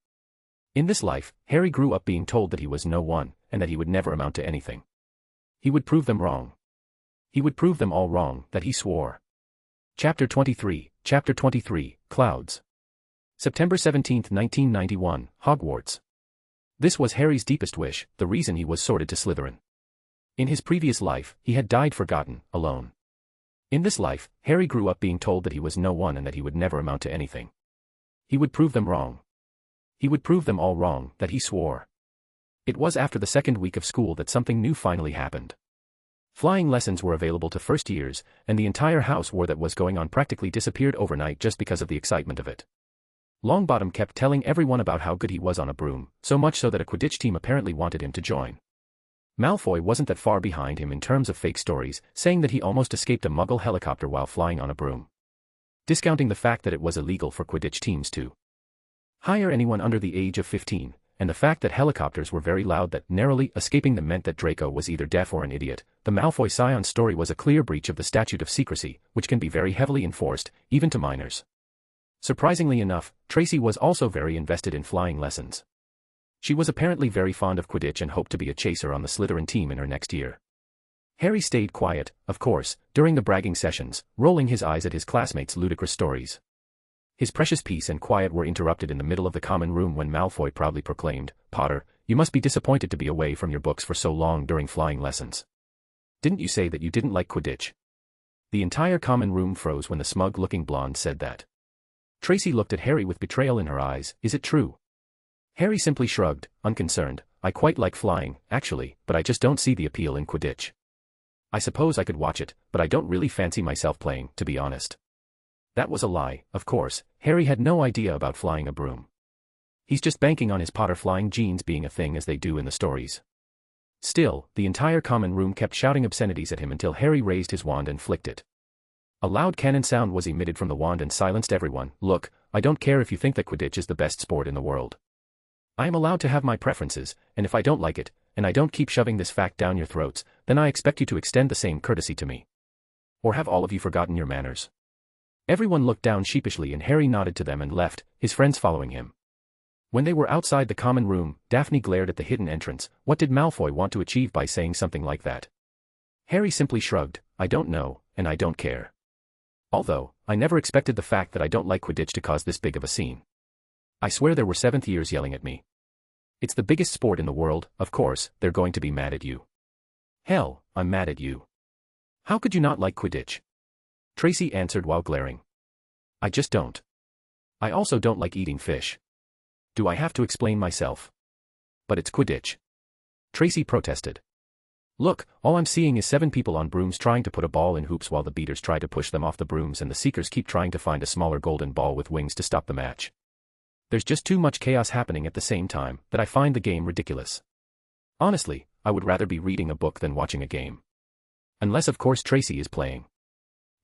In this life, Harry grew up being told that he was no one, and that he would never amount to anything. He would prove them wrong. He would prove them all wrong, that he swore. Chapter 23, Clouds. September 17, 1991, Hogwarts. This was Harry's deepest wish, the reason he was sorted to Slytherin. In his previous life, he had died forgotten, alone. In this life, Harry grew up being told that he was no one and that he would never amount to anything. He would prove them wrong. He would prove them all wrong, that he swore. It was after the second week of school that something new finally happened. Flying lessons were available to first years, and the entire house war that was going on practically disappeared overnight just because of the excitement of it. Longbottom kept telling everyone about how good he was on a broom, so much so that a Quidditch team apparently wanted him to join. Malfoy wasn't that far behind him in terms of fake stories, saying that he almost escaped a Muggle helicopter while flying on a broom. Discounting the fact that it was illegal for Quidditch teams to hire anyone under the age of 15, and the fact that helicopters were very loud that narrowly escaping them meant that Draco was either deaf or an idiot, the Malfoy Scion story was a clear breach of the statute of secrecy, which can be very heavily enforced, even to minors. Surprisingly enough, Tracy was also very invested in flying lessons. She was apparently very fond of Quidditch and hoped to be a chaser on the Slytherin team in her next year. Harry stayed quiet, of course, during the bragging sessions, rolling his eyes at his classmates' ludicrous stories. His precious peace and quiet were interrupted in the middle of the common room when Malfoy proudly proclaimed, "Potter, you must be disappointed to be away from your books for so long during flying lessons. Didn't you say that you didn't like Quidditch?" The entire common room froze when the smug-looking blonde said that. Tracy looked at Harry with betrayal in her eyes. "Is it true?" Harry simply shrugged, unconcerned. "I quite like flying, actually, but I just don't see the appeal in Quidditch. I suppose I could watch it, but I don't really fancy myself playing, to be honest." That was a lie, of course. Harry had no idea about flying a broom. He's just banking on his Potter flying genes being a thing as they do in the stories. Still, the entire common room kept shouting obscenities at him until Harry raised his wand and flicked it. A loud cannon sound was emitted from the wand and silenced everyone. "Look, I don't care if you think that Quidditch is the best sport in the world. I am allowed to have my preferences, and if I don't like it, and I don't keep shoving this fact down your throats, then I expect you to extend the same courtesy to me. Or have all of you forgotten your manners?" Everyone looked down sheepishly and Harry nodded to them and left, his friends following him. When they were outside the common room, Daphne glared at the hidden entrance. What did Malfoy want to achieve by saying something like that? Harry simply shrugged. "I don't know, and I don't care. Although, I never expected the fact that I don't like Quidditch to cause this big of a scene. I swear there were 7th years yelling at me. It's the biggest sport in the world, of course, they're going to be mad at you. Hell, I'm mad at you. How could you not like Quidditch?" Tracy answered while glaring. "I just don't. I also don't like eating fish. Do I have to explain myself?" "But it's Quidditch," Tracy protested. "Look, all I'm seeing is 7 people on brooms trying to put a ball in hoops while the beaters try to push them off the brooms and the seekers keep trying to find a smaller golden ball with wings to stop the match. There's just too much chaos happening at the same time that I find the game ridiculous. Honestly, I would rather be reading a book than watching a game. Unless of course Tracy is playing.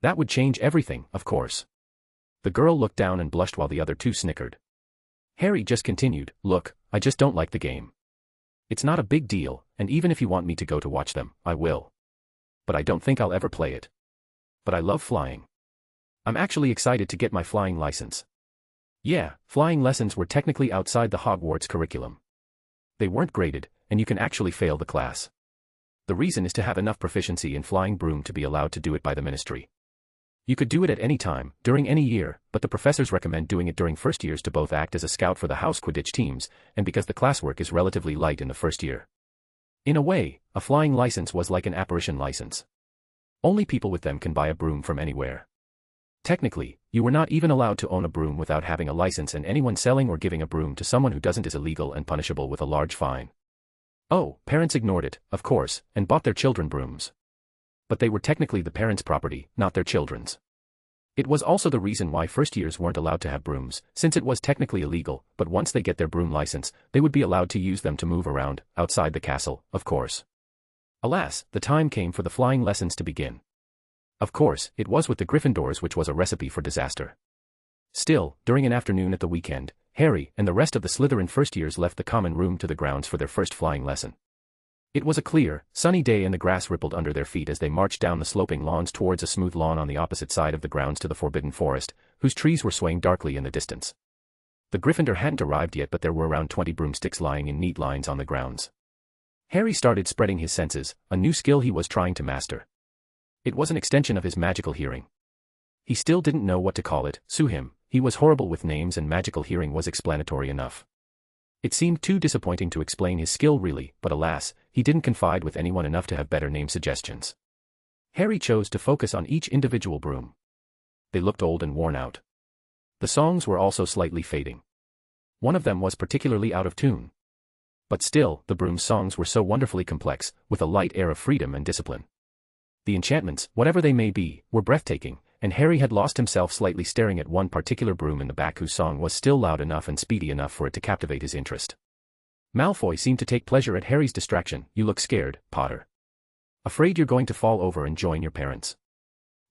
That would change everything, of course." The girl looked down and blushed while the other two snickered. Harry just continued, "Look, I just don't like the game. It's not a big deal, and even if you want me to go to watch them, I will. But I don't think I'll ever play it. But I love flying. I'm actually excited to get my flying license." Yeah, flying lessons were technically outside the Hogwarts curriculum. They weren't graded, and you can actually fail the class. The reason is to have enough proficiency in flying broom to be allowed to do it by the ministry. You could do it at any time, during any year, but the professors recommend doing it during first years to both act as a scout for the house Quidditch teams, and because the classwork is relatively light in the first year. In a way, a flying license was like an apparition license. Only people with them can buy a broom from anywhere. Technically, you were not even allowed to own a broom without having a license, and anyone selling or giving a broom to someone who doesn't is illegal and punishable with a large fine. Oh, parents ignored it, of course, and bought their children brooms. But they were technically the parents' property, not their children's. It was also the reason why first years weren't allowed to have brooms, since it was technically illegal, but once they get their broom license, they would be allowed to use them to move around, outside the castle, of course. Alas, the time came for the flying lessons to begin. Of course, it was with the Gryffindors, which was a recipe for disaster. Still, during an afternoon at the weekend, Harry and the rest of the Slytherin first years left the common room to the grounds for their first flying lesson. It was a clear, sunny day and the grass rippled under their feet as they marched down the sloping lawns towards a smooth lawn on the opposite side of the grounds to the Forbidden Forest, whose trees were swaying darkly in the distance. The Gryffindor hadn't arrived yet, but there were around 20 broomsticks lying in neat lines on the grounds. Harry started spreading his senses, a new skill he was trying to master. It was an extension of his magical hearing. He still didn't know what to call it. Sue him, he was horrible with names, and magical hearing was explanatory enough. It seemed too disappointing to explain his skill really, but alas, he didn't confide with anyone enough to have better name suggestions. Harry chose to focus on each individual broom. They looked old and worn out. The songs were also slightly fading. One of them was particularly out of tune. But still, the broom's songs were so wonderfully complex, with a light air of freedom and discipline. The enchantments, whatever they may be, were breathtaking, and Harry had lost himself slightly staring at one particular broom in the back whose song was still loud enough and speedy enough for it to captivate his interest. Malfoy seemed to take pleasure at Harry's distraction. You look scared, Potter. Afraid you're going to fall over and join your parents.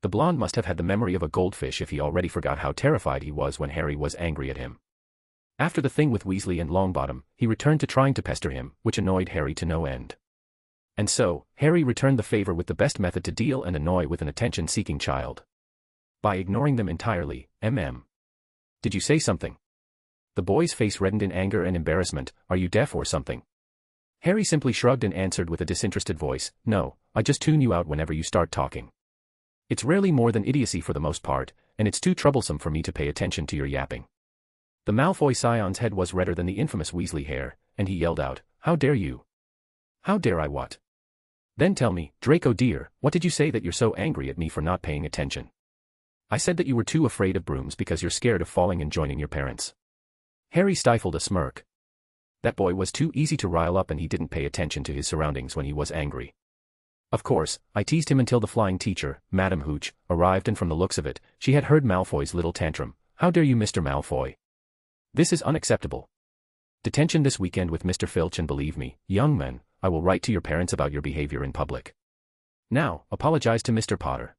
The blonde must have had the memory of a goldfish if he already forgot how terrified he was when Harry was angry at him. After the thing with Weasley and Longbottom, he returned to trying to pester him, which annoyed Harry to no end. And so, Harry returned the favor with the best method to deal and annoy with an attention-seeking child. By ignoring them entirely. Did you say something? The boy's face reddened in anger and embarrassment. Are you deaf or something? Harry simply shrugged and answered with a disinterested voice, No, I just tune you out whenever you start talking. It's rarely more than idiocy for the most part, and it's too troublesome for me to pay attention to your yapping. The Malfoy scion's head was redder than the infamous Weasley hair, and he yelled out, How dare you? How dare I what? Then tell me, Draco dear, what did you say that you're so angry at me for not paying attention? I said that you were too afraid of brooms because you're scared of falling and joining your parents. Harry stifled a smirk. That boy was too easy to rile up and he didn't pay attention to his surroundings when he was angry. Of course, I teased him until the flying teacher, Madame Hooch, arrived and from the looks of it, she had heard Malfoy's little tantrum. How dare you, Mr. Malfoy? This is unacceptable. Detention this weekend with Mr. Filch, and believe me, young men, I will write to your parents about your behavior in public. Now, apologize to Mr. Potter.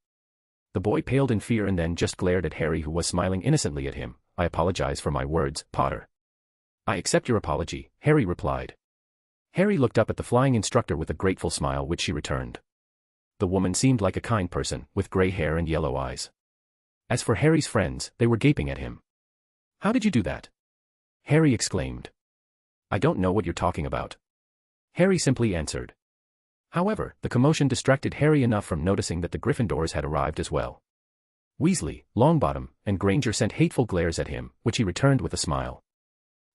The boy paled in fear and then just glared at Harry, who was smiling innocently at him. I apologize for my words, Potter. I accept your apology, Harry replied. Harry looked up at the flying instructor with a grateful smile which she returned. The woman seemed like a kind person, with gray hair and yellow eyes. As for Harry's friends, they were gaping at him. How did you do that? Harry exclaimed. I don't know what you're talking about. Harry simply answered. However, the commotion distracted Harry enough from noticing that the Gryffindors had arrived as well. Weasley, Longbottom, and Granger sent hateful glares at him, which he returned with a smile.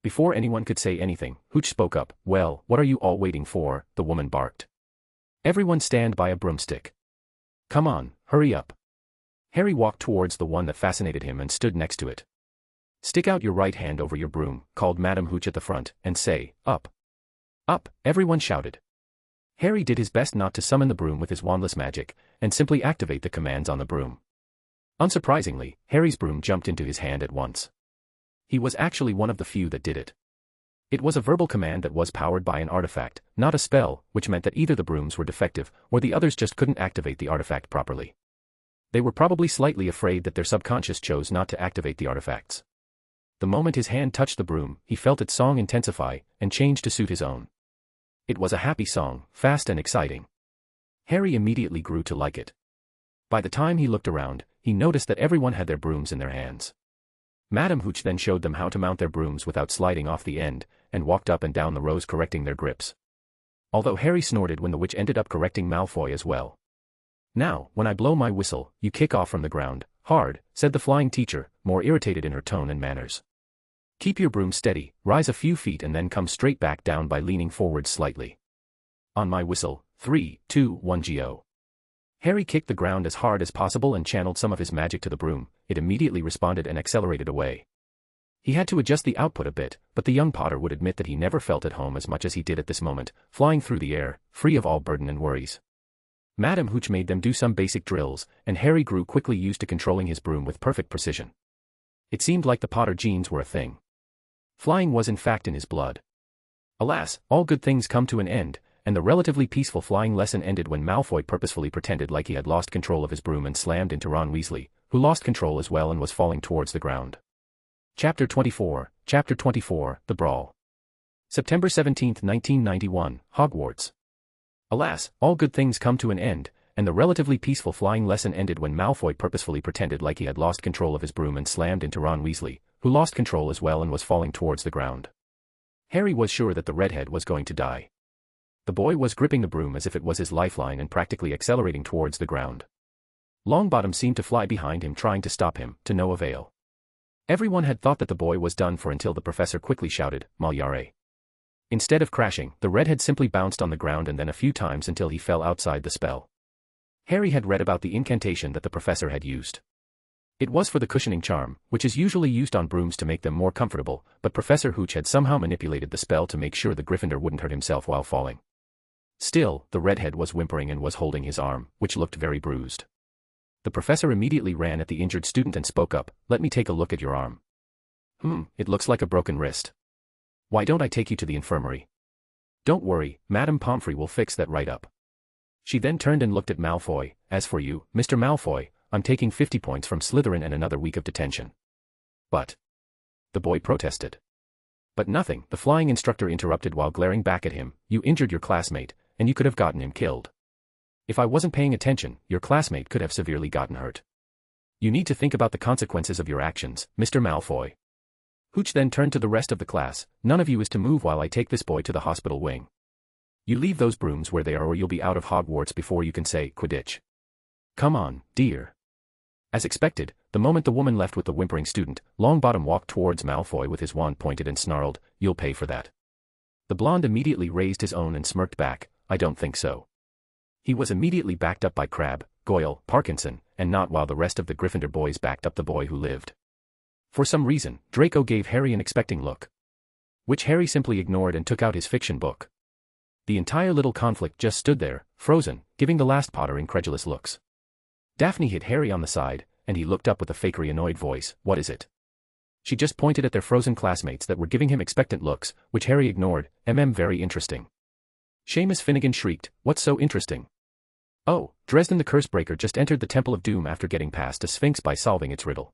Before anyone could say anything, Hooch spoke up. Well, what are you all waiting for? The woman barked. Everyone stand by a broomstick. Come on, hurry up. Harry walked towards the one that fascinated him and stood next to it. Stick out your right hand over your broom, called Madame Hooch at the front, and say, up. Up, everyone shouted. Harry did his best not to summon the broom with his wandless magic, and simply activate the commands on the broom. Unsurprisingly, Harry's broom jumped into his hand at once. He was actually one of the few that did it. It was a verbal command that was powered by an artifact, not a spell, which meant that either the brooms were defective, or the others just couldn't activate the artifact properly. They were probably slightly afraid that their subconscious chose not to activate the artifacts. The moment his hand touched the broom, he felt its song intensify, and change to suit his own. It was a happy song, fast and exciting. Harry immediately grew to like it. By the time he looked around, he noticed that everyone had their brooms in their hands. Madame Hooch then showed them how to mount their brooms without sliding off the end, and walked up and down the rows correcting their grips. Although Harry snorted when the witch ended up correcting Malfoy as well. Now, when I blow my whistle, you kick off from the ground, hard, said the flying teacher, more irritated in her tone and manners. Keep your broom steady, rise a few feet and then come straight back down by leaning forward slightly. On my whistle, 3, 2, 1 go. Harry kicked the ground as hard as possible and channeled some of his magic to the broom. It immediately responded and accelerated away. He had to adjust the output a bit, but the young Potter would admit that he never felt at home as much as he did at this moment, flying through the air, free of all burden and worries. Madame Hooch made them do some basic drills, and Harry grew quickly used to controlling his broom with perfect precision. It seemed like the Potter genes were a thing. Flying was in fact in his blood. Alas, all good things come to an end, and the relatively peaceful flying lesson ended when Malfoy purposefully pretended like he had lost control of his broom and slammed into Ron Weasley, who lost control as well and was falling towards the ground. Chapter 24, The Brawl. September 17, 1991, Hogwarts. Alas, all good things come to an end, and the relatively peaceful flying lesson ended when Malfoy purposefully pretended like he had lost control of his broom and slammed into Ron Weasley, who lost control as well and was falling towards the ground. Harry was sure that the redhead was going to die. The boy was gripping the broom as if it was his lifeline and practically accelerating towards the ground. Longbottom seemed to fly behind him trying to stop him, to no avail. Everyone had thought that the boy was done for until the professor quickly shouted, Maliare. Instead of crashing, the redhead simply bounced on the ground and then a few times until he fell outside the spell. Harry had read about the incantation that the professor had used. It was for the cushioning charm, which is usually used on brooms to make them more comfortable, but Professor Hooch had somehow manipulated the spell to make sure the Gryffindor wouldn't hurt himself while falling. Still, the redhead was whimpering and was holding his arm, which looked very bruised. The professor immediately ran at the injured student and spoke up, Let me take a look at your arm. It looks like a broken wrist. Why don't I take you to the infirmary? Don't worry, Madame Pomfrey will fix that right up. She then turned and looked at Malfoy. As for you, Mr. Malfoy, I'm taking 50 points from Slytherin and another week of detention. But the boy protested. But nothing, the flying instructor interrupted while glaring back at him. You injured your classmate, and you could have gotten him killed. If I wasn't paying attention, your classmate could have severely gotten hurt. You need to think about the consequences of your actions, Mr. Malfoy. Hooch then turned to the rest of the class. None of you is to move while I take this boy to the hospital wing. You leave those brooms where they are or you'll be out of Hogwarts before you can say Quidditch. Come on, dear. As expected, the moment the woman left with the whimpering student, Longbottom walked towards Malfoy with his wand pointed and snarled, "You'll pay for that." The blonde immediately raised his own and smirked back, "I don't think so." He was immediately backed up by Crabbe, Goyle, Parkinson, and not while the rest of the Gryffindor boys backed up the boy who lived. For some reason, Draco gave Harry an expecting look, which Harry simply ignored and took out his fiction book. The entire little conflict just stood there, frozen, giving the last Potter incredulous looks. Daphne hit Harry on the side, and he looked up with a fakery annoyed voice. "What is it?" She just pointed at their frozen classmates that were giving him expectant looks, which Harry ignored. Very interesting. Seamus Finnegan shrieked, "What's so interesting?" "Oh, Dresden the Cursebreaker just entered the Temple of Doom after getting past a sphinx by solving its riddle.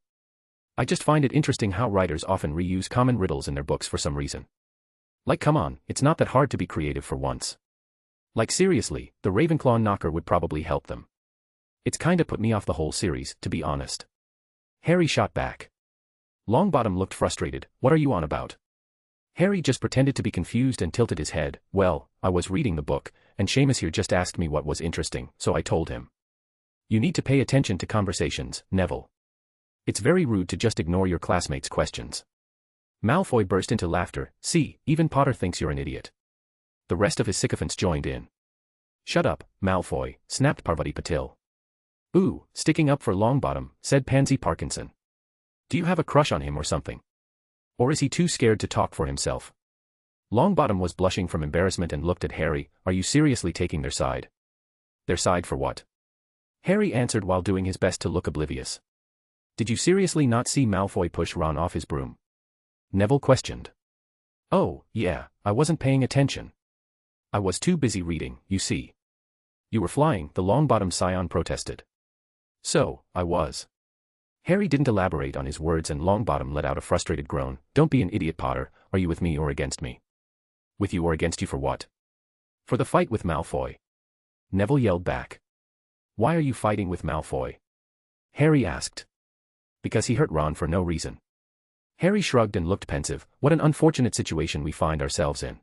I just find it interesting how writers often reuse common riddles in their books for some reason. Like come on, it's not that hard to be creative for once. Like seriously, the Ravenclaw knocker would probably help them. It's kinda put me off the whole series, to be honest." Harry shot back. Longbottom looked frustrated. "What are you on about?" Harry just pretended to be confused and tilted his head. "Well, I was reading the book, and Seamus here just asked me what was interesting, so I told him. You need to pay attention to conversations, Neville. It's very rude to just ignore your classmates' questions." Malfoy burst into laughter. "See, even Potter thinks you're an idiot." The rest of his sycophants joined in. "Shut up, Malfoy," snapped Parvati Patil. "Ooh, sticking up for Longbottom," said Pansy Parkinson. "Do you have a crush on him or something? Or is he too scared to talk for himself?" Longbottom was blushing from embarrassment and looked at Harry. "Are you seriously taking their side?" "Their side for what?" Harry answered while doing his best to look oblivious. "Did you seriously not see Malfoy push Ron off his broom?" Neville questioned. "Oh, yeah, I wasn't paying attention. I was too busy reading, you see." "You were flying," the Longbottom scion protested. "So, I was." Harry didn't elaborate on his words and Longbottom let out a frustrated groan. "Don't be an idiot, Potter. Are you with me or against me?" "With you or against you for what?" "For the fight with Malfoy." Neville yelled back. "Why are you fighting with Malfoy?" Harry asked. "Because he hurt Ron for no reason." Harry shrugged and looked pensive. "What an unfortunate situation we find ourselves in."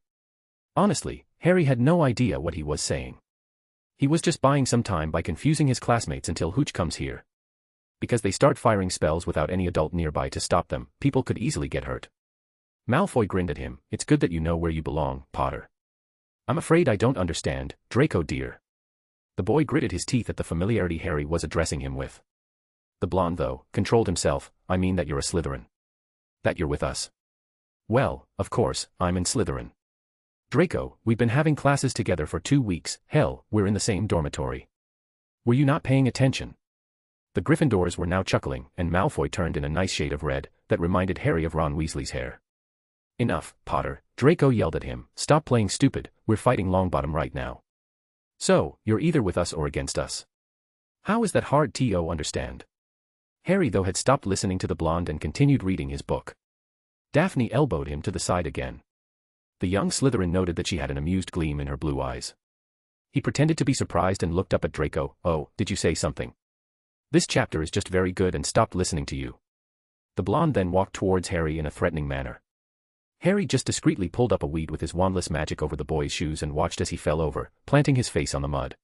Honestly, Harry had no idea what he was saying. He was just buying some time by confusing his classmates until Hooch comes here. Because they start firing spells without any adult nearby to stop them, people could easily get hurt. Malfoy grinned at him. "It's good that you know where you belong, Potter." "I'm afraid I don't understand, Draco dear." The boy gritted his teeth at the familiarity Harry was addressing him with. The blonde, though, controlled himself. "I mean that you're a Slytherin. That you're with us." "Well, of course, I'm in Slytherin. Draco, we've been having classes together for 2 weeks, hell, we're in the same dormitory. Were you not paying attention?" The Gryffindors were now chuckling, and Malfoy turned in a nice shade of red, that reminded Harry of Ron Weasley's hair. "Enough, Potter," Draco yelled at him. "Stop playing stupid, we're fighting Longbottom right now. So, you're either with us or against us. How is that hard to understand?" Harry though had stopped listening to the blonde and continued reading his book. Daphne elbowed him to the side again. The young Slytherin noted that she had an amused gleam in her blue eyes. He pretended to be surprised and looked up at Draco. "Oh, did you say something? This chapter is just very good," and stopped listening to you. The blonde then walked towards Harry in a threatening manner. Harry just discreetly pulled up a weed with his wandless magic over the boy's shoes and watched as he fell over, planting his face on the mud.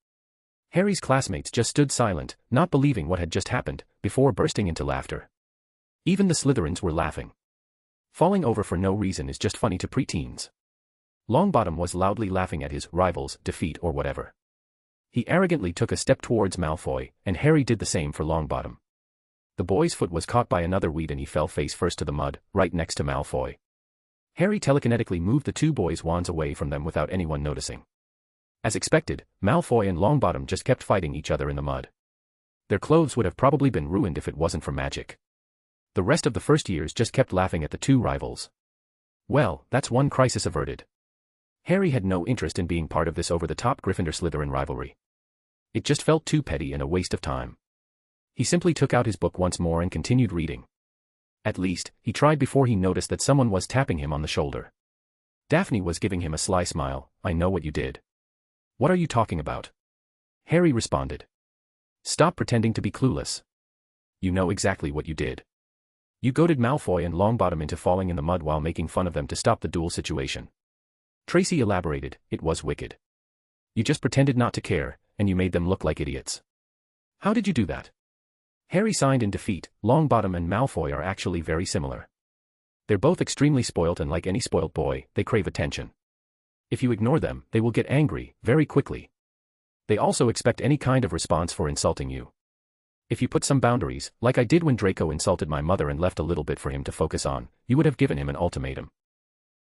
Harry's classmates just stood silent, not believing what had just happened, before bursting into laughter. Even the Slytherins were laughing. Falling over for no reason is just funny to preteens. Longbottom was loudly laughing at his rival's defeat or whatever. He arrogantly took a step towards Malfoy, and Harry did the same for Longbottom. The boy's foot was caught by another weed and he fell face first to the mud, right next to Malfoy. Harry telekinetically moved the two boys' wands away from them without anyone noticing. As expected, Malfoy and Longbottom just kept fighting each other in the mud. Their clothes would have probably been ruined if it wasn't for magic. The rest of the first years just kept laughing at the two rivals. Well, that's one crisis averted. Harry had no interest in being part of this over-the-top Gryffindor-Slytherin rivalry. It just felt too petty and a waste of time. He simply took out his book once more and continued reading. At least, he tried before he noticed that someone was tapping him on the shoulder. Daphne was giving him a sly smile. "I know what you did." "What are you talking about?" Harry responded. "Stop pretending to be clueless. You know exactly what you did. You goaded Malfoy and Longbottom into falling in the mud while making fun of them to stop the duel situation." Tracy elaborated, "It was wicked. You just pretended not to care, and you made them look like idiots." "How did you do that?" Harry signed in defeat. Longbottom and Malfoy are actually very similar. They're both extremely spoilt, and like any spoilt boy, they crave attention. If you ignore them, they will get angry, very quickly. They also expect any kind of response for insulting you. If you put some boundaries, like I did when Draco insulted my mother and left a little bit for him to focus on, you would have given him an ultimatum.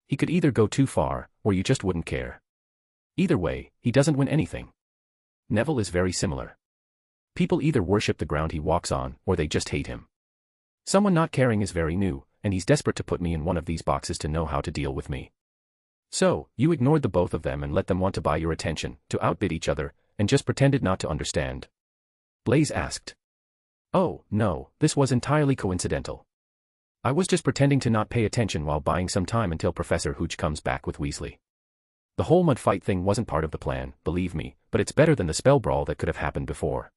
He could either go too far, or you just wouldn't care. Either way, he doesn't win anything. Neville is very similar. People either worship the ground he walks on, or they just hate him. Someone not caring is very new, and he's desperate to put me in one of these boxes to know how to deal with me. So, you ignored the both of them and let them want to buy your attention, to outbid each other, and just pretended not to understand. Blaise asked. "Oh, no, this was entirely coincidental. I was just pretending to not pay attention while buying some time until Professor Hooch comes back with Weasley. The whole mud fight thing wasn't part of the plan, believe me, but it's better than the spell brawl that could have happened before."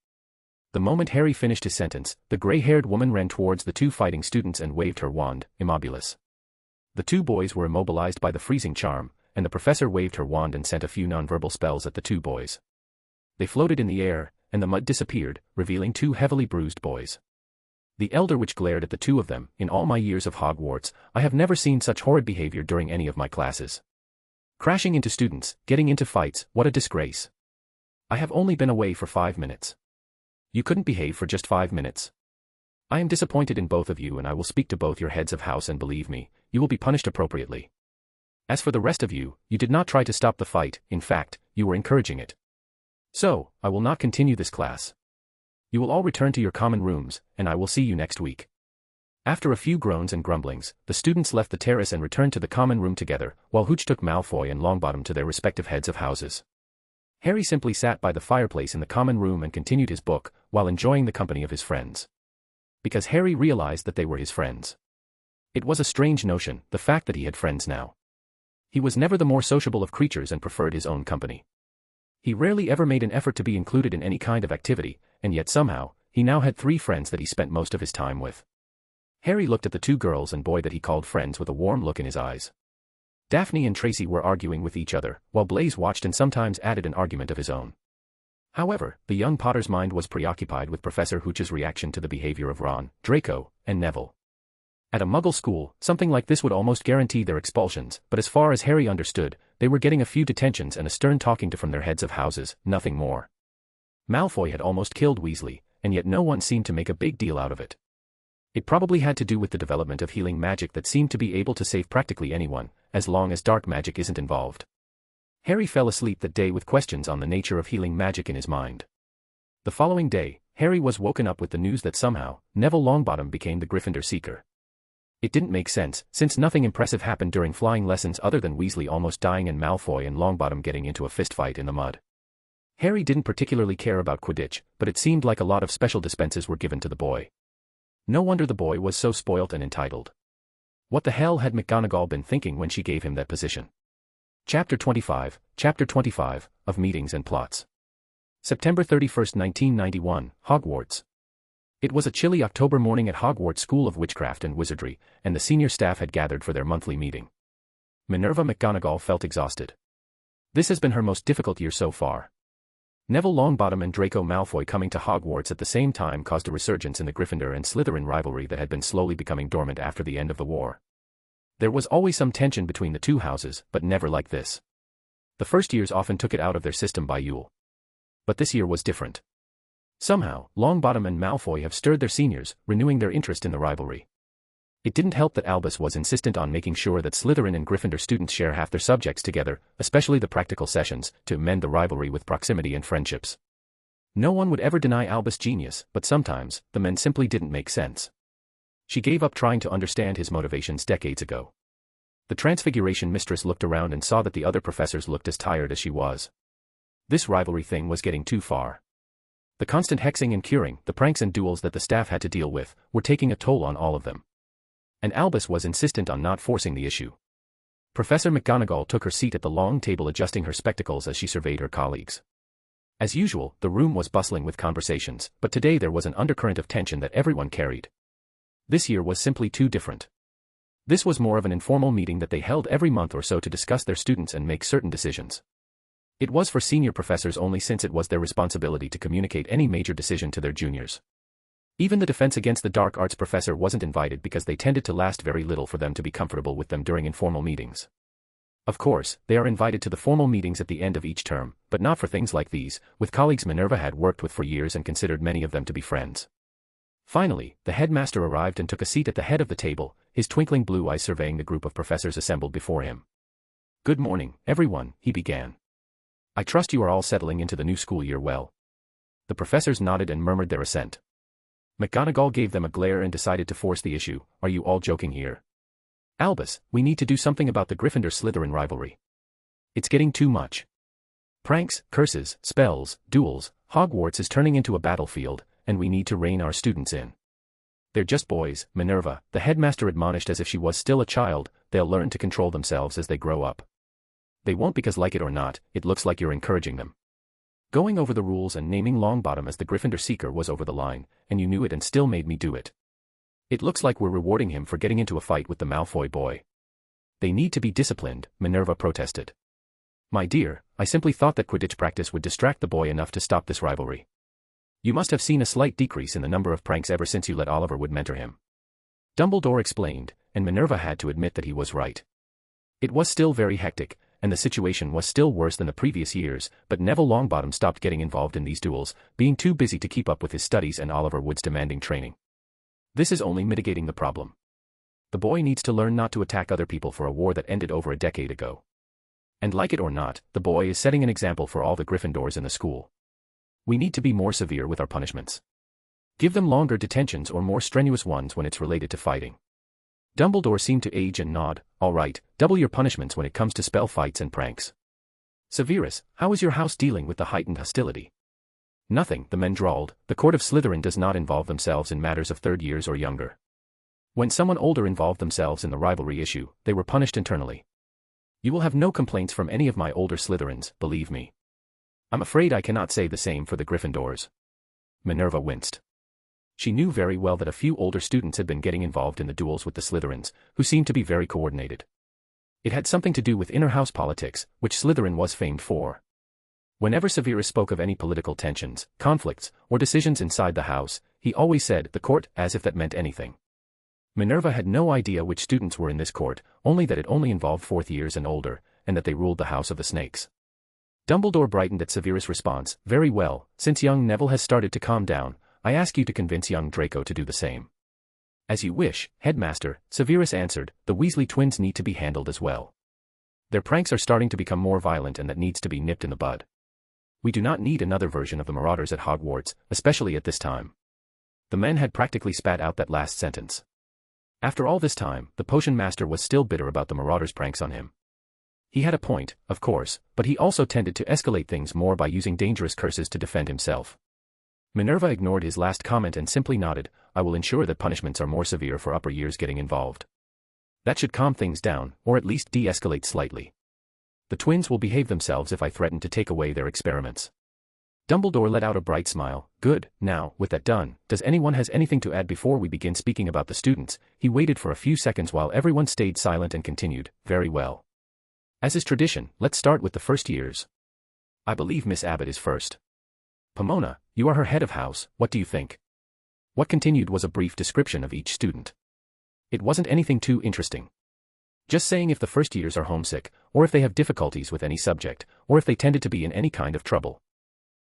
The moment Harry finished his sentence, the gray-haired woman ran towards the two fighting students and waved her wand, Immobilis. The two boys were immobilized by the freezing charm, and the professor waved her wand and sent a few nonverbal spells at the two boys. They floated in the air, and the mud disappeared, revealing two heavily bruised boys. The Elder Witch glared at the two of them. "In all my years of Hogwarts, I have never seen such horrid behavior during any of my classes. Crashing into students, getting into fights, what a disgrace. I have only been away for 5 minutes. You couldn't behave for just 5 minutes. I am disappointed in both of you, and I will speak to both your heads of house, and believe me, you will be punished appropriately. As for the rest of you, you did not try to stop the fight, in fact, you were encouraging it. So, I will not continue this class. You will all return to your common rooms, and I will see you next week." After a few groans and grumblings, the students left the terrace and returned to the common room together, while Hooch took Malfoy and Longbottom to their respective heads of houses. Harry simply sat by the fireplace in the common room and continued his book, while enjoying the company of his friends. Because Harry realized that they were his friends. It was a strange notion, the fact that he had friends now. He was never the more sociable of creatures and preferred his own company. He rarely ever made an effort to be included in any kind of activity, and yet somehow, he now had 3 friends that he spent most of his time with. Harry looked at the 2 girls and boy that he called friends with a warm look in his eyes. Daphne and Tracy were arguing with each other, while Blaise watched and sometimes added an argument of his own. However, the young Potter's mind was preoccupied with Professor Hooch's reaction to the behavior of Ron, Draco, and Neville. At a Muggle school, something like this would almost guarantee their expulsions, but as far as Harry understood, they were getting a few detentions and a stern talking to from their heads of houses, nothing more. Malfoy had almost killed Weasley, and yet no one seemed to make a big deal out of it. It probably had to do with the development of healing magic that seemed to be able to save practically anyone, as long as dark magic isn't involved. Harry fell asleep that day with questions on the nature of healing magic in his mind. The following day, Harry was woken up with the news that somehow, Neville Longbottom became the Gryffindor Seeker. It didn't make sense, since nothing impressive happened during flying lessons other than Weasley almost dying and Malfoy and Longbottom getting into a fistfight in the mud. Harry didn't particularly care about Quidditch, but it seemed like a lot of special dispenses were given to the boy. No wonder the boy was so spoilt and entitled. What the hell had McGonagall been thinking when she gave him that position? Chapter 25, of Meetings and Plots. September 31, 1991, Hogwarts. It was a chilly October morning at Hogwarts School of Witchcraft and Wizardry, and the senior staff had gathered for their monthly meeting. Minerva McGonagall felt exhausted. This has been her most difficult year so far. Neville Longbottom and Draco Malfoy coming to Hogwarts at the same time caused a resurgence in the Gryffindor and Slytherin rivalry that had been slowly becoming dormant after the end of the war. There was always some tension between the two houses, but never like this. The first years often took it out of their system by Yule. But this year was different. Somehow, Longbottom and Malfoy have stirred their seniors, renewing their interest in the rivalry. It didn't help that Albus was insistent on making sure that Slytherin and Gryffindor students share half their subjects together, especially the practical sessions, to mend the rivalry with proximity and friendships. No one would ever deny Albus' genius, but sometimes, the men simply didn't make sense. She gave up trying to understand his motivations decades ago. The Transfiguration mistress looked around and saw that the other professors looked as tired as she was. This rivalry thing was getting too far. The constant hexing and curing, the pranks and duels that the staff had to deal with, were taking a toll on all of them. And Albus was insistent on not forcing the issue. Professor McGonagall took her seat at the long table, adjusting her spectacles as she surveyed her colleagues. As usual, the room was bustling with conversations, but today there was an undercurrent of tension that everyone carried. This year was simply too different. This was more of an informal meeting that they held every month or so to discuss their students and make certain decisions. It was for senior professors only, since it was their responsibility to communicate any major decision to their juniors. Even the defense against the dark arts professor wasn't invited because they tended to last very little for them to be comfortable with them during informal meetings. Of course, they are invited to the formal meetings at the end of each term, but not for things like these, with colleagues Minerva had worked with for years and considered many of them to be friends. Finally, the headmaster arrived and took a seat at the head of the table, his twinkling blue eyes surveying the group of professors assembled before him. "Good morning, everyone," he began. "I trust you are all settling into the new school year well." The professors nodded and murmured their assent. McGonagall gave them a glare and decided to force the issue. "Are you all joking here? Albus, we need to do something about the Gryffindor-Slytherin rivalry. It's getting too much. Pranks, curses, spells, duels, Hogwarts is turning into a battlefield, and we need to rein our students in." "They're just boys, Minerva," the headmaster admonished as if she was still a child. "They'll learn to control themselves as they grow up." "They won't, because like it or not, it looks like you're encouraging them." Going over the rules and naming Longbottom as the Gryffindor Seeker was over the line, and you knew it and still made me do it. "It looks like we're rewarding him for getting into a fight with the Malfoy boy." "They need to be disciplined," Minerva protested. "My dear, I simply thought that Quidditch practice would distract the boy enough to stop this rivalry. You must have seen a slight decrease in the number of pranks ever since you let Oliver Wood mentor him." Dumbledore explained, and Minerva had to admit that he was right. It was still very hectic, and the situation was still worse than the previous years, but Neville Longbottom stopped getting involved in these duels, being too busy to keep up with his studies and Oliver Wood's demanding training. This is only mitigating the problem. The boy needs to learn not to attack other people for a war that ended over a decade ago. And like it or not, the boy is setting an example for all the Gryffindors in the school. We need to be more severe with our punishments. Give them longer detentions or more strenuous ones when it's related to fighting. Dumbledore seemed to age and nod. "All right, double your punishments when it comes to spell fights and pranks." "Severus, how is your house dealing with the heightened hostility?" "Nothing," the men drawled. "The court of Slytherin does not involve themselves in matters of third years or younger. When someone older involved themselves in the rivalry issue, they were punished internally. You will have no complaints from any of my older Slytherins, believe me. I'm afraid I cannot say the same for the Gryffindors." Minerva winced. She knew very well that a few older students had been getting involved in the duels with the Slytherins, who seemed to be very coordinated. It had something to do with inner house politics, which Slytherin was famed for. Whenever Severus spoke of any political tensions, conflicts, or decisions inside the house, he always said "the court," as if that meant anything. Minerva had no idea which students were in this court, only that it only involved fourth years and older, and that they ruled the House of the Snakes. Dumbledore brightened at Severus' response. "Very well, since young Neville has started to calm down, I ask you to convince young Draco to do the same." "As you wish, Headmaster," Severus answered. "The Weasley twins need to be handled as well. Their pranks are starting to become more violent, and that needs to be nipped in the bud. We do not need another version of the Marauders at Hogwarts, especially at this time." The men had practically spat out that last sentence. After all this time, the Potion Master was still bitter about the Marauders' pranks on him. He had a point, of course, but he also tended to escalate things more by using dangerous curses to defend himself. Minerva ignored his last comment and simply nodded. "I will ensure that punishments are more severe for upper years getting involved. That should calm things down, or at least de-escalate slightly. The twins will behave themselves if I threaten to take away their experiments." Dumbledore let out a bright smile. "Good, now, with that done, does anyone has anything to add before we begin speaking about the students?" He waited for a few seconds while everyone stayed silent and continued. "Very well. As is tradition, let's start with the first years. I believe Miss Abbott is first. Pomona, you are her head of house, what do you think?" What continued was a brief description of each student. It wasn't anything too interesting. Just saying if the first years are homesick, or if they have difficulties with any subject, or if they tended to be in any kind of trouble.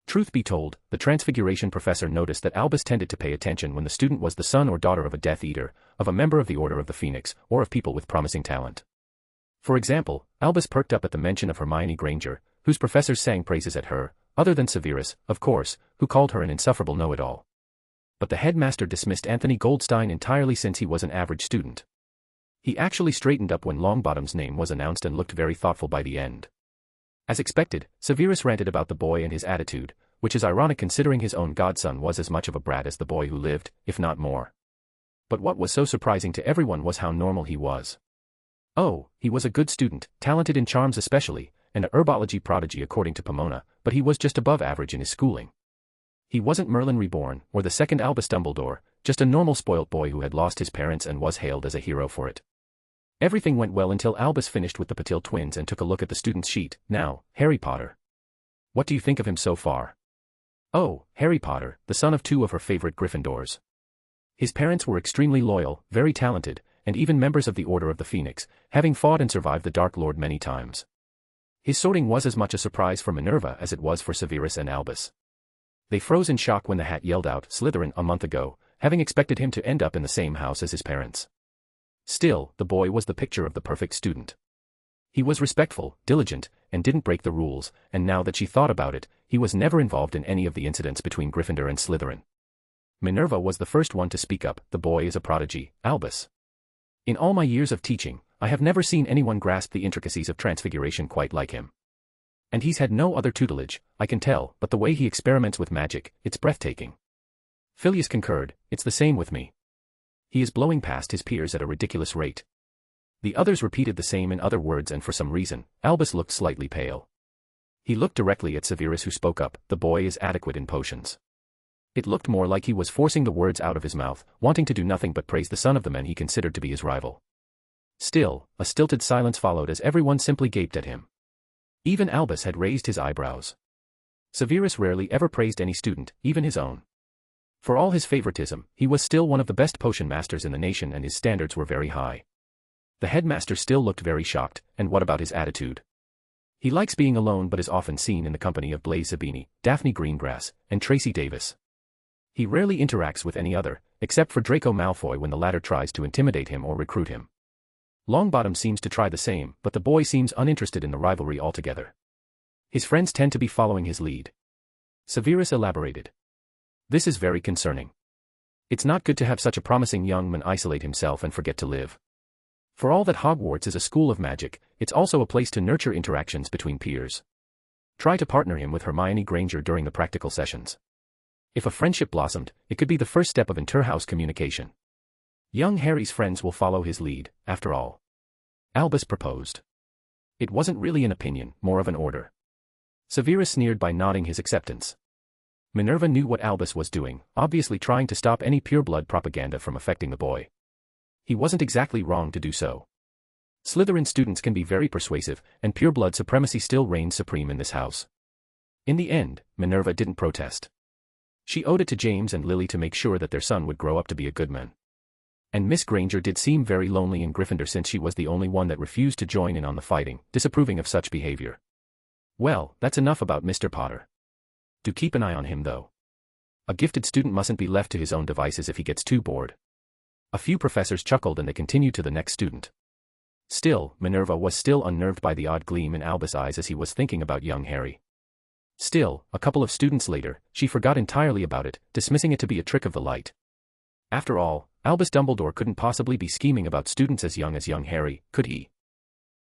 Truth be told, the Transfiguration professor noticed that Albus tended to pay attention when the student was the son or daughter of a Death Eater, of a member of the Order of the Phoenix, or of people with promising talent. For example, Albus perked up at the mention of Hermione Granger, whose professors sang praises at her, other than Severus, of course, who called her an insufferable know-it-all. But the headmaster dismissed Anthony Goldstein entirely since he was an average student. He actually straightened up when Longbottom's name was announced and looked very thoughtful by the end. As expected, Severus ranted about the boy and his attitude, which is ironic considering his own godson was as much of a brat as the boy who lived, if not more. But what was so surprising to everyone was how normal he was. Oh, he was a good student, talented in charms especially, and a herbology prodigy according to Pomona, but he was just above average in his schooling. He wasn't Merlin Reborn, or the second Albus Dumbledore, just a normal spoilt boy who had lost his parents and was hailed as a hero for it. Everything went well until Albus finished with the Patil twins and took a look at the student's sheet. Now, Harry Potter. What do you think of him so far? Oh, Harry Potter, the son of two of her favorite Gryffindors. His parents were extremely loyal, very talented, and even members of the Order of the Phoenix, having fought and survived the Dark Lord many times. His sorting was as much a surprise for Minerva as it was for Severus and Albus. They froze in shock when the hat yelled out Slytherin a month ago, having expected him to end up in the same house as his parents. Still, the boy was the picture of the perfect student. He was respectful, diligent, and didn't break the rules, and now that she thought about it, he was never involved in any of the incidents between Gryffindor and Slytherin. Minerva was the first one to speak up. The boy is a prodigy, Albus. In all my years of teaching, I have never seen anyone grasp the intricacies of transfiguration quite like him. And he's had no other tutelage, I can tell, but the way he experiments with magic, it's breathtaking. Phileas concurred, it's the same with me. He is blowing past his peers at a ridiculous rate. The others repeated the same in other words, and for some reason, Albus looked slightly pale. He looked directly at Severus, who spoke up, the boy is adequate in potions. It looked more like he was forcing the words out of his mouth, wanting to do nothing but praise the son of the men he considered to be his rival. Still, a stilted silence followed as everyone simply gaped at him. Even Albus had raised his eyebrows. Severus rarely ever praised any student, even his own. For all his favoritism, he was still one of the best potion masters in the nation, and his standards were very high. The headmaster still looked very shocked, and what about his attitude? He likes being alone but is often seen in the company of Blaise Zabini, Daphne Greengrass, and Tracy Davis. He rarely interacts with any other, except for Draco Malfoy when the latter tries to intimidate him or recruit him. Longbottom seems to try the same, but the boy seems uninterested in the rivalry altogether. His friends tend to be following his lead. Severus elaborated. This is very concerning. It's not good to have such a promising young man isolate himself and forget to live. For all that Hogwarts is a school of magic, it's also a place to nurture interactions between peers. Try to partner him with Hermione Granger during the practical sessions. If a friendship blossomed, it could be the first step of inter-house communication. Young Harry's friends will follow his lead, after all. Albus proposed. It wasn't really an opinion, more of an order. Severus sneered by nodding his acceptance. Minerva knew what Albus was doing, obviously trying to stop any pureblood propaganda from affecting the boy. He wasn't exactly wrong to do so. Slytherin students can be very persuasive, and pureblood supremacy still reigns supreme in this house. In the end, Minerva didn't protest. She owed it to James and Lily to make sure that their son would grow up to be a good man. And Miss Granger did seem very lonely in Gryffindor, since she was the only one that refused to join in on the fighting, disapproving of such behavior. Well, that's enough about Mr. Potter. Do keep an eye on him though. A gifted student mustn't be left to his own devices if he gets too bored. A few professors chuckled and they continued to the next student. Still, Minerva was still unnerved by the odd gleam in Albus' eyes as he was thinking about young Harry. Still, a couple of students later, she forgot entirely about it, dismissing it to be a trick of the light. After all, Albus Dumbledore couldn't possibly be scheming about students as young Harry, could he?